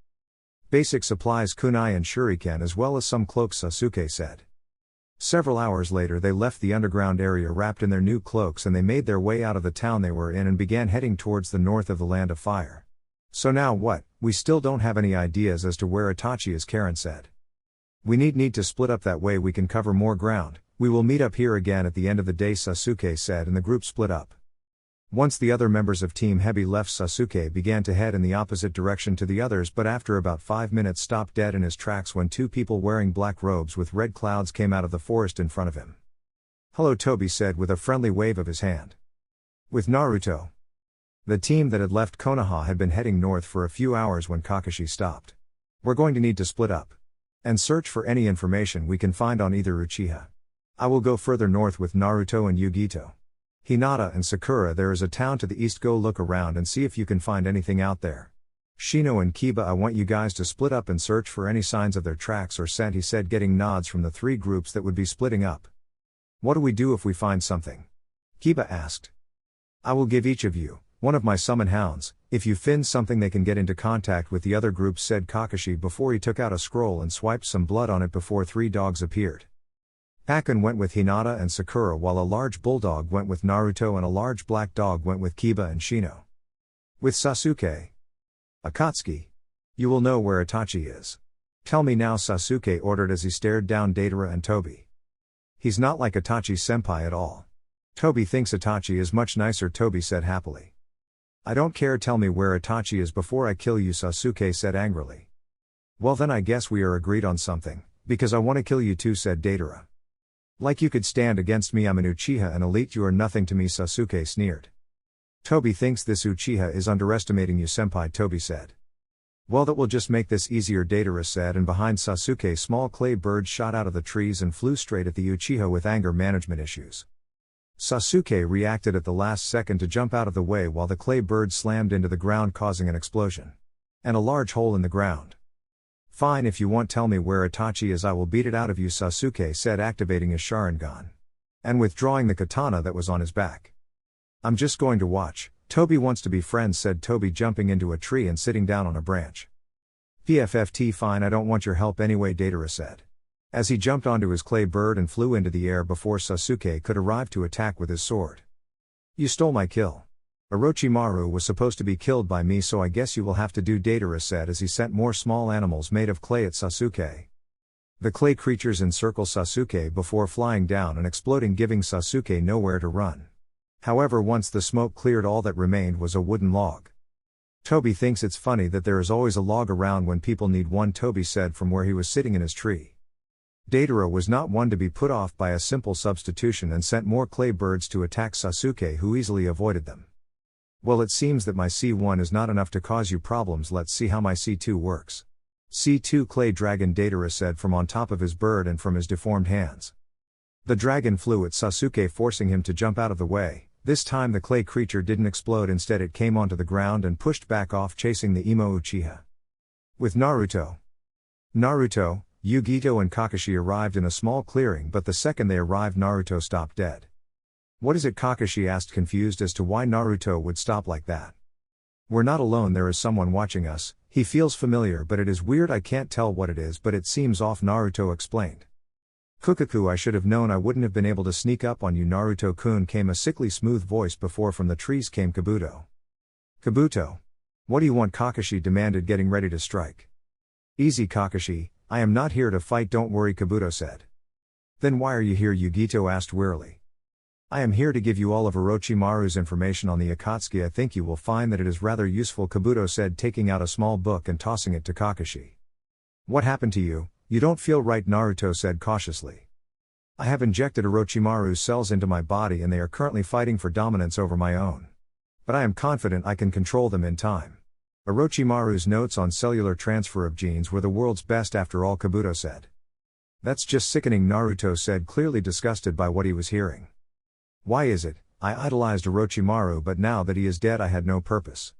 Basic supplies, kunai and shuriken, as well as some cloaks, Sasuke said. Several hours later they left the underground area wrapped in their new cloaks and they made their way out of the town they were in and began heading towards the north of the Land of Fire. So now what? We still don't have any ideas as to where Itachi is, Karen said. We need to split up, that way we can cover more ground. We will meet up here again at the end of the day, Sasuke said, and the group split up. Once the other members of Team Hebi left, Sasuke began to head in the opposite direction to the others, but after about 5 minutes stopped dead in his tracks when two people wearing black robes with red clouds came out of the forest in front of him. Hello, Toby said with a friendly wave of his hand. With Naruto. The team that had left Konoha had been heading north for a few hours when Kakashi stopped. We're going to need to split up and search for any information we can find on either Uchiha. I will go further north with Naruto and Yugito. Hinata and Sakura, there is a town to the east, go look around and see if you can find anything out there. Shino and Kiba, I want you guys to split up and search for any signs of their tracks or scent, he said, getting nods from the three groups that would be splitting up. What do we do if we find something? Kiba asked. I will give each of you one of my summon hounds. If you find something they can get into contact with the other groups, said Kakashi before he took out a scroll and swiped some blood on it before three dogs appeared. Pakken went with Hinata and Sakura while a large bulldog went with Naruto and a large black dog went with Kiba and Shino. With Sasuke. Akatsuki. You will know where Itachi is. Tell me now, Sasuke ordered as he stared down Deidara and Tobi. He's not like Itachi-senpai at all. Tobi thinks Itachi is much nicer, Tobi said happily. I don't care, tell me where Itachi is before I kill you, Sasuke said angrily. Well then I guess we are agreed on something, because I want to kill you too, said Deidara. Like you could stand against me, I'm an Uchiha, an elite, you are nothing to me, Sasuke sneered. Tobi thinks this Uchiha is underestimating you, senpai, Tobi said. Well, that will just make this easier, Deidara said, and behind Sasuke small clay birds shot out of the trees and flew straight at the Uchiha with anger management issues. Sasuke reacted at the last second to jump out of the way while the clay bird slammed into the ground, causing an explosion. And a large hole in the ground. Fine, if you want, tell me where Itachi is, I will beat it out of you, Sasuke said, activating his Sharingan. And withdrawing the katana that was on his back. I'm just going to watch. Toby wants to be friends, said Toby, jumping into a tree and sitting down on a branch. PFFT, fine, I don't want your help anyway, Datara said. As he jumped onto his clay bird and flew into the air before Sasuke could arrive to attack with his sword. You stole my kill. Orochimaru was supposed to be killed by me, so I guess you will have to do, Datara said as he sent more small animals made of clay at Sasuke. The clay creatures encircle Sasuke before flying down and exploding, giving Sasuke nowhere to run. However, once the smoke cleared, all that remained was a wooden log. Toby thinks it's funny that there is always a log around when people need one, Toby said from where he was sitting in his tree. Datara was not one to be put off by a simple substitution and sent more clay birds to attack Sasuke, who easily avoided them. Well, it seems that my C1 is not enough to cause you problems, let's see how my C2 works. C2 clay dragon, Datara said from on top of his bird and from his deformed hands. The dragon flew at Sasuke, forcing him to jump out of the way. This time the clay creature didn't explode, instead it came onto the ground and pushed back off, chasing the emo Uchiha. With Naruto, Yugito and Kakashi arrived in a small clearing, but the second they arrived Naruto stopped dead. What is it? Kakashi asked, confused as to why Naruto would stop like that. We're not alone, there is someone watching us. He feels familiar, but it is weird, I can't tell what it is, but it seems off, Naruto explained. Kukaku, I should have known I wouldn't have been able to sneak up on you, Naruto-kun, came a sickly smooth voice before from the trees came Kabuto. Kabuto. What do you want? Kakashi demanded, getting ready to strike. Easy, Kakashi, I am not here to fight, don't worry, Kabuto said. Then why are you here? Yugito asked wearily. I am here to give you all of Orochimaru's information on the Akatsuki. I think you will find that it is rather useful, Kabuto said, taking out a small book and tossing it to Kakashi. What happened to you? You don't feel right, Naruto said cautiously. I have injected Orochimaru's cells into my body and they are currently fighting for dominance over my own. But I am confident I can control them in time. Orochimaru's notes on cellular transfer of genes were the world's best after all, Kabuto said. That's just sickening, Naruto said, clearly disgusted by what he was hearing. Why is it? I idolized Orochimaru, but now that he is dead I had no purpose.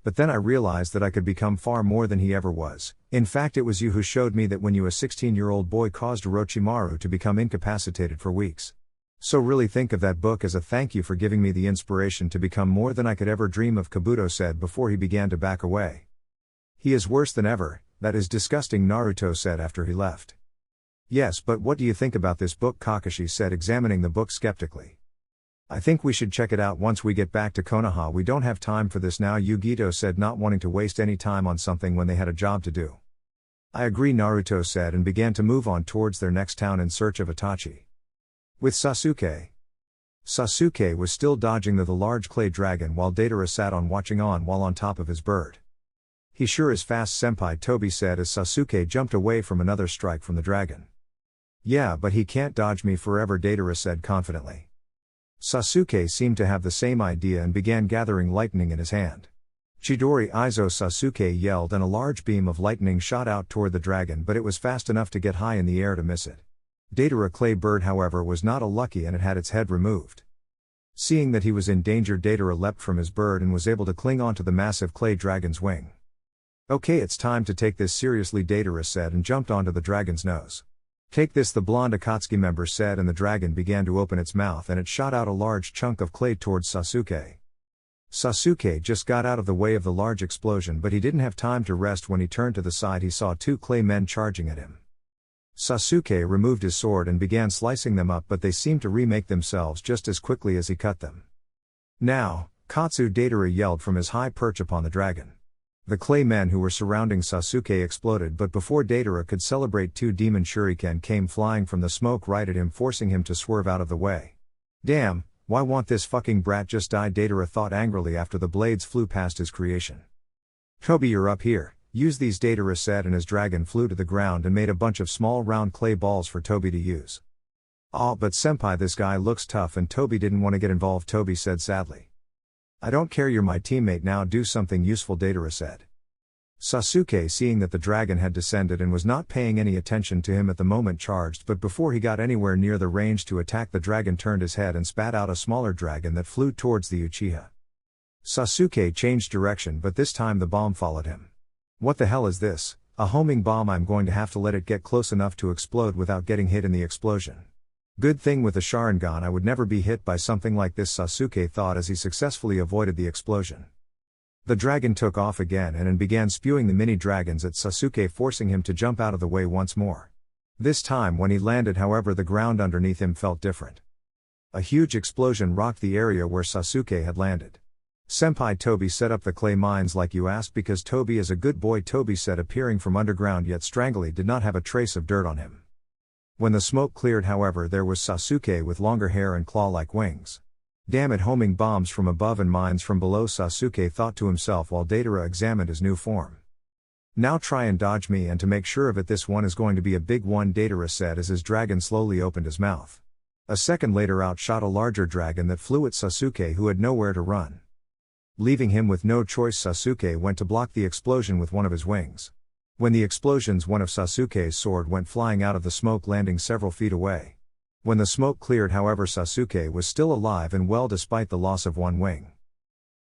But then I realized that I could become far more than he ever was. In fact, it was you who showed me that when you, a 16-year-old boy, caused Orochimaru to become incapacitated for weeks. So really think of that book as a thank you for giving me the inspiration to become more than I could ever dream of, Kabuto said before he began to back away. He is worse than ever, that is disgusting, Naruto said after he left. Yes, but what do you think about this book? Kakashi said, examining the book skeptically. I think we should check it out once we get back to Konoha. We don't have time for this now, Yugito said, not wanting to waste any time on something when they had a job to do. I agree, Naruto said, and began to move on towards their next town in search of Itachi. With Sasuke. Sasuke was still dodging the large clay dragon while Datara sat on watching on while on top of his bird. He sure is fast, senpai, Toby said as Sasuke jumped away from another strike from the dragon. Yeah, but he can't dodge me forever, Datara said confidently. Sasuke seemed to have the same idea and began gathering lightning in his hand. Chidori Izo, Sasuke yelled, and a large beam of lightning shot out toward the dragon, but it was fast enough to get high in the air to miss it. Datara clay bird, however, was not a lucky and it had its head removed. Seeing that he was in danger, Datara leapt from his bird and was able to cling onto the massive clay dragon's wing. Okay, it's time to take this seriously, Datara said and jumped onto the dragon's nose. Take this, the blonde Akatsuki member said, and the dragon began to open its mouth and it shot out a large chunk of clay towards Sasuke. Sasuke just got out of the way of the large explosion, but he didn't have time to rest. When he turned to the side, he saw two clay men charging at him. Sasuke removed his sword and began slicing them up, but they seemed to remake themselves just as quickly as he cut them. Now, Katsu, Datara yelled from his high perch upon the dragon. The clay men who were surrounding Sasuke exploded, but before Datara could celebrate, two demon shuriken came flying from the smoke right at him, forcing him to swerve out of the way. Damn, why won't this fucking brat just die? Datara thought angrily after the blades flew past his creation. Toby, you're up here, use these, Datara said, and his dragon flew to the ground and made a bunch of small round clay balls for Toby to use. Aw, but senpai, this guy looks tough, and Toby didn't want to get involved, Toby said sadly. I don't care, you're my teammate now, do something useful, Datara said. Sasuke, seeing that the dragon had descended and was not paying any attention to him at the moment, charged, but before he got anywhere near the range to attack, the dragon turned his head and spat out a smaller dragon that flew towards the Uchiha. Sasuke changed direction, but this time the bomb followed him. What the hell is this? A homing bomb? I'm going to have to let it get close enough to explode without getting hit in the explosion. Good thing with the Sharingan I would never be hit by something like this, Sasuke thought as he successfully avoided the explosion. The dragon took off again and began spewing the mini dragons at Sasuke, forcing him to jump out of the way once more. This time when he landed, however, the ground underneath him felt different. A huge explosion rocked the area where Sasuke had landed. Senpai Tobi set up the clay mines like you asked, because Tobi is a good boy, Tobi said, appearing from underground, yet strangely did not have a trace of dirt on him. When the smoke cleared, however, there was Sasuke with longer hair and claw-like wings. Damn it, homing bombs from above and mines from below, Sasuke thought to himself while Deidara examined his new form. Now try and dodge me, and to make sure of it, this one is going to be a big one, Deidara said as his dragon slowly opened his mouth. A second later out shot a larger dragon that flew at Sasuke, who had nowhere to run. Leaving him with no choice, Sasuke went to block the explosion with one of his wings. When the explosions, one of Sasuke's sword went flying out of the smoke, landing several feet away. When the smoke cleared, however, Sasuke was still alive and well despite the loss of one wing.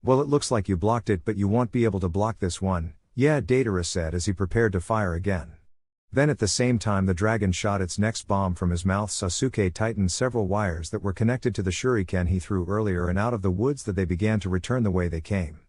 Well, it looks like you blocked it, but you won't be able to block this one. Yeah, Deidara said as he prepared to fire again. Then at the same time the dragon shot its next bomb from his mouth. Sasuke tightened several wires that were connected to the shuriken he threw earlier, and out of the woods that they began to return the way they came.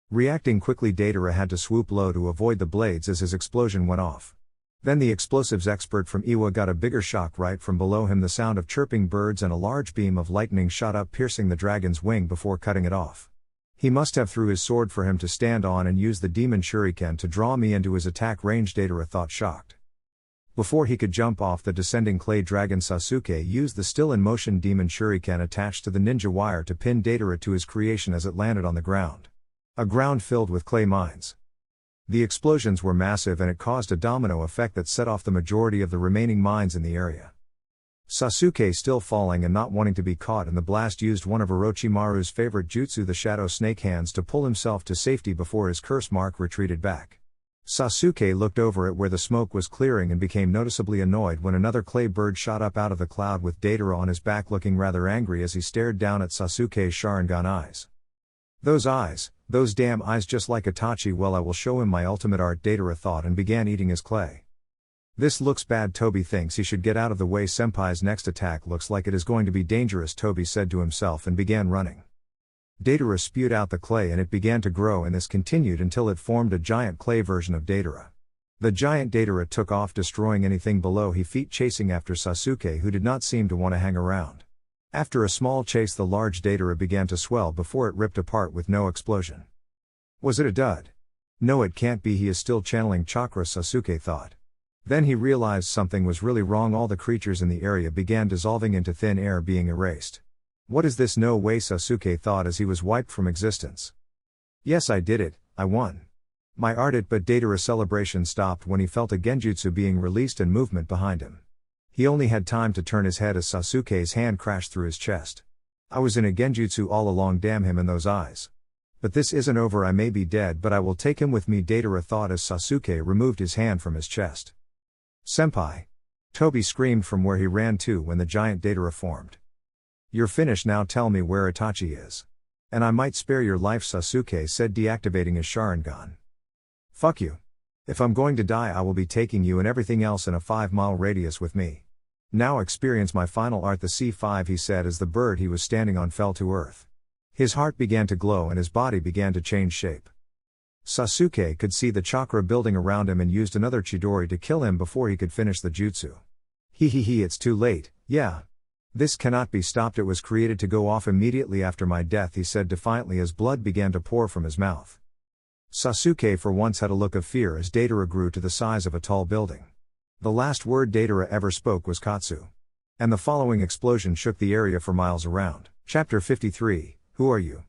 Reacting quickly, Deidara had to swoop low to avoid the blades as his explosion went off. Then the explosives expert from Iwa got a bigger shock right from below him. The sound of chirping birds and a large beam of lightning shot up, piercing the dragon's wing before cutting it off. He must have threw his sword for him to stand on and used the demon shuriken to draw me into his attack range, Deidara thought, shocked. Before he could jump off the descending clay dragon, Sasuke used the still-in-motion demon shuriken attached to the ninja wire to pin Deidara to his creation as it landed on the ground. A ground filled with clay mines. The explosions were massive, and it caused a domino effect that set off the majority of the remaining mines in the area. Sasuke, still falling and not wanting to be caught in the blast, used one of Orochimaru's favorite jutsu, the Shadow Snake Hands, to pull himself to safety before his curse mark retreated back. Sasuke looked over at where the smoke was clearing and became noticeably annoyed when another clay bird shot up out of the cloud, with Deidara on his back looking rather angry as he stared down at Sasuke's Sharingan eyes. Those eyes, those damn eyes, just like Itachi. Well, I will show him my ultimate art, Deidara thought, and began eating his clay. This looks bad. Tobi thinks he should get out of the way. Senpai's next attack looks like it is going to be dangerous, Tobi said to himself and began running. Deidara spewed out the clay and it began to grow, and this continued until it formed a giant clay version of Deidara. The giant Deidara took off, destroying anything below his feet, chasing after Sasuke, who did not seem to want to hang around. After a small chase, the large Deidara began to swell before it ripped apart with no explosion. Was it a dud? No, it can't be. He is still channeling chakra, Sasuke thought. Then he realized something was really wrong. All the creatures in the area began dissolving into thin air, being erased. What is this? No way, Sasuke thought as he was wiped from existence. Yes, I did it, I won. My art it. But Deidara's celebration stopped when he felt a genjutsu being released and movement behind him. He only had time to turn his head as Sasuke's hand crashed through his chest. I was in a genjutsu all along, damn him and those eyes. But this isn't over. I may be dead, but I will take him with me, Deidara thought as Sasuke removed his hand from his chest. Senpai! Tobi screamed from where he ran to when the giant Deidara formed. You're finished now, tell me where Itachi is. And I might spare your life, Sasuke said, deactivating his Sharingan. Fuck you. If I'm going to die, I will be taking you and everything else in a 5-mile radius with me. Now experience my final art, the C5, he said as the bird he was standing on fell to earth. His heart began to glow and his body began to change shape. Sasuke could see the chakra building around him and used another Chidori to kill him before he could finish the jutsu. It's too late, yeah. This cannot be stopped. It was created to go off immediately after my death, he said defiantly as blood began to pour from his mouth. Sasuke for once had a look of fear as Deidara grew to the size of a tall building. The last word Deidara ever spoke was Katsu. And the following explosion shook the area for miles around. Chapter 53, Who Are You?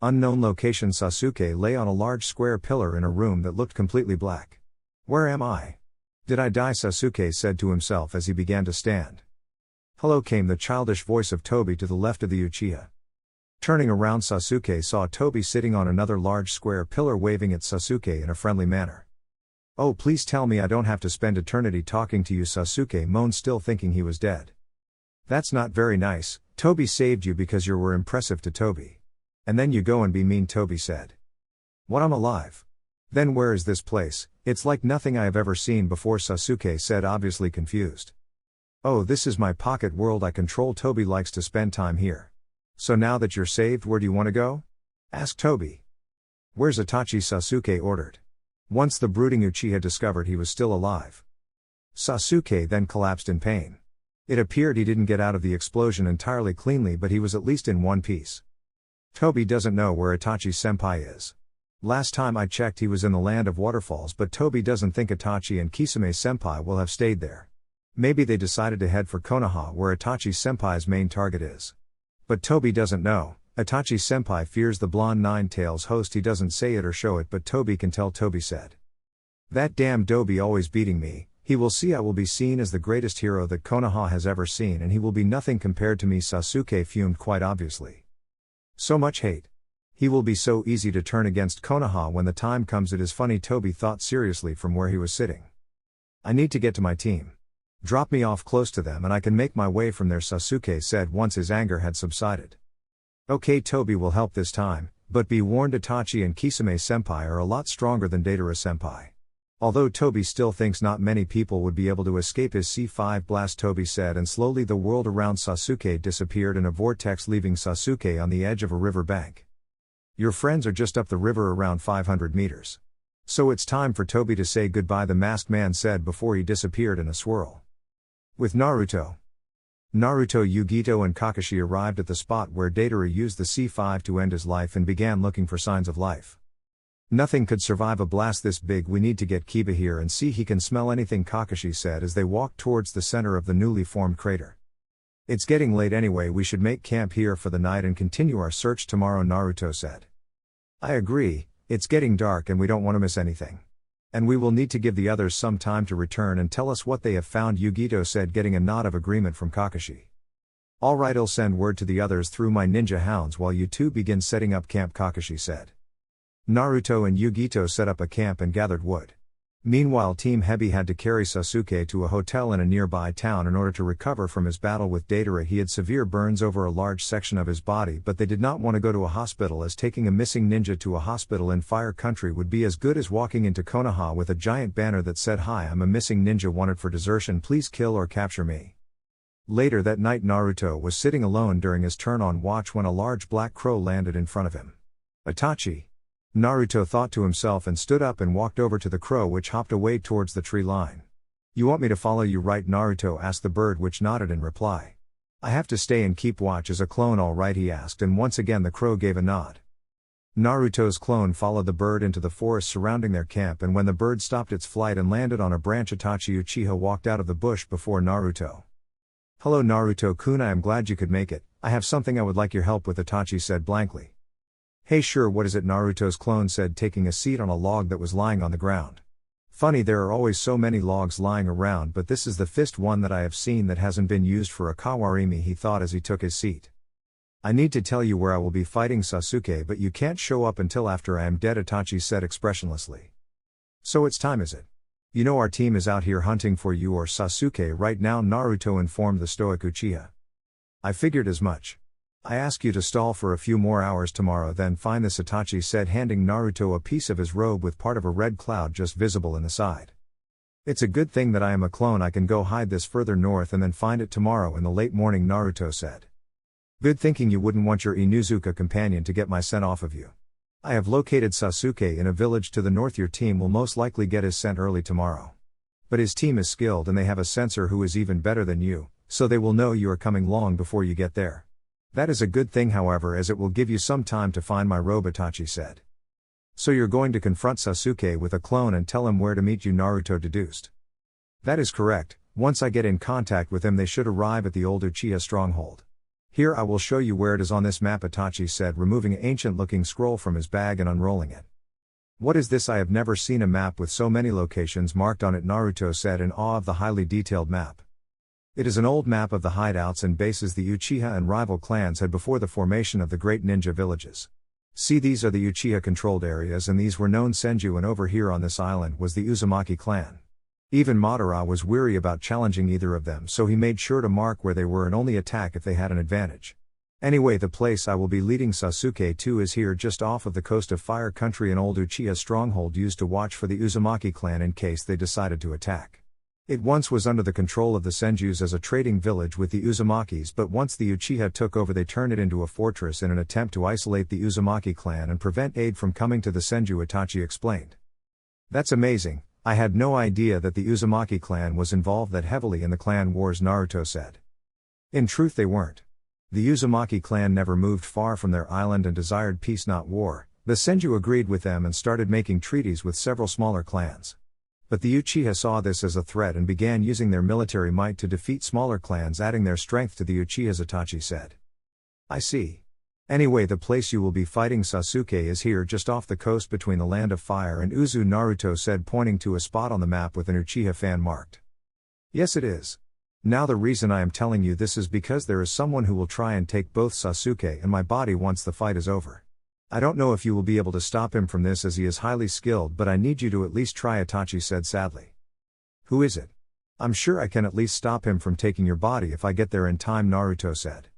Unknown location. Sasuke lay on a large square pillar in a room that looked completely black. Where am I? Did I die? Sasuke said to himself as he began to stand. Hello, came the childish voice of Tobi to the left of the Uchiha. Turning around, Sasuke saw Tobi sitting on another large square pillar waving at Sasuke in a friendly manner. Oh, please tell me I don't have to spend eternity talking to you, Sasuke moaned, still thinking he was dead. That's not very nice. Tobi saved you because you were impressive to Tobi. And then you go and be mean, Tobi said. What, I'm alive? Then where is this place? It's like nothing I have ever seen before, Sasuke said, obviously confused. Oh, this is my pocket world I control. Toby likes to spend time here. So now that you're saved, where do you want to go? Asked Toby. Where's Itachi? Sasuke ordered. Once the brooding Uchiha discovered he was still alive, Sasuke then collapsed in pain. It appeared he didn't get out of the explosion entirely cleanly, but he was at least in one piece. Toby doesn't know where Itachi-senpai is. Last time I checked he was in the land of waterfalls, but Toby doesn't think Itachi and Kisame-senpai will have stayed there. Maybe they decided to head for Konoha, where Itachi-senpai's main target is. But Toby doesn't know. Itachi-senpai fears the blonde Nine-Tails host. He doesn't say it or show it, but Toby can tell. Toby said, "That damn Dobie always beating me. He will see I will be seen as the greatest hero that Konoha has ever seen, and he will be nothing compared to me." Sasuke fumed quite obviously. So much hate. He will be so easy to turn against Konoha when the time comes. It is funny, Toby thought seriously from where he was sitting. I need to get to my team. Drop me off close to them and I can make my way from there, Sasuke said once his anger had subsided. Okay, Toby will help this time, but be warned, Itachi and Kisame-senpai are a lot stronger than Deidara-senpai. Although Toby still thinks not many people would be able to escape his C5 blast, Toby said, and slowly the world around Sasuke disappeared in a vortex, leaving Sasuke on the edge of a river bank. Your friends are just up the river around 500 meters. So it's time for Toby to say goodbye, the masked man said before he disappeared in a swirl. With Naruto, Yugito and Kakashi arrived at the spot where Deidara used the C5 to end his life and began looking for signs of life. Nothing could survive a blast this big. We need to get Kiba here and see he can smell anything, Kakashi said as they walked towards the center of the newly formed crater. It's getting late anyway, we should make camp here for the night and continue our search tomorrow, Naruto said. I agree, it's getting dark and we don't want to miss anything. And we will need to give the others some time to return and tell us what they have found, Yugito said, getting a nod of agreement from Kakashi. Alright, I'll send word to the others through my ninja hounds while you two begin setting up camp, Kakashi said. Naruto and Yugito set up a camp and gathered wood. Meanwhile, Team Hebi had to carry Sasuke to a hotel in a nearby town in order to recover from his battle with Deidara. He had severe burns over a large section of his body, but they did not want to go to a hospital, as taking a missing ninja to a hospital in Fire Country would be as good as walking into Konoha with a giant banner that said, "Hi, I'm a missing ninja wanted for desertion, please kill or capture me." Later that night, Naruto was sitting alone during his turn on watch when a large black crow landed in front of him. Itachi, Naruto thought to himself and stood up and walked over to the crow, which hopped away towards the tree line. You want me to follow you, right? Naruto asked the bird, which nodded in reply. I have to stay and keep watch as a clone, all right? He asked, and once again the crow gave a nod. Naruto's clone followed the bird into the forest surrounding their camp, and when the bird stopped its flight and landed on a branch, Itachi Uchiha walked out of the bush before Naruto. Hello Naruto-kun, I am glad you could make it. I have something I would like your help with, Itachi said blankly. Hey, sure, what is it? Naruto's clone said, taking a seat on a log that was lying on the ground. Funny, there are always so many logs lying around, but this is the first one that I have seen that hasn't been used for a kawarimi, he thought as he took his seat. I need to tell you where I will be fighting Sasuke, but you can't show up until after I am dead, Itachi said expressionlessly. So it's time, is it? You know our team is out here hunting for you or Sasuke right now, Naruto informed the stoic Uchiha. I figured as much. I ask you to stall for a few more hours tomorrow, then find this, Itachi said, handing Naruto a piece of his robe with part of a red cloud just visible in the side. It's a good thing that I am a clone, I can go hide this further north and then find it tomorrow in the late morning, Naruto said. Good thinking, you wouldn't want your Inuzuka companion to get my scent off of you. I have located Sasuke in a village to the north, your team will most likely get his scent early tomorrow. But his team is skilled and they have a sensor who is even better than you, so they will know you are coming long before you get there. That is a good thing, however, as it will give you some time to find my robe, Itachi said. So you're going to confront Sasuke with a clone and tell him where to meet you, Naruto deduced. That is correct. Once I get in contact with him, they should arrive at the old Uchiha stronghold. Here, I will show you where it is on this map, Itachi said, removing an ancient-looking scroll from his bag and unrolling it. What is this? I have never seen a map with so many locations marked on it, Naruto said in awe of the highly detailed map. It is an old map of the hideouts and bases the Uchiha and rival clans had before the formation of the great ninja villages. See, these are the Uchiha-controlled areas, and these were known Senju, and over here on this island was the Uzumaki clan. Even Madara was weary about challenging either of them, so he made sure to mark where they were and only attack if they had an advantage. Anyway, the place I will be leading Sasuke to is here just off of the coast of Fire Country, an old Uchiha stronghold used to watch for the Uzumaki clan in case they decided to attack. It once was under the control of the Senjus as a trading village with the Uzumakis, but once the Uchiha took over they turned it into a fortress in an attempt to isolate the Uzumaki clan and prevent aid from coming to the Senju, Itachi explained. That's amazing, I had no idea that the Uzumaki clan was involved that heavily in the clan wars, Naruto said. In truth they weren't. The Uzumaki clan never moved far from their island and desired peace not war. The Senju agreed with them and started making treaties with several smaller clans. But the Uchiha saw this as a threat and began using their military might to defeat smaller clans, adding their strength to the Uchihas, Itachi said. I see. Anyway, the place you will be fighting Sasuke is here just off the coast between the Land of Fire and Uzu, Naruto said, pointing to a spot on the map with an Uchiha fan marked. Yes, it is. Now the reason I am telling you this is because there is someone who will try and take both Sasuke and my body once the fight is over. I don't know if you will be able to stop him from this as he is highly skilled, but I need you to at least try, Itachi said sadly. Who is it? I'm sure I can at least stop him from taking your body if I get there in time, Naruto said.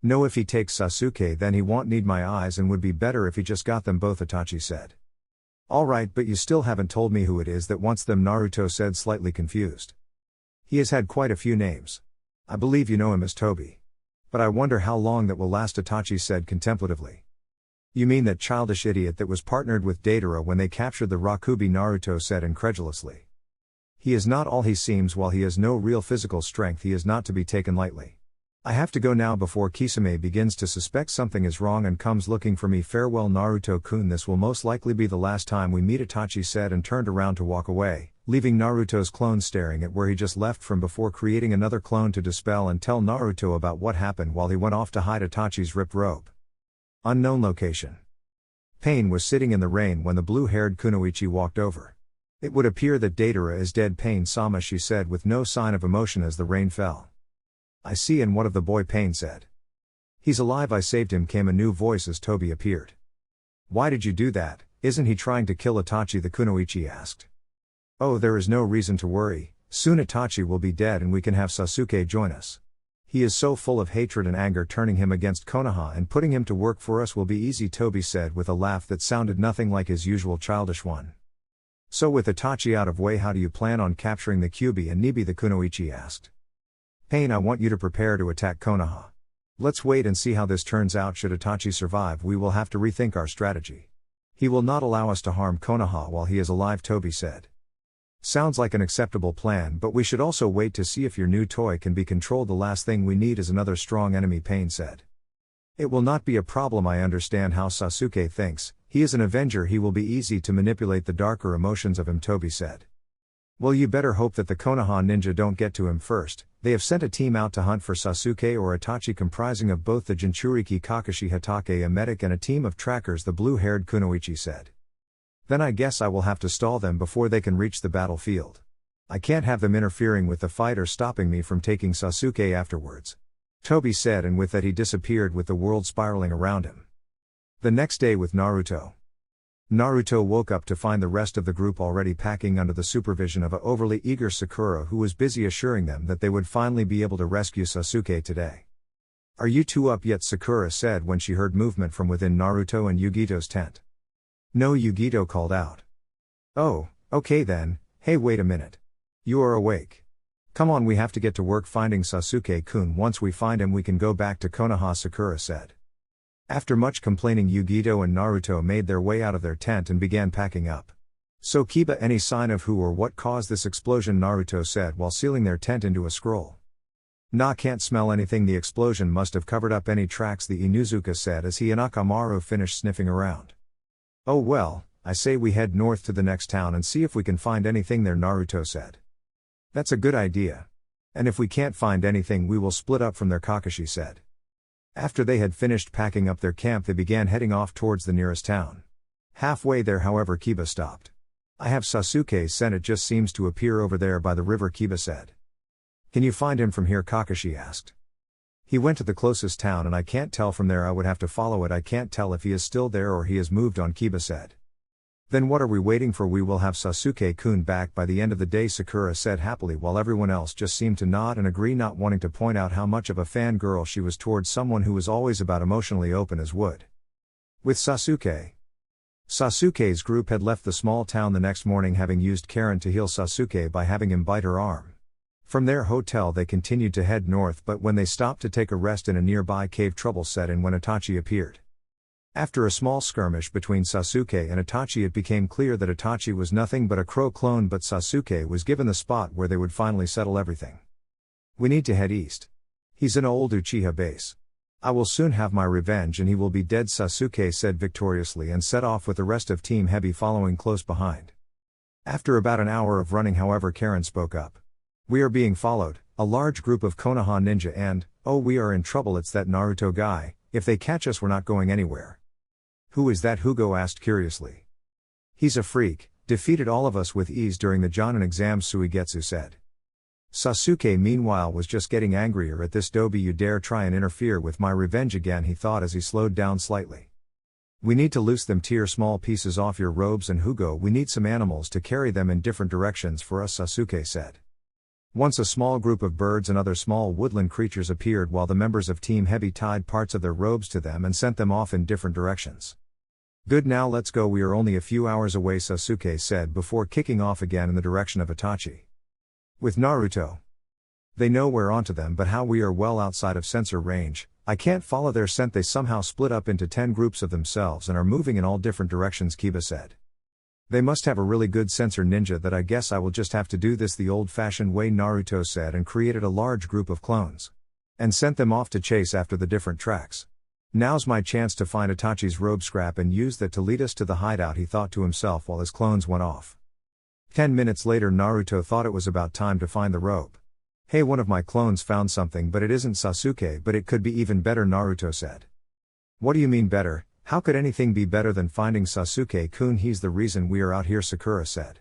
No, if he takes Sasuke then he won't need my eyes and would be better if he just got them both, Itachi said. Alright, but you still haven't told me who it is that wants them, Naruto said, slightly confused. He has had quite a few names. I believe you know him as Tobi. But I wonder how long that will last, Itachi said contemplatively. You mean that childish idiot that was partnered with Deidara when they captured the Rakubi, Naruto said incredulously. He is not all he seems. While he has no real physical strength, he is not to be taken lightly. I have to go now before Kisame begins to suspect something is wrong and comes looking for me. Farewell, Naruto-kun, this will most likely be the last time we meet, Itachi said and turned around to walk away, leaving Naruto's clone staring at where he just left from before creating another clone to dispel and tell Naruto about what happened while he went off to hide Itachi's ripped robe. Unknown location. Pain was sitting in the rain when the blue-haired Kunoichi walked over. It would appear that Deidara is dead, Pain-sama, she said with no sign of emotion as the rain fell. I see, and what of the boy, Pain said. He's alive, I saved him, came a new voice as Tobi appeared. Why did you do that? Isn't he trying to kill Itachi? The Kunoichi asked. Oh, there is no reason to worry, soon Itachi will be dead and we can have Sasuke join us. He is so full of hatred and anger, turning him against Konoha and putting him to work for us will be easy, Tobi said with a laugh that sounded nothing like his usual childish one. So with Itachi out of way, how do you plan on capturing the Kyuubi and Nibi? The Kunoichi asked. Pain, I want you to prepare to attack Konoha. Let's wait and see how this turns out. Should Itachi survive, we will have to rethink our strategy. He will not allow us to harm Konoha while he is alive, Tobi said. Sounds like an acceptable plan, but we should also wait to see if your new toy can be controlled. The last thing we need is another strong enemy, Pain said. It will not be a problem. I understand how Sasuke thinks. He is an Avenger. He will be easy to manipulate the darker emotions of him, Tobi said. Well, you better hope that the Konoha ninja don't get to him first. They have sent a team out to hunt for Sasuke or Itachi comprising of both the Jinchuriki Kakashi Hatake, a medic, and a team of trackers, the blue-haired Kunoichi said. Then I guess I will have to stall them before they can reach the battlefield. I can't have them interfering with the fight or stopping me from taking Sasuke afterwards, Tobi said, and with that he disappeared with the world spiraling around him. The next day with Naruto. Naruto woke up to find the rest of the group already packing under the supervision of a overly eager Sakura, who was busy assuring them that they would finally be able to rescue Sasuke today. Are you two up yet? Sakura said when she heard movement from within Naruto and Yugito's tent. No, Yugito called out. Oh, okay then. Hey, wait a minute. You are awake. Come on, we have to get to work finding Sasuke-kun. Once we find him we can go back to Konoha, Sakura said. After much complaining, Yugito and Naruto made their way out of their tent and began packing up. So Kiba, any sign of who or what caused this explosion? Naruto said while sealing their tent into a scroll. Nah, can't smell anything. The explosion must have covered up any tracks, the Inuzuka said as he and Akamaru finished sniffing around. Oh well, I say we head north to the next town and see if we can find anything there, Naruto said. That's a good idea. And if we can't find anything we will split up from there, Kakashi said. After they had finished packing up their camp they began heading off towards the nearest town. Halfway there, however, Kiba stopped. I have Sasuke's scent, it just seems to appear over there by the river, Kiba said. Can you find him from here? Kakashi asked. He went to the closest town and I can't tell from there. I would have to follow it. I can't tell if he is still there or he has moved on, Kiba said. Then what are we waiting for? We will have Sasuke-kun back by the end of the day, Sakura said happily, while everyone else just seemed to nod and agree, not wanting to point out how much of a fangirl she was towards someone who was always about emotionally open as wood. With Sasuke. Sasuke's group had left the small town the next morning, having used Karen to heal Sasuke by having him bite her arm. From their hotel they continued to head north, but when they stopped to take a rest in a nearby cave, trouble set in when Itachi appeared. After a small skirmish between Sasuke and Itachi, it became clear that Itachi was nothing but a crow clone, but Sasuke was given the spot where they would finally settle everything. "We need to head east. He's an old Uchiha base. I will soon have my revenge and he will be dead," Sasuke said victoriously and set off with the rest of Team Heavy following close behind. After about an hour of running, however, Karen spoke up. "We are being followed, a large group of Konoha ninja, and, oh, we are in trouble. It's that Naruto guy. If they catch us, we're not going anywhere." "Who is that?" Hugo asked curiously. "He's a freak, defeated all of us with ease during the Jonin exams," Suigetsu said. Sasuke meanwhile was just getting angrier at this. "Dobi, you dare try and interfere with my revenge again," he thought as he slowed down slightly. "We need to loose them, tear small pieces off your robes, and Hugo, we need some animals to carry them in different directions for us," Sasuke said. Once a small group of birds and other small woodland creatures appeared while the members of Team Heavy tied parts of their robes to them and sent them off in different directions. "Good, now let's go, we are only a few hours away," Sasuke said before kicking off again in the direction of Itachi. "With Naruto. They know we're onto them, but how? We are well outside of sensor range. I can't follow their scent. They somehow split up into 10 groups of themselves and are moving in all different directions," Kiba said. "They must have a really good sensor ninja that I guess I will just have to do this the old-fashioned way," Naruto said, and created a large group of clones. And sent them off to chase after the different tracks. "Now's my chance to find Itachi's robe scrap and use that to lead us to the hideout," he thought to himself while his clones went off. 10 minutes later, Naruto thought it was about time to find the robe. "Hey, one of my clones found something, but it isn't Sasuke, but it could be even better," Naruto said. "What do you mean better? How could anything be better than finding Sasuke-kun? He's the reason we are out here," Sakura said.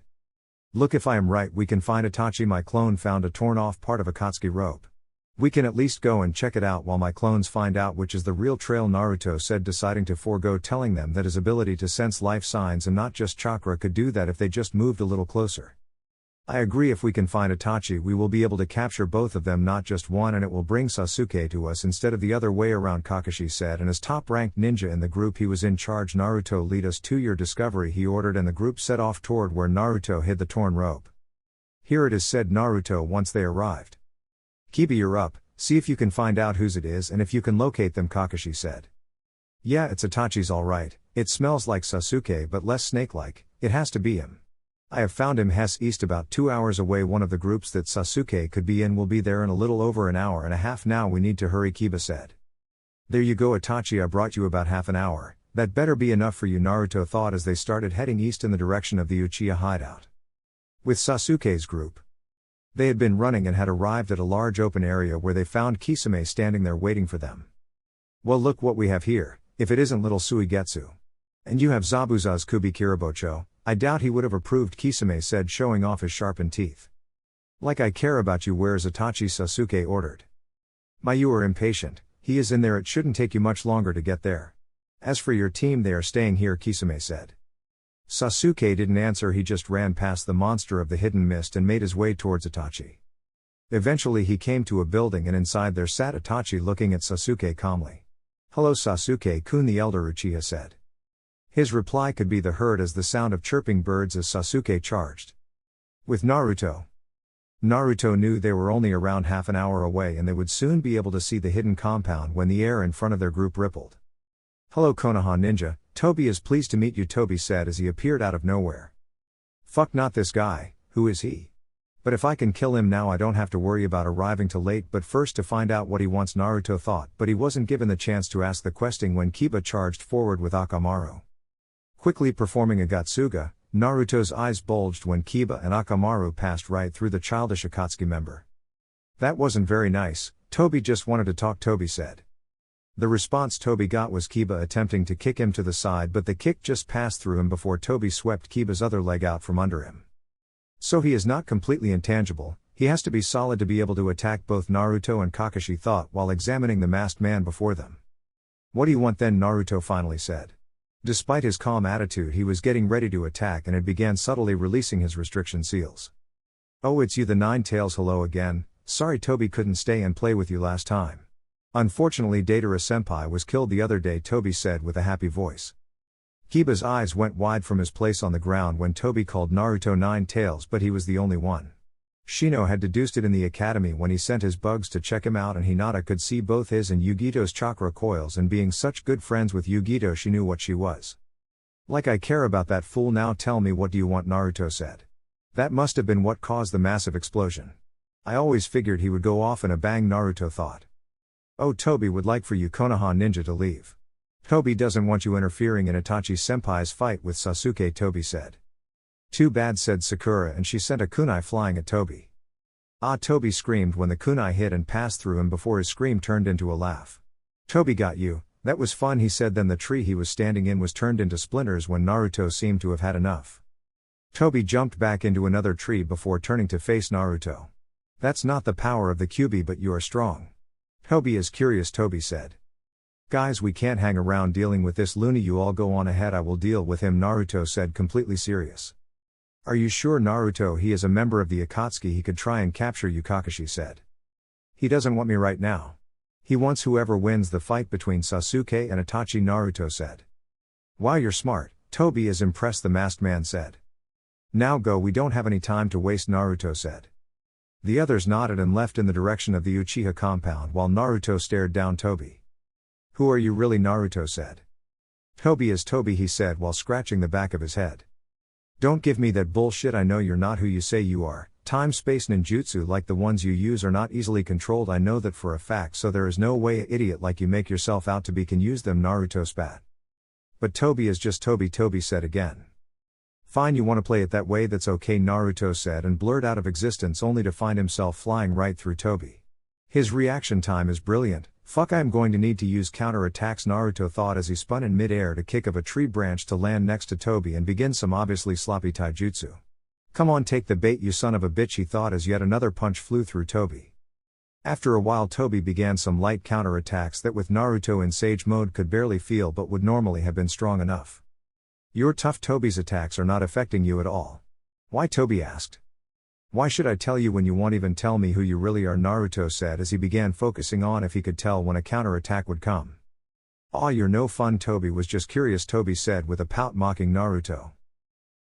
"Look, if I am right, we can find Itachi. My clone found a torn off part of Akatsuki robe. We can at least go and check it out while my clones find out which is the real trail," Naruto said, deciding to forego telling them that his ability to sense life signs and not just chakra could do that if they just moved a little closer. "I agree, if we can find Itachi we will be able to capture both of them, not just one, and it will bring Sasuke to us instead of the other way around," Kakashi said, and as top-ranked ninja in the group he was in charge. "Naruto, lead us to your discovery," he ordered, and the group set off toward where Naruto hid the torn robe. "Here it is," said Naruto once they arrived. "Kiba, you're up, see if you can find out whose it is and if you can locate them," Kakashi said. "Yeah, it's Itachi's alright. It smells like Sasuke but less snake-like. It has to be him. I have found him east about 2 hours away. One of the groups that Sasuke could be in will be there in a little over an hour and a half. Now we need to hurry," Kiba said. "There you go, Itachi, I brought you about half an hour. That better be enough for you," Naruto thought as they started heading east in the direction of the Uchiha hideout. With Sasuke's group, they had been running and had arrived at a large open area where they found Kisame standing there waiting for them. "Well, look what we have here, if it isn't little Suigetsu. And you have Zabuza's Kubi Kiribocho. I doubt he would have approved," Kisame said, showing off his sharpened teeth. "Like I care about you. Where's Itachi?" Sasuke ordered. "My, you are impatient. He is in there. It shouldn't take you much longer to get there. As for your team, they are staying here," Kisame said. Sasuke didn't answer. He just ran past the monster of the hidden mist and made his way towards Itachi. Eventually he came to a building and inside there sat Itachi looking at Sasuke calmly. "Hello Sasuke-kun," the elder Uchiha said. His reply could be heard as the sound of chirping birds as Sasuke charged. With Naruto. Naruto knew they were only around half an hour away and they would soon be able to see the hidden compound when the air in front of their group rippled. "Hello Konoha ninja, Tobi is pleased to meet you," Tobi said as he appeared out of nowhere. "Fuck, not this guy. Who is he? But if I can kill him now I don't have to worry about arriving too late, but first to find out what he wants," Naruto thought, but he wasn't given the chance to ask the question when Kiba charged forward with Akamaru. Quickly performing a Gatsuga, Naruto's eyes bulged when Kiba and Akamaru passed right through the childish Akatsuki member. "That wasn't very nice, Tobi just wanted to talk," Tobi said. The response Tobi got was Kiba attempting to kick him to the side, but the kick just passed through him before Tobi swept Kiba's other leg out from under him. So he is not completely intangible, he has to be solid to be able to attack both Naruto and Kakashi thought while examining the masked man before them. "What do you want then?" Naruto finally said. Despite his calm attitude he was getting ready to attack and had began subtly releasing his restriction seals. "Oh, it's you, the Nine Tails. Hello again. Sorry Tobi couldn't stay and play with you last time. Unfortunately Deidara senpai was killed the other day," Tobi said with a happy voice. Kiba's eyes went wide from his place on the ground when Toby called Naruto Nine Tails, but he was the only one. Shino had deduced it in the academy when he sent his bugs to check him out, and Hinata could see both his and Yugito's chakra coils, and being such good friends with Yugito, she knew what she was. Like, I care about that fool. Now tell me, what do you want? Naruto said. That must have been what caused the massive explosion. I always figured he would go off in a bang, Naruto thought. Oh, Toby would like for you Konoha ninja to leave. Toby doesn't want you interfering in Itachi-senpai's fight with Sasuke, Toby said. Too bad, said Sakura, and she sent a kunai flying at Toby. Ah, Toby screamed when the kunai hit and passed through him before his scream turned into a laugh. Toby got you, that was fun, he said. Then the tree he was standing in was turned into splinters when Naruto seemed to have had enough. Toby jumped back into another tree before turning to face Naruto. That's not the power of the Kyuubi, but you are strong. Toby is curious, Toby said. Guys, we can't hang around dealing with this loony, you all go on ahead, I will deal with him, Naruto said, completely serious. Are you sure, Naruto? He is a member of the Akatsuki, he could try and capture you, Kakashi said. He doesn't want me right now. He wants whoever wins the fight between Sasuke and Itachi, Naruto said. Wow, you're smart, Toby is impressed, the masked man said. Now go, we don't have any time to waste, Naruto said. The others nodded and left in the direction of the Uchiha compound while Naruto stared down Toby. Who are you really? Naruto said. Toby is Toby, he said while scratching the back of his head. Don't give me that bullshit, I know you're not who you say you are. Time-space ninjutsu like the ones you use are not easily controlled, I know that for a fact, so there is no way an idiot like you make yourself out to be can use them, Naruto spat. But Toby is just Toby, Toby said again. Fine, you want to play it that way, that's okay, Naruto said and blurred out of existence only to find himself flying right through Toby. His reaction time is brilliant. Fuck, I am going to need to use counter-attacks, Naruto thought as he spun in mid-air to kick of a tree branch to land next to Toby and begin some obviously sloppy taijutsu. Come on, take the bait, you son of a bitch, he thought as yet another punch flew through Toby. After a while Toby began some light counter-attacks that with Naruto in sage mode could barely feel but would normally have been strong enough. You're tough, Toby's attacks are not affecting you at all. Why? Toby asked. Why should I tell you when you won't even tell me who you really are? Naruto said as he began focusing on if he could tell when a counterattack would come. Aw, you're no fun, Toby was just curious, Toby said with a pout mocking Naruto.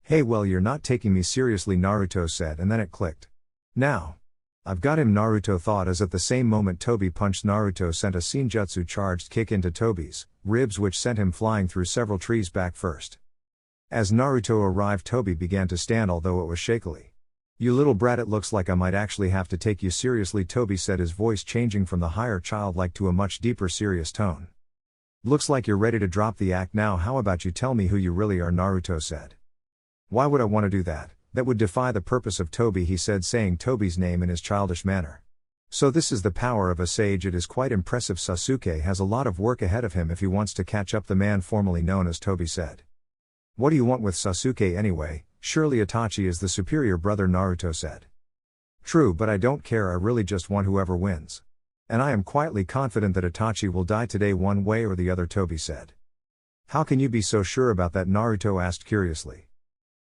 Hey, well, you're not taking me seriously, Naruto said, and then it clicked. Now. I've got him, Naruto thought as at the same moment Toby punched. Naruto sent a senjutsu charged kick into Toby's ribs which sent him flying through several trees back first. As Naruto arrived, Toby began to stand, although it was shakily. You little brat, it looks like I might actually have to take you seriously, Toby said, his voice changing from the higher childlike to a much deeper serious tone. Looks like you're ready to drop the act now, how about you tell me who you really are? Naruto said. Why would I want to do that? That would defy the purpose of Toby, he said, saying Toby's name in his childish manner. So this is the power of a sage, it is quite impressive. Sasuke has a lot of work ahead of him if he wants to catch up, the man formerly known as Toby said. What do you want with Sasuke anyway? Surely Itachi is the superior brother, Naruto said. True, but I don't care, I really just want whoever wins. And I am quietly confident that Itachi will die today one way or the other, Toby said. How can you be so sure about that? Naruto asked curiously.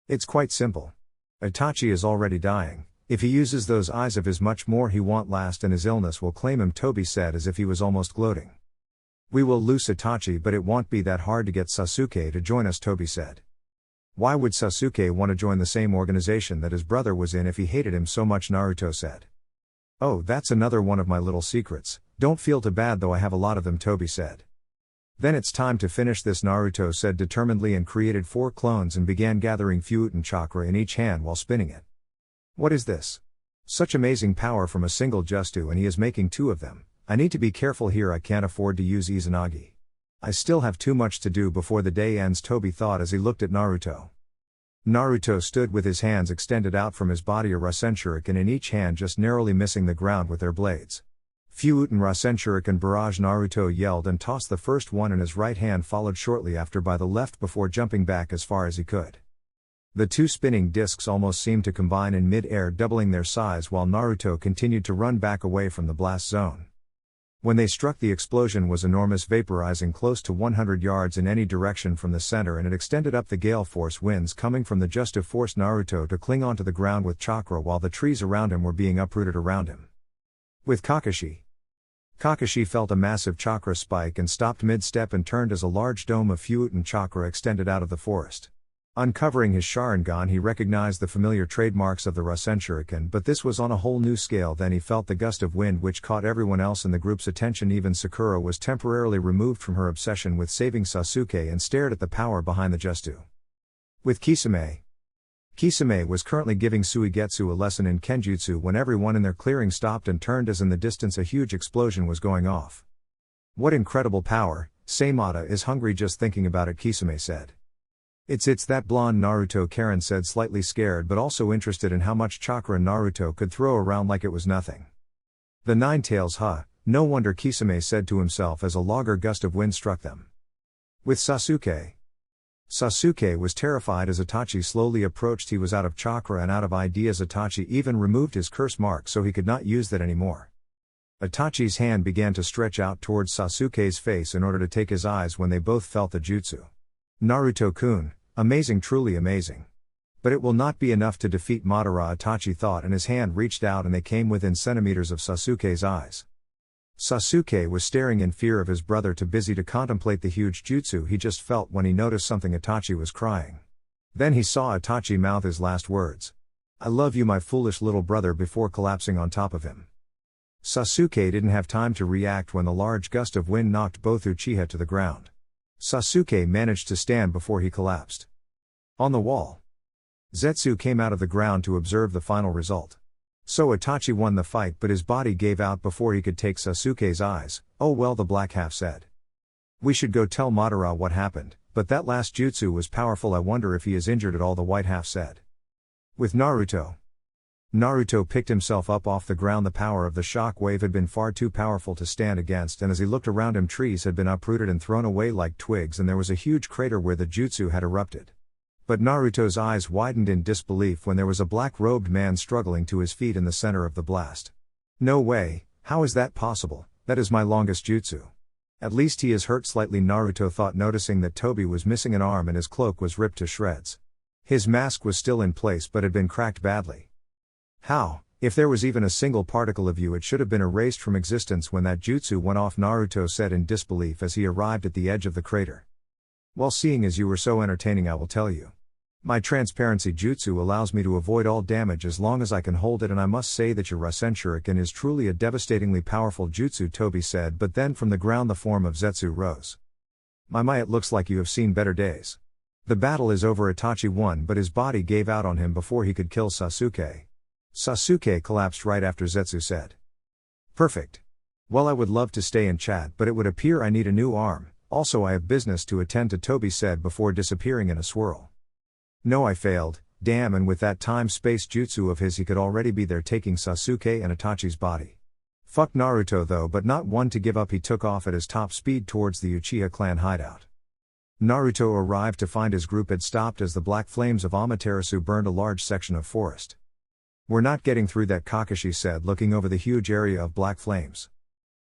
It's quite simple. Itachi is already dying. If he uses those eyes of his, much more he won't last and his illness will claim him, Toby said as if he was almost gloating. We will lose Itachi, but it won't be that hard to get Sasuke to join us, Toby said. Why would Sasuke want to join the same organization that his brother was in if he hated him so much? Naruto said. Oh, that's another one of my little secrets, don't feel too bad though, I have a lot of them, Toby said. Then it's time to finish this, Naruto said determinedly and created 4 clones and began gathering Fuuten chakra in each hand while spinning it. What is this? Such amazing power from a single Justu, and he is making 2 of them. I need to be careful here, I can't afford to use Izanagi. I still have too much to do before the day ends, Toby thought as he looked at Naruto. Naruto stood with his hands extended out from his body, a Rasen Shuriken in each hand, just narrowly missing the ground with their blades. Fuuten Rasen Shuriken barrage, Naruto yelled and tossed the first one in his right hand, followed shortly after by the left before jumping back as far as he could. The 2 spinning discs almost seemed to combine in mid-air, doubling their size while Naruto continued to run back away from the blast zone. When they struck, the explosion was enormous, vaporizing close to 100 yards in any direction from the center, and it extended up the gale force winds coming from the Justu forced Naruto to cling onto the ground with chakra while the trees around him were being uprooted around him. With Kakashi. Kakashi felt a massive chakra spike and stopped mid-step and turned as a large dome of Fuuten chakra extended out of the forest. Uncovering his Sharingan, he recognized the familiar trademarks of the Rasen Shuriken, but this was on a whole new scale. Then he felt the gust of wind which caught everyone else in the group's attention. Even Sakura was temporarily removed from her obsession with saving Sasuke and stared at the power behind the Justu. With Kisame. Kisame was currently giving Suigetsu a lesson in Kenjutsu when everyone in their clearing stopped and turned as in the distance a huge explosion was going off. "What incredible power, Seimata is hungry just thinking about it," Kisame said. It's that blonde Naruto," Karen said, slightly scared but also interested in how much chakra Naruto could throw around like it was nothing. "The Nine Tails, huh? No wonder," Kisame said to himself as a longer gust of wind struck them. With Sasuke. Sasuke was terrified as Itachi slowly approached. He was out of chakra and out of ideas. Itachi even removed his curse mark so he could not use that anymore. Itachi's hand began to stretch out towards Sasuke's face in order to take his eyes when they both felt the jutsu. "Naruto-kun, amazing, truly amazing. But it will not be enough to defeat Madara," Itachi thought, and his hand reached out and they came within centimeters of Sasuke's eyes. Sasuke was staring in fear of his brother, too busy to contemplate the huge jutsu he just felt when he noticed something. Itachi was crying. Then he saw Itachi mouth his last words. "I love you, my foolish little brother," before collapsing on top of him. Sasuke didn't have time to react when the large gust of wind knocked both Uchiha to the ground. Sasuke managed to stand before he collapsed. On the wall, Zetsu came out of the ground to observe the final result. So Itachi won the fight, but his body gave out before he could take Sasuke's eyes. "Oh well," the black half said. "We should go tell Madara what happened, but that last jutsu was powerful. I wonder if he is injured at all," the white half said. With Naruto. Naruto picked himself up off the ground. The power of the shock wave had been far too powerful to stand against, and as he looked around him, trees had been uprooted and thrown away like twigs, and there was a huge crater where the jutsu had erupted. But Naruto's eyes widened in disbelief when there was a black-robed man struggling to his feet in the center of the blast. "No way, how is that possible? That is my longest jutsu. At least he is hurt slightly," Naruto thought, noticing that Tobi was missing an arm and his cloak was ripped to shreds. His mask was still in place but had been cracked badly. "How? If there was even a single particle of you, it should have been erased from existence when that jutsu went off," Naruto said in disbelief as he arrived at the edge of the crater. "Well, seeing as you were so entertaining, I will tell you. My transparency jutsu allows me to avoid all damage as long as I can hold it, and I must say that your Rasen Shuriken is truly a devastatingly powerful jutsu," Tobi said, but then from the ground the form of Zetsu rose. My, it looks like you have seen better days. The battle is over." Itachi won, but his body gave out on him before he could kill Sasuke. Sasuke collapsed right after Zetsu said. "Perfect. Well, I would love to stay and chat, but it would appear I need a new arm. Also I have business to attend to," Tobi said before disappearing in a swirl. "No, I failed, damn," and with that time-space jutsu of his he could already be there taking Sasuke and Itachi's body. Fuck Naruto though, but not one to give up. He took off at his top speed towards the Uchiha clan hideout. Naruto arrived to find his group had stopped as the black flames of Amaterasu burned a large section of forest. "We're not getting through that," Kakashi said, looking over the huge area of black flames.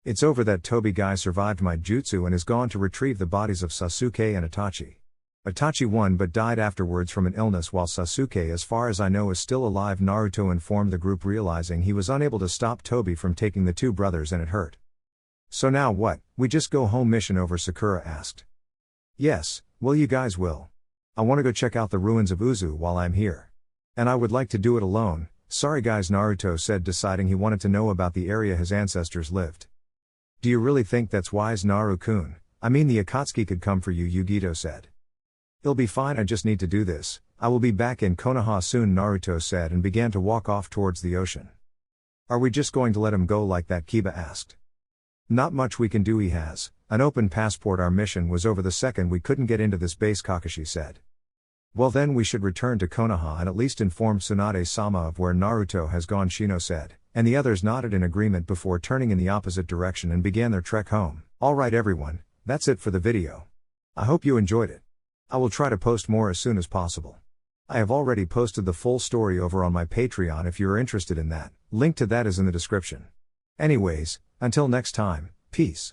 "It's over. That Tobi guy survived my jutsu and is gone to retrieve the bodies of Sasuke and Itachi. Itachi won but died afterwards from an illness, while Sasuke, as far as I know, is still alive," Naruto informed the group, realizing he was unable to stop Tobi from taking the two brothers and it hurt. "So now what, we just go home?" mission over, Sakura asked. "Yes, well, you guys will. I want to go check out the ruins of Uzu while I'm here. And I would like to do it alone." "Sorry guys," Naruto said, deciding he wanted to know about the area his ancestors lived. "Do you really think that's wise, Naru-kun? I mean, the Akatsuki could come for you," Yugito said. "It'll be fine, I just need to do this. I will be back in Konoha soon," Naruto said and began to walk off towards the ocean. "Are we just going to let him go like that?" Kiba asked. "Not much we can do. He has an open passport. Our mission was over the second we couldn't get into this base," Kakashi said. "Well then we should return to Konoha and at least inform Tsunade-sama of where Naruto has gone," Shino said, and the others nodded in agreement before turning in the opposite direction and began their trek home. Alright everyone, that's it for the video. I hope you enjoyed it. I will try to post more as soon as possible. I have already posted the full story over on my Patreon if you are interested in that. Link to that is in the description. Anyways, until next time, peace.